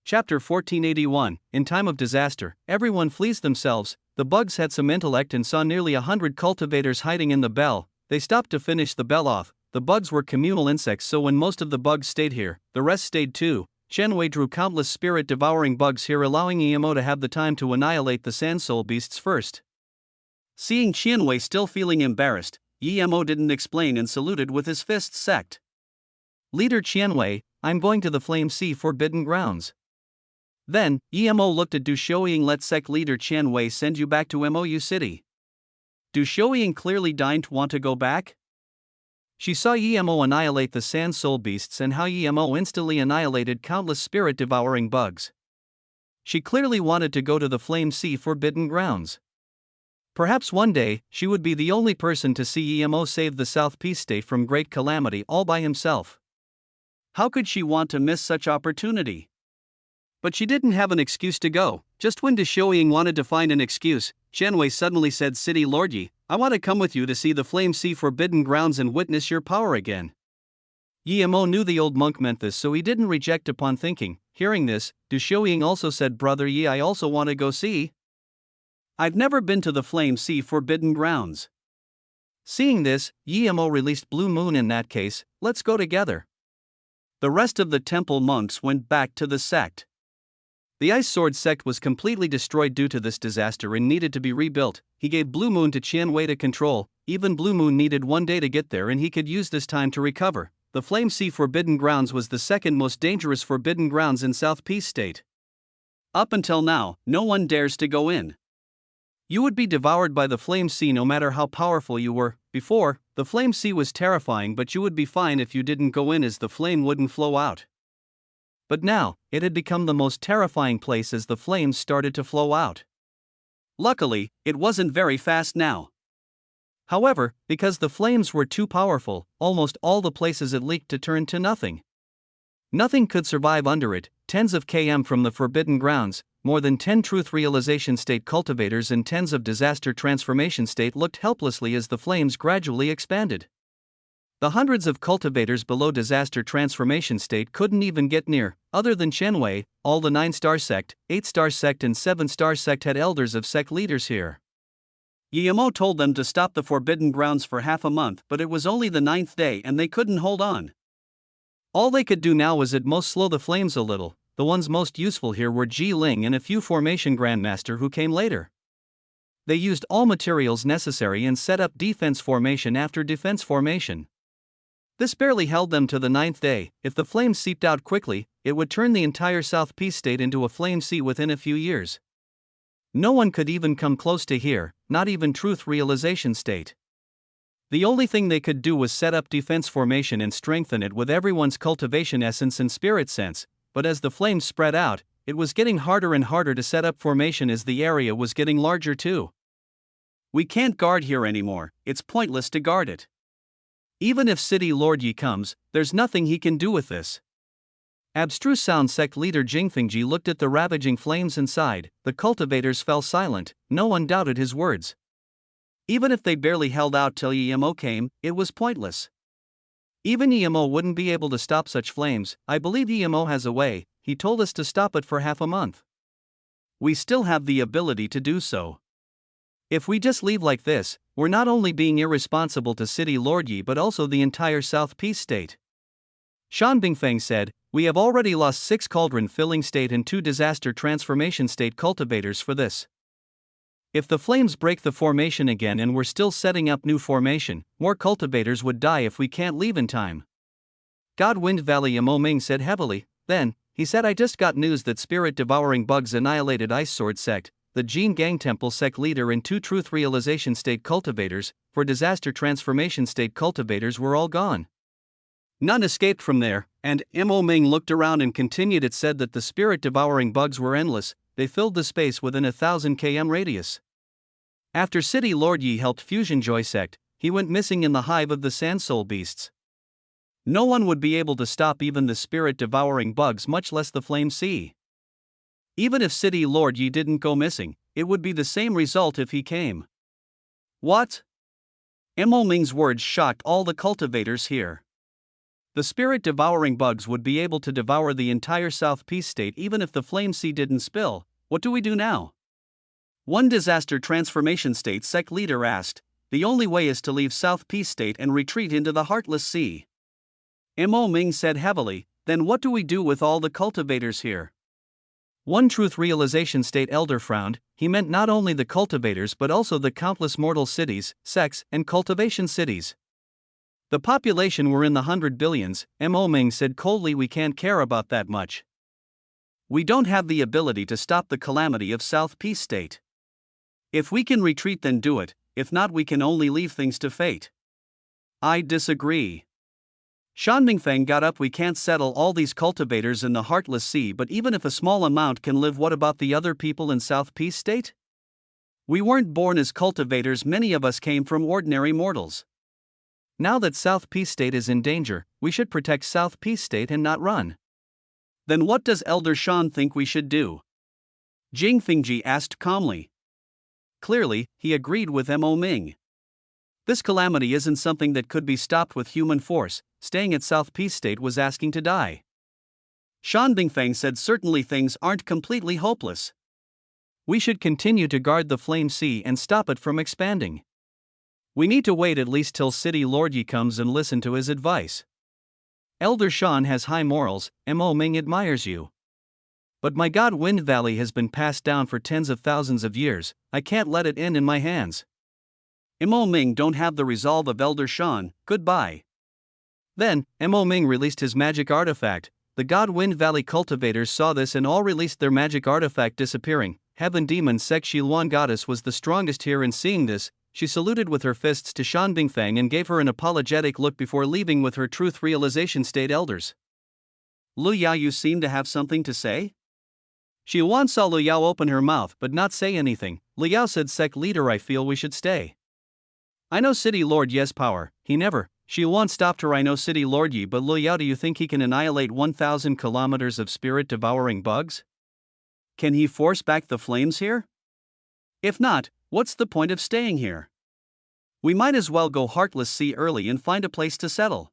Chapter 1481. In time of disaster, everyone flees themselves. The bugs had some intellect and saw nearly 100 cultivators hiding in the bell. They stopped to finish the bell off. The bugs were communal insects, so when most of the bugs stayed here, the rest stayed too. Qianwei drew countless spirit-devouring bugs here, allowing Yi Mo to have the time to annihilate the sand soul beasts first. Seeing Qianwei still feeling embarrassed, Yi Mo didn't explain and saluted with his fists sect. "Leader Qianwei, I'm going to the Flame Sea Forbidden Grounds." Then, Yi Mo looked at Du Shouying. "Let sect leader Qianwei send you back to Mou City." Du Shouying clearly didn't want to go back. She saw Yi Mo annihilate the sand soul beasts and how Yi Mo instantly annihilated countless spirit-devouring bugs. She clearly wanted to go to the Flame Sea Forbidden Grounds. Perhaps one day, she would be the only person to see Yi Mo save the South Peace State from great calamity all by himself. How could she want to miss such opportunity? But she didn't have an excuse to go. Just when Du Shouying wanted to find an excuse, Qianwei suddenly said, "City Lord Yi, I want to come with you to see the Flame Sea Forbidden Grounds and witness your power again." Yi Mo knew the old monk meant this, so he didn't reject upon thinking. Hearing this, Du Shouying also said, "Brother Yi, I also want to go see." "I've never been to the Flame Sea Forbidden Grounds." Seeing this, Yi Mo released Blue Moon. "In that case, let's go together." The rest of the temple monks went back to the sect. The Ice Sword sect was completely destroyed due to this disaster and needed to be rebuilt. He gave Blue Moon to Qianwei to control. Even Blue Moon needed 1 day to get there, and he could use this time to recover. The Flame Sea Forbidden Grounds was the second most dangerous forbidden grounds in South Peace State. Up until now, no one dares to go in. You would be devoured by the Flame Sea no matter how powerful you were. Before, the Flame Sea was terrifying, but you would be fine if you didn't go in, as the flame wouldn't flow out. But now, it had become the most terrifying place as the flames started to flow out. Luckily, it wasn't very fast now. However, because the flames were too powerful, almost all the places it leaked to turned to nothing. Nothing could survive under it. Tens of km from the Forbidden Grounds, more than 10 Truth Realization State cultivators and tens of Disaster Transformation State looked helplessly as the flames gradually expanded. The hundreds of cultivators below Disaster Transformation State couldn't even get near. Other than Qianwei, all the 9-star sect, 8-star sect and 7-star sect had elders of sect leaders here. Yi Mo told them to stop the Forbidden Grounds for half a month, but it was only the 9th day and they couldn't hold on. All they could do now was at most slow the flames a little. The ones most useful here were Ji Ling and a few Formation Grandmaster who came later. They used all materials necessary and set up defense formation after defense formation. This barely held them to the 9th day. If the flames seeped out quickly, it would turn the entire South Peace State into a flame sea within a few years. No one could even come close to here, not even Truth Realization State. The only thing they could do was set up defense formation and strengthen it with everyone's cultivation essence and spirit sense, but as the flames spread out, it was getting harder and harder to set up formation as the area was getting larger too. "We can't guard here anymore, it's pointless to guard it. Even if City Lord Yi comes, there's nothing he can do with this. Abstruse Sound sect leader Jingfengji looked at the ravaging flames and sighed. The cultivators fell silent, no one doubted his words. Even if they barely held out till Yemo came, it was pointless. Even Yemo wouldn't be able to stop such flames. I believe Yemo has a way, he told us to stop it for half a month. We still have the ability to do so. If we just leave like this, we're not only being irresponsible to City Lord Yi but also the entire South Peace State. Shan Bingfeng said, we have already lost 6 cauldron filling state and 2 disaster transformation state cultivators for this. If the flames break the formation again and we're still setting up new formation, more cultivators would die if we can't leave in time. God Wind Valley Yamo Ming said heavily. Then, he said, I just got news that spirit devouring bugs annihilated Ice Sword sect, the Jin Gang Temple sect leader and 2 truth realization state cultivators, for disaster transformation state cultivators were all gone. None escaped from there, and Mo Ming looked around and continued. It said that the spirit devouring bugs were endless, they filled the space within 1,000 km radius. After City Lord Yi helped Fusion Joy sect, he went missing in the hive of the Sand Soul beasts. No one would be able to stop even the spirit devouring bugs, much less the Flame Sea. Even if City Lord Yi didn't go missing, it would be the same result if he came. What? Mo Ming's words shocked all the cultivators here. The spirit devouring bugs would be able to devour the entire South Peace State even if the Flame Sea didn't spill. What do we do now? One disaster transformation state sect leader asked. The only way is to leave South Peace State and retreat into the Heartless Sea. Mo Ming said heavily, then what do we do with all the cultivators here? One truth realization state elder frowned. He meant not only the cultivators but also the countless mortal cities, sects, and cultivation cities. The population were in the 100 billions, Mo Ming said coldly. We can't care about that much. We don't have the ability to stop the calamity of South Peace State. If we can retreat, then do it, if not we can only leave things to fate. I disagree. Shan Mingfeng got up. We can't settle all these cultivators in the Heartless Sea, but even if a small amount can live, what about the other people in South Peace State? We weren't born as cultivators, many of us came from ordinary mortals. Now that South Peace State is in danger, we should protect South Peace State and not run. Then what does Elder Shan think we should do? Jing Fengji asked calmly. Clearly, he agreed with Mo Ming. This calamity isn't something that could be stopped with human force. Staying at South Peace State was asking to die. Shan Bingfeng said certainly things aren't completely hopeless. We should continue to guard the Flame Sea and stop it from expanding. We need to wait at least till City Lord Yi comes and listen to his advice. Elder Shan has high morals, Mo Ming admires you. But my God Wind Valley has been passed down for tens of thousands of years, I can't let it end in my hands. Mo Ming don't have the resolve of Elder Shan, goodbye. Then, Mo Ming released his magic artifact. The God Wind Valley cultivators saw this and all released their magic artifact, disappearing. Heaven Demon Sek Shiluan Goddess was the strongest here, and seeing this, she saluted with her fists to Shan Bingfeng and gave her an apologetic look before leaving with her truth realization state elders. Lu Yao, you seem to have something to say? Shiluan saw Lu Yao open her mouth but not say anything. Lu Yao said, Sect leader, I feel we should stay. I know City Lord Yi's power, he never. Shiluan stopped her. I know City Lord Yi, but Lu Yao, do you think he can annihilate 1,000 kilometers of spirit devouring bugs? Can he force back the flames here? If not, what's the point of staying here? We might as well go Heartless Sea early and find a place to settle.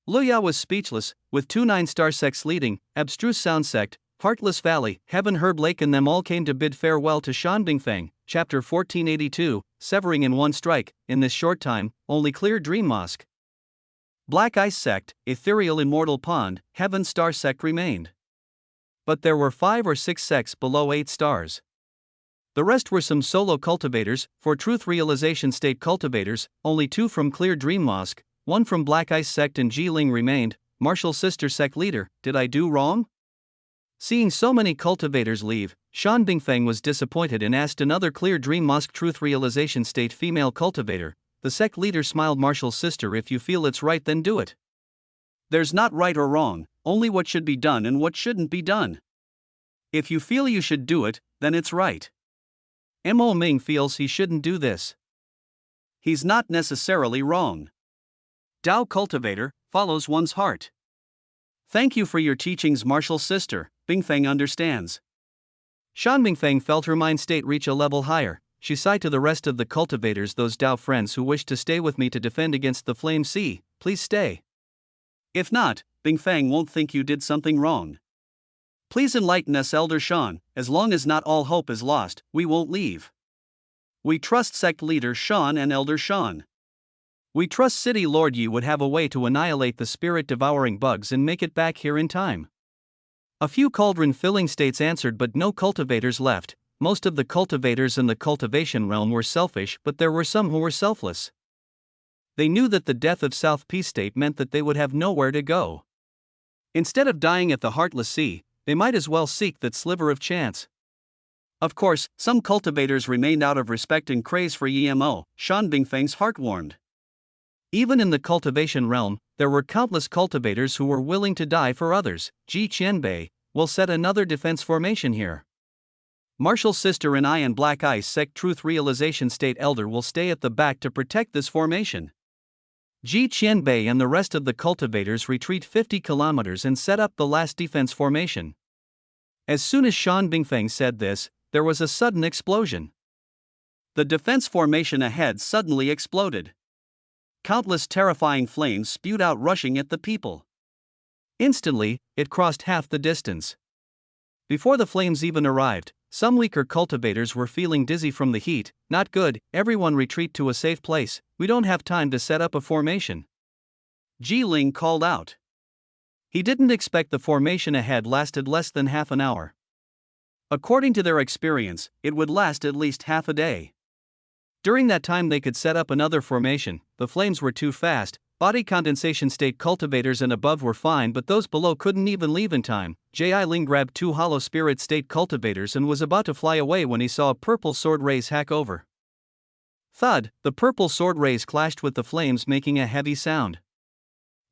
Lu Yao was speechless, with 2 9-star sects leading, Abstruse Sound Sect, Heartless Valley, Heaven Herb Lake, and them all came to bid farewell to Shan Bingfeng. Chapter 1482, Severing in One Strike. In this short time, only Clear Dream Mosque, Black Ice Sect, Ethereal Immortal Pond, Heaven Star Sect remained. But there were 5 or 6 sects below 8 stars. The rest were some solo cultivators. For Truth Realization State cultivators, only 2 from Clear Dream Mosque, 1 from Black Ice Sect and Jiling remained. Martial Sister Sect leader, did I do wrong? Seeing so many cultivators leave, Shan Bingfeng was disappointed and asked another Clear Dream Mosque Truth Realization State female cultivator. The sect leader smiled. Martial Sister, if you feel it's right, then do it. There's not right or wrong, only what should be done and what shouldn't be done. If you feel you should do it, then it's right. Mo Ming feels he shouldn't do this. He's not necessarily wrong. Tao cultivator follows one's heart. Thank you for your teachings, martial sister. Bingfeng understands. Shan Bingfeng felt her mind state reach a level higher. She sighed to the rest of the cultivators, those Dao friends who wish to stay with me to defend against the flame sea, please stay. If not, Bingfeng won't think you did something wrong. Please enlighten us, Elder Shan. As long as not all hope is lost, we won't leave. We trust sect leader Shan and Elder Shan. We trust City Lord Yi would have a way to annihilate the spirit-devouring bugs and make it back here in time. A few cauldron-filling states answered, but no cultivators left. Most of the cultivators in the cultivation realm were selfish, but there were some who were selfless. They knew that the death of South Peace State meant that they would have nowhere to go. Instead of dying at the Heartless Sea, they might as well seek that sliver of chance. Of course, some cultivators remained out of respect and craze for EMO. Shan Bingfeng's heart warmed. Even in the cultivation realm, there were countless cultivators who were willing to die for others. Ji Qianbei will set another defense formation here. Martial Sister and I and Black Ice Sect Truth Realization State Elder will stay at the back to protect this formation. Ji Qianbei and the rest of the cultivators retreat 50 kilometers and set up the last defense formation. As soon as Shan Bingfeng said this, there was a sudden explosion. The defense formation ahead suddenly exploded. Countless terrifying flames spewed out, rushing at the people. Instantly, it crossed half the distance. Before the flames even arrived, some weaker cultivators were feeling dizzy from the heat. Not good, everyone retreat to a safe place, we don't have time to set up a formation. Ji Ling called out. He didn't expect the formation ahead lasted less than half an hour. According to their experience, it would last at least half a day. During that time they could set up another formation. The flames were too fast. Body condensation state cultivators and above were fine, but those below couldn't even leave in time. Ji Ling grabbed 2 hollow spirit state cultivators and was about to fly away when he saw a purple sword rays hack over. Thud, the purple sword rays clashed with the flames, making a heavy sound.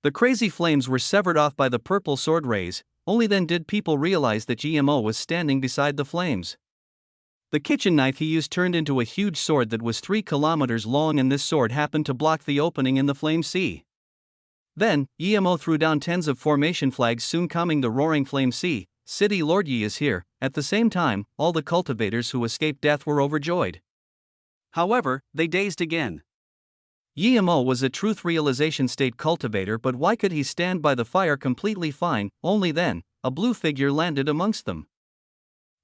The crazy flames were severed off by the purple sword rays. Only then did people realize that GMO was standing beside the flames. The kitchen knife he used turned into a huge sword that was 3 kilometers long, and this sword happened to block the opening in the flame sea. Then, EMO threw down tens of formation flags, soon calming the roaring flame sea. City Lord Yi is here. At the same time, all the cultivators who escaped death were overjoyed. However, they dazed again. EMO was a truth realization state cultivator, but why could he stand by the fire completely fine? Only then, a blue figure landed amongst them.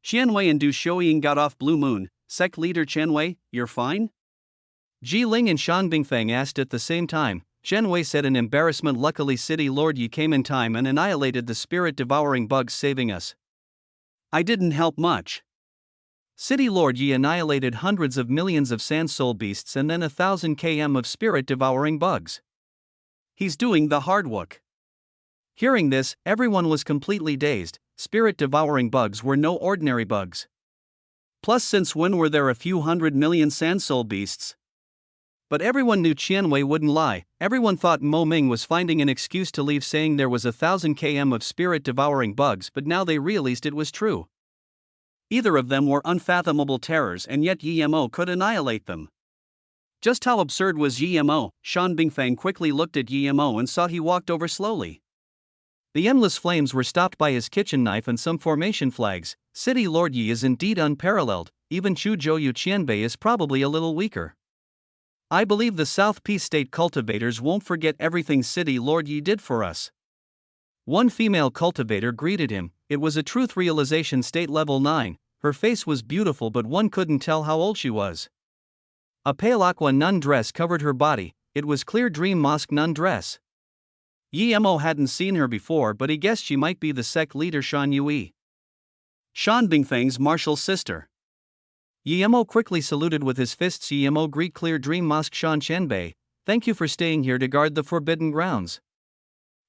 Qianwei and Du Shouying got off Blue Moon. Sect leader Qianwei, you're fine? Ji Ling and Shan Bingfeng asked at the same time. Qianwei said in embarrassment, luckily City Lord Yi came in time and annihilated the spirit-devouring bugs, saving us. I didn't help much. City Lord Yi annihilated hundreds of millions of sand soul beasts and then 1,000 km of spirit-devouring bugs. He's doing the hard work. Hearing this, everyone was completely dazed. Spirit-devouring bugs were no ordinary bugs. Plus, since when were there a few 100 million sand soul beasts? But everyone knew Qianwei wouldn't lie. Everyone thought Mo Ming was finding an excuse to leave, saying there was 1,000 km of spirit-devouring bugs, but now they realized it was true. Either of them were unfathomable terrors, and yet EMO could annihilate them. Just how absurd was EMO? Shan Bingfeng quickly looked at EMO and saw he walked over slowly. The endless flames were stopped by his kitchen knife and some formation flags. City Lord Yi is indeed unparalleled. Even Chu Zhouyu Qianbei is probably a little weaker. I believe the South Peace State cultivators won't forget everything City Lord Yi did for us. One female cultivator greeted him. It was a truth realization state level 9. Her face was beautiful, but one couldn't tell how old she was. A pale aqua nun dress covered her body. It was clear dream mosque nun dress. Yemo hadn't seen her before, but he guessed she might be the sect leader Shan Yui, Shan Bingfeng's martial sister. Yemo quickly saluted with his fists. Yemo greet clear dream mosque Shan Qianbei, thank you for staying here to guard the forbidden grounds.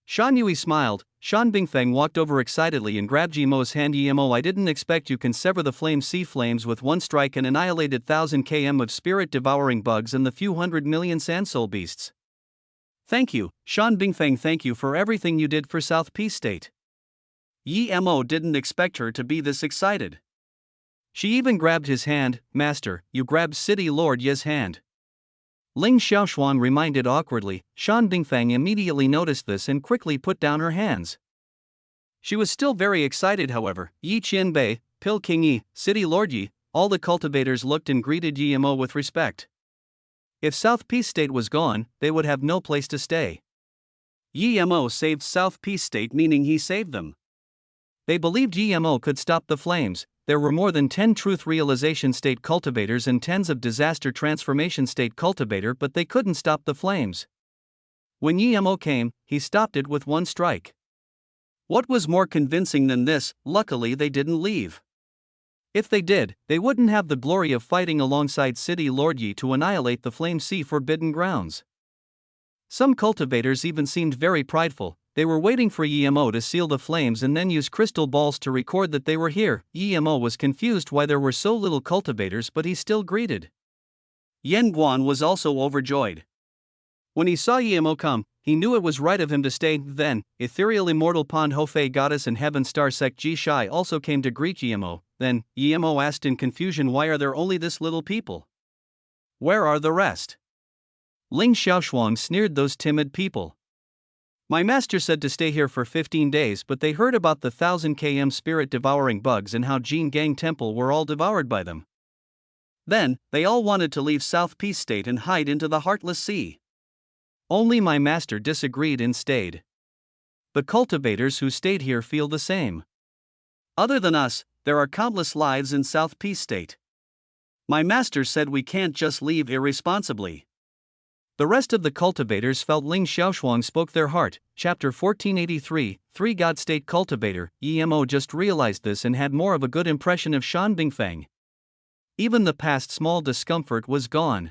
Shan Yui smiled. Shan Bingfeng walked over excitedly and grabbed Yemo's hand. Yemo, I didn't expect you can sever the flame sea flames with one strike and annihilated 1,000 km of spirit-devouring bugs and the few 100 million sand soul beasts. Thank you, Shan Bingfeng, thank you for everything you did for South Peace State. Yemo didn't expect her to be this excited. She even grabbed his hand. Master, you grabbed City Lord Ye's hand. Ling Xiaoshuang reminded awkwardly. Shan Bingfeng immediately noticed this and quickly put down her hands. She was still very excited, however. Yi Qianbei, Pil King Yi, City Lord Yi, all the cultivators looked and greeted Yi Mo with respect. If South Peace State was gone, they would have no place to stay. Yi Mo saved South Peace State, meaning he saved them. They believed Yi Mo could stop the flames. There were more than 10 Truth Realization State cultivators and tens of Disaster Transformation State cultivator, but they couldn't stop the flames. When Yi Mo came, he stopped it with one strike. What was more convincing than this? Luckily they didn't leave. If they did, they wouldn't have the glory of fighting alongside City Lord Yi to annihilate the Flame Sea Forbidden Grounds. Some cultivators even seemed very prideful. They were waiting for Yi Mo to seal the flames and then use crystal balls to record that they were here. Yi Mo was confused why there were so little cultivators, but he still greeted. Yan Guan was also overjoyed. When he saw Yi Mo come, he knew it was right of him to stay. Then, Ethereal Immortal Pond Hofei Goddess and Heaven Star Sect Ji Shai also came to greet Yi Mo. Then, Yi Mo asked in confusion, why are there only this little people? Where are the rest? Ling Xiaoshuang sneered, those timid people. My master said to stay here for 15 days, but they heard about the 1000 km spirit devouring bugs and how Jin Gang Temple were all devoured by them. Then, they all wanted to leave South Peace State and hide into the Heartless Sea. Only my master disagreed and stayed. The cultivators who stayed here feel the same. Other than us, there are countless lives in South Peace State. My master said we can't just leave irresponsibly. The rest of the cultivators felt Ling Xiaoshuang spoke their heart. Chapter 1483, 3 God State Cultivator. Yi Mo just realized this and had more of a good impression of Shan Bingfeng. Even the past small discomfort was gone.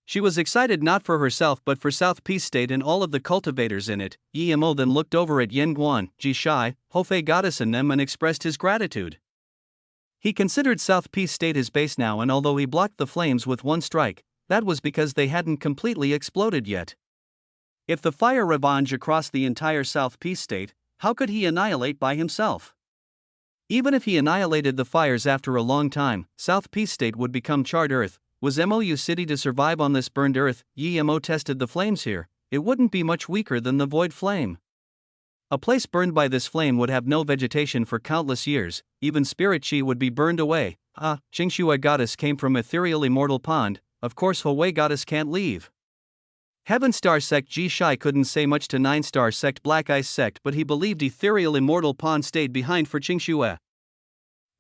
She was excited not for herself but for South Peace State and all of the cultivators in it. Yi Mo then looked over at Yan Guan, Ji Shai, Hofei Goddess and them and expressed his gratitude. He considered South Peace State his base now, and although he blocked the flames with one strike, that was because they hadn't completely exploded yet. If the fire ravaged across the entire South Peace State, how could he annihilate by himself? Even if he annihilated the fires after a long time, South Peace State would become charred earth. Was MOU City to survive on this burned earth? Yi Mo tested the flames here. It wouldn't be much weaker than the void flame. A place burned by this flame would have no vegetation for countless years. Even spirit chi would be burned away. Qingxue Goddess came from Ethereal Immortal Pond. Of course Howei Goddess can't leave. Heaven Star Sect Ji Shai couldn't say much to 9 Star Sect Black Ice Sect, but he believed Ethereal Immortal Pond stayed behind for Qingxue.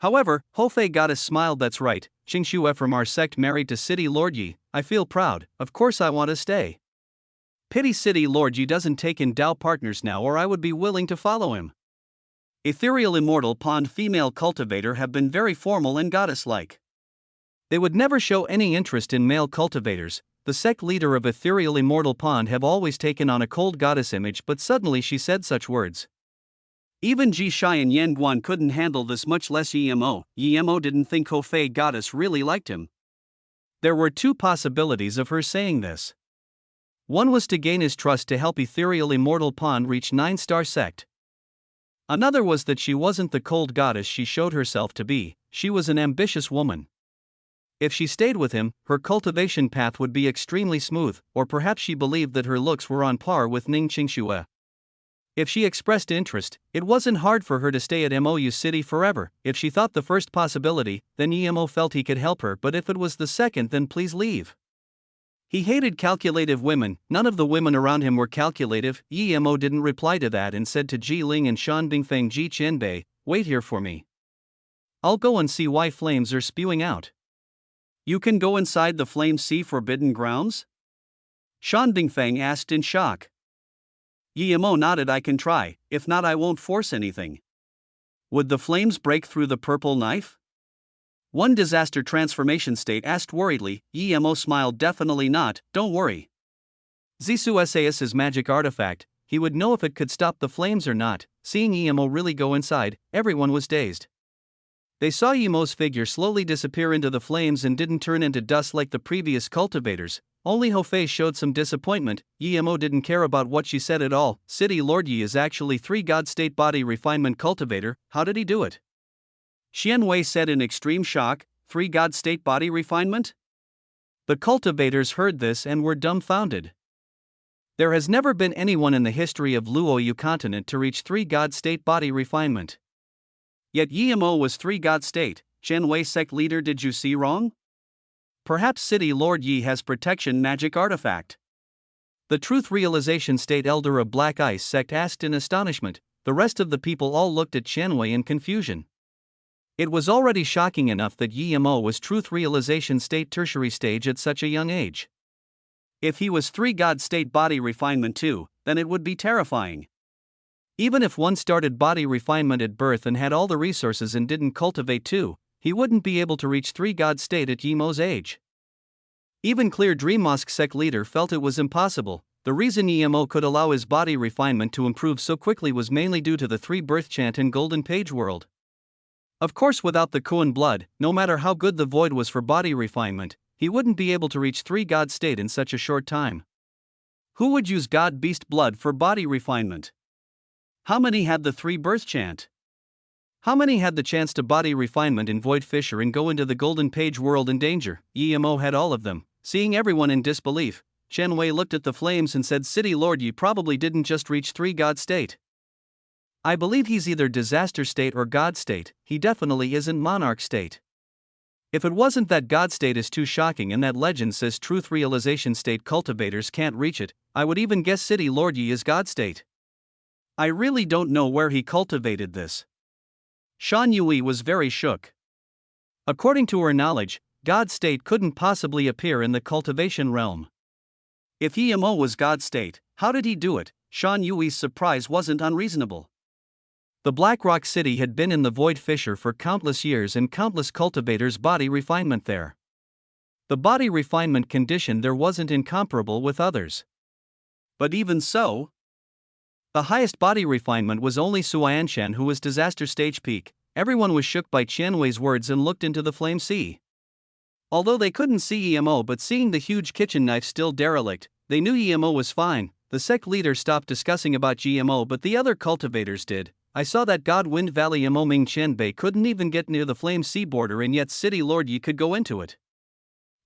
However, Hofei Goddess smiled. That's right, Qingxue from our sect married to City Lord Yi. I feel proud, of course I want to stay. Pity City Lord Yi doesn't take in Dao partners now, or I would be willing to follow him. Ethereal Immortal Pond female cultivator have been very formal and goddess-like. They would never show any interest in male cultivators. The sect leader of Ethereal Immortal Pond have always taken on a cold goddess image, but suddenly she said such words. Even Ji Shai and Yan Guan couldn't handle this, much less Yi Mo. Yi Mo didn't think Hofei Goddess really liked him. There were 2 possibilities of her saying this. One was to gain his trust to help Ethereal Immortal Pond reach 9 Star Sect. Another was that she wasn't the cold goddess she showed herself to be. She was an ambitious woman. If she stayed with him, her cultivation path would be extremely smooth, or perhaps she believed that her looks were on par with Ning Qingxue. If she expressed interest, it wasn't hard for her to stay at MOU City forever. If she thought the first possibility, then Yi Mo felt he could help her, but if it was the second, then please leave. He hated calculative women. None of the women around him were calculative. Yi Mo didn't reply to that and said to Ji Ling and Shan Bingfeng, Ji Qianbei, wait here for me. I'll go and see why flames are spewing out. You can go inside the Flame Sea Forbidden Grounds? Shan Bingfeng asked in shock. Yi Mo nodded. I can try, if not I won't force anything. Would the flames break through the purple knife? One Disaster Transformation State asked worriedly. Yi Mo smiled. Definitely not, don't worry. Zisu Sais's magic artifact, he would know if it could stop the flames or not. Seeing Yi Mo really go inside, everyone was dazed. They saw Yi Mo's figure slowly disappear into the flames and didn't turn into dust like the previous cultivators. Only Hofei showed some disappointment. Yi Mo didn't care about what she said at all. City Lord Yi is actually 3 God State Body Refinement Cultivator. How did he do it? Xian Wei said in extreme shock. 3 God State Body Refinement? The cultivators heard this and were dumbfounded. There has never been anyone in the history of Luoyu continent to reach 3 God state body refinement. Yet Yimo was 3 God state. Chen Wei sect leader, did you see wrong? Perhaps City Lord Yi has protection magic artifact. The truth realization state elder of Black Ice sect asked in astonishment. The rest of the people all looked at Chen Wei in confusion. It was already shocking enough that Yi Mo was truth realization state tertiary stage at such a young age. If he was 3 God state body refinement too, then it would be terrifying. Even if one started body refinement at birth and had all the resources and didn't cultivate too, he wouldn't be able to reach 3 God state at Yi Mo's age. Even Clear Dream Mosque sect leader felt it was impossible. The reason Yi Mo could allow his body refinement to improve so quickly was mainly due to the 3 birth chant in Golden Page World. Of course, without the Kuan blood, no matter how good the void was for body refinement, he wouldn't be able to reach 3 God state in such a short time. Who would use God beast blood for body refinement? How many had the 3 birth chant? How many had the chance to body refinement in Void Fisher and go into the Golden Page World in danger? Yi Mo had all of them. Seeing everyone in disbelief, Chen Wei looked at the flames and said, City Lord Yi probably didn't just reach 3 God state. I believe he's either disaster state or God state. He definitely isn't monarch state. If it wasn't that God state is too shocking and that legend says truth realization state cultivators can't reach it, I would even guess City Lord Yi is God state. I really don't know where he cultivated this. Shan Yui was very shook. According to her knowledge, God state couldn't possibly appear in the cultivation realm. If Yi Mo was God state, how did he do it? Shan Yui's surprise wasn't unreasonable. The Black Rock City had been in the Void Fissure for countless years and countless cultivators' body refinement there. The body refinement condition there wasn't incomparable with others. But even so, the highest body refinement was only Suanshan, who was disaster stage peak. Everyone was shook by Chen Wei's words and looked into the flame sea. Although they couldn't see EMO, but seeing the huge kitchen knife still derelict, they knew EMO was fine. The sect leader stopped discussing about GMO, but the other cultivators did. I saw that God Wind Valley Emo Ming Chen Bei couldn't even get near the flame sea border, and yet City Lord Yi could go into it.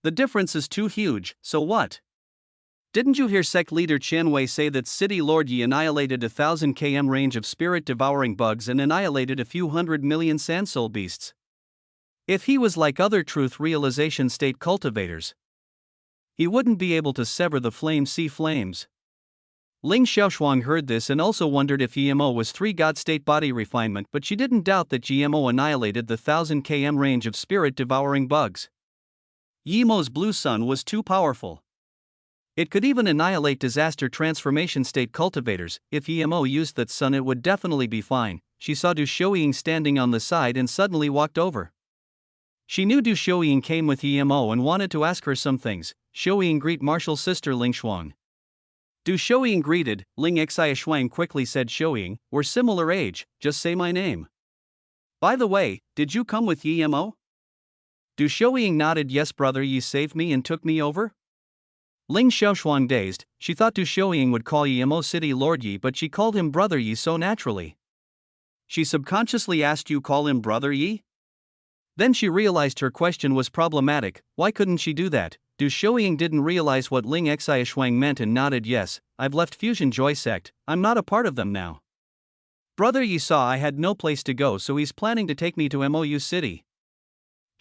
The difference is too huge, so what? Didn't you hear sect leader Chen Wei say that City Lord Yi annihilated 1,000 km range of spirit-devouring bugs and annihilated a few 100 million sandsoul beasts? If he was like other truth realization state cultivators, he wouldn't be able to sever the flame sea flames. Ling Xiaoshuang heard this and also wondered if GMO was 3 God state body refinement, but she didn't doubt that GMO annihilated the 1,000 km range of spirit-devouring bugs. Yimo's blue sun was too powerful. It could even annihilate disaster transformation state cultivators. If EMO used that sun, it would definitely be fine. She saw Du Shouying standing on the side and suddenly walked over. She knew Du Shouying came with EMO and wanted to ask her some things. Shouying greet Marshall's sister Ling Shuang. Du Shouying greeted. Ling Xiaoshuang quickly said, Shouying, we're similar age, just say my name. By the way, did you come with EMO? Du Shouying nodded. Yes brother, Yi saved me and took me over? Ling Xiaoshuang dazed. She thought Du Shouying would call Yimo City Lord Yi, but she called him Brother Yi so naturally. She subconsciously asked you call him Brother Yi? Then she realized her question was problematic. Why couldn't she do that? Du Shouying didn't realize what Ling Xiaoshuang meant and nodded yes. I've left Fusion Joy sect, I'm not a part of them now. Brother Yi saw I had no place to go, so he's planning to take me to MOU City.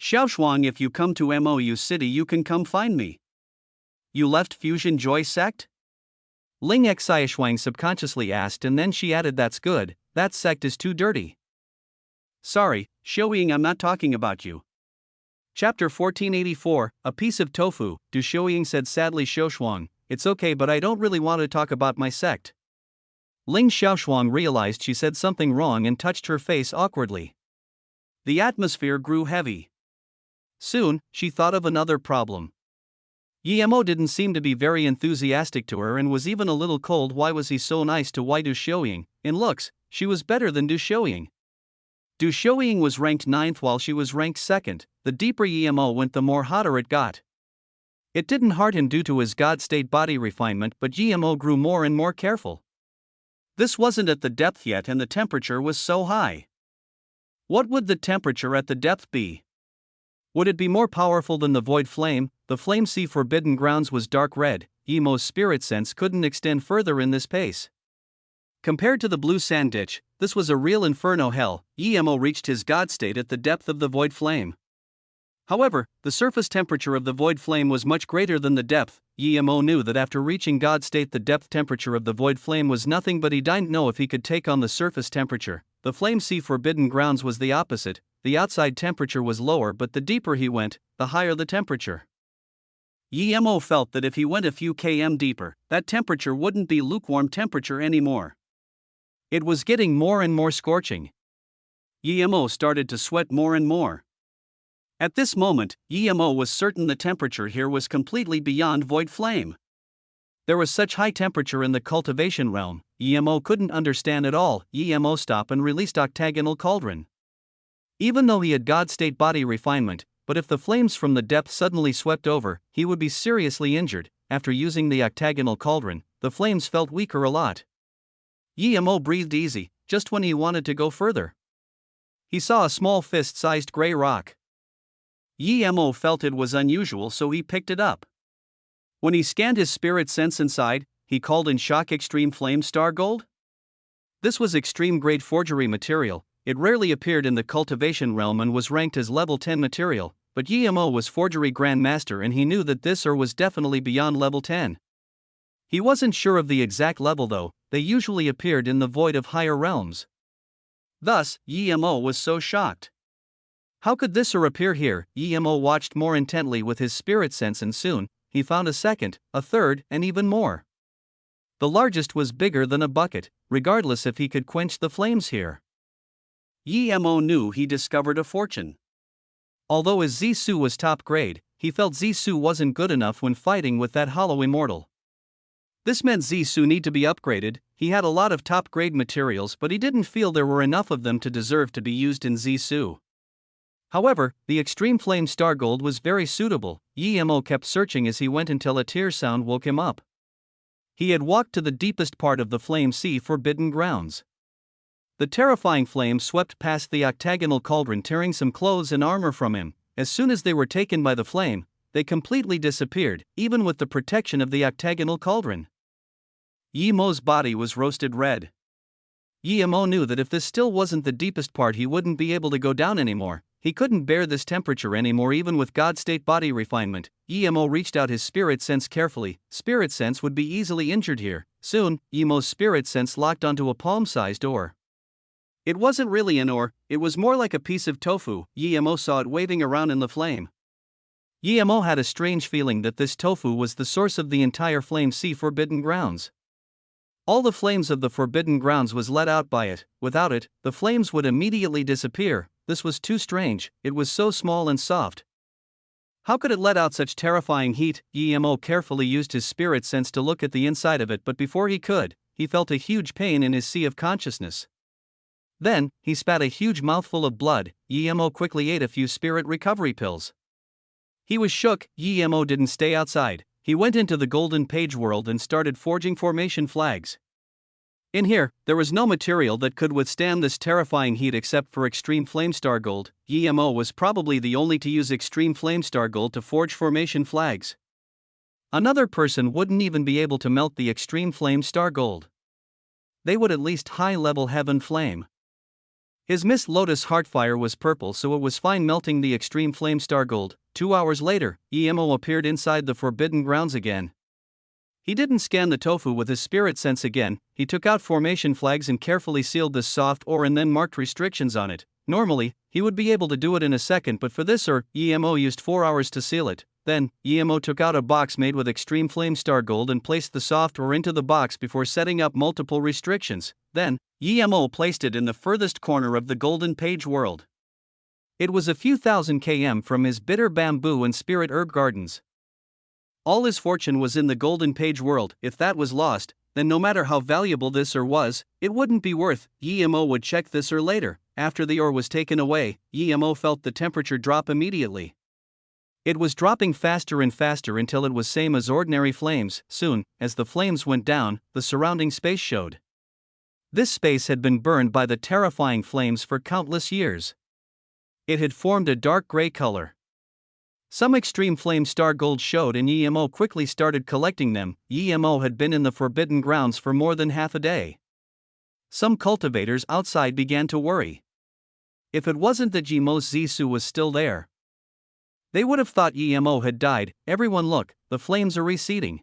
Xiaoshuang, if you come to MOU City you can come find me. You left Fusion Joy sect? Ling Xiaoshuang subconsciously asked, and then she added, that's good, that sect is too dirty. Sorry, Shouying, I'm not talking about you. Chapter 1484, A Piece of Tofu. Du Shouying said sadly, Xiaoshuang, it's okay, but I don't really want to talk about my sect. Ling Xiaoshuang realized she said something wrong and touched her face awkwardly. The atmosphere grew heavy. Soon, she thought of another problem. Yimo didn't seem to be very enthusiastic to her and was even a little cold. Why was he so nice to Du Shouying? In looks, she was better than Du Shouying. Du Shouying was ranked 9th while she was ranked 2nd. The deeper Yimo went, the more hotter it got. It didn't hurt him due to his God state body refinement, but Yimo grew more and more careful. This wasn't at the depth yet and the temperature was so high. What would the temperature at the depth be? Would it be more powerful than the void flame? The flame sea forbidden grounds was dark red. Yemo's spirit sense couldn't extend further in this pace. Compared to the blue sand ditch, this was a real inferno hell. Yemo reached his god state at the depth of the void flame. However, the surface temperature of the void flame was much greater than the depth. Yemo knew that after reaching god state the depth temperature of the void flame was nothing, but he didn't know if he could take on the surface temperature. The flame sea forbidden grounds was the opposite. The outside temperature was lower, but the deeper he went, the higher the temperature. Yemo felt that if he went a few km deeper, that temperature wouldn't be lukewarm temperature anymore. It was getting more and more scorching. Yemo started to sweat more and more. At this moment, Yemo was certain the temperature here was completely beyond void flame. There was such high temperature in the cultivation realm, Yemo couldn't understand at all. Yemo stopped and released octagonal cauldron. Even though he had god state body refinement, but if the flames from the depth suddenly swept over, he would be seriously injured. After using the octagonal cauldron, the flames felt weaker a lot. Yemo breathed easy, just when he wanted to go further. He saw a small fist-sized gray rock. Yemo felt it was unusual, so he picked it up. When he scanned his spirit sense inside, he called in shock extreme flame star gold. This was extreme grade forgery material. It rarely appeared in the cultivation realm and was ranked as level 10 material, but Yemo was forgery grandmaster and he knew that this ore was definitely beyond level 10. He wasn't sure of the exact level though, they usually appeared in the void of higher realms. Thus, Yemo was so shocked. How could this ore appear here? Yemo watched more intently with his spirit sense and soon, he found a second, a third, and even more. The largest was bigger than a bucket, regardless if he could quench the flames here. Yemo knew he discovered a fortune. Although his Zisu was top grade, he felt Zisu wasn't good enough when fighting with that hollow immortal. This meant Zisu need to be upgraded. He had a lot of top grade materials, but he didn't feel there were enough of them to deserve to be used in Zisu. However, the extreme flame star gold was very suitable. Yemo kept searching as he went until a tear sound woke him up. He had walked to the deepest part of the flame sea forbidden grounds. The terrifying flame swept past the octagonal cauldron, tearing some clothes and armor from him. As soon as they were taken by the flame, they completely disappeared, even with the protection of the octagonal cauldron. Yemo's body was roasted red. Yemo knew that if this still wasn't the deepest part, he wouldn't be able to go down anymore. He couldn't bear this temperature anymore even with god state body refinement. Yemo reached out his spirit sense carefully. Spirit sense would be easily injured here. Soon, Yemo's spirit sense locked onto a palm-sized ore. It wasn't really an ore, it was more like a piece of tofu. Yemo saw it waving around in the flame. Yemo had a strange feeling that this tofu was the source of the entire flame sea forbidden grounds. All the flames of the forbidden grounds was let out by it. Without it, the flames would immediately disappear. This was too strange, it was so small and soft. How could it let out such terrifying heat? Yemo carefully used his spirit sense to look at the inside of it, but before he could, he felt a huge pain in his sea of consciousness. Then, he spat a huge mouthful of blood. Yemo quickly ate a few spirit recovery pills. He was shook. Yemo didn't stay outside. He went into the golden page world and started forging formation flags. In here, there was no material that could withstand this terrifying heat except for extreme flamestar gold. Yemo was probably the only to use extreme flamestar gold to forge formation flags. Another person wouldn't even be able to melt the extreme flamestar gold. They would at least high-level heaven flame. His Miss Lotus Heartfire was purple, so it was fine melting the extreme flamestar gold. 2 hours later, Yemo appeared inside the forbidden grounds again. He didn't scan the tofu with his spirit sense again. He took out formation flags and carefully sealed this soft ore and then marked restrictions on it. Normally, he would be able to do it in a second, but for this ore, Yemo used 4 hours to seal it. Then, Yemo took out a box made with extreme flamestar gold and placed the soft ore into the box before setting up multiple restrictions. Then, Yemo placed it in the furthest corner of the golden page world. It was a few thousand km from his bitter bamboo and spirit herb gardens. All his fortune was in the golden page world. If that was lost, then no matter how valuable this ore was, it wouldn't be worth. Yemo would check this ore later. After the ore was taken away, Yemo felt the temperature drop immediately. It was dropping faster and faster until it was same as ordinary flames. Soon, as the flames went down, the surrounding space showed. This space had been burned by the terrifying flames for countless years. It had formed a dark gray color. Some extreme flame star gold showed and Emo quickly started collecting them. Emo had been in the forbidden grounds for more than half a day. Some cultivators outside began to worry. If it wasn't that Emo's Zisu was still there, they would have thought Emo had died. Everyone look, the flames are receding.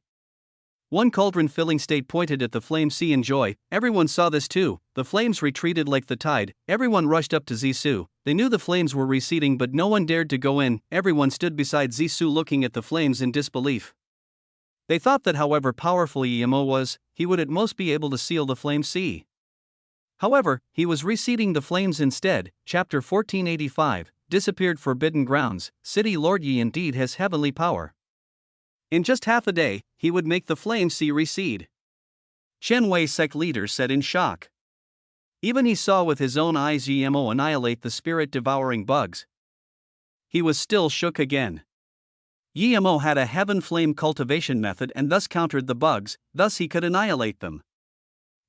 One cauldron-filling state pointed at the flame sea in joy. Everyone saw this too. The flames retreated like the tide. Everyone rushed up to Zisu. They knew the flames were receding but no one dared to go in. Everyone stood beside Zisu looking at the flames in disbelief. They thought that however powerful Emo was, he would at most be able to seal the flame sea. However, he was receding the flames instead. Chapter 1485, Disappeared Forbidden Grounds. City Lord Yi indeed has heavenly power. In just half a day, he would make the flame sea recede. Chen Wei sect leader said in shock. Even he saw with his own eyes Emo annihilate the spirit-devouring bugs. He was still shook again. Emo had a heaven flame cultivation method and thus countered the bugs, thus he could annihilate them.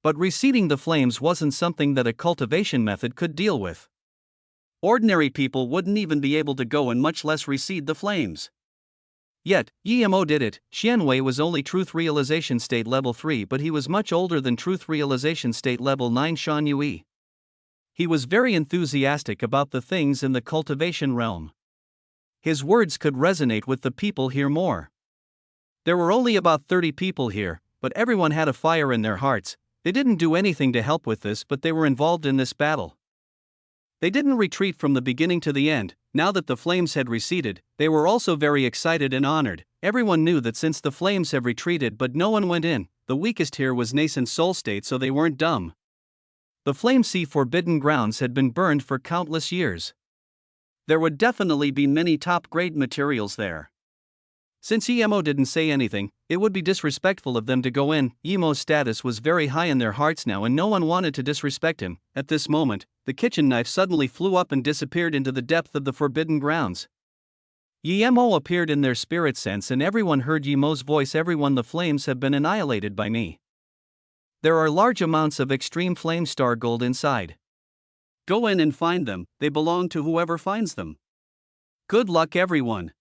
But receding the flames wasn't something that a cultivation method could deal with. Ordinary people wouldn't even be able to go and much less recede the flames. Yet, Emo did it. Xianwei was only Truth Realization State Level 3 but he was much older than Truth Realization State Level 9 Shan Yui. He was very enthusiastic about the things in the cultivation realm. His words could resonate with the people here more. There were only about 30 people here, but everyone had a fire in their hearts. They didn't do anything to help with this but they were involved in this battle. They didn't retreat from the beginning to the end. Now that the flames had receded, they were also very excited and honored. Everyone knew that since the flames have retreated but no one went in, the weakest here was nascent soul state so they weren't dumb. The flame sea forbidden grounds had been burned for countless years. There would definitely be many top-grade materials there. Since Emo didn't say anything, it would be disrespectful of them to go in. Emo's status was very high in their hearts now and no one wanted to disrespect him. At this moment, the kitchen knife suddenly flew up and disappeared into the depth of the forbidden grounds. Emo appeared in their spirit sense and everyone heard Emo's voice. Everyone, the flames have been annihilated by me. There are large amounts of extreme flame star gold inside. Go in and find them, they belong to whoever finds them. Good luck everyone.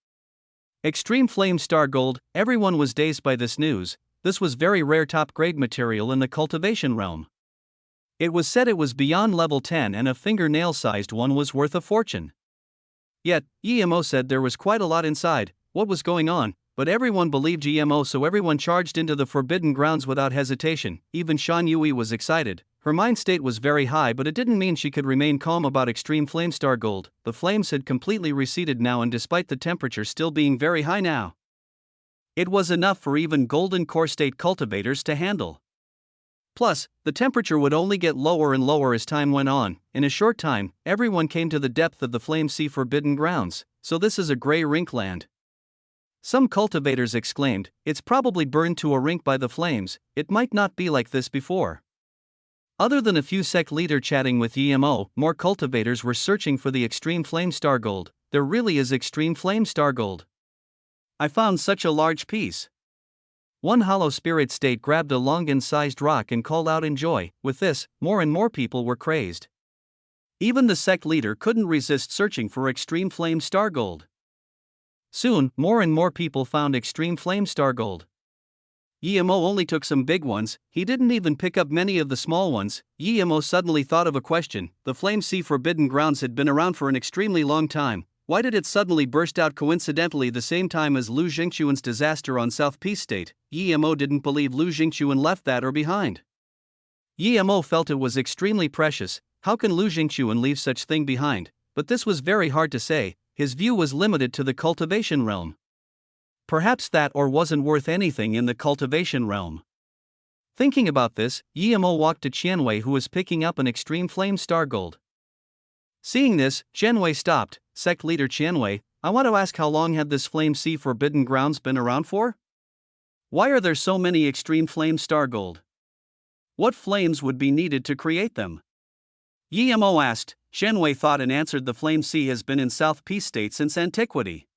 Extreme flame star gold, everyone was dazed by this news. This was very rare top-grade material in the cultivation realm. It was said it was beyond level 10 and a fingernail-sized one was worth a fortune. Yet, Emo said there was quite a lot inside. What was going on? But everyone believed Emo so everyone charged into the forbidden grounds without hesitation. Even Shan Yui was excited. Her mind state was very high but it didn't mean she could remain calm about extreme flame star gold. The flames had completely receded now and despite the temperature still being very high now, it was enough for even golden core state cultivators to handle. Plus, the temperature would only get lower and lower as time went on. In a short time, everyone came to the depth of the flame sea forbidden grounds. So this is a gray rink land. Some cultivators exclaimed, it's probably burned to a rink by the flames. It might not be like this before. Other than a few sect leader chatting with Emo, more cultivators were searching for the extreme flame star gold. There really is extreme flame star gold. I found such a large piece. One hollow spirit state grabbed a Longan-sized rock and called out in joy. With this, more and more people were crazed. Even the sect leader couldn't resist searching for extreme flame star gold. Soon, more and more people found extreme flame star gold. Emo only took some big ones, he didn't even pick up many of the small ones. Emo suddenly thought of a question. The Flame Sea Forbidden Grounds had been around for an extremely long time. Why did it suddenly burst out coincidentally the same time as Lu Jingchuan's disaster on South Peace State? Emo didn't believe Lu Jingchuan left that or behind. Emo felt it was extremely precious. How can Lu Jingchuan leave such thing behind? But this was very hard to say. His view was limited to the cultivation realm. Perhaps that or wasn't worth anything in the cultivation realm. Thinking about this, Emo walked to Qianwei who was picking up an extreme flame star gold. Seeing this, Qianwei stopped. Sect leader Qianwei, I want to ask how long had this Flame Sea Forbidden Grounds been around for? Why are there so many extreme flame star gold? What flames would be needed to create them? Emo asked. Qianwei thought and answered the Flame Sea has been in South Peace State since antiquity.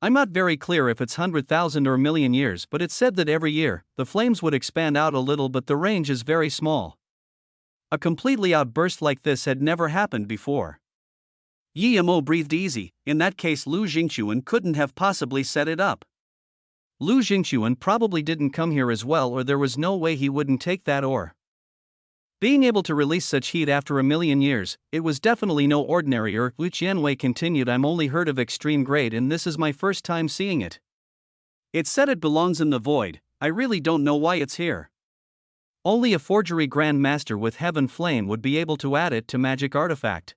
I'm not very clear if it's 100,000 or a million years, but it's said that every year, the flames would expand out a little but the range is very small. A completely outburst like this had never happened before. Yemo breathed easy. In that case, Lu Jingchuan couldn't have possibly set it up. Lu Jingchuan probably didn't come here as well, or there was no way he wouldn't take that ore. Being able to release such heat after a million years, it was definitely no ordinary ore. Lu Qianwei continued, I'm only heard of extreme grade and this is my first time seeing it. It said it belongs in the void, I really don't know why it's here. Only a forgery Grand Master with Heaven Flame would be able to add it to magic artifact.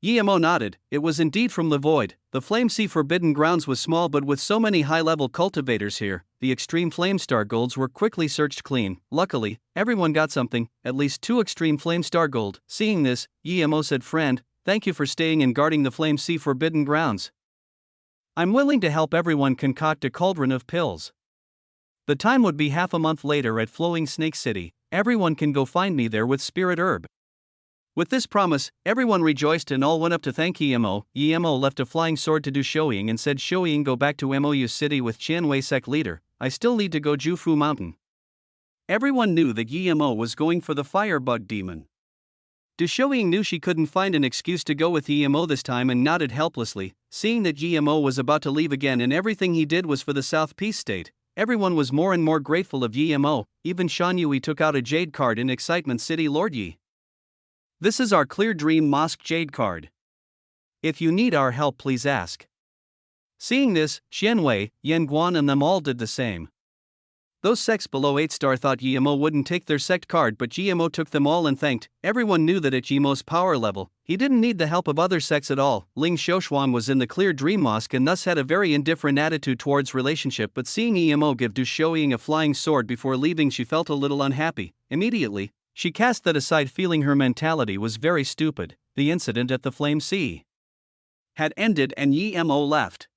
Yemo nodded, it was indeed from the void. The Flame Sea Forbidden Grounds was small, but with so many high-level cultivators here, the extreme Flame Star Golds were quickly searched clean. Luckily, everyone got something, at least 2 extreme Flame Star Gold. Seeing this, Yemo said, friend, thank you for staying and guarding the Flame Sea Forbidden Grounds. I'm willing to help everyone concoct a cauldron of pills. The time would be half a month later at Flowing Snake City. Everyone can go find me there with Spirit Herb. With this promise, everyone rejoiced and all went up to thank Yemo. Yemo left a flying sword to Du Shouying and said, Shouying, go back to Mou City with Qianwei sect leader. I still need to go Jufu Mountain. Everyone knew that Yemo was going for the firebug demon. Du Shouying knew she couldn't find an excuse to go with Yemo this time and nodded helplessly, seeing that Yemo was about to leave again and everything he did was for the South Peace State. Everyone was more and more grateful of Yemo. Even Shan Yui took out a jade card in excitement. City Lord Yi. This is our Clear Dream Mosque jade card. If you need our help, please ask. Seeing this, Qianwei, Yan Guan and them all did the same. Those sects below 8-star thought Yemo wouldn't take their sect card, but Yemo took them all and thanked. Everyone knew that at Yemo's power level, he didn't need the help of other sects at all. Ling Xiaoshuan was in the Clear Dream Mosque and thus had a very indifferent attitude towards relationship, but seeing Yemo give Du Shouying a flying sword before leaving, she felt a little unhappy. Immediately, she cast that aside, feeling her mentality was very stupid. The incident at the Flame Sea had ended and Yemo left.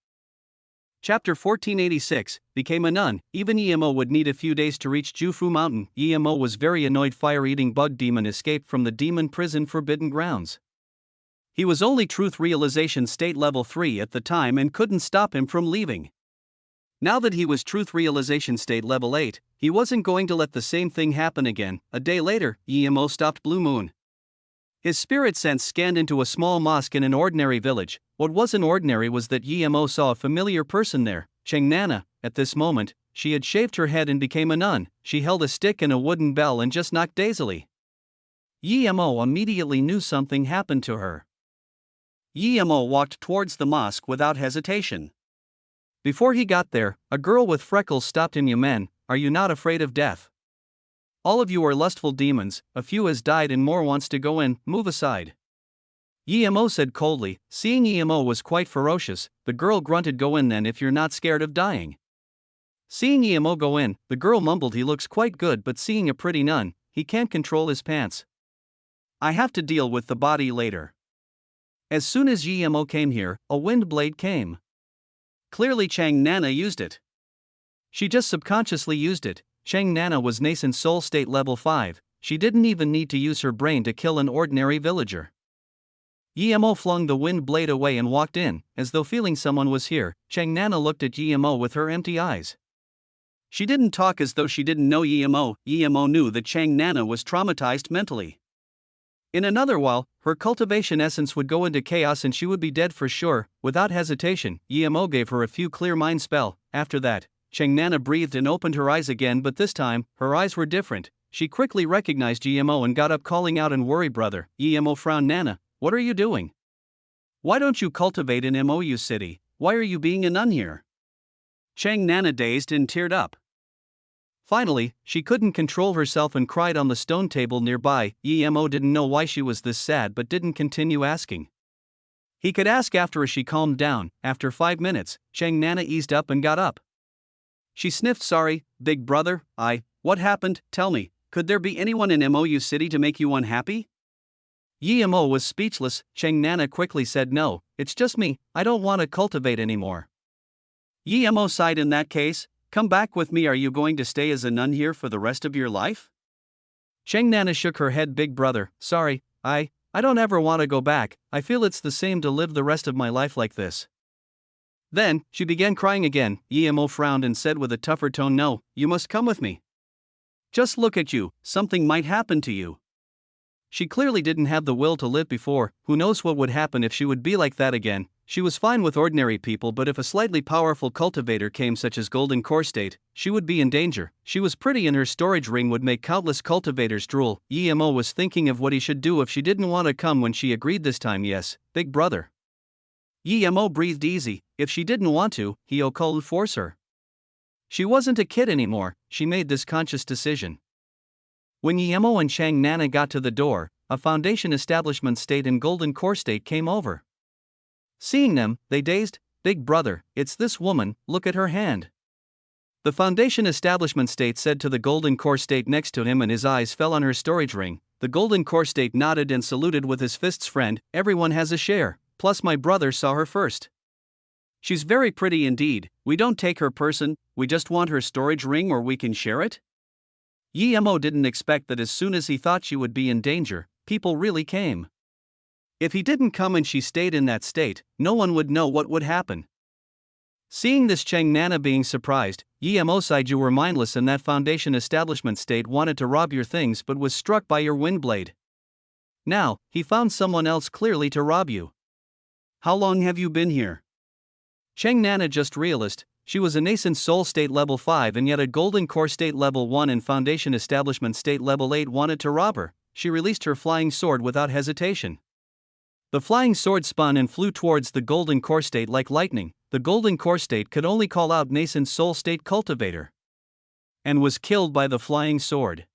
Chapter 1486, became a nun. Even Yemo would need a few days to reach Jufu Mountain. Yemo was very annoyed. Fire-eating bug demon escaped from the demon prison Forbidden Grounds. He was only truth realization state level 3 at the time and couldn't stop him from leaving. Now that he was truth realization state level 8, he wasn't going to let the same thing happen again. A day later, Yemo stopped Blue Moon. His spirit sense scanned into a small mosque in an ordinary village. What wasn't ordinary was that Yemo saw a familiar person there, Cheng Nana. At this moment, she had shaved her head and became a nun. She held a stick and a wooden bell and just knocked dazily. Yemo immediately knew something happened to her. Yemo walked towards the mosque without hesitation. Before he got there, a girl with freckles stopped him. You men, are you not afraid of death? All of you are lustful demons, a few has died and more wants to go in, move aside. Yemo said coldly. Seeing Yemo was quite ferocious, the girl grunted, go in then if you're not scared of dying. Seeing Yemo go in, the girl mumbled, he looks quite good, but seeing a pretty nun, he can't control his pants. I have to deal with the body later. As soon as Yemo came here, a wind blade came. Clearly Cheng Nana used it. She just subconsciously used it. Cheng Nana was nascent soul state level 5, she didn't even need to use her brain to kill an ordinary villager. Yemo flung the wind blade away and walked in, as though feeling someone was here. Cheng Nana looked at Yemo with her empty eyes. She didn't talk as though she didn't know Yemo. Yemo knew that Cheng Nana was traumatized mentally. In another while, her cultivation essence would go into chaos and she would be dead for sure. Without hesitation, Yemo gave her a few clear mind spell. After that, Cheng Nana breathed and opened her eyes again, but this time, her eyes were different. She quickly recognized Yemo and got up, calling out in worry, brother. Yemo frowned. Nana, what are you doing? Why don't you cultivate in Mou City? Why are you being a nun here? Cheng Nana dazed and teared up. Finally, she couldn't control herself and cried on the stone table nearby. Yemo didn't know why she was this sad but didn't continue asking. He could ask after as she calmed down. After 5 minutes, Cheng Nana eased up and got up. She sniffed. Sorry, big brother, what happened? Tell me, could there be anyone in Mou City to make you unhappy? Yemo was speechless. Cheng Nana quickly said, no, it's just me, I don't want to cultivate anymore. Yemo sighed. In that case, come back with me. Are you going to stay as a nun here for the rest of your life? Cheng Nana shook her head. Big brother, sorry, I don't ever want to go back. I feel it's the same to live the rest of my life like this. Then, she began crying again. Yemo frowned and said with a tougher tone, no, you must come with me. Just look at you, something might happen to you. She clearly didn't have the will to live before, who knows what would happen if she would be like that again. She was fine with ordinary people, but if a slightly powerful cultivator came, such as Golden Core State, she would be in danger. She was pretty and her storage ring would make countless cultivators drool. Emo was thinking of what he should do if she didn't want to come when she agreed this time. Yes, big brother. Emo breathed easy. If she didn't want to, he couldn't force her. She wasn't a kid anymore, she made this conscious decision. When Emo and Chang Nana got to the door, a Foundation Establishment State and Golden Core State came over. Seeing them, they dazed. Big brother, it's this woman, look at her hand. The Foundation Establishment State said to the Golden Core State next to him, and his eyes fell on her storage ring. The Golden Core State nodded and saluted with his fists. Friend, everyone has a share, plus my brother saw her first. She's very pretty indeed. We don't take her person, we just want her storage ring or we can share it. Emo didn't expect that as soon as he thought she would be in danger, people really came. If he didn't come and she stayed in that state, no one would know what would happen. Seeing this, Chang Nana being surprised, Emo sighed. You were mindless and that Foundation Establishment State wanted to rob your things but was struck by your wind blade. Now, he found someone else clearly to rob you. How long have you been here? Chang Nana just realized, she was a nascent soul state level 5 and yet a Golden Core State level 1 and Foundation Establishment State level 8 wanted to rob her. She released her flying sword without hesitation. The flying sword spun and flew towards the Golden Core State like lightning. The Golden Core State could only call out nascent soul state cultivator, and was killed by the flying sword.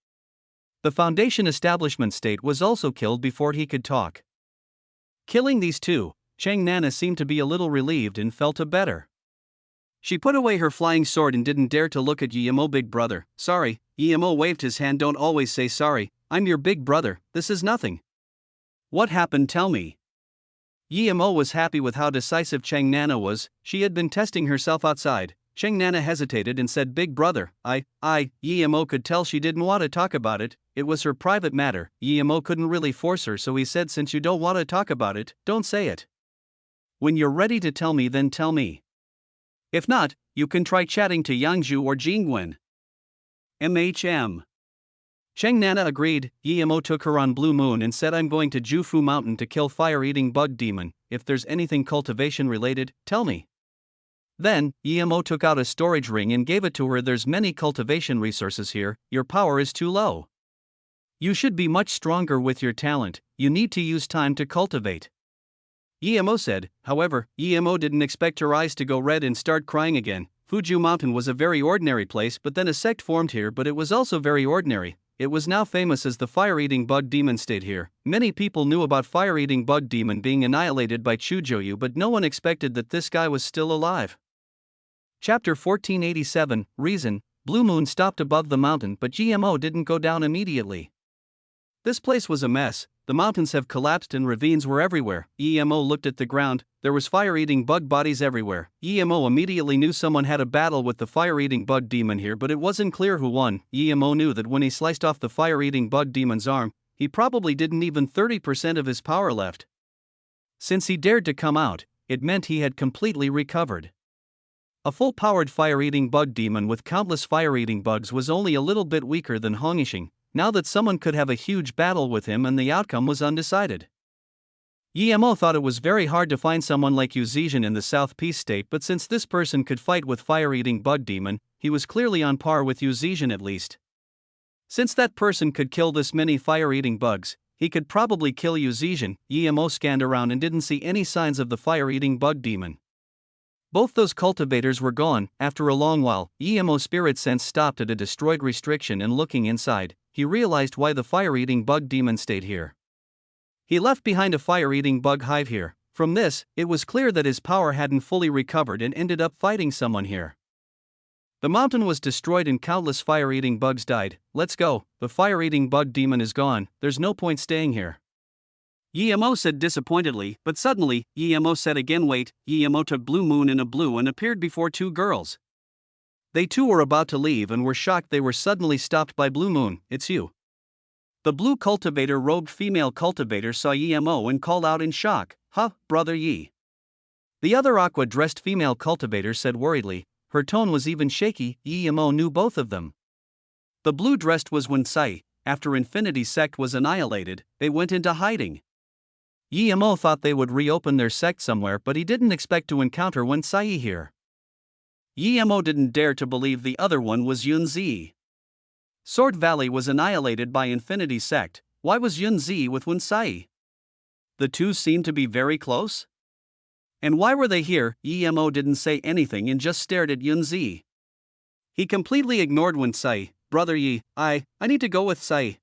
The Foundation Establishment State was also killed before he could talk. Killing these two, Chang Nana seemed to be a little relieved and felt a better. She put away her flying sword and didn't dare to look at Emo. Big brother, sorry. Emo waved his hand. Don't always say sorry, I'm your big brother, this is nothing. What happened, tell me. Emo was happy with how decisive Chang Nana was. She had been testing herself outside. Chang Nana hesitated and said, Big brother, Emo could tell she didn't want to talk about it, it was her private matter. Emo couldn't really force her, so he said, since you don't want to talk about it, don't say it. When you're ready to tell me, then tell me. If not, you can try chatting to Yangzhu or Jingwen. Chang Nana agreed. Emo took her on Blue Moon and said, I'm going to Jufu Mountain to kill fire-eating bug demon. If there's anything cultivation related, tell me. Then, Emo took out a storage ring and gave it to her. There's many cultivation resources here, your power is too low. You should be much stronger with your talent, you need to use time to cultivate. Emo said. However, Emo didn't expect her eyes to go red and start crying again. Fuju Mountain was a very ordinary place, but then a sect formed here, but it was also very ordinary. It was now famous as the fire-eating bug demon state here. Many people knew about fire-eating bug demon being annihilated by Chujoyu, but no one expected that this guy was still alive. Chapter 1487, Reason. Blue Moon stopped above the mountain, but Emo didn't go down immediately. This place was a mess. The mountains have collapsed and ravines were everywhere. Emo looked at the ground, there was fire-eating bug bodies everywhere. Emo immediately knew someone had a battle with the fire-eating bug demon here, but it wasn't clear who won. Emo knew that when he sliced off the fire-eating bug demon's arm, he probably didn't even 30% of his power left. Since he dared to come out, it meant he had completely recovered. A full-powered fire-eating bug demon with countless fire-eating bugs was only a little bit weaker than Hongishing. Now that someone could have a huge battle with him and the outcome was undecided. Emo thought it was very hard to find someone like Yu Zhejian in the South Peace State, but since this person could fight with fire-eating bug demon, he was clearly on par with Yu Zhejian at least. Since that person could kill this many fire-eating bugs, he could probably kill Yu Zhejian. Emo scanned around and didn't see any signs of the fire-eating bug demon. Both those cultivators were gone. After a long while, Emo's spirit sense stopped at a destroyed restriction and looking inside, he realized why the fire-eating bug demon stayed here. He left behind a fire-eating bug hive here. From this, it was clear that his power hadn't fully recovered and ended up fighting someone here. The mountain was destroyed and countless fire-eating bugs died. Let's go, the fire-eating bug demon is gone, there's no point staying here. Emo said disappointedly, but suddenly, Emo said again, wait. Emo took Blue Moon in a blue and appeared before two girls. They too were about to leave and were shocked. They were suddenly stopped by Blue Moon. It's you. The blue cultivator robed female cultivator saw Emo and called out in shock, huh, brother Yi. The other aqua-dressed female cultivator said worriedly, her tone was even shaky. Emo knew both of them. The blue-dressed was Wen Sai. after Infinity Sect was annihilated, they went into hiding. Yemo thought they would reopen their sect somewhere, but he didn't expect to encounter Wensai here. Yemo didn't dare to believe the other one was Yunzi. Sword Valley was annihilated by Infinity Sect. Why was Yunzi with Wensai? The two seemed to be very close. And why were they here? Yemo didn't say anything and just stared at Yunzi. He completely ignored Wensai. Brother Yi, I need to go with Sai.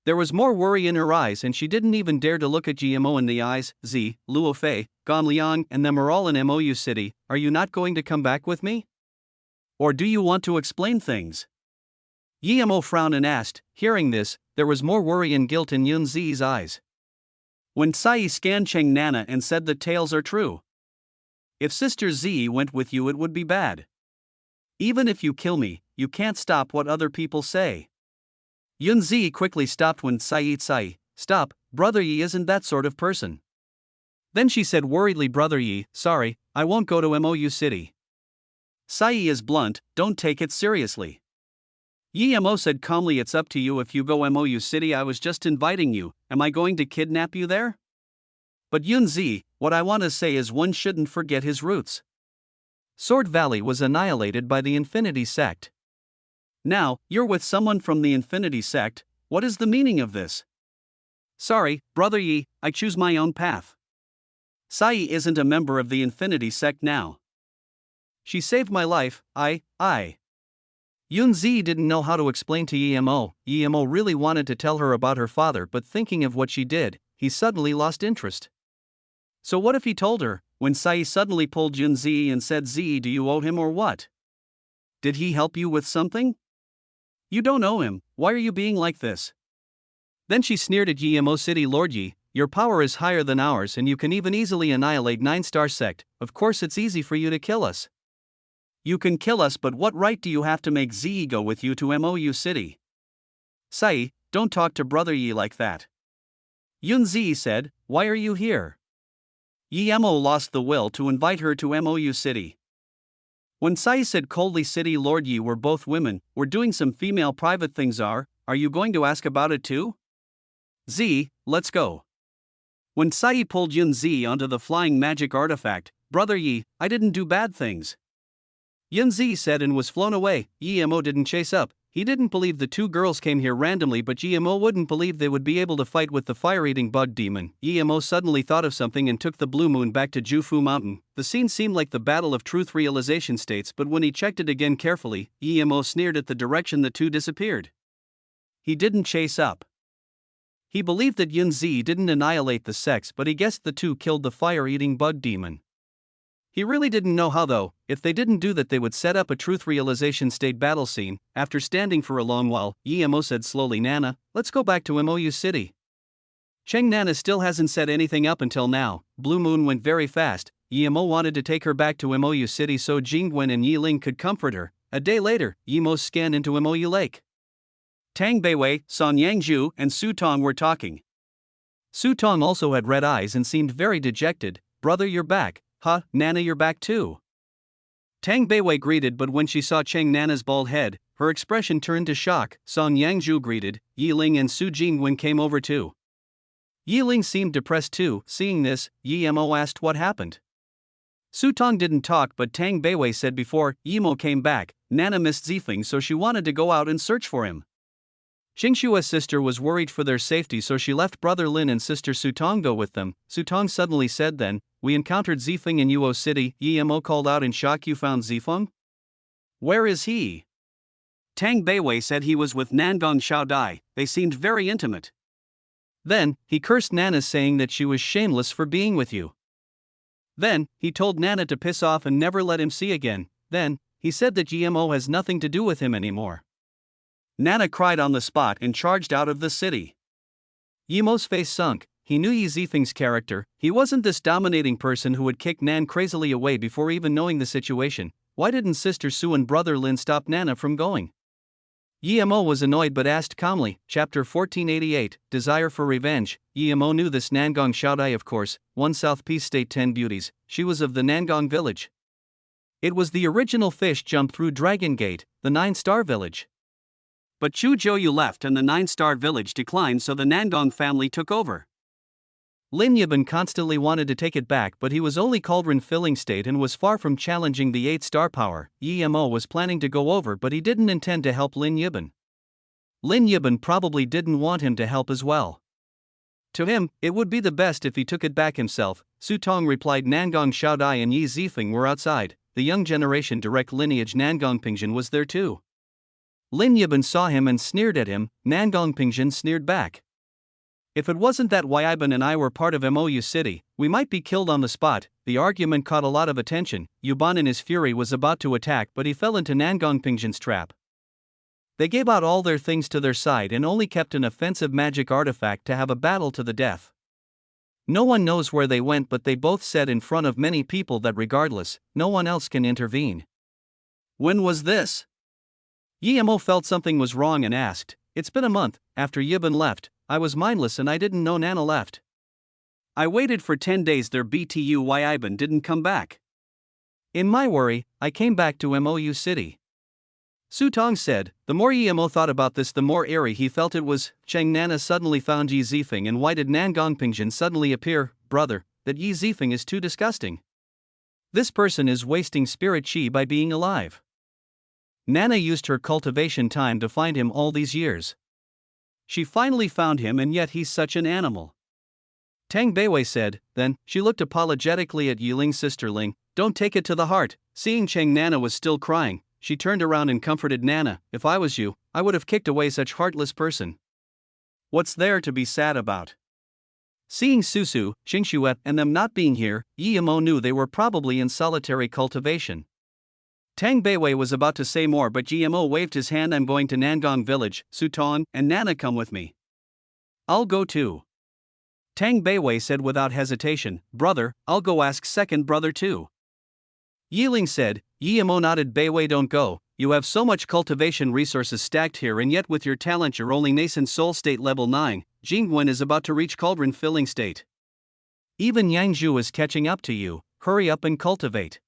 There was more worry in her eyes, and she didn't even dare to look at GMO in the eyes. Z, Luo Fei, Gom Liang, and them are all in MOU City. Are you not going to come back with me? Or do you want to explain things? Yemo frowned and asked. Hearing this, there was more worry and guilt in Yun Zi's eyes. When Sai scanned Cheng Nana and said the tales are true. If Sister Z went with you, it would be bad. Even if you kill me, you can't stop what other people say. Yun Zi quickly stopped when Sai, stop, Brother Yi isn't that sort of person. Then she said worriedly, Brother Yi, sorry, I won't go to MOU City. Sai is blunt, don't take it seriously. Yemo said calmly, it's up to you if you go MOU City, I was just inviting you, am I going to kidnap you there? But Yun Zi, what I want to say is one shouldn't forget his roots. Sword Valley was annihilated by the Infinity Sect. Now, you're with someone from the Infinity Sect, what is the meaning of this? Sorry, Brother Yi, I choose my own path. Sai isn't a member of the Infinity Sect now. She saved my life, Yun Zi didn't know how to explain to Yemo. Yemo really wanted to tell her about her father, but thinking of what she did, he suddenly lost interest. So what if he told her, when Sai suddenly pulled Yun Zi and said, Z, do you owe him or what? Did he help you with something? You don't owe him, why are you being like this? Then she sneered at Yemo City, Lord Yi, your power is higher than ours and you can even easily annihilate 9-star sect, of course it's easy for you to kill us. You can kill us, but what right do you have to make Z go with you to MOU City? Sai, don't talk to Brother Yi like that. Yun Zi said, why are you here? Yemo lost the will to invite her to MOU City. When Sai said coldly, City Lord Yi, we're both women, we're doing some female private things, are you going to ask about it too? Z, let's go. When Sai pulled Yun Zi onto the flying magic artifact, Brother Yi, I didn't do bad things. Yun Zi said and was flown away. Yemo didn't chase up. He didn't believe the two girls came here randomly, but Yemo wouldn't believe they would be able to fight with the fire-eating bug demon. Yemo suddenly thought of something and took the blue moon back to Jufu Mountain. The scene seemed like the battle of truth realization states, but when he checked it again carefully, Yemo sneered at the direction the two disappeared. He didn't chase up. He believed that Yun Zi didn't annihilate the sects, but he guessed the two killed the fire-eating bug demon. He really didn't know how though. If they didn't do that, they would set up a truth realization state battle scene. After standing for a long while, Yemo said slowly, Nana, let's go back to MOU City. Cheng Nana still hasn't said anything up until now. Blue Moon went very fast. Yemo wanted to take her back to MOU City so Jingwen and Yiling could comfort her. A day later, Yemo scanned into MOU Lake. Tang Beiwei, Son Yangzhu, and Su Tong were talking. Su Tong also had red eyes and seemed very dejected. Brother, you're back. Huh, Nana, you're back too. Tang Beiwei greeted, but when she saw Cheng Nana's bald head, her expression turned to shock. Song Yangzhu greeted, Yiling and Su Jingwen came over too. Yiling seemed depressed too. Seeing this, Yemo asked what happened. Su Tong didn't talk, but Tang Beiwei said before Yemo came back, Nana missed Zifeng, so she wanted to go out and search for him. Xingshua's sister was worried for their safety, so she left Brother Lin and sister Su Tong go with them. Su Tong suddenly said, then, we encountered Zifeng in Yuo City. Yemo called out in shock, you found Zifeng? Where is he? Tang Beiwei said he was with Nangong Xiaodai, they seemed very intimate. Then, he cursed Nana saying that she was shameless for being with you. Then, he told Nana to piss off and never let him see again. Then, he said that Yemo has nothing to do with him anymore. Nana cried on the spot and charged out of the city. Yemo's face sunk. He knew Yi Zifeng's character. He wasn't this dominating person who would kick Nan crazily away before even knowing the situation. Why didn't Sister Su and Brother Lin stop Nana from going? Yemo was annoyed but asked calmly. Chapter 1488, Desire for Revenge. Yemo knew this Nangong Xiaodai, of course, 1 South Peace State 10 Beauties. She was of the Nangong village. It was the original fish jumped through Dragon Gate, the 9-star village. But Chu Joyu left and the 9-star village declined, so the Nangong family took over. Lin Yibin constantly wanted to take it back, but he was only cauldron filling state and was far from challenging the 8-star power. Emo was planning to go over, but he didn't intend to help Lin Yibin. Lin Yibin probably didn't want him to help as well. To him, it would be the best if he took it back himself. Su Tong replied. Nangong Xiaodai and Yi Zifeng were outside. The young generation direct lineage Nangong Pingjin was there too. Lin Yibin saw him and sneered at him. Nangong Pingjin sneered back. If it wasn't that Yiban and I were part of Mou City, we might be killed on the spot. The argument caught a lot of attention. Yuban in his fury was about to attack, but he fell into Nangong Pingjin's trap. They gave out all their things to their side and only kept an offensive magic artifact to have a battle to the death. No one knows where they went, but they both said in front of many people that regardless, no one else can intervene. When was this? Emo felt something was wrong and asked. It's been a month. After Yibin left, I was mindless and I didn't know Nana left. I waited for 10 days. Their BTU Yiban didn't come back. In my worry, I came back to Mou City. Su Tong said. The more Emo thought about this, the more eerie he felt it was. Cheng Nana suddenly found Yi Zifeng, and why did Nangong Pingjin suddenly appear? Brother, that Yi Zifeng is too disgusting. This person is wasting spirit chi by being alive. Nana used her cultivation time to find him all these years. She finally found him, and yet he's such an animal. Tang Beiwei said. Then, she looked apologetically at Yiling's sister Ling. Don't take it to the heart. Seeing Cheng Nana was still crying, she turned around and comforted Nana. If I was you, I would have kicked away such heartless person. What's there to be sad about? Seeing Susu, Xingxue, and them not being here, Emo knew they were probably in solitary cultivation. Tang Beiwei was about to say more, but Emo waved his hand. I'm going to Nangong village. Su Tong and Nana, come with me. I'll go too. Tang Beiwei said without hesitation. Brother, I'll go ask second brother too. Yiling said. Emo nodded. Beiwei, don't go. You have so much cultivation resources stacked here, and yet with your talent you're only nascent soul state level 9. Jingwen is about to reach cauldron filling state. Even Yangzhu is catching up to you. Hurry up and cultivate.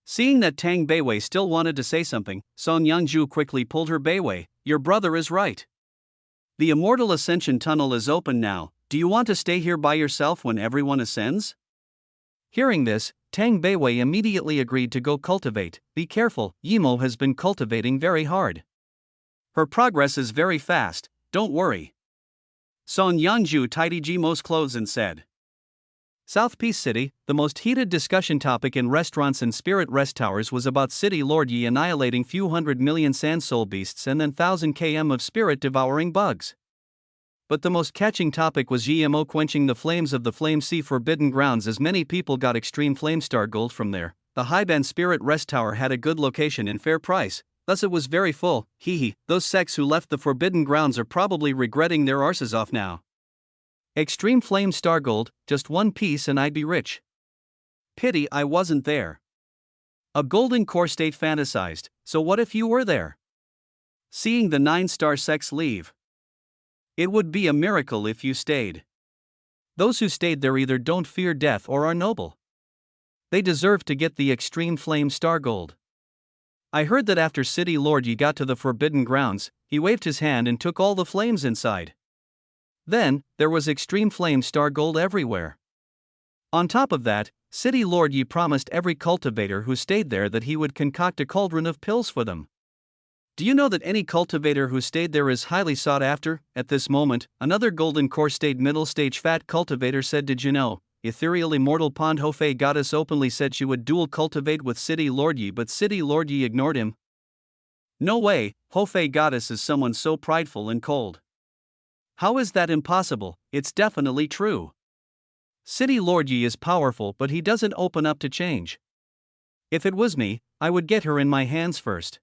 Seeing that Tang Beiwei still wanted to say something, Song Yangzhu quickly pulled her. Beiwei, your brother is right. The Immortal Ascension Tunnel is open now. Do you want to stay here by yourself when everyone ascends? Hearing this, Tang Beiwei immediately agreed to go cultivate. Be careful, Emo has been cultivating very hard. Her progress is very fast, don't worry. Song Yangzhu tidied Jimo's clothes and said. South Peace City, the most heated discussion topic in restaurants and spirit rest towers was about City Lord Yi annihilating few 100 million sand soul beasts and then 1000 km of spirit devouring bugs. But the most catching topic was GMO quenching the flames of the Flame Sea Forbidden Grounds, as many people got extreme flame star gold from there. The Highband Spirit Rest Tower had a good location and fair price, thus it was very full. Hee, those sects who left the Forbidden Grounds are probably regretting their arses off now. Extreme flame star gold, just one piece and I'd be rich. Pity I wasn't there. A golden core state fantasized, so what if you were there? Seeing the 9-star sects leave. It would be a miracle if you stayed. Those who stayed there either don't fear death or are noble. They deserve to get the extreme flame star gold. I heard that after City Lord Yi got to the Forbidden Grounds, he waved his hand and took all the flames inside. Then, there was extreme flame star gold everywhere. On top of that, City Lord Yi promised every cultivator who stayed there that he would concoct a cauldron of pills for them. Do you know that any cultivator who stayed there is highly sought after? At this moment, another golden core state middle stage fat cultivator said, did you know, ethereal immortal Pond Hofei goddess openly said she would dual cultivate with City Lord Yi, but City Lord Yi ignored him? No way, Hofei goddess is someone so prideful and cold. How is that impossible? It's definitely true. City Lord Yi is powerful, but he doesn't open up to change. If it was me, I would get her in my hands first.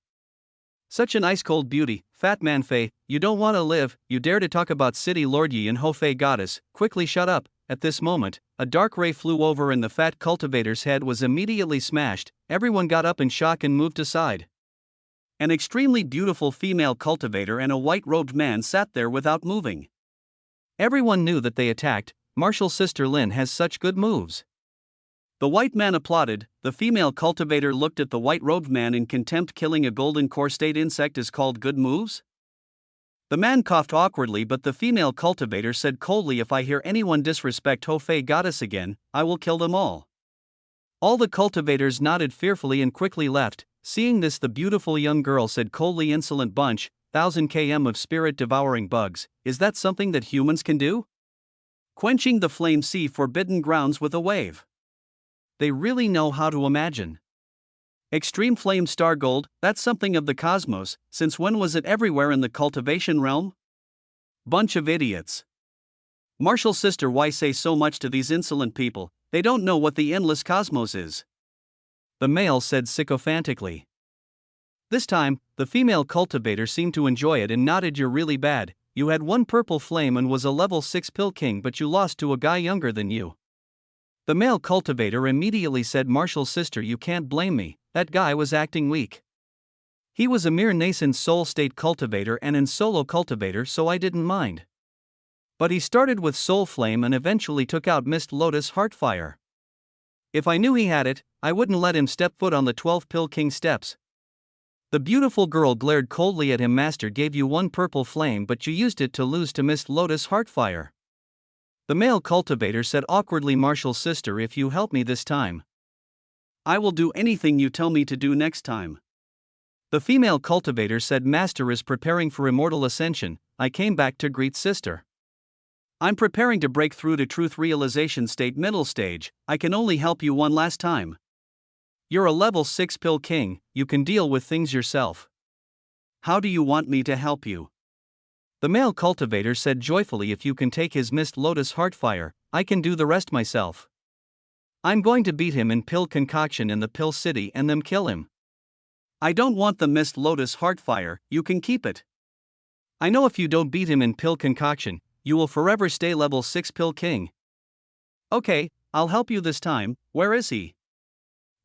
Such an ice-cold beauty, Fat Man Fei, you don't want to live, you dare to talk about City Lord Yi and Hofei goddess, quickly shut up. At this moment, a dark ray flew over and the fat cultivator's head was immediately smashed. Everyone got up in shock and moved aside. An extremely beautiful female cultivator and a white-robed man sat there without moving. Everyone knew that they attacked. Martial Sister Lin has such good moves. The white man applauded. The female cultivator looked at the white-robed man in contempt. Killing a golden core state insect is called good moves? The man coughed awkwardly, but the female cultivator said coldly, if I hear anyone disrespect Ho Fei goddess again, I will kill them all. All the cultivators nodded fearfully and quickly left. Seeing this, the beautiful young girl said coldly, insolent bunch, 1000 km of spirit-devouring bugs, is that something that humans can do? Quenching the flame, see forbidden grounds with a wave. They really know how to imagine. Extreme flame star gold, that's something of the cosmos. Since when was it everywhere in the cultivation realm? Bunch of idiots. Martial sister, why say so much to these insolent people? They don't know what the endless cosmos is. The male said sycophantically. This time, the female cultivator seemed to enjoy it and nodded. You're really bad. You had one purple flame and was a level 6 pill king, but you lost to a guy younger than you. The male cultivator immediately said, Martial sister, you can't blame me, that guy was acting weak. He was a mere nascent soul state cultivator and an solo cultivator, so I didn't mind. But he started with soul flame and eventually took out Mist Lotus Heartfire. If I knew he had it, I wouldn't let him step foot on the 12 pill king steps. The beautiful girl glared coldly at him. Master gave you one purple flame, but you used it to lose to Mist Lotus Heartfire. The male cultivator said awkwardly, Martial sister, if you help me this time, I will do anything you tell me to do next time. The female cultivator said, Master is preparing for immortal ascension. I came back to greet sister. I'm preparing to break through to truth realization state middle stage. I can only help you one last time. You're a level 6 pill king, you can deal with things yourself. How do you want me to help you? The male cultivator said joyfully, if you can take his Mist Lotus Heartfire, I can do the rest myself. I'm going to beat him in pill concoction in the pill city and then kill him. I don't want the Mist Lotus Heartfire, you can keep it. I know if you don't beat him in pill concoction, you will forever stay level 6 pill king. Okay, I'll help you this time. Where is he?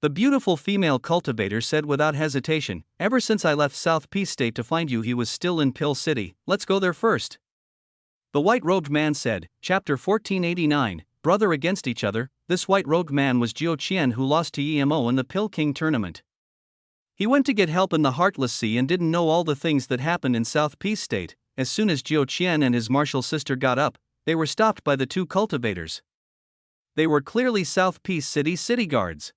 The beautiful female cultivator said without hesitation, ever since I left South Peace State to find you, he was still in Pill City. Let's go there first. The white-robed man said, Chapter 1489, Brother Against Each Other. This white-robed man was Jiu Qian, who lost to EMO in the Pill King tournament. He went to get help in the Heartless Sea and didn't know all the things that happened in South Peace State. As soon as Jiu Qian and his martial sister got up, they were stopped by the two cultivators. They were clearly South Peace city guards.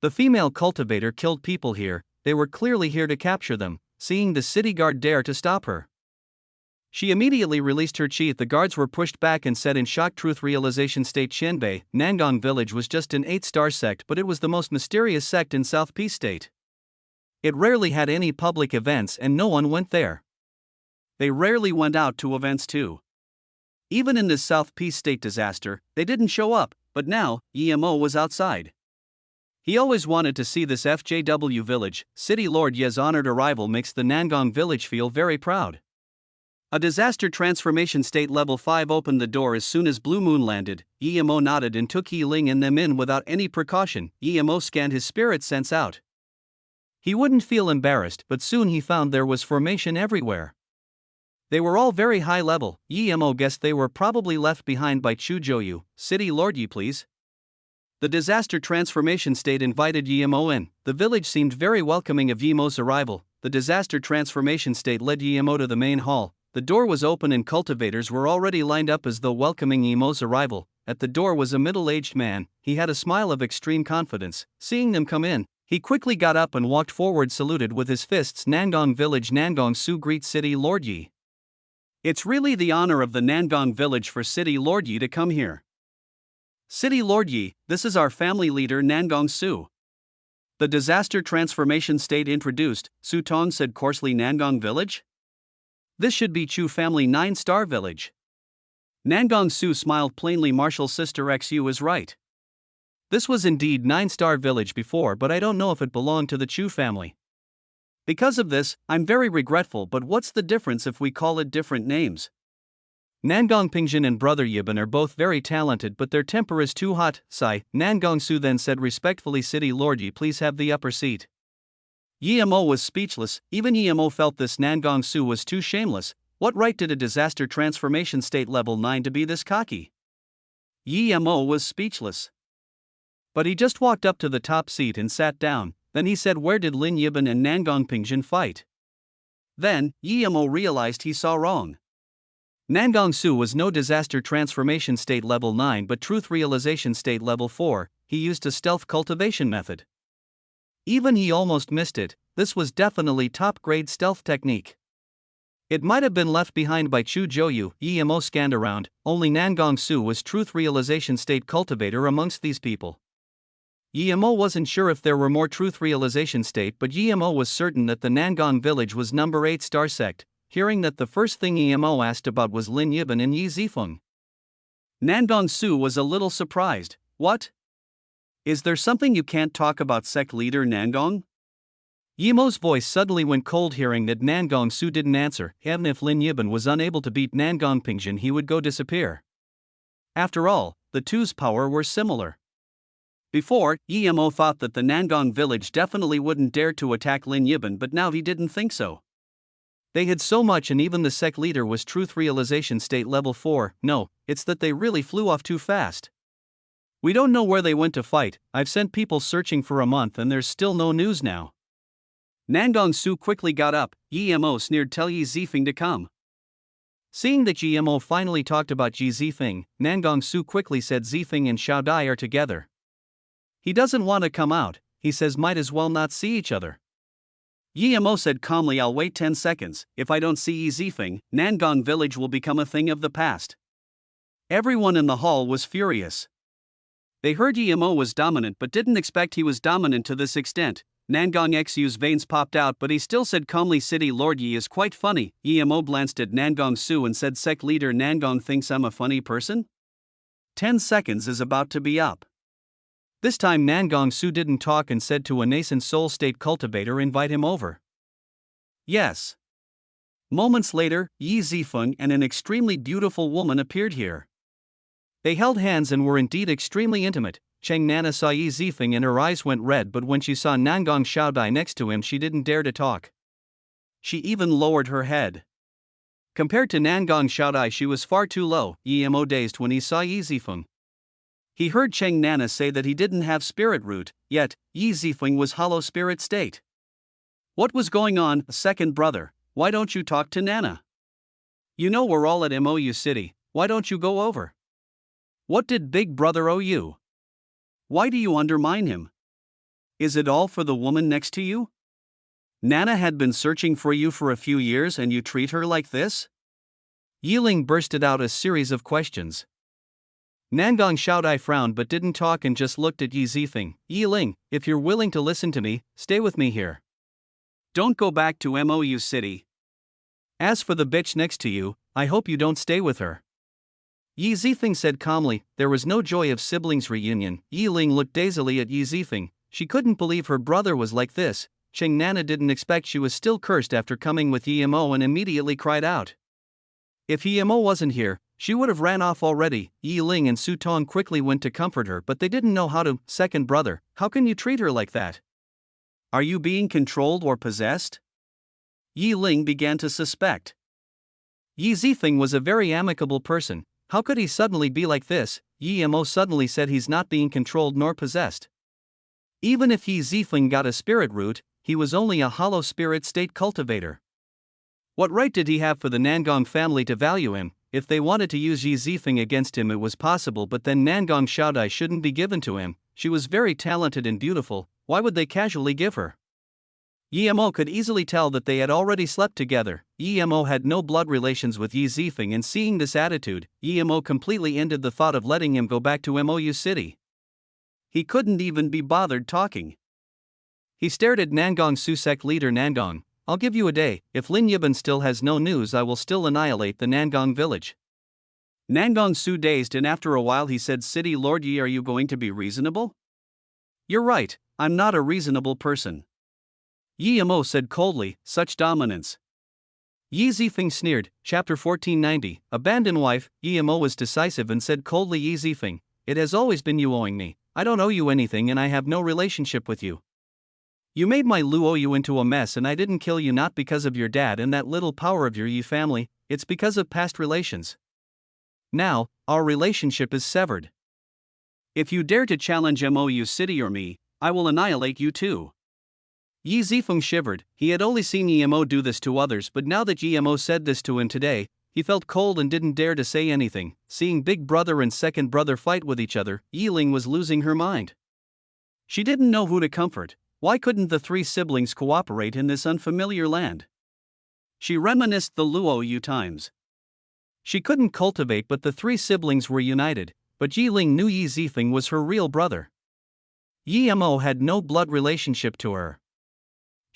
The female cultivator killed people here, they were clearly here to capture them. Seeing the city guard dare to stop her, she immediately released her chi. The guards were pushed back and said in shock, truth realization state, Qianbei, Nangong village was just an 8-star sect, but it was the most mysterious sect in South Peace State. It rarely had any public events and no one went there. They rarely went out to events too. Even in this South Peace State disaster, they didn't show up, but now, EMO was outside. He always wanted to see this FJW village. City Lord Ye's honored arrival makes the Nangong village feel very proud. A disaster transformation state level 5 opened the door as soon as Blue Moon landed. EMO nodded and took Yi Ling and them in without any precaution. EMO scanned his spirit sense out. He wouldn't feel embarrassed, but soon he found there was formation everywhere. They were all very high level. EMO guessed they were probably left behind by Chu Joyu. City Lord Yi, please. The disaster transformation state invited EMO in. The village seemed very welcoming of EMO's arrival. The disaster transformation state led EMO to the main hall. The door was open and cultivators were already lined up as though welcoming EMO's arrival. At the door was a middle-aged man. He had a smile of extreme confidence. Seeing them come in, he quickly got up and walked forward, saluted with his fists. Nangong village, Nangong Su greet City Lord Yi. It's really the honor of the Nangong village for City Lord Yi to come here. City Lord Yi, this is our family leader Nangong Su. The disaster transformation state introduced. Su Tong said coarsely, Nangong village? This should be Chu family 9-star village. Nangong Su smiled plainly. Martial sister XU is right. This was indeed 9-star village before, but I don't know if it belonged to the Chu family. Because of this, I'm very regretful, but what's the difference if we call it different names? Nangong Pingjin and Brother Yibin are both very talented, but their temper is too hot. Sigh. Nangong Su then said respectfully, City Lord Yi, please have the upper seat. EMO was speechless. Even EMO felt this Nangong Su was too shameless. What right did a disaster transformation state level 9 to be this cocky? EMO was speechless. But he just walked up to the top seat and sat down. Then he said, where did Lin Yibin and Nangong Pingjin fight? Then, Yemo realized he saw wrong. Nangong Su was no disaster transformation state level 9 but truth realization state level 4, he used a stealth cultivation method. Even he almost missed it, this was definitely top grade stealth technique. It might have been left behind by Chu Joyu. Yemo scanned around, only Nangong Su was truth realization state cultivator amongst these people. Yemo wasn't sure if there were more truth realization state, but Yemo was certain that the Nangong village was number 8 star sect, hearing that the first thing Yemo asked about was Lin Yiban and Yi Zifeng. Nangong Su was a little surprised. What? Is there something you can't talk about, sect leader Nangong? Yemo's voice suddenly went cold hearing that Nangong Su didn't answer. Even if Lin Yiban was unable to beat Nangong Pingjin, he would go disappear. After all, the two's power were similar. Before, Yemo thought that the Nangong village definitely wouldn't dare to attack Lin Yiban, but now he didn't think so. They had so much, and even the sect leader was truth realization state level 4. No, it's that they really flew off too fast. We don't know where they went to fight. I've sent people searching for a month and there's still no news now. Nangong Su quickly got up. Yemo sneered, tell Yi Zifeng to come. Seeing that Yemo finally talked about Yi Zifeng, Nangong Su quickly said Zifeng and Xiao Dai are together. He doesn't want to come out, he says might as well not see each other. Yemo said calmly, I'll wait 10 seconds, if I don't see Yi Zifeng, Nangong village will become a thing of the past. Everyone in the hall was furious. They heard Yemo was dominant but didn't expect he was dominant to this extent. Nangong Xu's veins popped out, but he still said calmly, City Lord Yi is quite funny. Yemo glanced at Nangong Su and said, sect leader Nangong thinks I'm a funny person? 10 seconds is about to be up. This time Nangong Su didn't talk and said to a nascent soul state cultivator, invite him over. Yes. Moments later, Yi Zifeng and an extremely beautiful woman appeared here. They held hands and were indeed extremely intimate. Cheng Nana saw Yi Zifeng and her eyes went red, but when she saw Nangong Xiaodai next to him, she didn't dare to talk. She even lowered her head. Compared to Nangong Xiaodai, she was far too low. Yemo dazed when he saw Yi Zifeng. He heard Cheng Nana say that he didn't have spirit root, yet Yi Zifeng was hollow spirit state. What was going on? Second brother, why don't you talk to Nana? You know we're all at MOU City, why don't you go over? What did big brother owe you? Why do you undermine him? Is it all for the woman next to you? Nana had been searching for you for a few years and you treat her like this? Yiling bursted out a series of questions. Nangong Xiaodai frowned but didn't talk and just looked at Yi Zifeng. Yiling, if you're willing to listen to me, stay with me here. Don't go back to MOU City. As for the bitch next to you, I hope you don't stay with her. Yi Zifeng said calmly. There was no joy of siblings reunion. Yiling looked dazedly at Yi Zifeng. She couldn't believe her brother was like this. Cheng Nana didn't expect she was still cursed after coming with Yemo and immediately cried out. If Yemo wasn't here, she would have ran off already. Yiling and Su Tong quickly went to comfort her, but they didn't know how to. Second brother, how can you treat her like that? Are you being controlled or possessed? Yiling began to suspect. Yi Zifeng was a very amicable person. How could he suddenly be like this? Yemo suddenly said he's not being controlled nor possessed. Even if Yi Zifeng got a spirit root, he was only a hollow spirit state cultivator. What right did he have for the Nangong family to value him? If they wanted to use Yi Zifeng against him, it was possible, but then Nangong Xiaodai shouldn't be given to him. She was very talented and beautiful, why would they casually give her? Yemo could easily tell that they had already slept together. Yemo had no blood relations with Yi Zifeng, and seeing this attitude, Yemo completely ended the thought of letting him go back to MOU City. He couldn't even be bothered talking. He stared at Nangong Susek leader Nangong. I'll give you a day. If Lin Yiban still has no news, I will still annihilate the Nangong village. Nangong Su dazed, and after a while he said, City Lord Yi, are you going to be reasonable? You're right, I'm not a reasonable person. Yemo said coldly, such dominance. Yi Zifeng sneered. Chapter 1490, Abandoned Wife. Yemo was decisive and said coldly, Yi Zifeng, it has always been you owing me. I don't owe you anything and I have no relationship with you. You made my Luo Yu into a mess, and I didn't kill you not because of your dad and that little power of your Yi family, it's because of past relations. Now, our relationship is severed. If you dare to challenge MOU City or me, I will annihilate you too. Yi Zifeng shivered. He had only seen Emo do this to others, but now that Emo said this to him today, he felt cold and didn't dare to say anything. Seeing big brother and second brother fight with each other, Yiling was losing her mind. She didn't know who to comfort. Why couldn't the three siblings cooperate in this unfamiliar land? She reminisced the Luo Yu times. She couldn't cultivate, but the three siblings were united, but Yiling knew Yi Zifeng was her real brother. Yi Mo had no blood relationship to her.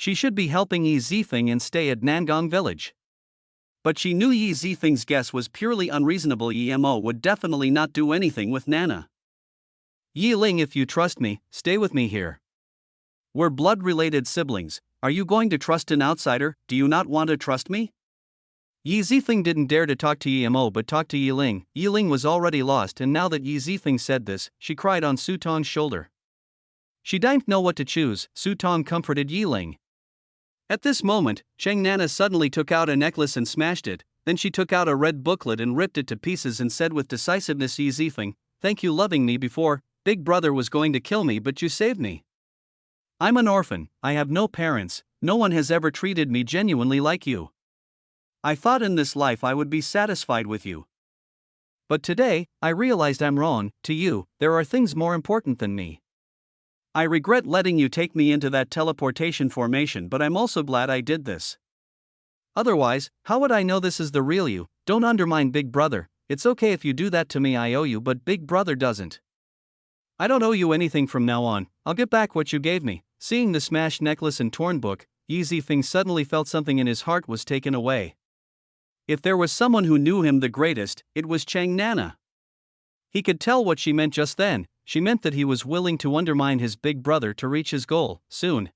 She should be helping Yi Zifeng and stay at Nangong village. But she knew Yi Zifeng's guess was purely unreasonable. Yi Mo would definitely not do anything with Nana. Yiling, if you trust me, stay with me here. We're blood-related siblings. Are you going to trust an outsider? Do you not want to trust me? Yi Zifeng didn't dare to talk to Yi Mo but talked to Yiling. Yiling was already lost, and now that Yi Zifeng said this, she cried on Su Tong's shoulder. She didn't know what to choose. Su Tong comforted Yiling. At this moment, Cheng Nana suddenly took out a necklace and smashed it. Then she took out a red booklet and ripped it to pieces and said with decisiveness, Yi Zifeng, thank you loving me before. Big brother was going to kill me, but you saved me. I'm an orphan, I have no parents, no one has ever treated me genuinely like you. I thought in this life I would be satisfied with you. But today, I realized I'm wrong. To you, there are things more important than me. I regret letting you take me into that teleportation formation, but I'm also glad I did this. Otherwise, how would I know this is the real you? Don't undermine Big Brother. It's okay if you do that to me, I owe you, but Big Brother doesn't. I don't owe you anything from now on, I'll get back what you gave me. Seeing the smashed necklace and torn book, Yi Zifeng suddenly felt something in his heart was taken away. If there was someone who knew him the greatest, it was Cheng Nana. He could tell what she meant just then. She meant that he was willing to undermine his big brother to reach his goal, soon.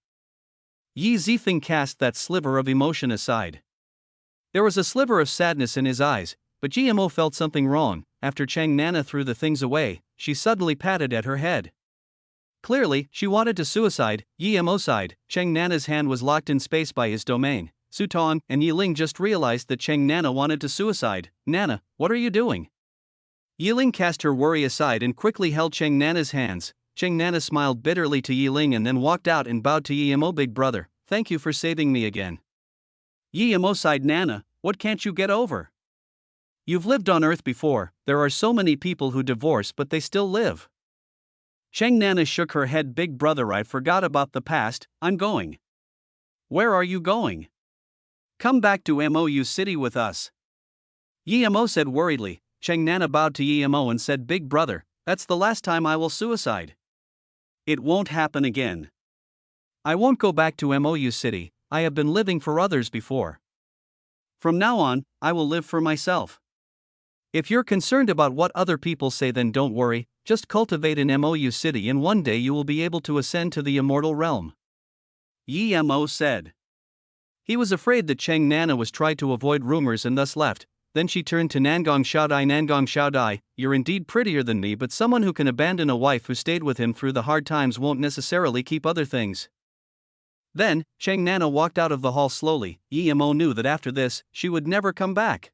Yi Zifeng cast that sliver of emotion aside. There was a sliver of sadness in his eyes, but GMO felt something wrong. After Cheng Nana threw the things away, she suddenly patted at her head. Clearly, she wanted to suicide. Yi Mo sighed. Cheng Nana's hand was locked in space by his domain. Su Tong and Yiling just realized that Cheng Nana wanted to suicide. Nana, what are you doing? Yiling cast her worry aside and quickly held Cheng Nana's hands. Cheng Nana smiled bitterly to Yiling and then walked out and bowed to Yi Mo. Big brother, thank you for saving me again. Yi Mo sighed. Nana, what can't you get over? You've lived on Earth before. There are so many people who divorce but they still live. Cheng Nana shook her head. Big brother, I forgot about the past. I'm going. Where are you going? Come back to Mou City with us. Yi Mo said worriedly. Cheng Nana bowed to Yi Mo and said, Big brother, that's the last time I will suicide. It won't happen again. I won't go back to Mou City. I have been living for others before. From now on, I will live for myself. If you're concerned about what other people say, then don't worry, just cultivate in Mou City and one day you will be able to ascend to the immortal realm. Yi Mo said. He was afraid that Cheng Nana was tried to avoid rumors and thus left. Then she turned to Nangong Xiaodai. Nangong Xiaodai, you're indeed prettier than me, but someone who can abandon a wife who stayed with him through the hard times won't necessarily keep other things. Then, Cheng Nana walked out of the hall slowly. Yi Mo knew that after this, she would never come back.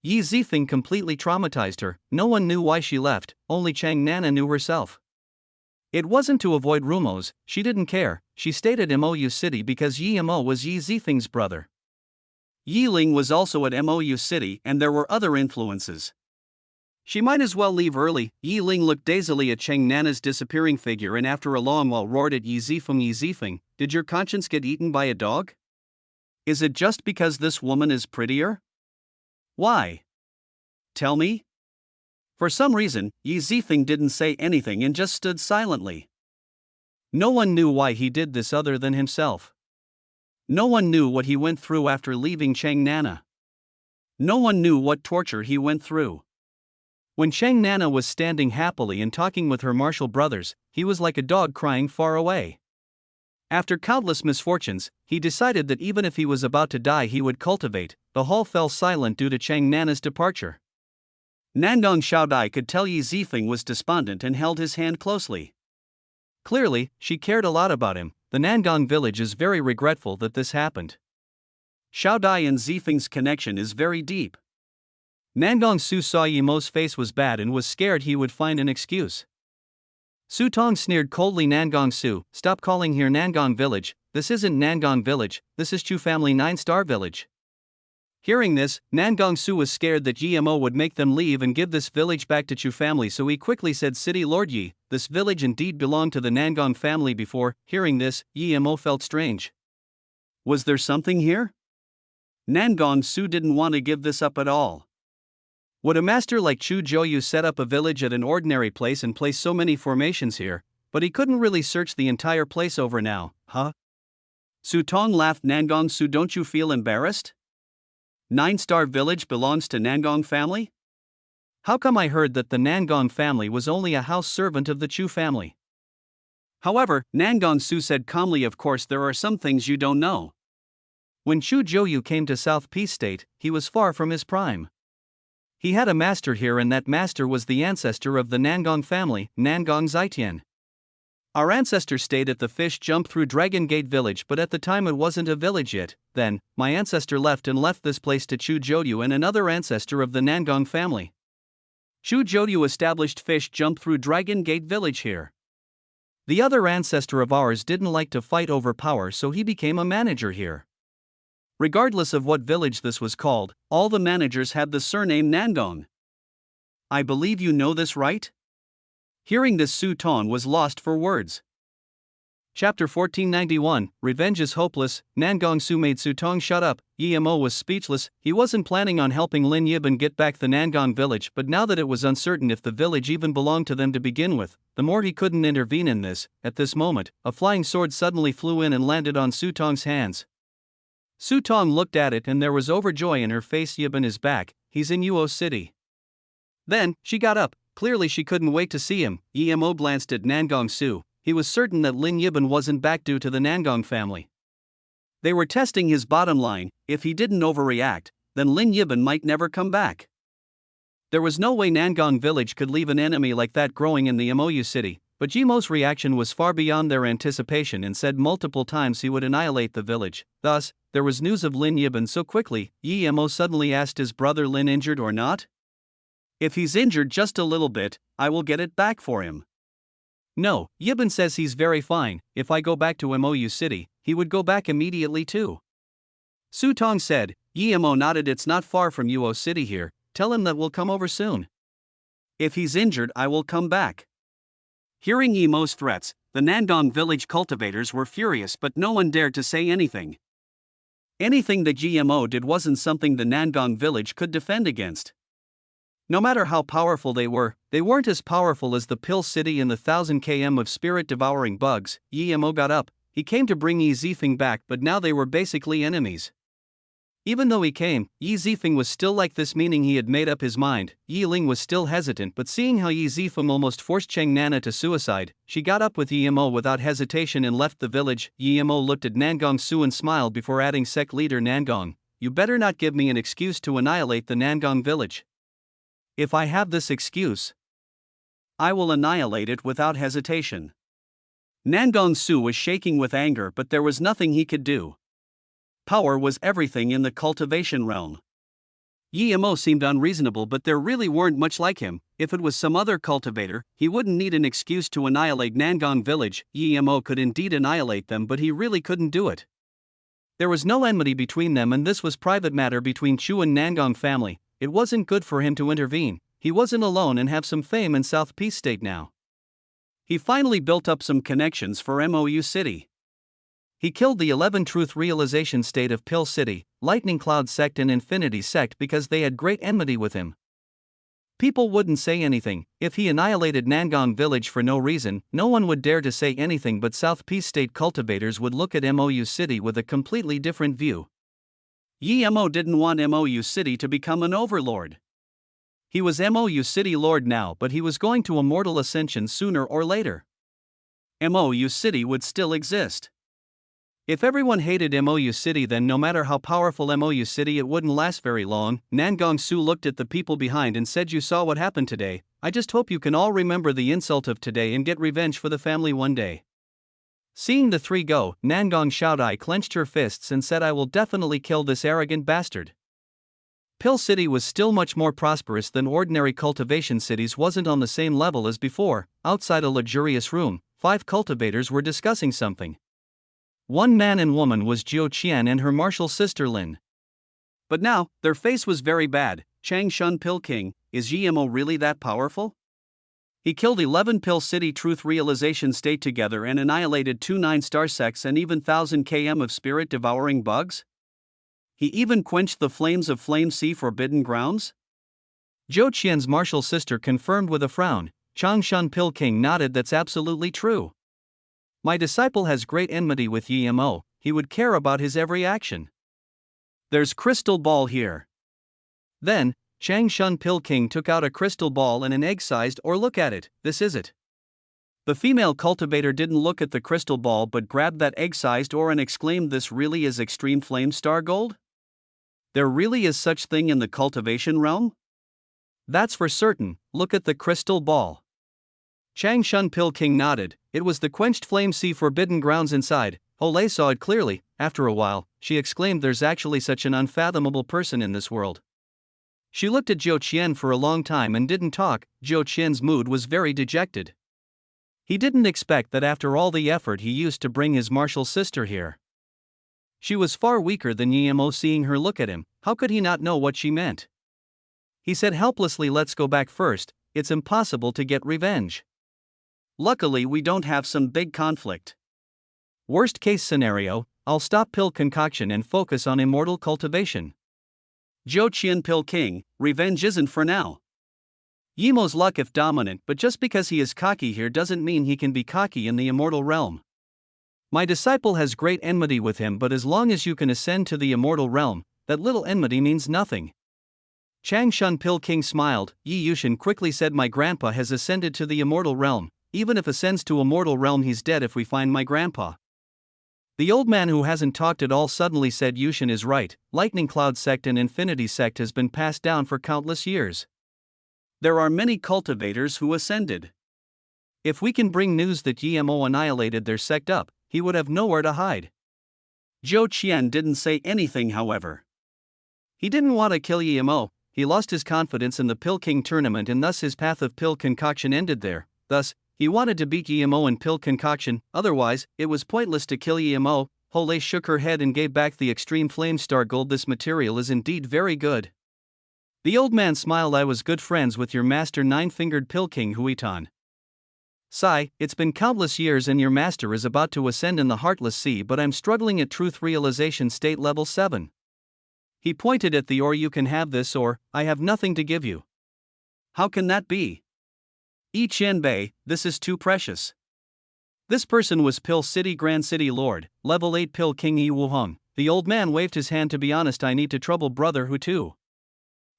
Yi Zifeng completely traumatized her. No one knew why she left, only Cheng Nana knew herself. It wasn't to avoid rumors, she didn't care. She stayed at Mou City because Yi Mo was Yi Zifeng's brother. Yiling was also at Mou City and there were other influences. She might as well leave early. Yiling looked dazedly at Cheng Nana's disappearing figure and after a long while roared at Yi Zifeng. Yi Zifeng, did your conscience get eaten by a dog? Is it just because this woman is prettier? Why? Tell me? For some reason, Yi Zifeng didn't say anything and just stood silently. No one knew why he did this other than himself. No one knew what he went through after leaving Cheng Nana. No one knew what torture he went through. When Cheng Nana was standing happily and talking with her martial brothers, he was like a dog crying far away. After countless misfortunes, he decided that even if he was about to die he would cultivate. The hall fell silent due to Cheng Nana's departure. Nangong Xiaodai could tell Yi Zifeng was despondent and held his hand closely. Clearly, she cared a lot about him. The Nangong village is very regretful that this happened. Xiaodai and Zifeng's connection is very deep. Nangong Su saw Yi Mo's face was bad and was scared he would find an excuse. Su Tong sneered coldly. Nangong Su, stop calling here Nangong Village, this isn't Nangong Village, this is Chu Family 9-star Village. Hearing this, Nangong Su was scared that Yi-mo would make them leave and give this village back to Chu family, so he quickly said, City Lord Yi, this village indeed belonged to the Nangong family before. Hearing this, Yi-mo felt strange. Was there something here? Nangong Su didn't want to give this up at all. Would a master like Chu Joyu set up a village at an ordinary place and place so many formations here? But he couldn't really search the entire place over now, huh? Su Tong laughed. Nangong Su, don't you feel embarrassed? 9-star village belongs to Nangong family? How come I heard that the Nangong family was only a house servant of the Chu family? However, Nangong Su said calmly, of course there are some things you don't know. When Chu Joyu came to South Peace State, he was far from his prime. He had a master here, and that master was the ancestor of the Nangong family, Nangong Zitian. Our ancestor stayed at the Fish Jump Through Dragon Gate village, but at the time it wasn't a village yet. Then, my ancestor left this place to Chu Joyu and another ancestor of the Nangong family. Chu Joyu established Fish Jump Through Dragon Gate village here. The other ancestor of ours didn't like to fight over power, so he became a manager here. Regardless of what village this was called, all the managers had the surname Nangong. I believe you know this, right? Hearing this, Su Tong was lost for words. Chapter 1491, Revenge is Hopeless. Nangong Su made Su Tong shut up. Yi-mo was speechless. He wasn't planning on helping Lin Yibin get back the Nangong village, but now that it was uncertain if the village even belonged to them to begin with, the more he couldn't intervene in this. At this moment, a flying sword suddenly flew in and landed on Su Tong's hands. Su Tong looked at it and there was overjoy in her face. Yibin is back, he's in Yuo City. Then, she got up. Clearly she couldn't wait to see him. Yi-mo glanced at Nangong Su. He was certain that Lin Yibin wasn't back due to the Nangong family. They were testing his bottom line. If he didn't overreact, then Lin Yibin might never come back. There was no way Nangong village could leave an enemy like that growing in the Mou city, but Yi-mo's reaction was far beyond their anticipation and said multiple times he would annihilate the village. Thus, there was news of Lin Yibin so quickly. Yi-mo suddenly asked, is brother Lin injured or not? If he's injured just a little bit, I will get it back for him. No, Yibin says he's very fine. If I go back to Mou City, he would go back immediately too. Su Tong said. Yi-mo nodded. It's not far from Yuo City here, tell him that we'll come over soon. If he's injured, I will come back. Hearing Yi-mo's threats, the Nangong village cultivators were furious, but no one dared to say anything. Anything that Yi-mo did wasn't something the Nangong village could defend against. No matter how powerful they weren't as powerful as the Pill City and the 1000 km of spirit-devouring bugs. Yi-mo got up. He came to bring Yi Zifeng back, but now they were basically enemies. Even though he came, Yi Zifeng was still like this, meaning he had made up his mind. Yi Ling was still hesitant, but seeing how Yi Zifeng almost forced Cheng Nana to suicide, she got up with Yi-mo without hesitation and left the village. Yi-mo looked at Nangong Su and smiled before adding, Sect leader Nangong, you better not give me an excuse to annihilate the Nangong village. If I have this excuse, I will annihilate it without hesitation. Nangong Su was shaking with anger, but there was nothing he could do. Power was everything in the cultivation realm. Yi-mo seemed unreasonable, but there really weren't much like him. If it was some other cultivator, he wouldn't need an excuse to annihilate Nangong village. Yi-mo could indeed annihilate them, but he really couldn't do it. There was no enmity between them, and this was private matter between Chu and Nangong family. It wasn't good for him to intervene. He wasn't alone and have some fame in South Peace State now. He finally built up some connections for Mou City. He killed the 11 Truth Realization State of Pill City, Lightning Cloud Sect and Infinity Sect because they had great enmity with him. People wouldn't say anything. If he annihilated Nangong village for no reason, no one would dare to say anything, but South Peace State cultivators would look at Mou City with a completely different view. Yi-mo didn't want Mou City to become an overlord. He was Mou City Lord now, but he was going to immortal ascension sooner or later. Mou City would still exist. If everyone hated Mou City, then no matter how powerful Mou City, it wouldn't last very long. Nangong Su looked at the people behind and said, you saw what happened today. I just hope you can all remember the insult of today and get revenge for the family one day. Seeing the three go, Nangong Shaodai clenched her fists and said, I will definitely kill this arrogant bastard. Pill City was still much more prosperous than ordinary cultivation cities. Wasn't on the same level as before. Outside a luxurious room, 5 cultivators were discussing something. One man and woman was Jiu Qian and her martial sister Lin. But now, their face was very bad. Chang Shun Pill King, is GMO really that powerful? He killed 11 Pill City Truth Realization State together and annihilated 2 9-star sects and even 1000 km of spirit devouring bugs? He even quenched the flames of Flame Sea Forbidden Grounds? Zhou Qian's martial sister confirmed with a frown. Chang Shun Pill King nodded. That's absolutely true. My disciple has great enmity with Yimo, he would care about his every action. There's crystal ball here. Then, Chang Shun Pill King took out a crystal ball and an egg-sized or look at it, this is it. The female cultivator didn't look at the crystal ball but grabbed that egg-sized or and exclaimed, this really is extreme flame star gold? There really is such thing in the cultivation realm? That's for certain, look at the crystal ball. Chang Shun Pill King nodded, it was the quenched Flame Sea Forbidden Grounds inside. Olay saw it clearly. After a while, she exclaimed, there's actually such an unfathomable person in this world. She looked at Zhou Qian for a long time and didn't talk. Zhou Qian's mood was very dejected. He didn't expect that after all the effort he used to bring his martial sister here. She was far weaker than Yimo. Seeing her look at him, how could he not know what she meant? He said helplessly, let's go back first, it's impossible to get revenge. Luckily we don't have some big conflict. Worst case scenario, I'll stop pill concoction and focus on immortal cultivation. Zhou Qian Pill King, revenge isn't for now. Yimo's luck if dominant, but just because he is cocky here doesn't mean he can be cocky in the immortal realm. My disciple has great enmity with him, but as long as you can ascend to the immortal realm, that little enmity means nothing. Chang Shun Pill King smiled. Yi Yushin quickly said, my grandpa has ascended to the immortal realm. Even if ascends to immortal realm, he's dead if we find my grandpa. The old man who hasn't talked at all suddenly said, Yushin is right, Lightning Cloud sect and Infinity sect has been passed down for countless years. There are many cultivators who ascended. If we can bring news that Yimo annihilated their sect up, he would have nowhere to hide. Zhou Qian didn't say anything, however. He didn't want to kill Yimo. He lost his confidence in the Pill King tournament and thus his path of pill concoction ended there. Thus, he wanted to beat Yimo in pill concoction, otherwise, it was pointless to kill Yimo. Hole shook her head and gave back the extreme flame star gold. This material is indeed very good. The old man smiled. I was good friends with your master Nine-Fingered Pill King Huitan. Sai, it's been countless years and your master is about to ascend in the Heartless Sea, but I'm struggling at Truth Realization State Level 7. He pointed at the or you can have this or, I have nothing to give you. How can that be? Yi Qianbei, this is too precious. This person was Pill City Grand City Lord, Level 8 Pill King Yi Wuhong. The old man waved his hand. To be honest, I need to trouble brother Hu too.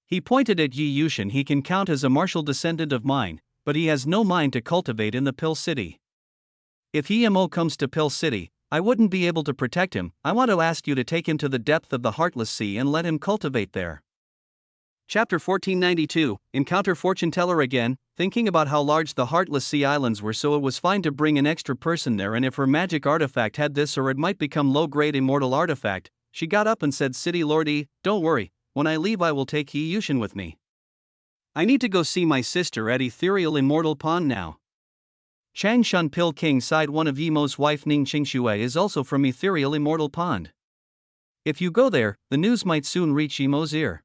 He pointed at Yi Yushin. He can count as a martial descendant of mine, but he has no mind to cultivate in the Pill City. If Yimo comes to Pill City, I wouldn't be able to protect him. I want to ask you to take him to the depth of the Heartless Sea and let him cultivate there. Chapter 1492, Encounter Fortune Teller again. Thinking about how large the Heartless Sea Islands were, so it was fine to bring an extra person there, and if her magic artifact had this or it might become low-grade immortal artifact. She got up and said, City Lord E, don't worry, when I leave I will take Yi Yushin with me. I need to go see my sister at Ethereal Immortal Pond now. Chang Shun Pill King sighed. One of Yimo's wife Ning Qingxue is also from Ethereal Immortal Pond. If you go there, the news might soon reach Yimo's ear.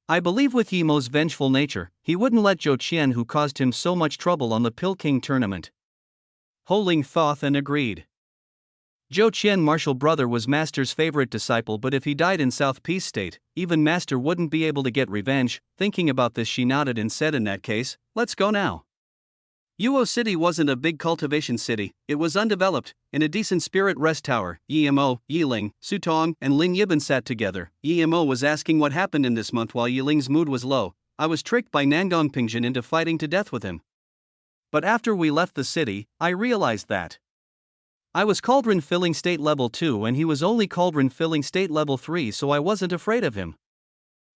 I believe with Yimo's vengeful nature, he wouldn't let Zhou Qian, who caused him so much trouble on the Pill King tournament. Ho Ling thought and agreed. Zhou Qian martial brother was Master's favorite disciple, but if he died in South Peace State, even Master wouldn't be able to get revenge. Thinking about this, she nodded and said, in that case, let's go now. Yuo City wasn't a big cultivation city, it was undeveloped. In a decent spirit rest tower, Yimo, Yiling, Sutong, and Ling Yibin sat together. Yimo was asking what happened in this month while Yiling's mood was low. I was tricked by Nangong Pingjin into fighting to death with him. But after we left the city, I realized that I was cauldron filling state level 2 and he was only cauldron filling state level 3, so I wasn't afraid of him.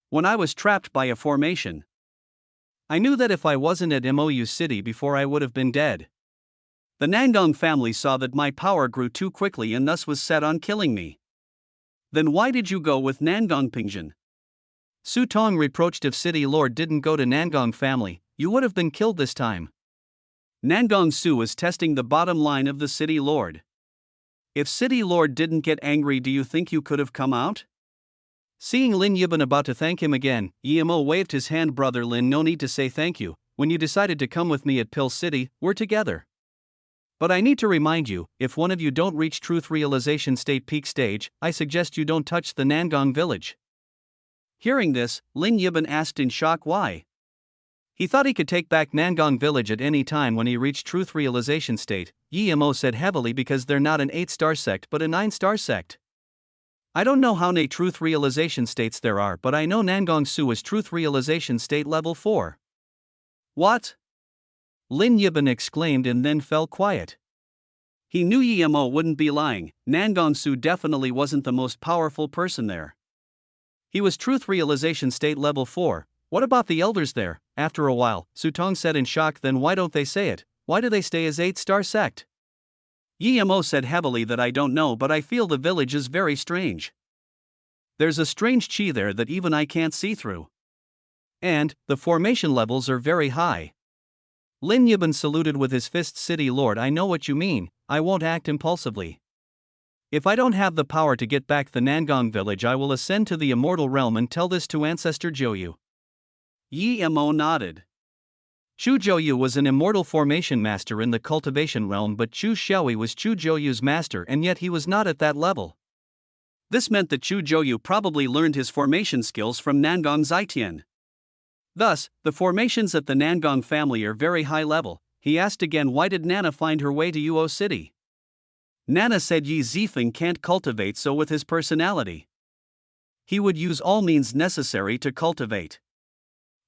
When I was trapped by a formation, I knew that if I wasn't at MOU City before, I would have been dead. The Nangong family saw that my power grew too quickly and thus was set on killing me. Then why did you go with Nangong Pingjin? Su Tong reproached. If City Lord didn't go to Nangong family, you would have been killed this time. Nangong Su was testing the bottom line of the City Lord. If City Lord didn't get angry, do you think you could have come out? Seeing Lin Yiban about to thank him again, Yimo waved his hand. Brother Lin, no need to say thank you. When you decided to come with me at Pill City, we're together. But I need to remind you, if one of you don't reach truth realization state peak stage, I suggest you don't touch the Nangong village. Hearing this, Lin Yiban asked in shock why. He thought he could take back Nangong village at any time when he reached truth realization state. Yimo said heavily, because they're not an 8-star sect but a 9-star sect. I don't know how many truth realization states there are, but I know Nangong Su is truth realization state level 4. What? Lin Yiban exclaimed and then fell quiet. He knew Yimo wouldn't be lying. Nangong Su definitely wasn't the most powerful person there. He was truth realization state level 4. What about the elders there? After a while, Su Tong said in shock. Then why don't they say it? Why do they stay as 8-star sect? Yimo said heavily that I don't know, but I feel the village is very strange. There's a strange chi there that even I can't see through. And the formation levels are very high. Lin Yiban saluted with his fist. City Lord, I know what you mean. I won't act impulsively. If I don't have the power to get back the Nangong village, I will ascend to the immortal realm and tell this to Ancestor Joyu. Yimo nodded. Chu Joyu was an immortal formation master in the cultivation realm, but Chu Xiaoyi was Chu Joyu's master, and yet he was not at that level. This meant that Chu Joyu probably learned his formation skills from Nangong Zitian. Thus, the formations at the Nangong family are very high level. He asked again, why did Nana find her way to Yuo City? Nana said Yi Zifeng can't cultivate, so with his personality, he would use all means necessary to cultivate.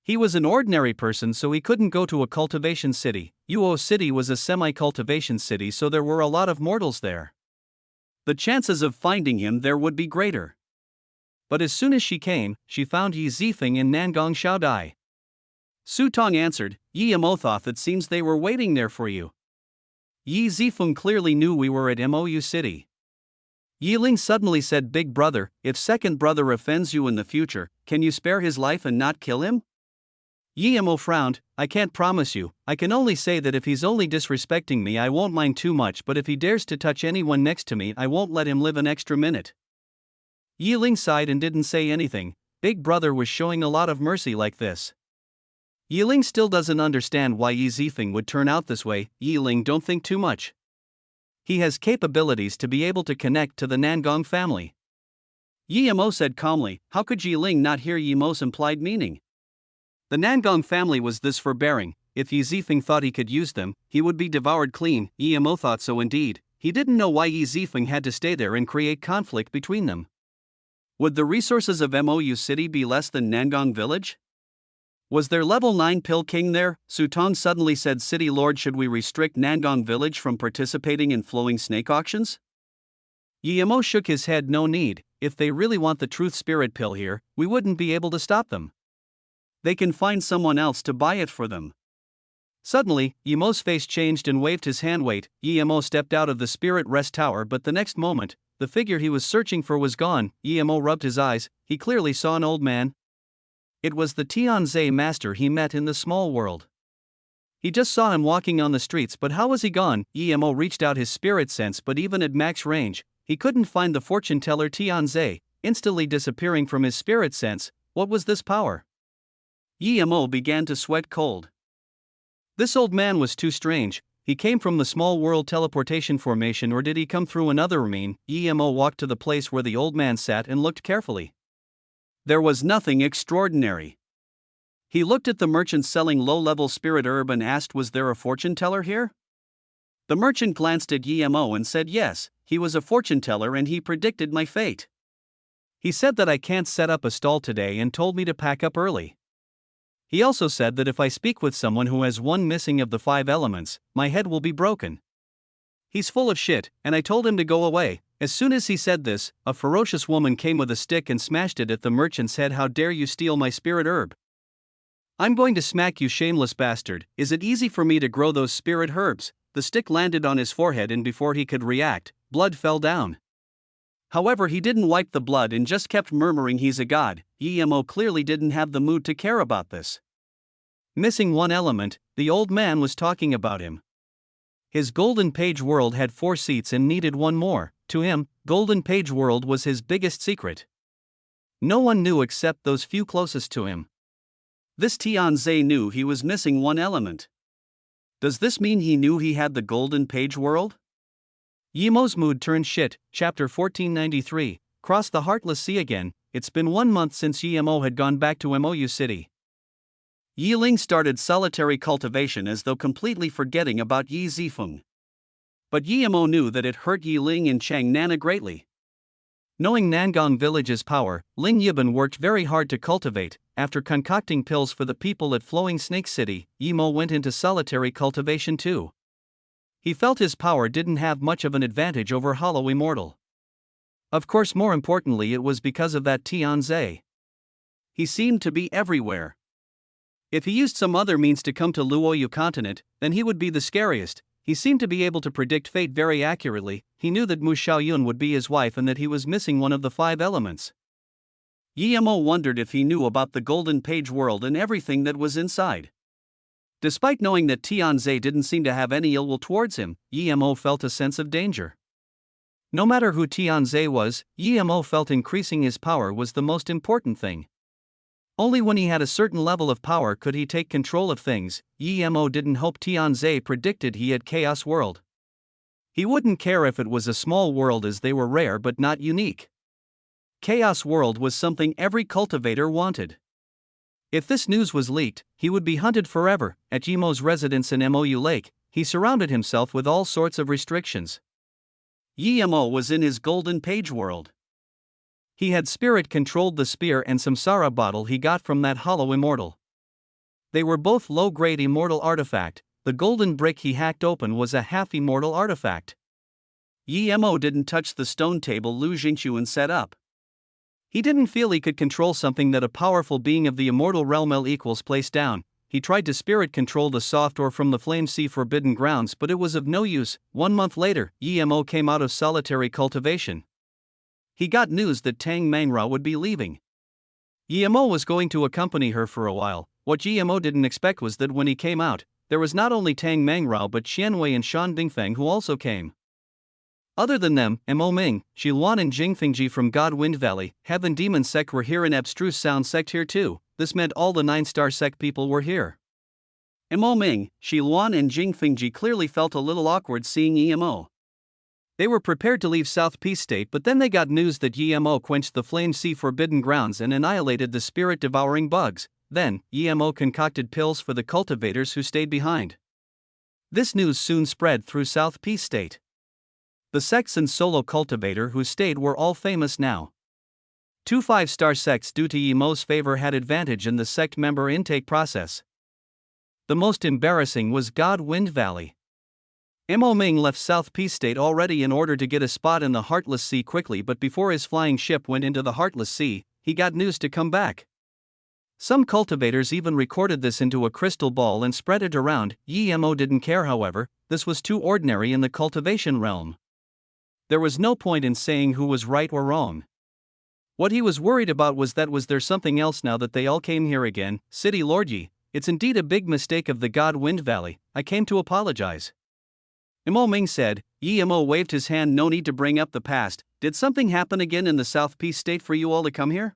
He was an ordinary person, so he couldn't go to a cultivation city. Yuo City was a semi-cultivation city, so there were a lot of mortals there. The chances of finding him there would be greater. But as soon as she came, she found Yi Zifeng in Nangong Shaodai. Su Tong answered, Yimo thought that seems they were waiting there for you. Yi Zifeng clearly knew we were at Mou City. Yiling suddenly said, Big brother, if second brother offends you in the future, can you spare his life and not kill him? Yimo frowned. I can't promise you. I can only say that if he's only disrespecting me, I won't mind too much, but if he dares to touch anyone next to me, I won't let him live an extra minute. Yiling sighed and didn't say anything. Big brother was showing a lot of mercy like this. Yiling still doesn't understand why Yi Zifeng would turn out this way. Yiling, don't think too much. He has capabilities to be able to connect to the Nangong family. Yimo said calmly. How could Yiling not hear Yimo's implied meaning? The Nangong family was this forbearing. If Yi Zifeng thought he could use them, he would be devoured clean. Yimo thought so indeed. He didn't know why Yi Zifeng had to stay there and create conflict between them. Would the resources of Mou City be less than Nangong village? Was there level 9 Pill King there? Su Tong suddenly said, City Lord, should we restrict Nangong village from participating in flowing snake auctions? Yimo shook his head. No need. If they really want the truth spirit pill here, we wouldn't be able to stop them. They can find someone else to buy it for them. Suddenly, Yimo's face changed and waved his hand. Wait. Yimo stepped out of the spirit rest tower, but the next moment, the figure he was searching for was gone. Yimo rubbed his eyes. He clearly saw an old man. It was the Tianzhe master he met in the small world. He just saw him walking on the streets, but how was he gone? Yimo reached out his spirit sense, but even at max range, he couldn't find the fortune teller Tianzhe, instantly disappearing from his spirit sense. What was this power? Yimo began to sweat cold. This old man was too strange. He came from the small world teleportation formation, or did he come through another ravine? Yimo walked to the place where the old man sat and looked carefully. There was nothing extraordinary. He looked at the merchant selling low-level spirit herb and asked, was there a fortune teller here? The merchant glanced at Yimo and said yes, he was a fortune teller and he predicted my fate. He said that I can't set up a stall today and told me to pack up early. He also said that if I speak with someone who has one missing of the 5 elements, my head will be broken. He's full of shit, and I told him to go away. As soon as he said this, a ferocious woman came with a stick and smashed it at the merchant's head. How dare you steal my spirit herb? I'm going to smack you, shameless bastard. Is it easy for me to grow those spirit herbs? The stick landed on his forehead, and before he could react, blood fell down. However, he didn't wipe the blood and just kept murmuring, he's a god. Emo clearly didn't have the mood to care about this. Missing one element, the old man was talking about him. His Golden Page World had 4 seats and needed one more. To him, Golden Page World was his biggest secret. No one knew except those few closest to him. This Tianze knew he was missing one element. Does this mean he knew he had the Golden Page World? Yemo's mood turned shit. Chapter 1493. Cross the Heartless Sea again. It's been 1 month since Yemo had gone back to Mou City. Yi Ling started solitary cultivation as though completely forgetting about Yi Zifeng. But Yemo knew that it hurt Yi Ling and Chang Nana greatly. Knowing Nangong Village's power, Ling Yiban worked very hard to cultivate. After concocting pills for the people at Flowing Snake City, Yemo went into solitary cultivation too. He felt his power didn't have much of an advantage over Hollow Immortal. Of course, more importantly, it was because of that Tianze. He seemed to be everywhere. If he used some other means to come to Luoyu continent, then he would be the scariest. He seemed to be able to predict fate very accurately. He knew that Mu Xiaoyun would be his wife and that he was missing one of the 5 elements. Yemo wondered if he knew about the Golden Page World and everything that was inside. Despite knowing that Tianze didn't seem to have any ill will towards him, Yemo felt a sense of danger. No matter who Tianze was, Yemo felt increasing his power was the most important thing. Only when he had a certain level of power could he take control of things. Yemo didn't hope Tianze predicted he had Chaos World. He wouldn't care if it was a small world as they were rare but not unique. Chaos World was something every cultivator wanted. If this news was leaked, he would be hunted forever. At Yemo's residence in Mou Lake, he surrounded himself with all sorts of restrictions. Yemo was in his Golden Page World. He had spirit-controlled the spear and samsara bottle he got from that Hollow Immortal. They were both low-grade immortal artifact. The golden brick he hacked open was a half-immortal artifact. Yemo didn't touch the stone table Lu Jingxuan set up. He didn't feel he could control something that a powerful being of the immortal realm equals placed down. He tried to spirit control the soft ore from the Flame Sea Forbidden Grounds, but it was of no use. 1 month later, Yemo came out of solitary cultivation. He got news that Tang Mangra would be leaving. Yemo was going to accompany her for a while. What Yemo didn't expect was that when he came out, there was not only Tang Mangrao but Xianwei and Shan Bingfeng who also came. Other than them, Mo Ming, Xiluan and Jingfengji from God Wind Valley, Heaven Demon Sect were here and Abstruse Sound Sect here too. This meant all the 9-star sect people were here. Mo Ming, Xiluan and Jingfengji clearly felt a little awkward seeing Yemo. They were prepared to leave South Peace State, but then they got news that Yemo quenched the Flame Sea Forbidden Grounds and annihilated the spirit-devouring bugs. Then, Yemo concocted pills for the cultivators who stayed behind. This news soon spread through South Peace State. The sects and solo cultivator who stayed were all famous now. 2 5-star sects due to Yemo's favor had advantage in the sect member intake process. The most embarrassing was God Wind Valley. Mo Ming left South Peace State already in order to get a spot in the Heartless Sea quickly, but before his flying ship went into the Heartless Sea, he got news to come back. Some cultivators even recorded this into a crystal ball and spread it around. Yemo didn't care, however. This was too ordinary in the cultivation realm. There was no point in saying who was right or wrong. What he was worried about was there something else now that they all came here again. City Lord Yi, it's indeed a big mistake of the God Wind Valley. I came to apologize. Mo Ming said. Yemo waved his hand. No need to bring up the past. Did something happen again in the South Peace State for you all to come here?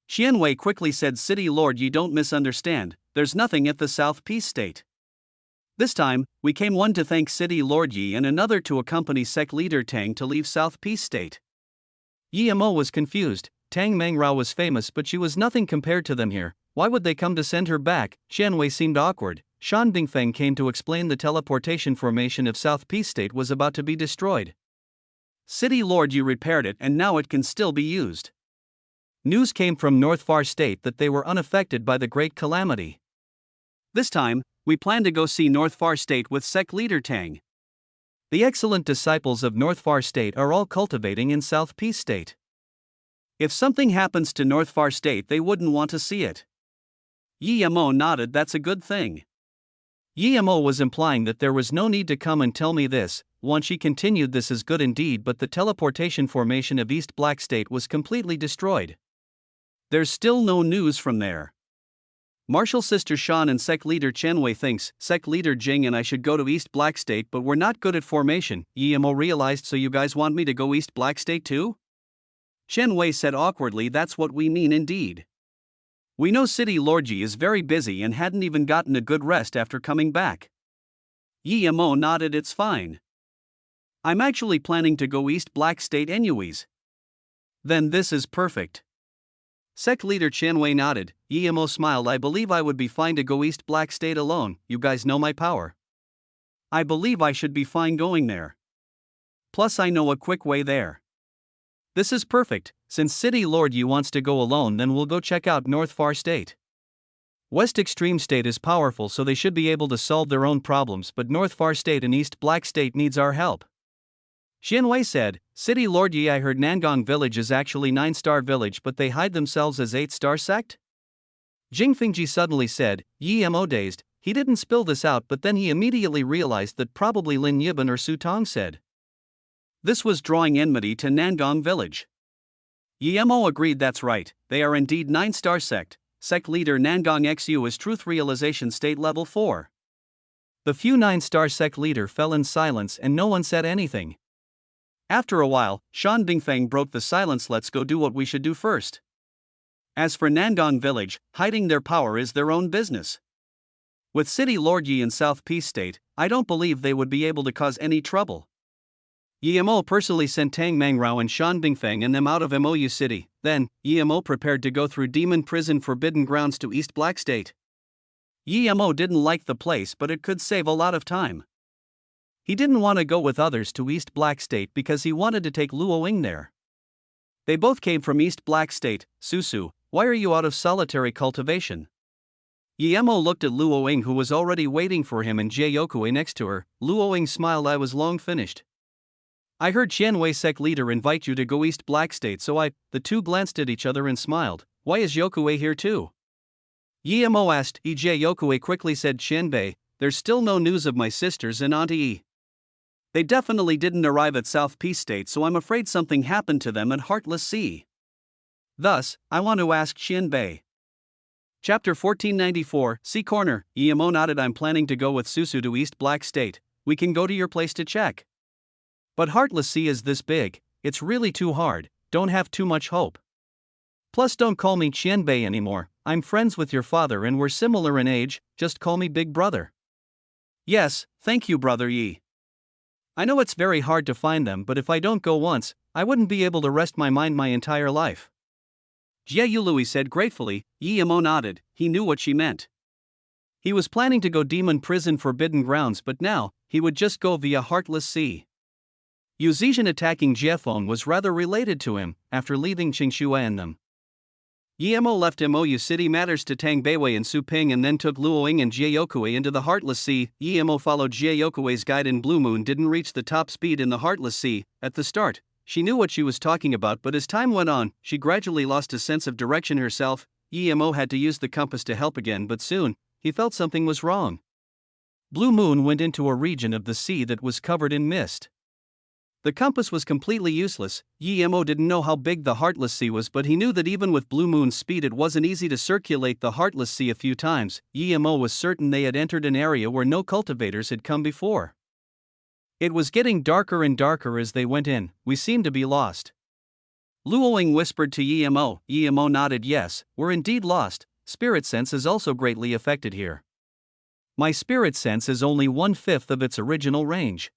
Xianwei quickly said. City Lord Yi, don't misunderstand. There's nothing at the South Peace State. This time, we came one to thank City Lord Yi and another to accompany sect leader Tang to leave South Peace State. Yemo was confused. Tang Mangrao was famous, but she was nothing compared to them here. Why would they come to send her back? Xianwei seemed awkward. Shan Bingfeng came to explain the teleportation formation of South Peace State was about to be destroyed. City Lord Yi repaired it and now it can still be used. News came from North Far State that they were unaffected by the Great Calamity. This time, we plan to go see North Far State with sect leader Tang. The excellent disciples of North Far State are all cultivating in South Peace State. If something happens to North Far State, they wouldn't want to see it. Yemo nodded. That's a good thing. Yemo was implying that there was no need to come and tell me this. Once she continued, this is good indeed, but the teleportation formation of East Black State was completely destroyed. There's still no news from there. Marshal Sister Shan and Sect Leader Chen Wei thinks Sect Leader Jing and I should go to East Black State, but we're not good at formation. EMO realized, so you guys want me to go East Black State too? Chen Wei said awkwardly, that's what we mean indeed. We know City Lord Yi is very busy and hadn't even gotten a good rest after coming back. EMO nodded, it's fine. I'm actually planning to go East Black State anyways. Then this is perfect. Sect Leader Chen Wei nodded. EMO smiled. I believe I would be fine to go East Black State alone, you guys know my power. I believe I should be fine going there. Plus I know a quick way there. This is perfect. Since City Lord Yi wants to go alone, then we'll go check out North Far State. West Extreme State is powerful, so they should be able to solve their own problems, but North Far State and East Black State needs our help. Xian Wei said, City Lord Yi, I heard Nangong Village is actually 9-star village, but they hide themselves as 8-star sect? Jing Fingji suddenly said, EMO dazed. He didn't spill this out, but then he immediately realized that probably Lin Yiban or Su Tong said. This was drawing enmity to Nangong Village. EMO agreed, that's right, they are indeed 9-star sect. Sect leader Nangong XU is Truth Realization State Level 4. The few 9-star sect leader fell in silence and no one said anything. After a while, Shan Bingfeng broke the silence. Let's go do what we should do first. As for Nangong Village, hiding their power is their own business. With City Lord Yi in South Peace State, I don't believe they would be able to cause any trouble. EMO personally sent Tang Mangrao and Shan Bingfeng and them out of MOU City. Then, EMO prepared to go through Demon Prison Forbidden Grounds to East Black State. EMO didn't like the place, but it could save a lot of time. He didn't want to go with others to East Black State because he wanted to take Luo Ying there. They both came from East Black State. Susu, why are you out of solitary cultivation? EMO looked at Luo Ying, who was already waiting for him, and Jieyokue next to her. Luo Ying smiled. I was long finished. I heard Chen Wei Sect leader invite you to go East Black State, so the two glanced at each other and smiled. Why is Yokue here too? EMO asked. Jieyokue quickly said, Shenbei, there's still no news of my sisters and Auntie E. They definitely didn't arrive at South Peace State, so I'm afraid something happened to them at Heartless Sea. Thus, I want to ask Shenbei. Chapter 1494, Sea Corner. EMO nodded. I'm planning to go with Susu to East Black State. We can go to your place to check. But Heartless Sea is this big, it's really too hard, don't have too much hope. Plus don't call me Qianbei anymore, I'm friends with your father and we're similar in age, just call me Big Brother. Yes, thank you Brother Yi. I know it's very hard to find them, but if I don't go once, I wouldn't be able to rest my mind my entire life. Jie Yului said gratefully. EMO nodded, he knew what she meant. He was planning to go Demon Prison Forbidden Grounds, but now, he would just go via Heartless Sea. Yu Zizhan attacking Jiefeng was rather related to him, after leaving Qingxue and them. EMO left MOU City Matters to Tang Beiwei and Su Ping and then took Luo Ying and Jieyokue into the Heartless Sea. EMO followed Jieyokue's guide in Blue Moon, didn't reach the top speed in the Heartless Sea. At the start, she knew what she was talking about, but as time went on, she gradually lost a sense of direction herself. EMO had to use the compass to help again, but soon, he felt something was wrong. Blue Moon went into a region of the sea that was covered in mist. The compass was completely useless. EMO didn't know how big the Heartless Sea was, but he knew that even with Blue Moon's speed it wasn't easy to circulate the Heartless Sea a few times. EMO was certain they had entered an area where no cultivators had come before. It was getting darker and darker as they went in. We seemed to be lost. Luo Ying whispered to EMO. EMO nodded. Yes, we're indeed lost. Spirit sense is also greatly affected here. My spirit sense is only 1/5 of its original range.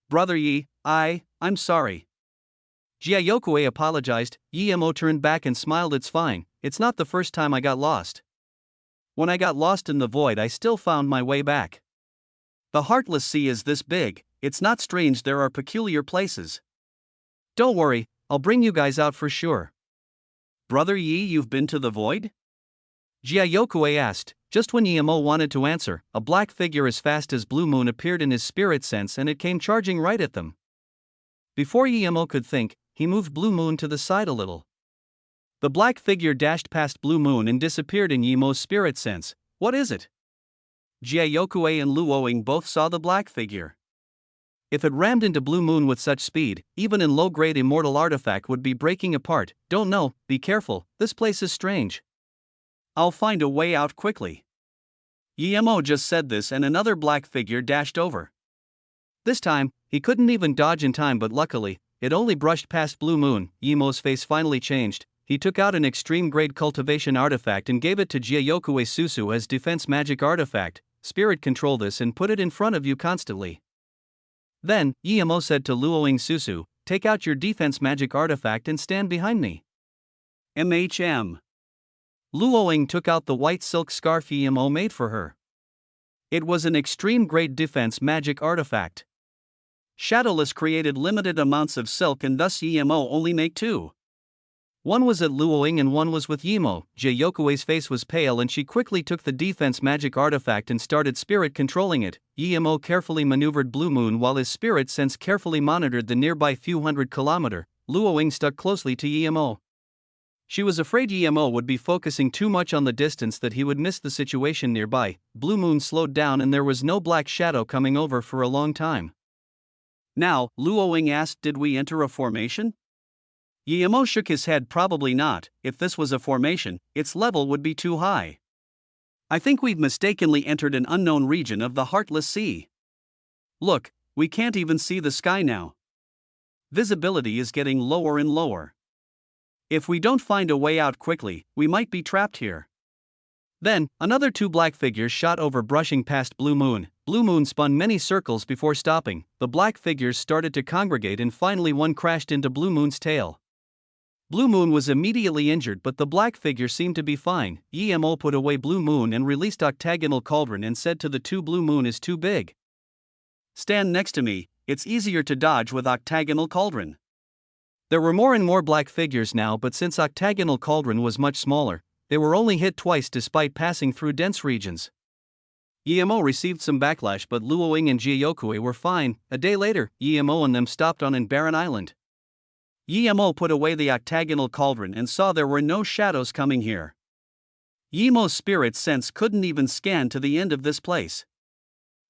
Brother Yi, I'm sorry. Jieyokue apologized. EMO turned back and smiled. It's fine, it's not the first time I got lost. When I got lost in the void I still found my way back. The Heartless Sea is this big, it's not strange there are peculiar places. Don't worry, I'll bring you guys out for sure. Brother Yi, you've been to the void? Jieyokue asked. Just when EMO wanted to answer, a black figure as fast as Blue Moon appeared in his spirit sense and it came charging right at them. Before EMO could think, he moved Blue Moon to the side a little. The black figure dashed past Blue Moon and disappeared in EMO's spirit sense. What is it? Jieyokue and Luo Ying both saw the black figure. If it rammed into Blue Moon with such speed, even in low-grade immortal artifact would be breaking apart. Don't know, be careful, this place is strange. I'll find a way out quickly. Yemo just said this and another black figure dashed over. This time, he couldn't even dodge in time, but luckily, it only brushed past Blue Moon. Yemo's face finally changed. He took out an extreme-grade cultivation artifact and gave it to Jiayokue Susu as defense magic artifact. Spirit control this and put it in front of you constantly. Then, Yemo said to Luoing Susu, take out your defense magic artifact and stand behind me. MHM. Luoing took out the white silk scarf Yemo made for her. It was an extreme-grade defense magic artifact. Shadowless created limited amounts of silk and thus Yemo only make 2. One was at Luoing and one was with Yemo. Jiayokue's face was pale and she quickly took the defense magic artifact and started spirit controlling it. Yemo carefully maneuvered Blue Moon while his spirit sense carefully monitored the nearby few hundred kilometer. Luoing stuck closely to Yemo. She was afraid Yemo would be focusing too much on the distance that he would miss the situation nearby. Blue Moon slowed down and there was no black shadow coming over for a long time. Now, Luoing asked, did we enter a formation? Yemo shook his head, probably not. If this was a formation, its level would be too high. I think we've mistakenly entered an unknown region of the Heartless Sea. Look, we can't even see the sky now. Visibility is getting lower and lower. If we don't find a way out quickly, we might be trapped here. Then, another 2 black figures shot over, brushing past Blue Moon. Blue Moon spun many circles before stopping. The black figures started to congregate and finally one crashed into Blue Moon's tail. Blue Moon was immediately injured, but the black figure seemed to be fine. Yemo put away Blue Moon and released Octagonal Cauldron and said to the 2, Blue Moon is too big. Stand next to me, it's easier to dodge with Octagonal Cauldron. There were more and more black figures now, but since Octagonal Cauldron was much smaller, they were only hit twice despite passing through dense regions. Yemo received some backlash, but Luoing and Jiayokue were fine. A day later, Yemo and them stopped on an barren island. Yemo put away the Octagonal Cauldron and saw there were no shadows coming here. Yemo's spirit sense couldn't even scan to the end of this place.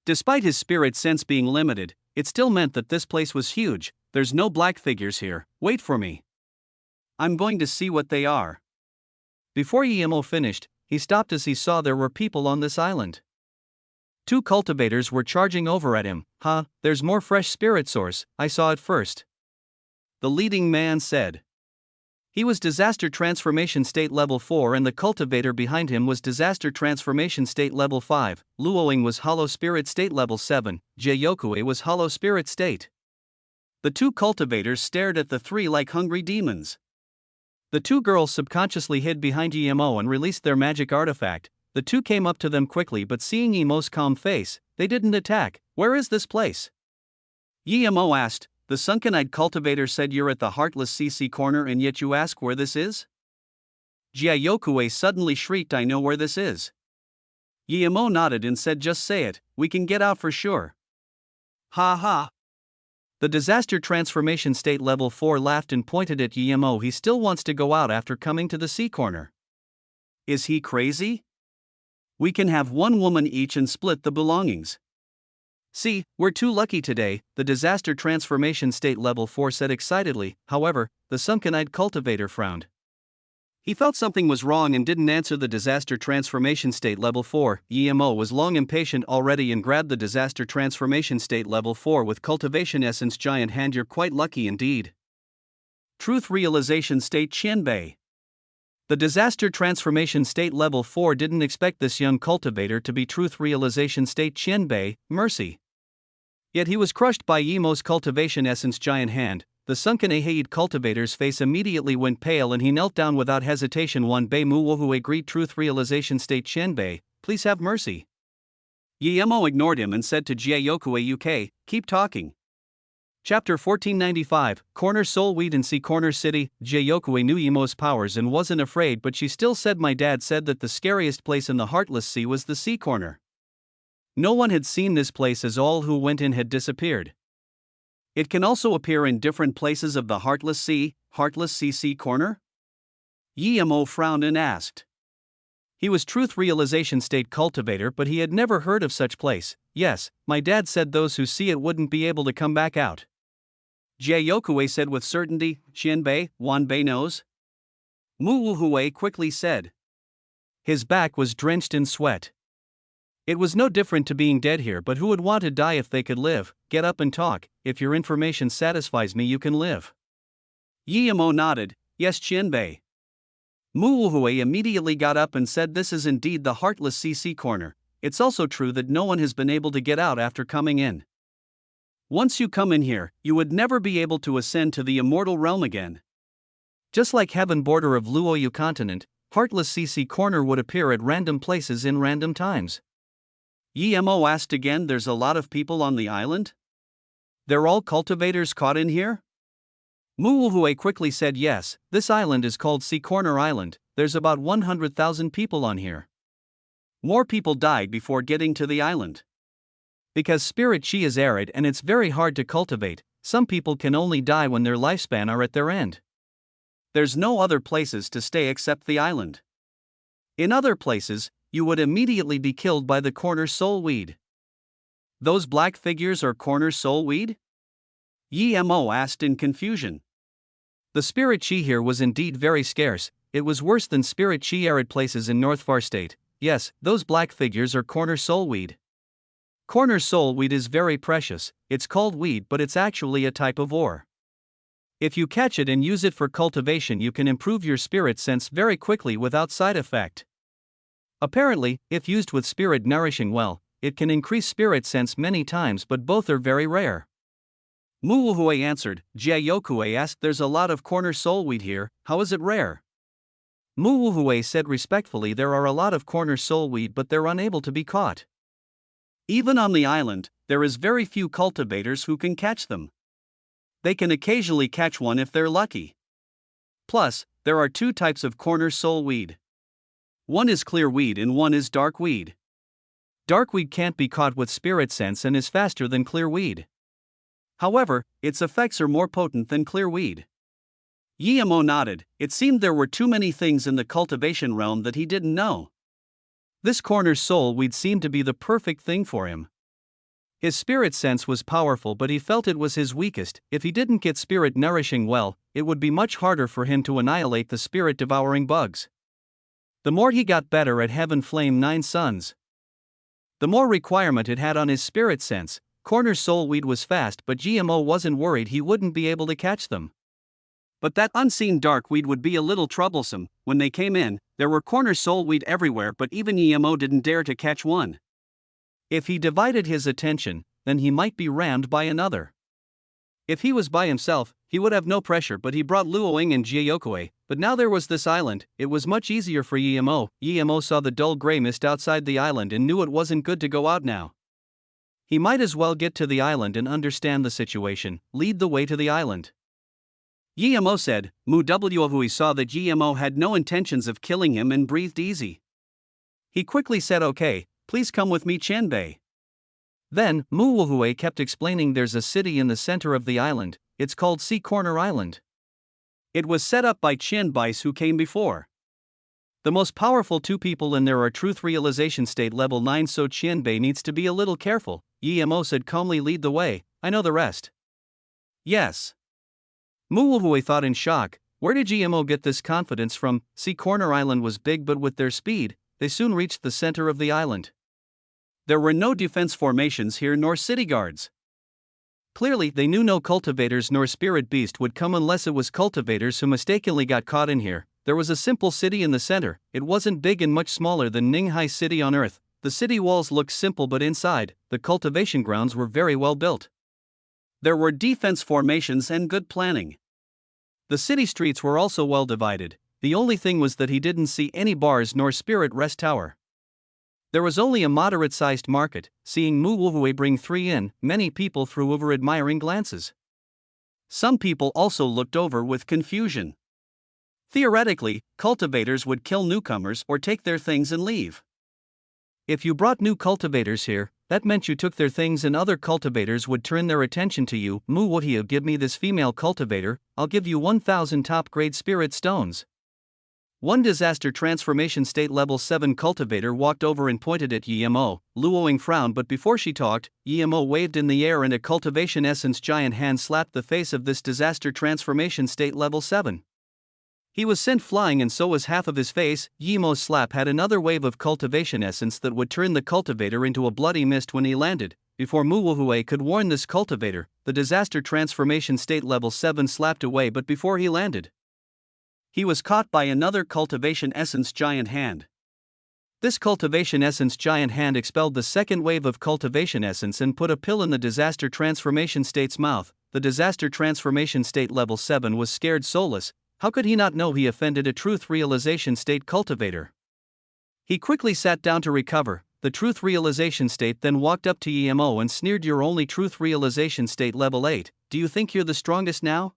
Despite his spirit sense being limited, it still meant that this place was huge. There's no black figures here, wait for me. I'm going to see what they are. Before Yemo finished, he stopped as he saw there were people on this island. 2 cultivators were charging over at him. There's more fresh spirit source, I saw it first. The leading man said. He was Disaster Transformation State Level 4 and the cultivator behind him was Disaster Transformation State Level 5, Luoing was Hollow Spirit State Level 7, Jiayokue was Hollow Spirit State. The 2 cultivators stared at the 3 like hungry demons. The 2 girls subconsciously hid behind Yemo and released their magic artifact. The 2 came up to them quickly, but seeing Yemo's calm face, they didn't attack. Where is this place? Yemo asked. The sunken-eyed cultivator said, you're at the Heartless CC corner and yet you ask where this is? Jiayokue suddenly shrieked, I know where this is. Yemo nodded and said, just say it, we can get out for sure. Ha ha. The Disaster Transformation State Level 4 laughed and pointed at Yemo. He still wants to go out after coming to the sea corner. Is he crazy? We can have 1 woman each and split the belongings. See, we're too lucky today, the Disaster Transformation State Level 4 said excitedly. However, the sunken-eyed cultivator frowned. He felt something was wrong and didn't answer the Disaster Transformation State Level 4. Yemo was long impatient already and grabbed the Disaster Transformation State Level 4 with Cultivation Essence Giant Hand. You're quite lucky indeed. Truth Realization State Qianbei. The Disaster Transformation State Level 4 didn't expect this young cultivator to be Truth Realization State Qianbei, Mercy. Yet he was crushed by Yemo's Cultivation Essence Giant Hand. The sunken Aheid cultivator's face immediately went pale and he knelt down without hesitation. One Bei Muohue greet Truth Realization State Qianbei, please have mercy. Yemo ignored him and said to Jiayokue, UK, keep talking. Chapter 1495, Corner Soul Wheat and Sea Corner City. Jiayokue knew Yemo's powers and wasn't afraid, but she still said, my dad said that the scariest place in the Heartless Sea was the sea corner. No one had seen this place as all who went in had disappeared. It can also appear in different places of the Heartless Sea Sea corner? Yemo frowned and asked. He was truth realization state cultivator, but he had never heard of such place. Yes, my dad said those who see it wouldn't be able to come back out. Jiayokue said with certainty. Qianbei, Wanbei knows? Muwuhue quickly said. His back was drenched in sweat. It was no different to being dead here, but who would want to die if they could live? Get up and talk. If your information satisfies me, you can live. Yimo nodded. Yes, Qianbei. Muwuhue immediately got up and said, this is indeed the heartless CC corner. It's also true that no one has been able to get out after coming in. Once you come in here, you would never be able to ascend to the immortal realm again. Just like heaven border of Luoyu continent, heartless CC corner would appear at random places in random times. Yimo asked again, there's a lot of people on the island? They're all cultivators caught in here? Muwuhue quickly said yes, this island is called Sea Corner Island, there's about 100,000 people on here. More people died before getting to the island. Because spirit chi is arid and it's very hard to cultivate, some people can only die when their lifespan are at their end. There's no other places to stay except the island. In other places, you would immediately be killed by the corner soul weed. Those black figures are corner soul weed? Yimo asked in confusion. The spirit chi here was indeed very scarce, it was worse than spirit chi arid places in North Far State. Yes, those black figures are corner soul weed. Corner soul weed is very precious, it's called weed but it's actually a type of ore. If you catch it and use it for cultivation, you can improve your spirit sense very quickly without side effect. Apparently, if used with spirit nourishing well, it can increase spirit sense many times, but both are very rare. Muwuhue answered. Jiayokue asked, there's a lot of corner soul weed here, how is it rare? Muwuhue said respectfully, there are a lot of corner soul weed but they're unable to be caught. Even on the island, there is very few cultivators who can catch them. They can occasionally catch one if they're lucky. Plus, there are two types of corner soul weed. One is clear weed and one is dark weed. Dark weed can't be caught with spirit sense and is faster than clear weed. However, its effects are more potent than clear weed. Yimo nodded. It seemed there were too many things in the cultivation realm that he didn't know. This corner soul weed seemed to be the perfect thing for him. His spirit sense was powerful, but he felt it was his weakest. If he didn't get spirit nourishing well, it would be much harder for him to annihilate the spirit devouring bugs. The more he got better at Heaven Flame 9 Suns, the more requirement it had on his spirit sense. Corner soul weed was fast, but GMO wasn't worried he wouldn't be able to catch them. But that unseen dark weed would be a little troublesome. When they came in, there were corner soul weed everywhere, but even GMO didn't dare to catch one. If he divided his attention, then he might be rammed by another. If he was by himself, he would have no pressure, but he brought Luoying and Jiayokue. But now there was this island, it was much easier for Yimo. Yimo saw the dull gray mist outside the island and knew it wasn't good to go out now. He might as well get to the island and understand the situation, lead the way to the island. Yimo said. Muwuhue saw that Yimo had no intentions of killing him and breathed easy. He quickly said, okay, please come with me, Qianbei. Then, Muwuhue kept explaining there's a city in the center of the island, it's called Sea Corner Island. It was set up by Qianbei who came before. The most powerful two people in there are truth realization state level 9, so Qianbei needs to be a little careful. Yimo said calmly, lead the way, I know the rest. Yes. Muwuhue thought in shock, where did Yimo get this confidence from? Sea Corner Island was big, but with their speed, they soon reached the center of the island. There were no defense formations here nor city guards. Clearly, they knew no cultivators nor spirit beast would come unless it was cultivators who mistakenly got caught in here. There was a simple city in the center, it wasn't big and much smaller than Ninghai City on Earth. The city walls looked simple, but inside, the cultivation grounds were very well built. There were defense formations and good planning. The city streets were also well divided. The only thing was that he didn't see any bars nor spirit rest tower. There was only a moderate-sized market. Seeing Muwuhue bring 3 in, many people threw over admiring glances. Some people also looked over with confusion. Theoretically, cultivators would kill newcomers or take their things and leave. If you brought new cultivators here, that meant you took their things and other cultivators would turn their attention to you. Muwuhue, give me this female cultivator, I'll give you 1,000 top-grade spirit stones. One disaster transformation state level 7 cultivator walked over and pointed at Yimo. Luoing frowned, but before she talked, Yimo waved in the air and a cultivation essence giant hand slapped the face of this disaster transformation state level 7. He was sent flying and so was half of his face. Yimo's slap had another wave of cultivation essence that would turn the cultivator into a bloody mist when he landed. Before Muwuhue could warn this cultivator, the disaster transformation state level 7 slapped away, but before he landed, he was caught by another cultivation essence giant hand. This cultivation essence giant hand expelled the second wave of cultivation essence and put a pill in the disaster transformation state's mouth. The disaster transformation state level 7 was scared soulless. How could he not know he offended a truth realization state cultivator? He quickly sat down to recover. The truth realization state then walked up to EMO and sneered, "You're only truth realization state level 8. Do you think you're the strongest now?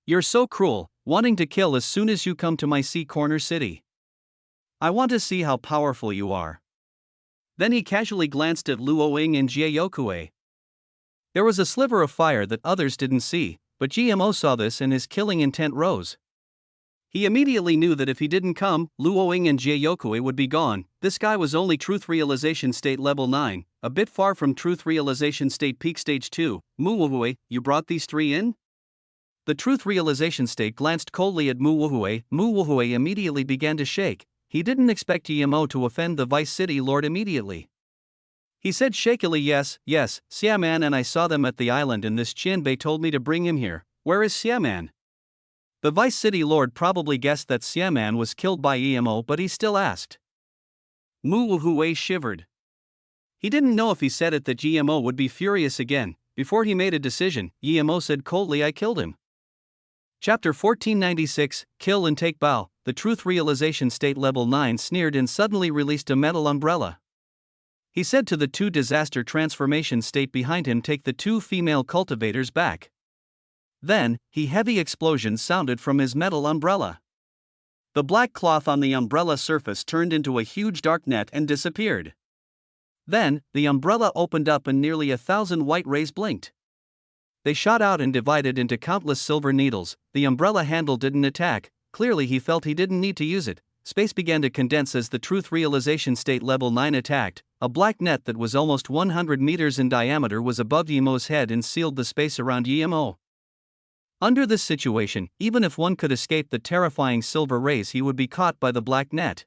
You're so cruel, wanting to kill as soon as you come to my sea corner city. I want to see how powerful you are." Then he casually glanced at Luoing and Jieyokue. There was a sliver of fire that others didn't see, but GMO saw this and his killing intent rose. He immediately knew that if he didn't come, Luoing and Jieyokue would be gone. This guy was only truth realization state level 9, a bit far from truth realization state peak stage 2. "Muwuhue, you brought these three in?" The truth realization state glanced coldly at Muwuhue. Muwuhue immediately began to shake. He didn't expect EMO to offend the Vice City Lord immediately. He said shakily, yes, Xiaman and I saw them at the island and this Qianbei told me to bring him here. Where is Xiaman? The Vice City Lord probably guessed that Xiaman was killed by EMO, but he still asked. Muwuhue shivered. He didn't know if he said it that GMO would be furious again. Before he made a decision, EMO said coldly, "I killed him." Chapter 1496, Kill and Take Bow. The truth realization state level 9 sneered and suddenly released a metal umbrella. He said to the two disaster transformation state behind him, "Take the two female cultivators back." Then, heavy explosions sounded from his metal umbrella. The black cloth on the umbrella surface turned into a huge dark net and disappeared. Then, the umbrella opened up and nearly 1,000 white rays blinked. They shot out and divided into countless silver needles. The umbrella handle didn't attack. Clearly he felt he didn't need to use it. Space began to condense as the truth realization state level 9 attacked. A black net that was almost 100 meters in diameter was above Yemo's head and sealed the space around Yemo. Under this situation, even if one could escape the terrifying silver rays, he would be caught by the black net.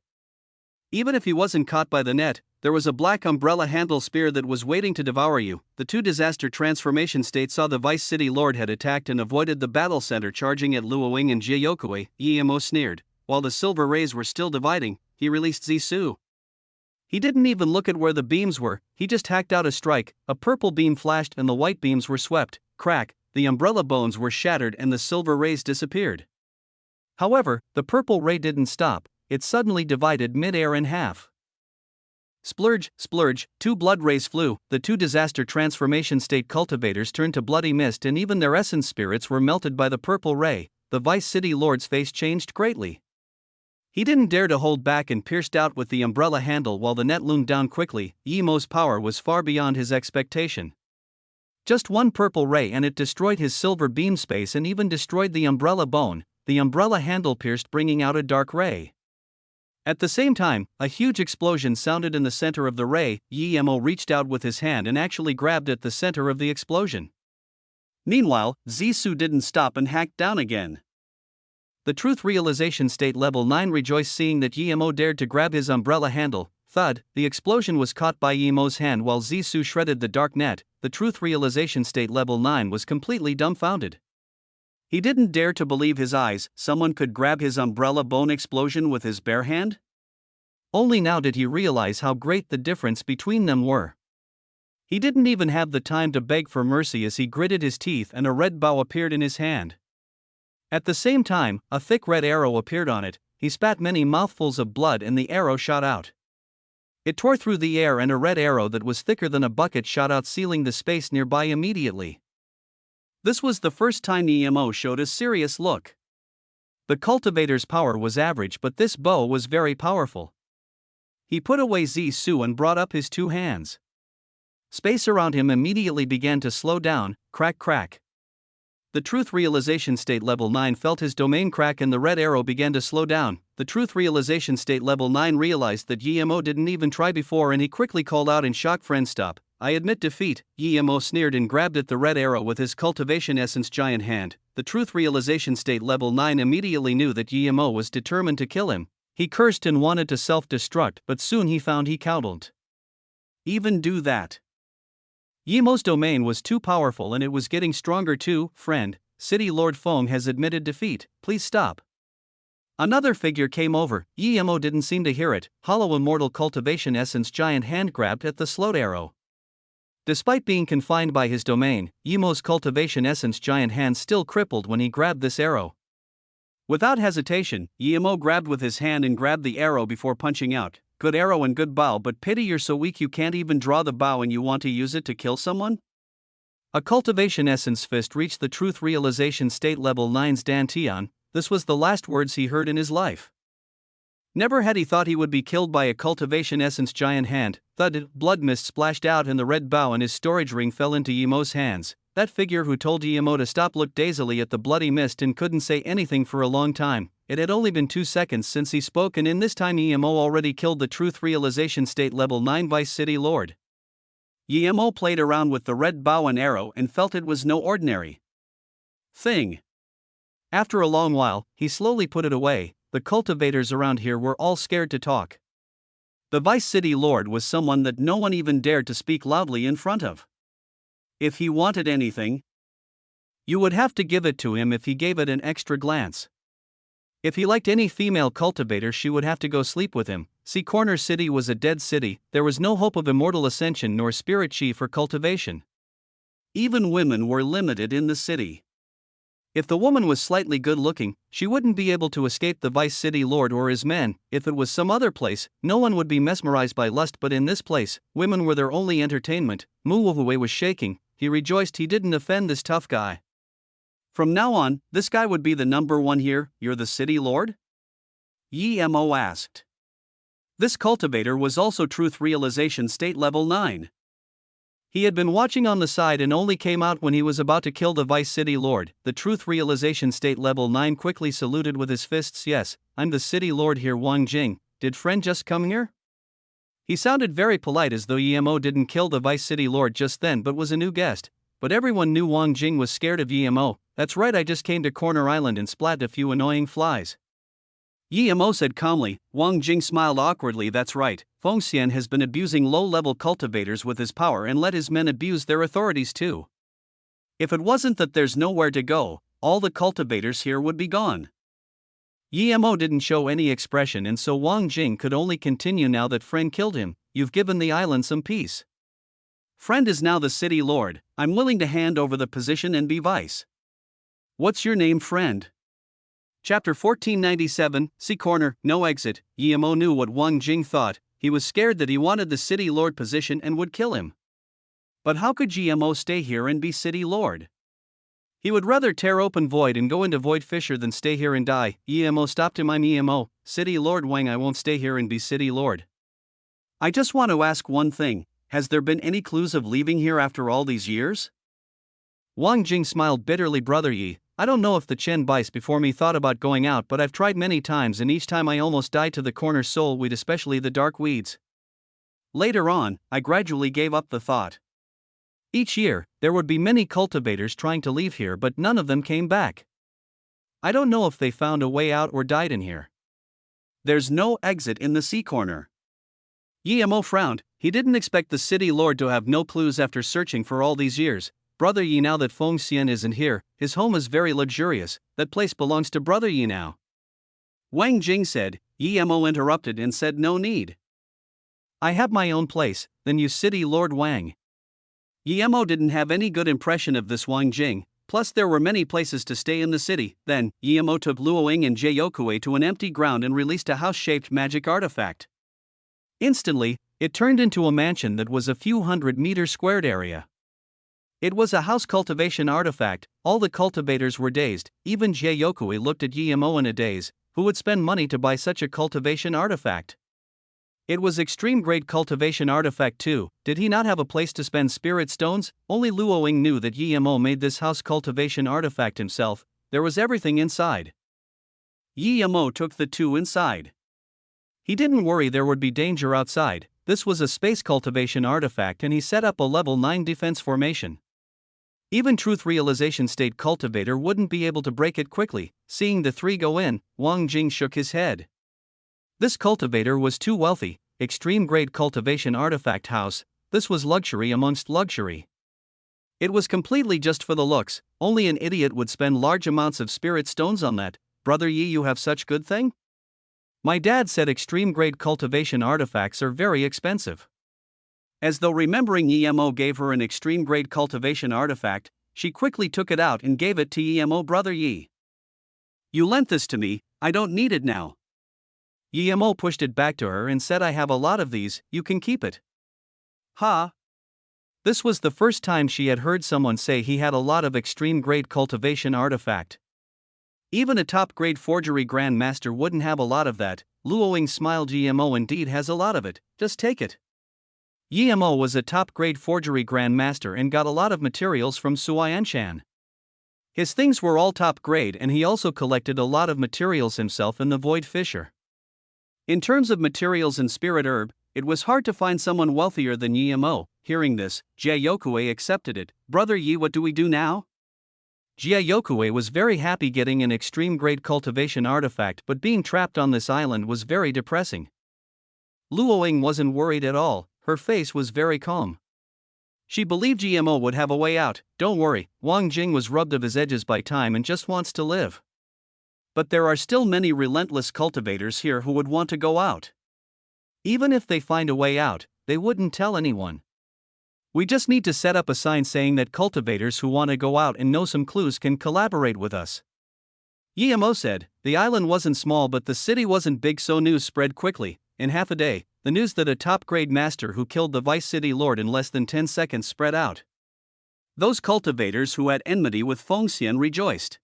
Even if he wasn't caught by the net, there was a black umbrella handle spear that was waiting to devour you. The two disaster transformation states saw the Vice City Lord had attacked and avoided the battle center charging at Luoing and Jieyokue. Emo sneered. While the silver rays were still dividing, he released Zisu. He didn't even look at where the beams were, he just hacked out a strike. A purple beam flashed and the white beams were swept. Crack, the umbrella bones were shattered and the silver rays disappeared. However, the purple ray didn't stop, it suddenly divided mid-air in half. Splurge, splurge, two blood rays flew. The two disaster transformation state cultivators turned to bloody mist and even their essence spirits were melted by the purple ray. The Vice City Lord's face changed greatly. He didn't dare to hold back and pierced out with the umbrella handle while the net loomed down quickly. Yemo's power was far beyond his expectation. Just one purple ray and it destroyed his silver beam space and even destroyed the umbrella bone. The umbrella handle pierced, bringing out a dark ray. At the same time, a huge explosion sounded in the center of the ray. Yemo reached out with his hand and actually grabbed at the center of the explosion. Meanwhile, Zisu didn't stop and hacked down again. The truth realization state level 9 rejoiced seeing that Yemo dared to grab his umbrella handle. Thud, the explosion was caught by Yemo's hand while Zisu shredded the dark net. The truth realization state level 9 was completely dumbfounded. He didn't dare to believe his eyes. Someone could grab his umbrella bone explosion with his bare hand? Only now did he realize how great the difference between them were. He didn't even have the time to beg for mercy as he gritted his teeth and a red bow appeared in his hand. At the same time, a thick red arrow appeared on it. He spat many mouthfuls of blood and the arrow shot out. It tore through the air and a red arrow that was thicker than a bucket shot out, sealing the space nearby immediately. This was the first time Emo showed a serious look. The cultivator's power was average, but this bow was very powerful. He put away Zisu and brought up his two hands. Space around him immediately began to slow down. Crack, crack. The truth realization state level 9 felt his domain crack and the red arrow began to slow down. The truth realization state level 9 realized that Yemo didn't even try before and he quickly called out in shock, "Friend, stop. I admit defeat." Yemo sneered and grabbed at the red arrow with his cultivation essence giant hand. The truth realization state level 9 immediately knew that Yemo was determined to kill him. He cursed and wanted to self-destruct, but soon he found he couldn't even do that. Yemo's domain was too powerful and it was getting stronger too. "Friend, City Lord Feng has admitted defeat, please stop." Another figure came over. Yemo didn't seem to hear it. Hollow immortal cultivation essence giant hand grabbed at the slowed arrow. Despite being confined by his domain, Yemo's cultivation essence giant hand still crippled when he grabbed this arrow. Without hesitation, Yemo grabbed with his hand and grabbed the arrow before punching out. "Good arrow and good bow, but pity you're so weak you can't even draw the bow and you want to use it to kill someone?" A cultivation essence fist reached the truth realization state level 9's Dantian. This was the last words he heard in his life. Never had he thought he would be killed by a cultivation essence giant hand. Thud, blood mist splashed out and the red bow and his storage ring fell into Yemo's hands. That figure who told Yemo to stop looked dazedly at the bloody mist and couldn't say anything for a long time. It had only been 2 seconds since he spoke and in this time Yemo already killed the truth realization state level 9 Vice City Lord. Yemo played around with the red bow and arrow and felt it was no ordinary thing. After a long while, he slowly put it away. The cultivators around here were all scared to talk. The Vice City Lord was someone that no one even dared to speak loudly in front of. If he wanted anything, you would have to give it to him if he gave it an extra glance. If he liked any female cultivator, she would have to go sleep with him. See, Corner City was a dead city, there was no hope of immortal ascension nor spirit chi for cultivation. Even women were limited in the city. If the woman was slightly good looking, she wouldn't be able to escape the Vice City Lord or his men. If it was some other place, no one would be mesmerized by lust, but in this place, women were their only entertainment. Muwuwei was shaking. He rejoiced he didn't offend this tough guy. From now on, this guy would be the number one here. "You're the City Lord?" Yemo asked. This cultivator was also truth realization state level 9. He had been watching on the side and only came out when he was about to kill the Vice City Lord. The truth realization state level 9 quickly saluted with his fists. "Yes, I'm the City Lord here, Wang Jing. Did friend just come here?" He sounded very polite as though Yemo didn't kill the Vice City Lord just then but was a new guest. But everyone knew Wang Jing was scared of Yemo. "That's right, I just came to Corner Island and splat a few annoying flies." Yemo said calmly. Wang Jing smiled awkwardly. "That's right, Feng Xian has been abusing low-level cultivators with his power and let his men abuse their authorities too. If it wasn't that there's nowhere to go, all the cultivators here would be gone." Yemo didn't show any expression and so Wang Jing could only continue. "Now that friend killed him, you've given the island some peace. Friend is now the City Lord. I'm willing to hand over the position and be vice. What's your name, friend?" Chapter 1497, See Corner, No Exit. Yemo knew what Wang Jing thought. He was scared that he wanted the City Lord position and would kill him. But how could Yemo stay here and be City Lord? He would rather tear open Void and go into Void Fissure than stay here and die. Yemo stopped him. "I'm Yemo, City Lord Wang. I won't stay here and be City Lord. I just want to ask one thing. Has there been any clues of leaving here after all these years?" Wang Jing smiled bitterly. "Brother Yi, I don't know if the Chen Bice before me thought about going out, but I've tried many times and each time I almost died to the corner soul weed, especially the dark weeds. Later on, I gradually gave up the thought. Each year, there would be many cultivators trying to leave here but none of them came back. I don't know if they found a way out or died in here. There's no exit in the sea corner." Yemo frowned. He didn't expect the City Lord to have no clues after searching for all these years. "Brother Yi, now that Feng Xian isn't here, his home is very luxurious. That place belongs to Brother Yi now." Wang Jing said. Yemo interrupted and said, "No need. I have my own place, then you City Lord Wang." Yemo didn't have any good impression of this Wang Jing, plus there were many places to stay in the city. Then, Yemo took Luoying and Jayokue to an empty ground and released a house-shaped magic artifact. Instantly, it turned into a mansion that was a few hundred meters squared area. It was a house cultivation artifact. All the cultivators were dazed. Even Jayokue looked at Yemo in a daze. Who would spend money to buy such a cultivation artifact? It was extreme grade cultivation artifact too. Did he not have a place to spend spirit stones? Only Luoying knew that Yimo made this house cultivation artifact himself. There was everything inside. Yimo took the two inside. He didn't worry there would be danger outside. This was a space cultivation artifact and he set up a level 9 defense formation. Even Truth Realization State Cultivator wouldn't be able to break it quickly. Seeing the three go in, Wang Jing shook his head. This cultivator was too wealthy. Extreme grade cultivation artifact house, this was luxury amongst luxury. It was completely just for the looks. Only an idiot would spend large amounts of spirit stones on that. Brother Yi, you have such good thing? My dad said extreme grade cultivation artifacts are very expensive. As though remembering Yimo gave her an extreme grade cultivation artifact, she quickly took it out and gave it to Yimo. Brother Yi, you lent this to me, I don't need it now. Yimo pushed it back to her and said, I have a lot of these, you can keep it. Ha! This was the first time she had heard someone say he had a lot of extreme grade cultivation artifact. Even a top grade forgery grandmaster wouldn't have a lot of that. Luoying smiled. Yimo indeed has a lot of it, just take it. Yimo was a top grade forgery grandmaster and got a lot of materials from Suyanshan. His things were all top grade and he also collected a lot of materials himself in the Void Fissure. In terms of materials and spirit herb, it was hard to find someone wealthier than Yimo. Hearing this, Jiayokue accepted it. Brother Yi, what do we do now? Jiayokue was very happy getting an extreme grade cultivation artifact, but being trapped on this island was very depressing. Luoying wasn't worried at all, her face was very calm. She believed Yimo would have a way out. Don't worry, Wang Jing was rubbed of his edges by time and just wants to live. But there are still many relentless cultivators here who would want to go out. Even if they find a way out, they wouldn't tell anyone. We just need to set up a sign saying that cultivators who want to go out and know some clues can collaborate with us. Yimo said, the island wasn't small but the city wasn't big, so news spread quickly. In half a day, the news that a top-grade master who killed the vice city lord in less than 10 seconds spread out. Those cultivators who had enmity with Fengxian rejoiced.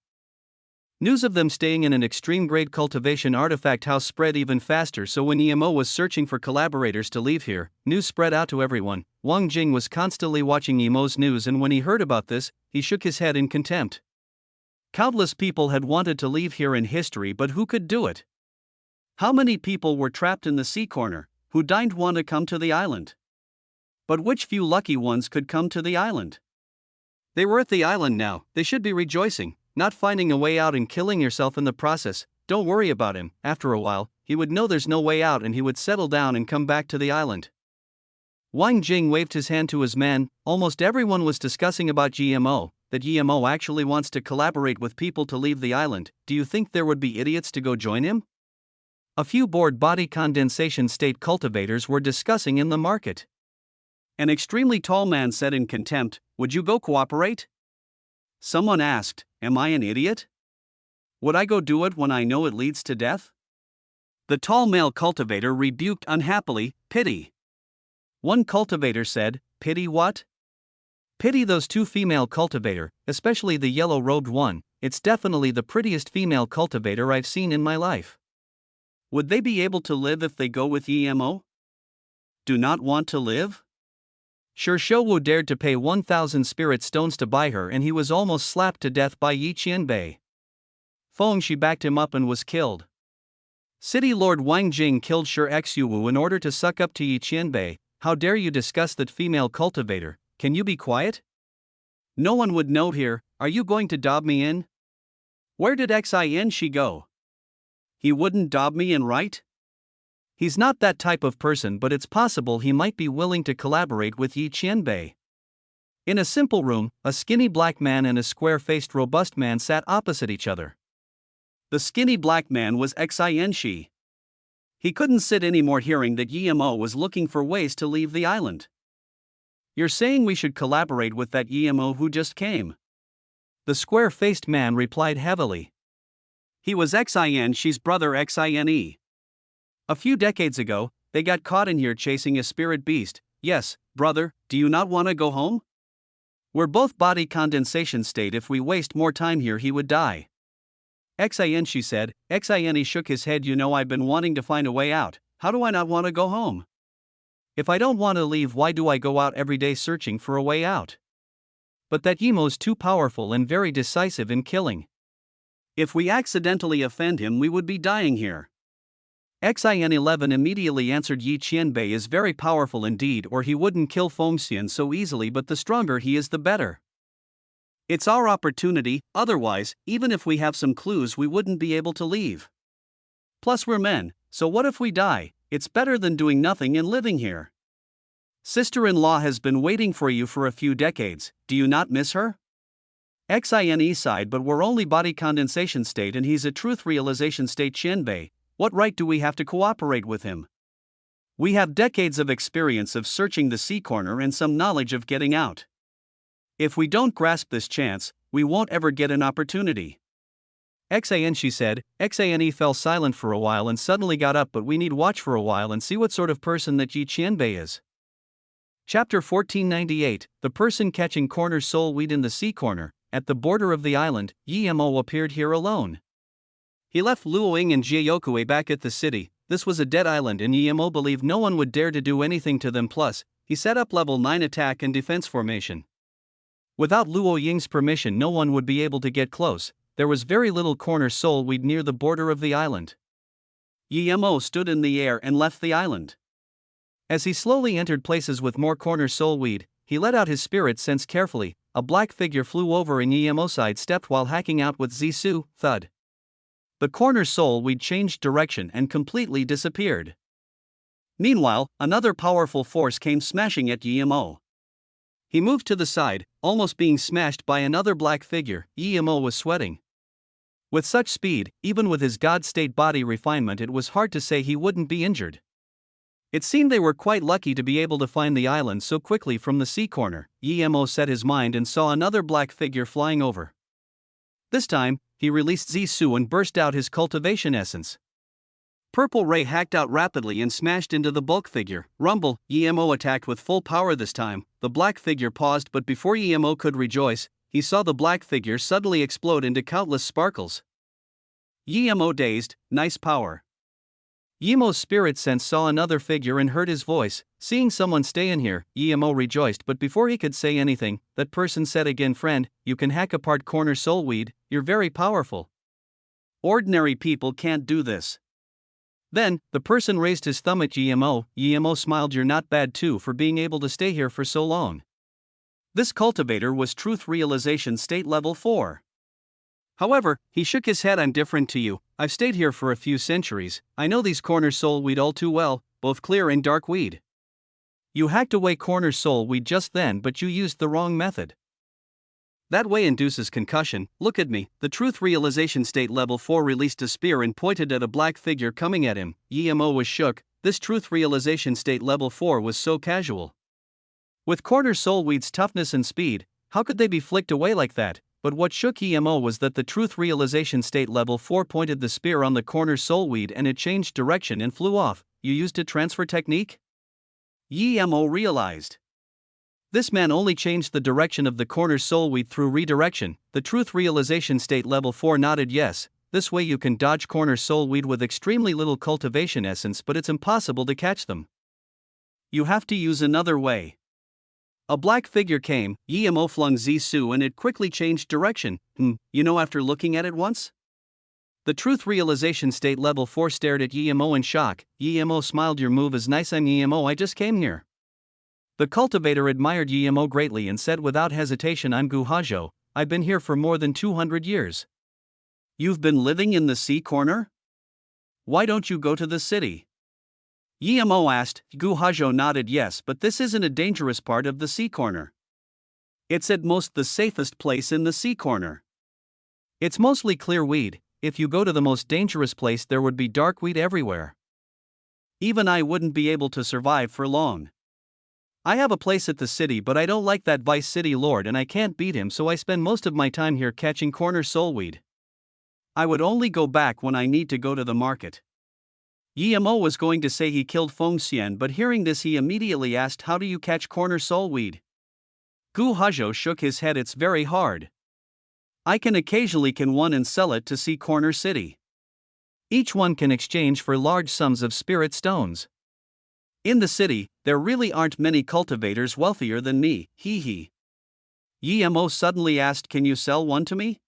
News of them staying in an extreme-grade cultivation artifact house spread even faster, so when Yimo was searching for collaborators to leave here, news spread out to everyone. Wang Jing was constantly watching Yimo's news, and when he heard about this, he shook his head in contempt. Countless people had wanted to leave here in history, but who could do it? How many people were trapped in the sea corner, who didn't want to come to the island? But which few lucky ones could come to the island? They were at the island now, they should be rejoicing. Not finding a way out and killing yourself in the process. Don't worry about him. After a while, he would know there's no way out and he would settle down and come back to the island. Wang Jing waved his hand to his men. Almost everyone was discussing about Yimo, that Yimo actually wants to collaborate with people to leave the island. Do you think there would be idiots to go join him? A few bored body condensation state cultivators were discussing in the market. An extremely tall man said in contempt, would you go cooperate? Someone asked, am I an idiot? Would I go do it when I know it leads to death? The tall male cultivator rebuked unhappily, pity. One cultivator said, pity what? Pity those two female cultivator, especially the yellow-robed one. It's definitely the prettiest female cultivator I've seen in my life. Would they be able to live if they go with Yimo? Do not want to live? Sure, Shouwu dared to pay 1,000 spirit stones to buy her, and he was almost slapped to death by Yi Qianbei. Fengxi backed him up and was killed. City Lord Wang Jing killed Shi Xuwu in order to suck up to Yi Qianbei. How dare you discuss that female cultivator? Can you be quiet? No one would know here. Are you going to dob me in? Where did Xin go? He wouldn't dob me in, right? He's not that type of person, but it's possible he might be willing to collaborate with Yi Qianbei. In a simple room, a skinny black man and a square-faced robust man sat opposite each other. The skinny black man was Xin. He couldn't sit anymore hearing that Yimo was looking for ways to leave the island. You're saying we should collaborate with that Yimo who just came? The square-faced man replied heavily. He was Xi's brother Xine. A few decades ago, they got caught in here chasing a spirit beast. Yes, brother, do you not want to go home? We're both body condensation state. If we waste more time here, he would die. Xin said. Xine shook his head. You know, I've been wanting to find a way out. how do I not want to go home? If I don't want to leave, why do I go out every day searching for a way out? But that Yemo's too powerful and very decisive in killing. If we accidentally offend him, we would be dying here. Xin11 immediately answered. Yi Qianbei is very powerful indeed, or he wouldn't kill Fengxian so easily, but the stronger he is the better. It's our opportunity, otherwise, even if we have some clues, we wouldn't be able to leave. Plus we're men, so what if we die? It's better than doing nothing and living here. Sister-in-law has been waiting for you for a few decades, do you not miss her? Xine sighed, but we're only body condensation state and he's a truth realization state. Qianbei, what right do we have to cooperate with him? We have decades of experience of searching the sea corner and some knowledge of getting out. If we don't grasp this chance, we won't ever get an opportunity. Xan, she said. Xane fell silent for a while and suddenly got up, but we need watch for a while and see what sort of person that Yi Qianbei is. Chapter 1498, The person catching corner soul weed in the sea corner. At the border of the island, Yi Mo appeared here alone. He left Luoying and Jiayokue back at the city. This was a dead island and Yi Mo believed no one would dare to do anything to them, plus, he set up level 9 attack and defense formation. Without Luo Ying's permission, no one would be able to get close. There was very little corner soul weed near the border of the island. Yi Mo stood in the air and left the island. As he slowly entered places with more corner soul weed, he let out his spirit sense carefully. A black figure flew over and Yi Mo sidestepped while hacking out with Zisu. Thud. The corner soul weed changed direction and completely disappeared. Meanwhile, another powerful force came smashing at Yi Mo. He moved to the side, almost being smashed by another black figure. Yi Mo was sweating. With such speed, even with his God state body refinement, it was hard to say he wouldn't be injured. It seemed they were quite lucky to be able to find the island so quickly from the sea corner. Yi Mo set his mind and saw another black figure flying over. This time, he released Zisu and burst out his cultivation essence. Purple Ray hacked out rapidly and smashed into the bulk figure. Rumble, Yi Mo attacked with full power this time. The black figure paused, but before Yi Mo could rejoice, he saw the black figure suddenly explode into countless sparkles. Yi Mo dazed, nice power. Yi Mo's spirit sense saw another figure and heard his voice. Seeing someone stay in here, Yi Mo rejoiced, but before he could say anything, that person said again, friend, you can hack apart corner soul weed, you're very powerful. Ordinary people can't do this. Then, the person raised his thumb at Yi Mo. Yi Mo smiled, you're not bad too for being able to stay here for so long. This cultivator was truth realization state level 4. However, he shook his head, I'm different to you. I've stayed here for a few centuries. I know these corner soul weed all too well, both clear and dark weed. You hacked away corner soul weed just then, but you used the wrong method. That way induces concussion. Look at me. The truth realization state level 4 released a spear and pointed at a black figure coming at him. Yi Mo was shook. This truth realization state level 4 was so casual. With corner soul weed's toughness and speed, how could they be flicked away like that? But what shook Yi Mo was that the truth realization state level 4 pointed the spear on the corner soul weed and it changed direction and flew off. You used a transfer technique? Yi Mo realized. This man only changed the direction of the corner soul weed through redirection. The truth realization state level 4 nodded yes. This way you can dodge corner soul weed with extremely little cultivation essence, but it's impossible to catch them. You have to use another way. A black figure came, Yi Mo flung Zisu and it quickly changed direction. After looking at it once? The truth realization state level 4 stared at Yi Mo in shock. Yi Mo smiled, your move is nice. I'm Yi Mo, I just came here. The cultivator admired Yi Mo greatly and said without hesitation, I'm Gu Hajo, I've been here for more than 200 years. You've been living in the sea corner? Why don't you go to the city? Yi Mo asked. Gu Hajo nodded yes, but this isn't a dangerous part of the sea corner. It's at most the safest place in the sea corner. It's mostly clear weed. If you go to the most dangerous place, there would be dark weed everywhere. Even I wouldn't be able to survive for long. I have a place at the city, but I don't like that vice city lord and I can't beat him, so I spend most of my time here catching corner soul weed. I would only go back when I need to go to the market. Yi Mo was going to say he killed Fengxian, but hearing this he immediately asked, how do you catch corner soul weed? Gu Hajo shook his head, it's very hard. I can occasionally can one and sell it to see corner city. Each one can exchange for large sums of spirit stones. In the city, there really aren't many cultivators wealthier than me, hee hee. Yemo suddenly asked, "Can you sell one to me?"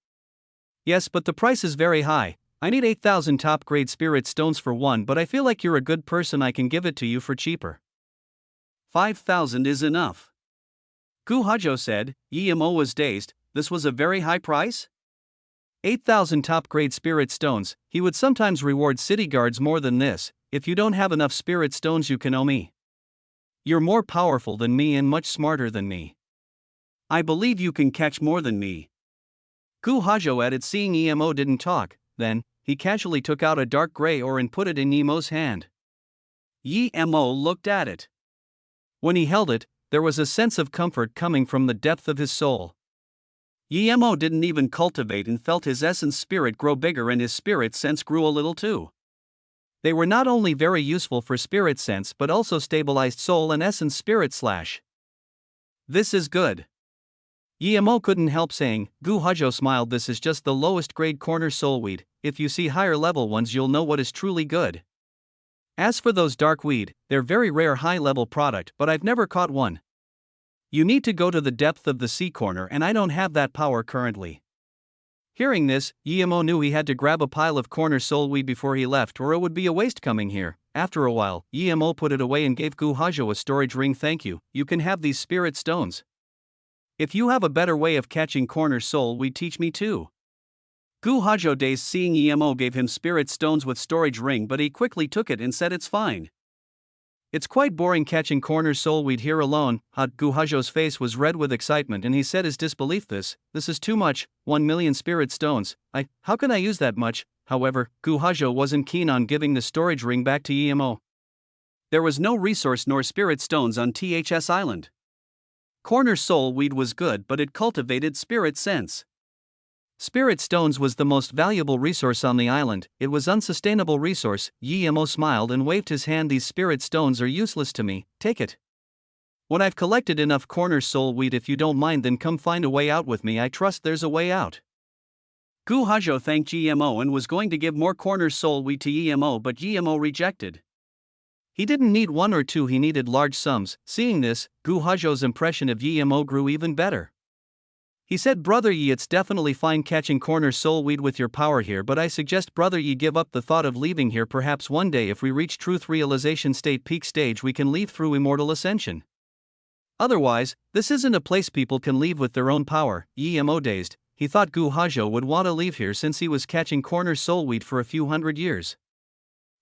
Yes, but the price is very high. I need 8,000 top grade spirit stones for one, but I feel like you're a good person, I can give it to you for cheaper. 5,000 is enough. Guhajo said. Yemo was dazed. This was a very high price? 8,000 top grade spirit stones. He would sometimes reward city guards more than this. If you don't have enough spirit stones, you can owe me. You're more powerful than me and much smarter than me. I believe you can catch more than me. Guhajo added, seeing Yemo didn't talk. Then, he casually took out a dark gray ore and put it in Yemo's hand. Yemo looked at it. When he held it, there was a sense of comfort coming from the depth of his soul. Yemo didn't even cultivate and felt his essence spirit grow bigger, and his spirit sense grew a little too. They were not only very useful for spirit sense but also stabilized soul and essence spirit / This is good. Yemo couldn't help saying. Guhajo smiled. This is just the lowest grade corner soul weed. If you see higher level ones, you'll know what is truly good. As for those dark weed, they're very rare high level product, but I've never caught one. You need to go to the depth of the sea corner, and I don't have that power currently. Hearing this, Yemo knew he had to grab a pile of corner soul weed before he left, or it would be a waste coming here. After a while, Yemo put it away and gave Guhajo a storage ring. Thank you, you can have these spirit stones. If you have a better way of catching corner soul weed, teach me too. Guhajo dazed, seeing Yemo gave him spirit stones with storage ring, but he quickly took it and said it's fine. It's quite boring catching corner soul weed here alone. Guhajo's face was red with excitement and he said his disbelief. This is too much, 1 million spirit stones. How can I use that much? However, Guhajo wasn't keen on giving the storage ring back to Yemo. There was no resource nor spirit stones on THS Island. Corner soul weed was good, but it cultivated spirit sense. Spirit stones was the most valuable resource on the island. It was unsustainable resource. Yemo smiled and waved his hand. These spirit stones are useless to me, take it. When I've collected enough corner soul weed, if you don't mind, then come find a way out with me. I trust there's a way out. Guhajo thanked Yemo and was going to give more corner soul weed to Yemo, but Yemo rejected. He didn't need one or two, he needed large sums. Seeing this, Guhajo's impression of Yemo grew even better. He said, Brother Yi, it's definitely fine catching corner soul weed with your power here, but I suggest Brother Yi give up the thought of leaving here. Perhaps one day, if we reach truth realization state peak stage, we can leave through immortal ascension. Otherwise, this isn't a place people can leave with their own power. Yemo dazed. He thought Guhajo would want to leave here since he was catching corner soul weed for a few hundred years.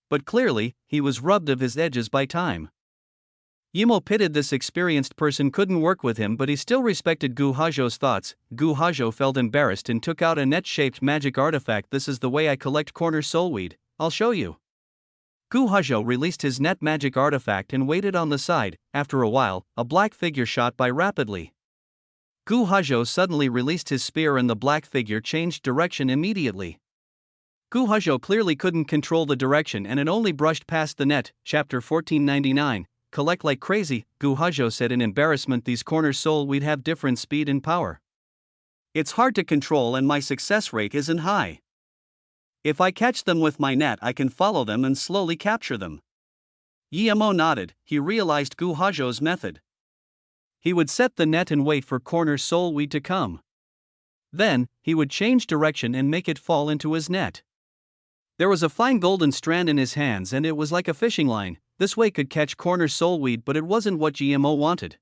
But clearly, he was rubbed of his edges by time. Yemo pitied this experienced person couldn't work with him, but he still respected Guhajo's thoughts. Guhajo felt embarrassed and took out a net-shaped magic artifact. This is the way I collect corner soul weed, I'll show you. Guhajo released his net magic artifact and waited on the side. After a while, a black figure shot by rapidly. Guhajo suddenly released his spear and the black figure changed direction immediately. Guhajo clearly couldn't control the direction and it only brushed past the net. Chapter 1499. Collect like crazy, Guhajo said in embarrassment. These corner soul weed have different speed and power. It's hard to control and my success rate isn't high. If I catch them with my net, I can follow them and slowly capture them. Yemo nodded. He realized Guhajo's method. He would set the net and wait for corner soul weed to come. Then, he would change direction and make it fall into his net. There was a fine golden strand in his hands and it was like a fishing line. This way could catch corner soul weed, but it wasn't what Yemo wanted.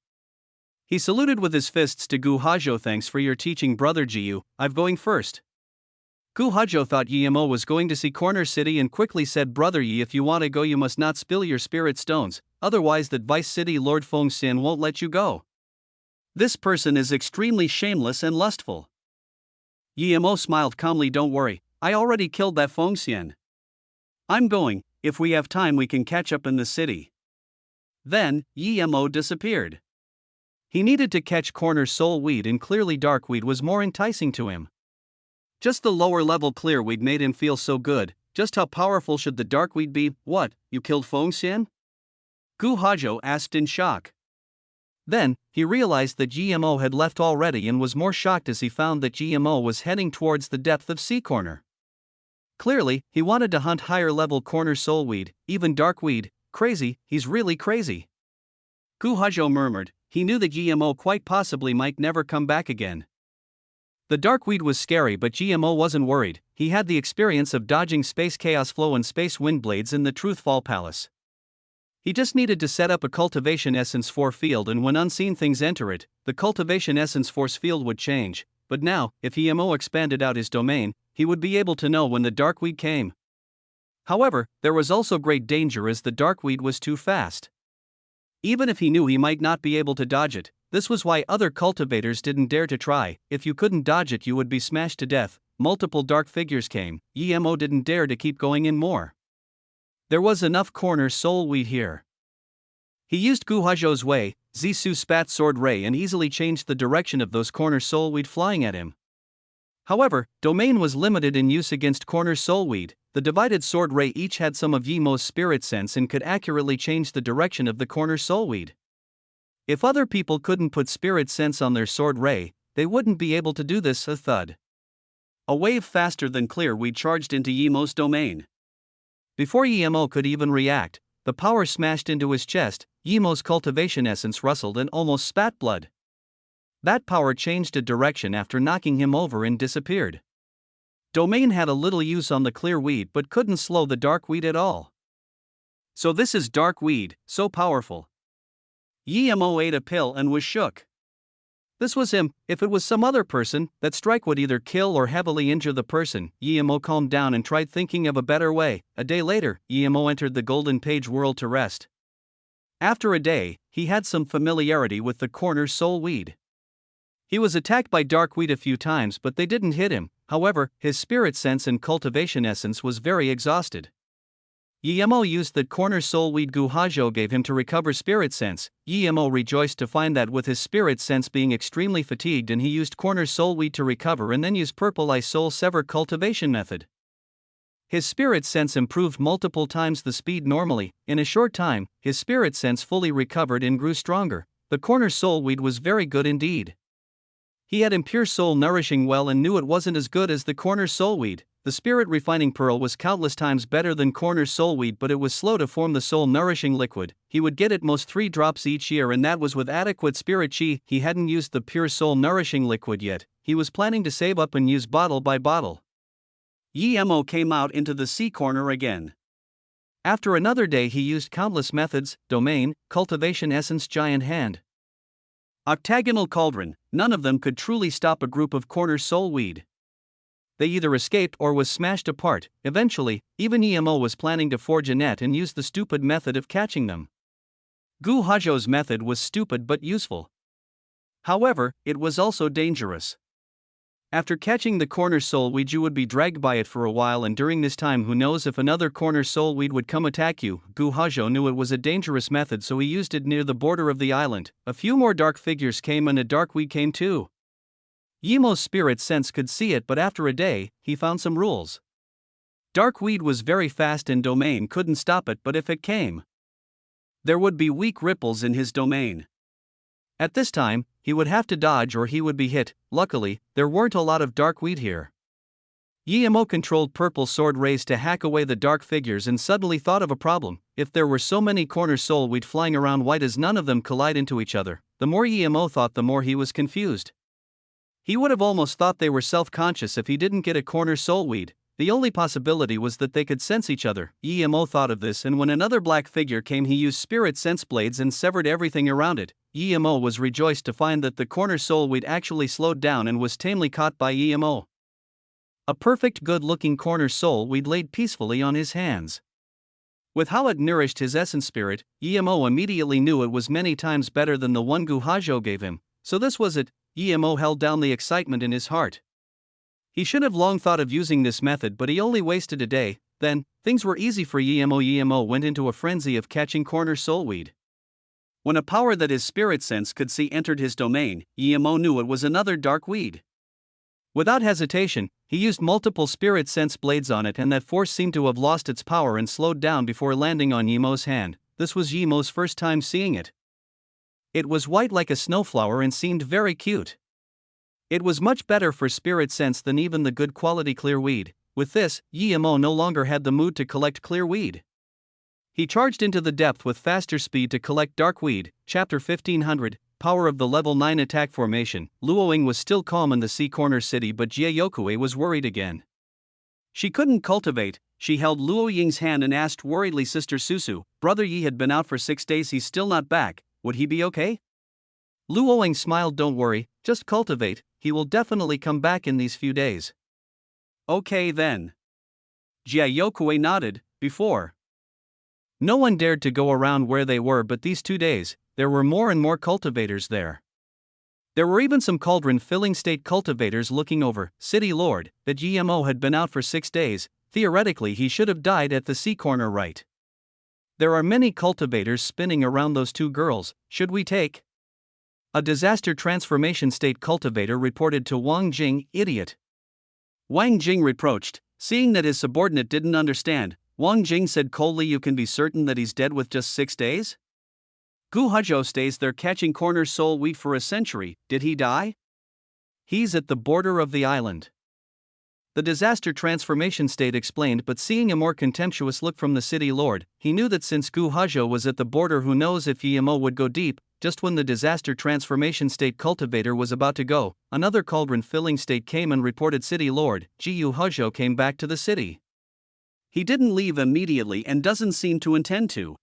He saluted with his fists to Guhajo. Thanks for your teaching, Brother Jiu. I'm going first. Guhajo thought Yemo was going to see Corner City and quickly said, Brother Yi, if you want to go, you must not spill your spirit stones, otherwise that Vice City Lord Feng Xian won't let you go. This person is extremely shameless and lustful. Yemo smiled calmly. Don't worry, I already killed that Feng Xian. I'm going. If we have time, we can catch up in the city. Then, Yemo disappeared. He needed to catch corner soul weed, and clearly dark weed was more enticing to him. Just the lower level clear weed made him feel so good. Just how powerful should the dark weed be? What, you killed Feng Xian? Guhajo asked in shock. Then, he realized that Yemo had left already and was more shocked as he found that Yemo was heading towards the depth of sea corner. Clearly, he wanted to hunt higher-level corner soulweed, even darkweed. Crazy, he's really crazy. Gu Hajo murmured. He knew that GMO quite possibly might never come back again. The darkweed was scary, but GMO wasn't worried. He had the experience of dodging space chaos flow and space wind blades in the Truthfall Palace. He just needed to set up a cultivation essence force field, and when unseen things enter it, the cultivation essence force field would change. But now, if GMO expanded out his domain, he would be able to know when the darkweed came. However, there was also great danger as the darkweed was too fast. Even if he knew he might not be able to dodge it, this was why other cultivators didn't dare to try. If you couldn't dodge it, you would be smashed to death. Multiple dark figures came. GMO didn't dare to keep going in more. There was enough corner soulweed here. He used Gu Hajo's way, Zisu spat sword ray, and easily changed the direction of those corner soulweed flying at him. However, domain was limited in use against corner soulweed. The divided sword ray each had some of Yemo's spirit sense and could accurately change the direction of the corner soulweed. If other people couldn't put spirit sense on their sword ray, they wouldn't be able to do this. A thud. A wave faster than clear weed charged into Yemo's domain. Before Yemo could even react, the power smashed into his chest. Yemo's cultivation essence rustled and almost spat blood. That power changed a direction after knocking him over and disappeared. Domain had a little use on the clear weed but couldn't slow the dark weed at all. So this is dark weed, so powerful. Yemo ate a pill and was shook. This was him. If it was some other person, that strike would either kill or heavily injure the person. Yemo calmed down and tried thinking of a better way. A day later, Yemo entered the Golden Page world to rest. After a day, he had some familiarity with the corner soulweed. He was attacked by darkweed a few times, but they didn't hit him. However, his spirit sense and cultivation essence was very exhausted. Yemo used the corner soulweed Gu Hajo gave him to recover spirit sense. Yemo rejoiced to find that with his spirit sense being extremely fatigued, and he used corner soulweed to recover and then used purple eye soul sever cultivation method. His spirit sense improved multiple times the speed normally. In a short time, his spirit sense fully recovered and grew stronger. The corner soulweed was very good indeed. He had impure soul nourishing well and knew it wasn't as good as the corner soulweed. The spirit refining pearl was countless times better than corner soulweed, but it was slow to form the soul nourishing liquid. He would get at most 3 drops each year, and that was with adequate spirit chi. He hadn't used the pure soul nourishing liquid yet. He was planning to save up and use bottle by bottle. Yemo came out into the sea corner again. After another day, he used countless methods: domain, cultivation essence, giant hand, octagonal cauldron. None of them could truly stop a group of corner soulweed. They either escaped or was smashed apart. Eventually, even Yemo was planning to forge a net and use the stupid method of catching them. Gu Hajo's method was stupid but useful. However, it was also dangerous. After catching the corner soulweed, you would be dragged by it for a while, and during this time, who knows if another corner soulweed would come attack you. Gu Hajo knew it was a dangerous method, so he used it near the border of the island. A few more dark figures came and a darkweed came too. Yemo's spirit sense could see it, but after a day, he found some rules. Darkweed was very fast and domain couldn't stop it, but if it came, there would be weak ripples in his domain. At this time, he would have to dodge or he would be hit. Luckily, there weren't a lot of darkweed here. Yemo controlled purple sword rays to hack away the dark figures and suddenly thought of a problem. If there were so many corner soulweed flying around, why does none of them collide into each other? The more Yemo thought, the more he was confused. He would have almost thought they were self-conscious if he didn't get a corner soulweed. The only possibility was that they could sense each other. Yemo thought of this, and when another black figure came, he used spirit sense blades and severed everything around it. Yemo was rejoiced to find that the corner soulweed actually slowed down and was tamely caught by Yemo. A perfect good-looking corner soulweed laid peacefully on his hands. With how it nourished his essence spirit, Yemo immediately knew it was many times better than the one Gu Hajo gave him. So this was it. Yemo held down the excitement in his heart. He should have long thought of using this method, but he only wasted a day. Then, things were easy for Yemo. Yemo went into a frenzy of catching corner soulweed. When a power that his spirit sense could see entered his domain, Yemo knew it was another darkweed. Without hesitation, he used multiple spirit sense blades on it, and that force seemed to have lost its power and slowed down before landing on Yemo's hand. This was Yemo's first time seeing it. It was white like a snowflower and seemed very cute. It was much better for spirit sense than even the good quality clear weed. With this, Yemo no longer had the mood to collect clear weed. He charged into the depth with faster speed to collect dark weed. Chapter 1500, Power of the Level 9 Attack Formation. Luoying was still calm in the Sea Corner City, but Jiayokue was worried again. She couldn't cultivate. She held Luo Ying's hand and asked worriedly, Sister Susu, Brother Yi had been out for 6 days, he's still not back, would he be okay? Luo Ying smiled, don't worry, just cultivate, he will definitely come back in these few days. Okay then. Jiayokue nodded. Before, no one dared to go around where they were, but these 2 days, there were more and more cultivators there. There were even some cauldron-filling state cultivators looking over. City Lord, that GMO had been out for 6 days, theoretically he should have died at the sea corner, right? There are many cultivators spinning around those 2 girls, should we take? A disaster transformation state cultivator reported to Wang Jing, idiot. Wang Jing reproached, seeing that his subordinate didn't understand. Wang Jing said coldly, you can be certain that he's dead with just 6 days? Gu Hezhou stays there catching corner soul wheat for a century, did he die? He's at the border of the island. The disaster transformation state explained, but seeing a more contemptuous look from the city lord, he knew that since Gu Hezhou was at the border, who knows if Yemo would go deep. Just when the disaster transformation state cultivator was about to go, another cauldron filling state came and reported, City Lord, Gu Hezhou came back to the city. He didn't leave immediately and doesn't seem to intend to.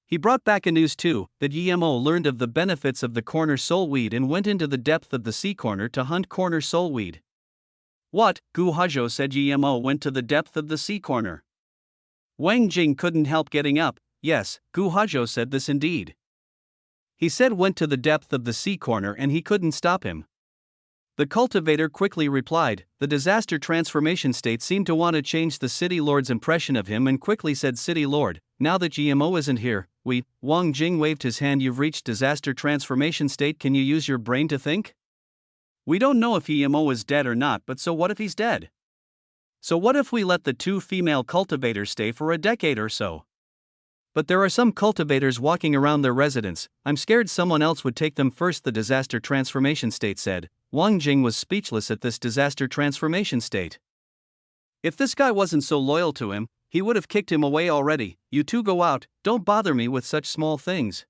He brought back a news too, that Yemo learned of the benefits of the corner soulweed and went into the depth of the sea corner to hunt corner soulweed. What? Gu Hezhou said Yemo went to the depth of the sea corner. Wang Jing couldn't help getting up. Yes, Gu Hezhou said this indeed. He said went to the depth of the sea corner and he couldn't stop him. The cultivator quickly replied. The disaster transformation state seemed to want to change the city lord's impression of him and quickly said, City Lord, now that GMO isn't here, Wang Jing waved his hand, you've reached disaster transformation state, can you use your brain to think? We don't know if GMO is dead or not, but so what if he's dead? So what if we let the 2 female cultivators stay for a decade or so? But there are some cultivators walking around their residence, I'm scared someone else would take them first, the disaster transformation state said. Wang Jing was speechless at this disaster transformation state. If this guy wasn't so loyal to him, he would have kicked him away already. You 2 go out, don't bother me with such small things.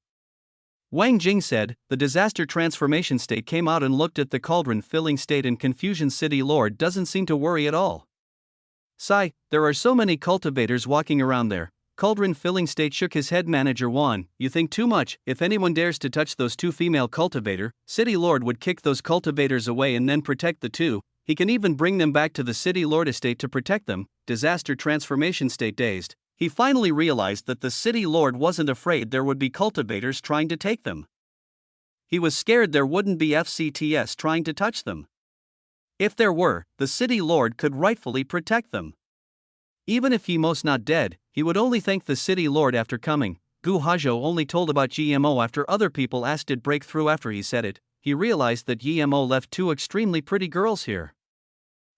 Wang Jing said. The disaster transformation state came out and looked at the cauldron filling state in confusion. City Lord doesn't seem to worry at all. Sigh, there are so many cultivators walking around there. Cauldron filling state shook his head. Manager Wan, you think too much. If anyone dares to touch those 2 female cultivator, City Lord would kick those cultivators away and then protect the 2. He can even bring them back to the City Lord estate to protect them. Disaster transformation state dazed. He finally realized that the City Lord wasn't afraid there would be cultivators trying to take them. He was scared there wouldn't be FCTS trying to touch them. If there were, the City Lord could rightfully protect them. Even if Yemo's not dead, he would only thank the City Lord after coming. Gu Hezhou only told about GMO after other people asked it break through. After he said it, he realized that Yemo left 2 extremely pretty girls here.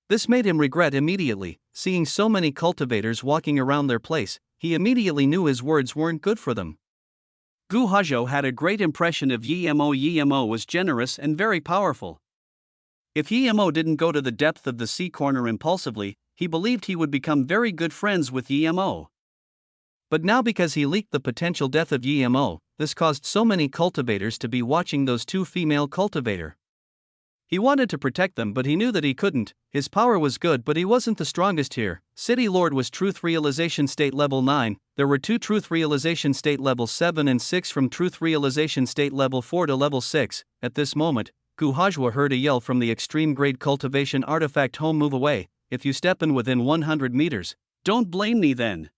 This made him regret immediately. Seeing so many cultivators walking around their place, he immediately knew his words weren't good for them. Gu Hezhou had a great impression of Yemo. Yemo was generous and very powerful. If Yemo didn't go to the depth of the sea corner impulsively, he believed he would become very good friends with Yemo. But now, because he leaked the potential death of Yemo, this caused so many cultivators to be watching those 2 female cultivator. He wanted to protect them, but he knew that he couldn't. His power was good, but he wasn't the strongest here. City Lord was Truth Realization State Level 9, there were 2 Truth Realization State Level 7 and 6 from Truth Realization State Level 4 to Level 6. At this moment, Gu Hezhou heard a yell from the extreme grade cultivation artifact home. Move away, if you step in within 100 meters. Don't blame me then.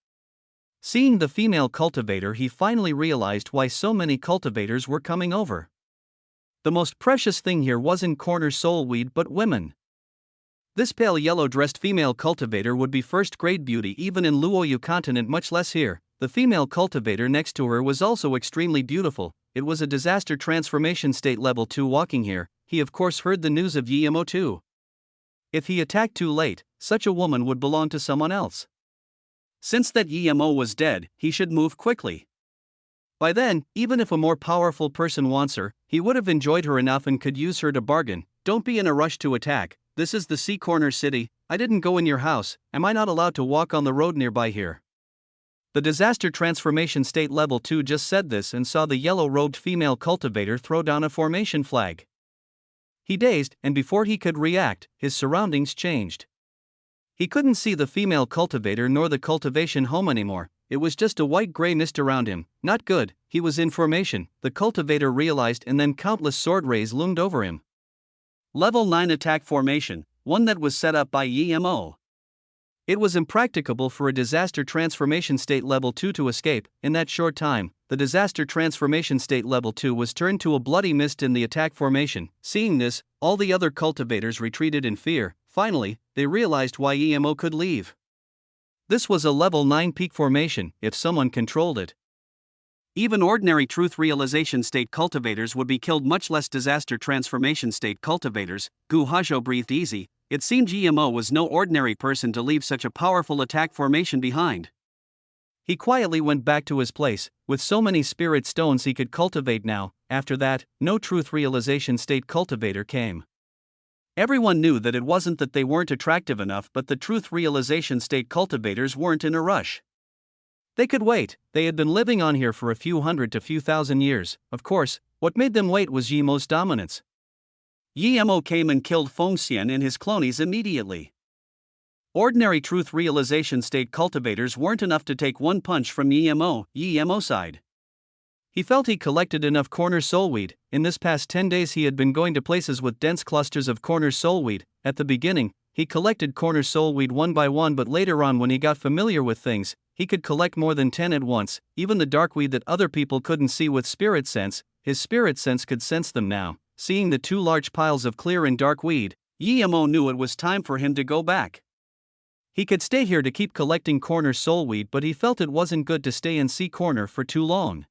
Seeing the female cultivator, he finally realized why so many cultivators were coming over. The most precious thing here wasn't corner soulweed but women. This pale yellow-dressed female cultivator would be first-grade beauty even in Luoyu continent, much less here. The female cultivator next to her was also extremely beautiful. It was a disaster transformation state level 2 walking here. He of course heard the news of Yemo too. If he attacked too late, such a woman would belong to someone else. Since that Yemo was dead, he should move quickly. By then, even if a more powerful person wants her, he would have enjoyed her enough and could use her to bargain. Don't be in a rush to attack. this is the C Corner City. I didn't go in your house. Am I not allowed to walk on the road nearby here? The disaster transformation state level 2 just said this and saw the yellow-robed female cultivator throw down a formation flag. He dazed, and before he could react, his surroundings changed. He couldn't see the female cultivator nor the cultivation home anymore. It was just a white-gray mist around him. Not good, he was in formation, the cultivator realized, and then countless sword rays loomed over him. Level 9 attack formation, one that was set up by EMO. It was impracticable for a disaster transformation state level 2 to escape. In that short time, the disaster transformation state level 2 was turned to a bloody mist in the attack formation. Seeing this, all the other cultivators retreated in fear. Finally, they realized why EMO could leave. This was a level 9 peak formation, if someone controlled it. Even ordinary truth realization state cultivators would be killed, much less disaster transformation state cultivators. Gu Hajo breathed easy. It seemed EMO was no ordinary person to leave such a powerful attack formation behind. He quietly went back to his place. With so many spirit stones he could cultivate now, after that, no truth realization state cultivator came. Everyone knew that it wasn't that they weren't attractive enough, but the truth realization state cultivators weren't in a rush. They could wait. They had been living on here for a few hundred to few thousand years. Of course, what made them wait was Yemo's dominance. Yemo came and killed Fengxian and his clonies immediately. Ordinary truth realization state cultivators weren't enough to take one punch from Yemo side. He felt he collected enough corner soulweed. In this past 10 days he had been going to places with dense clusters of corner soulweed. At the beginning, he collected corner soulweed one by one, but later on when he got familiar with things, he could collect more than 10 at once. Even the darkweed that other people couldn't see with spirit sense, his spirit sense could sense them now. Seeing the two large piles of clear and dark weed, Yemo knew it was time for him to go back. He could stay here to keep collecting corner soulweed, but he felt it wasn't good to stay in C Corner for too long.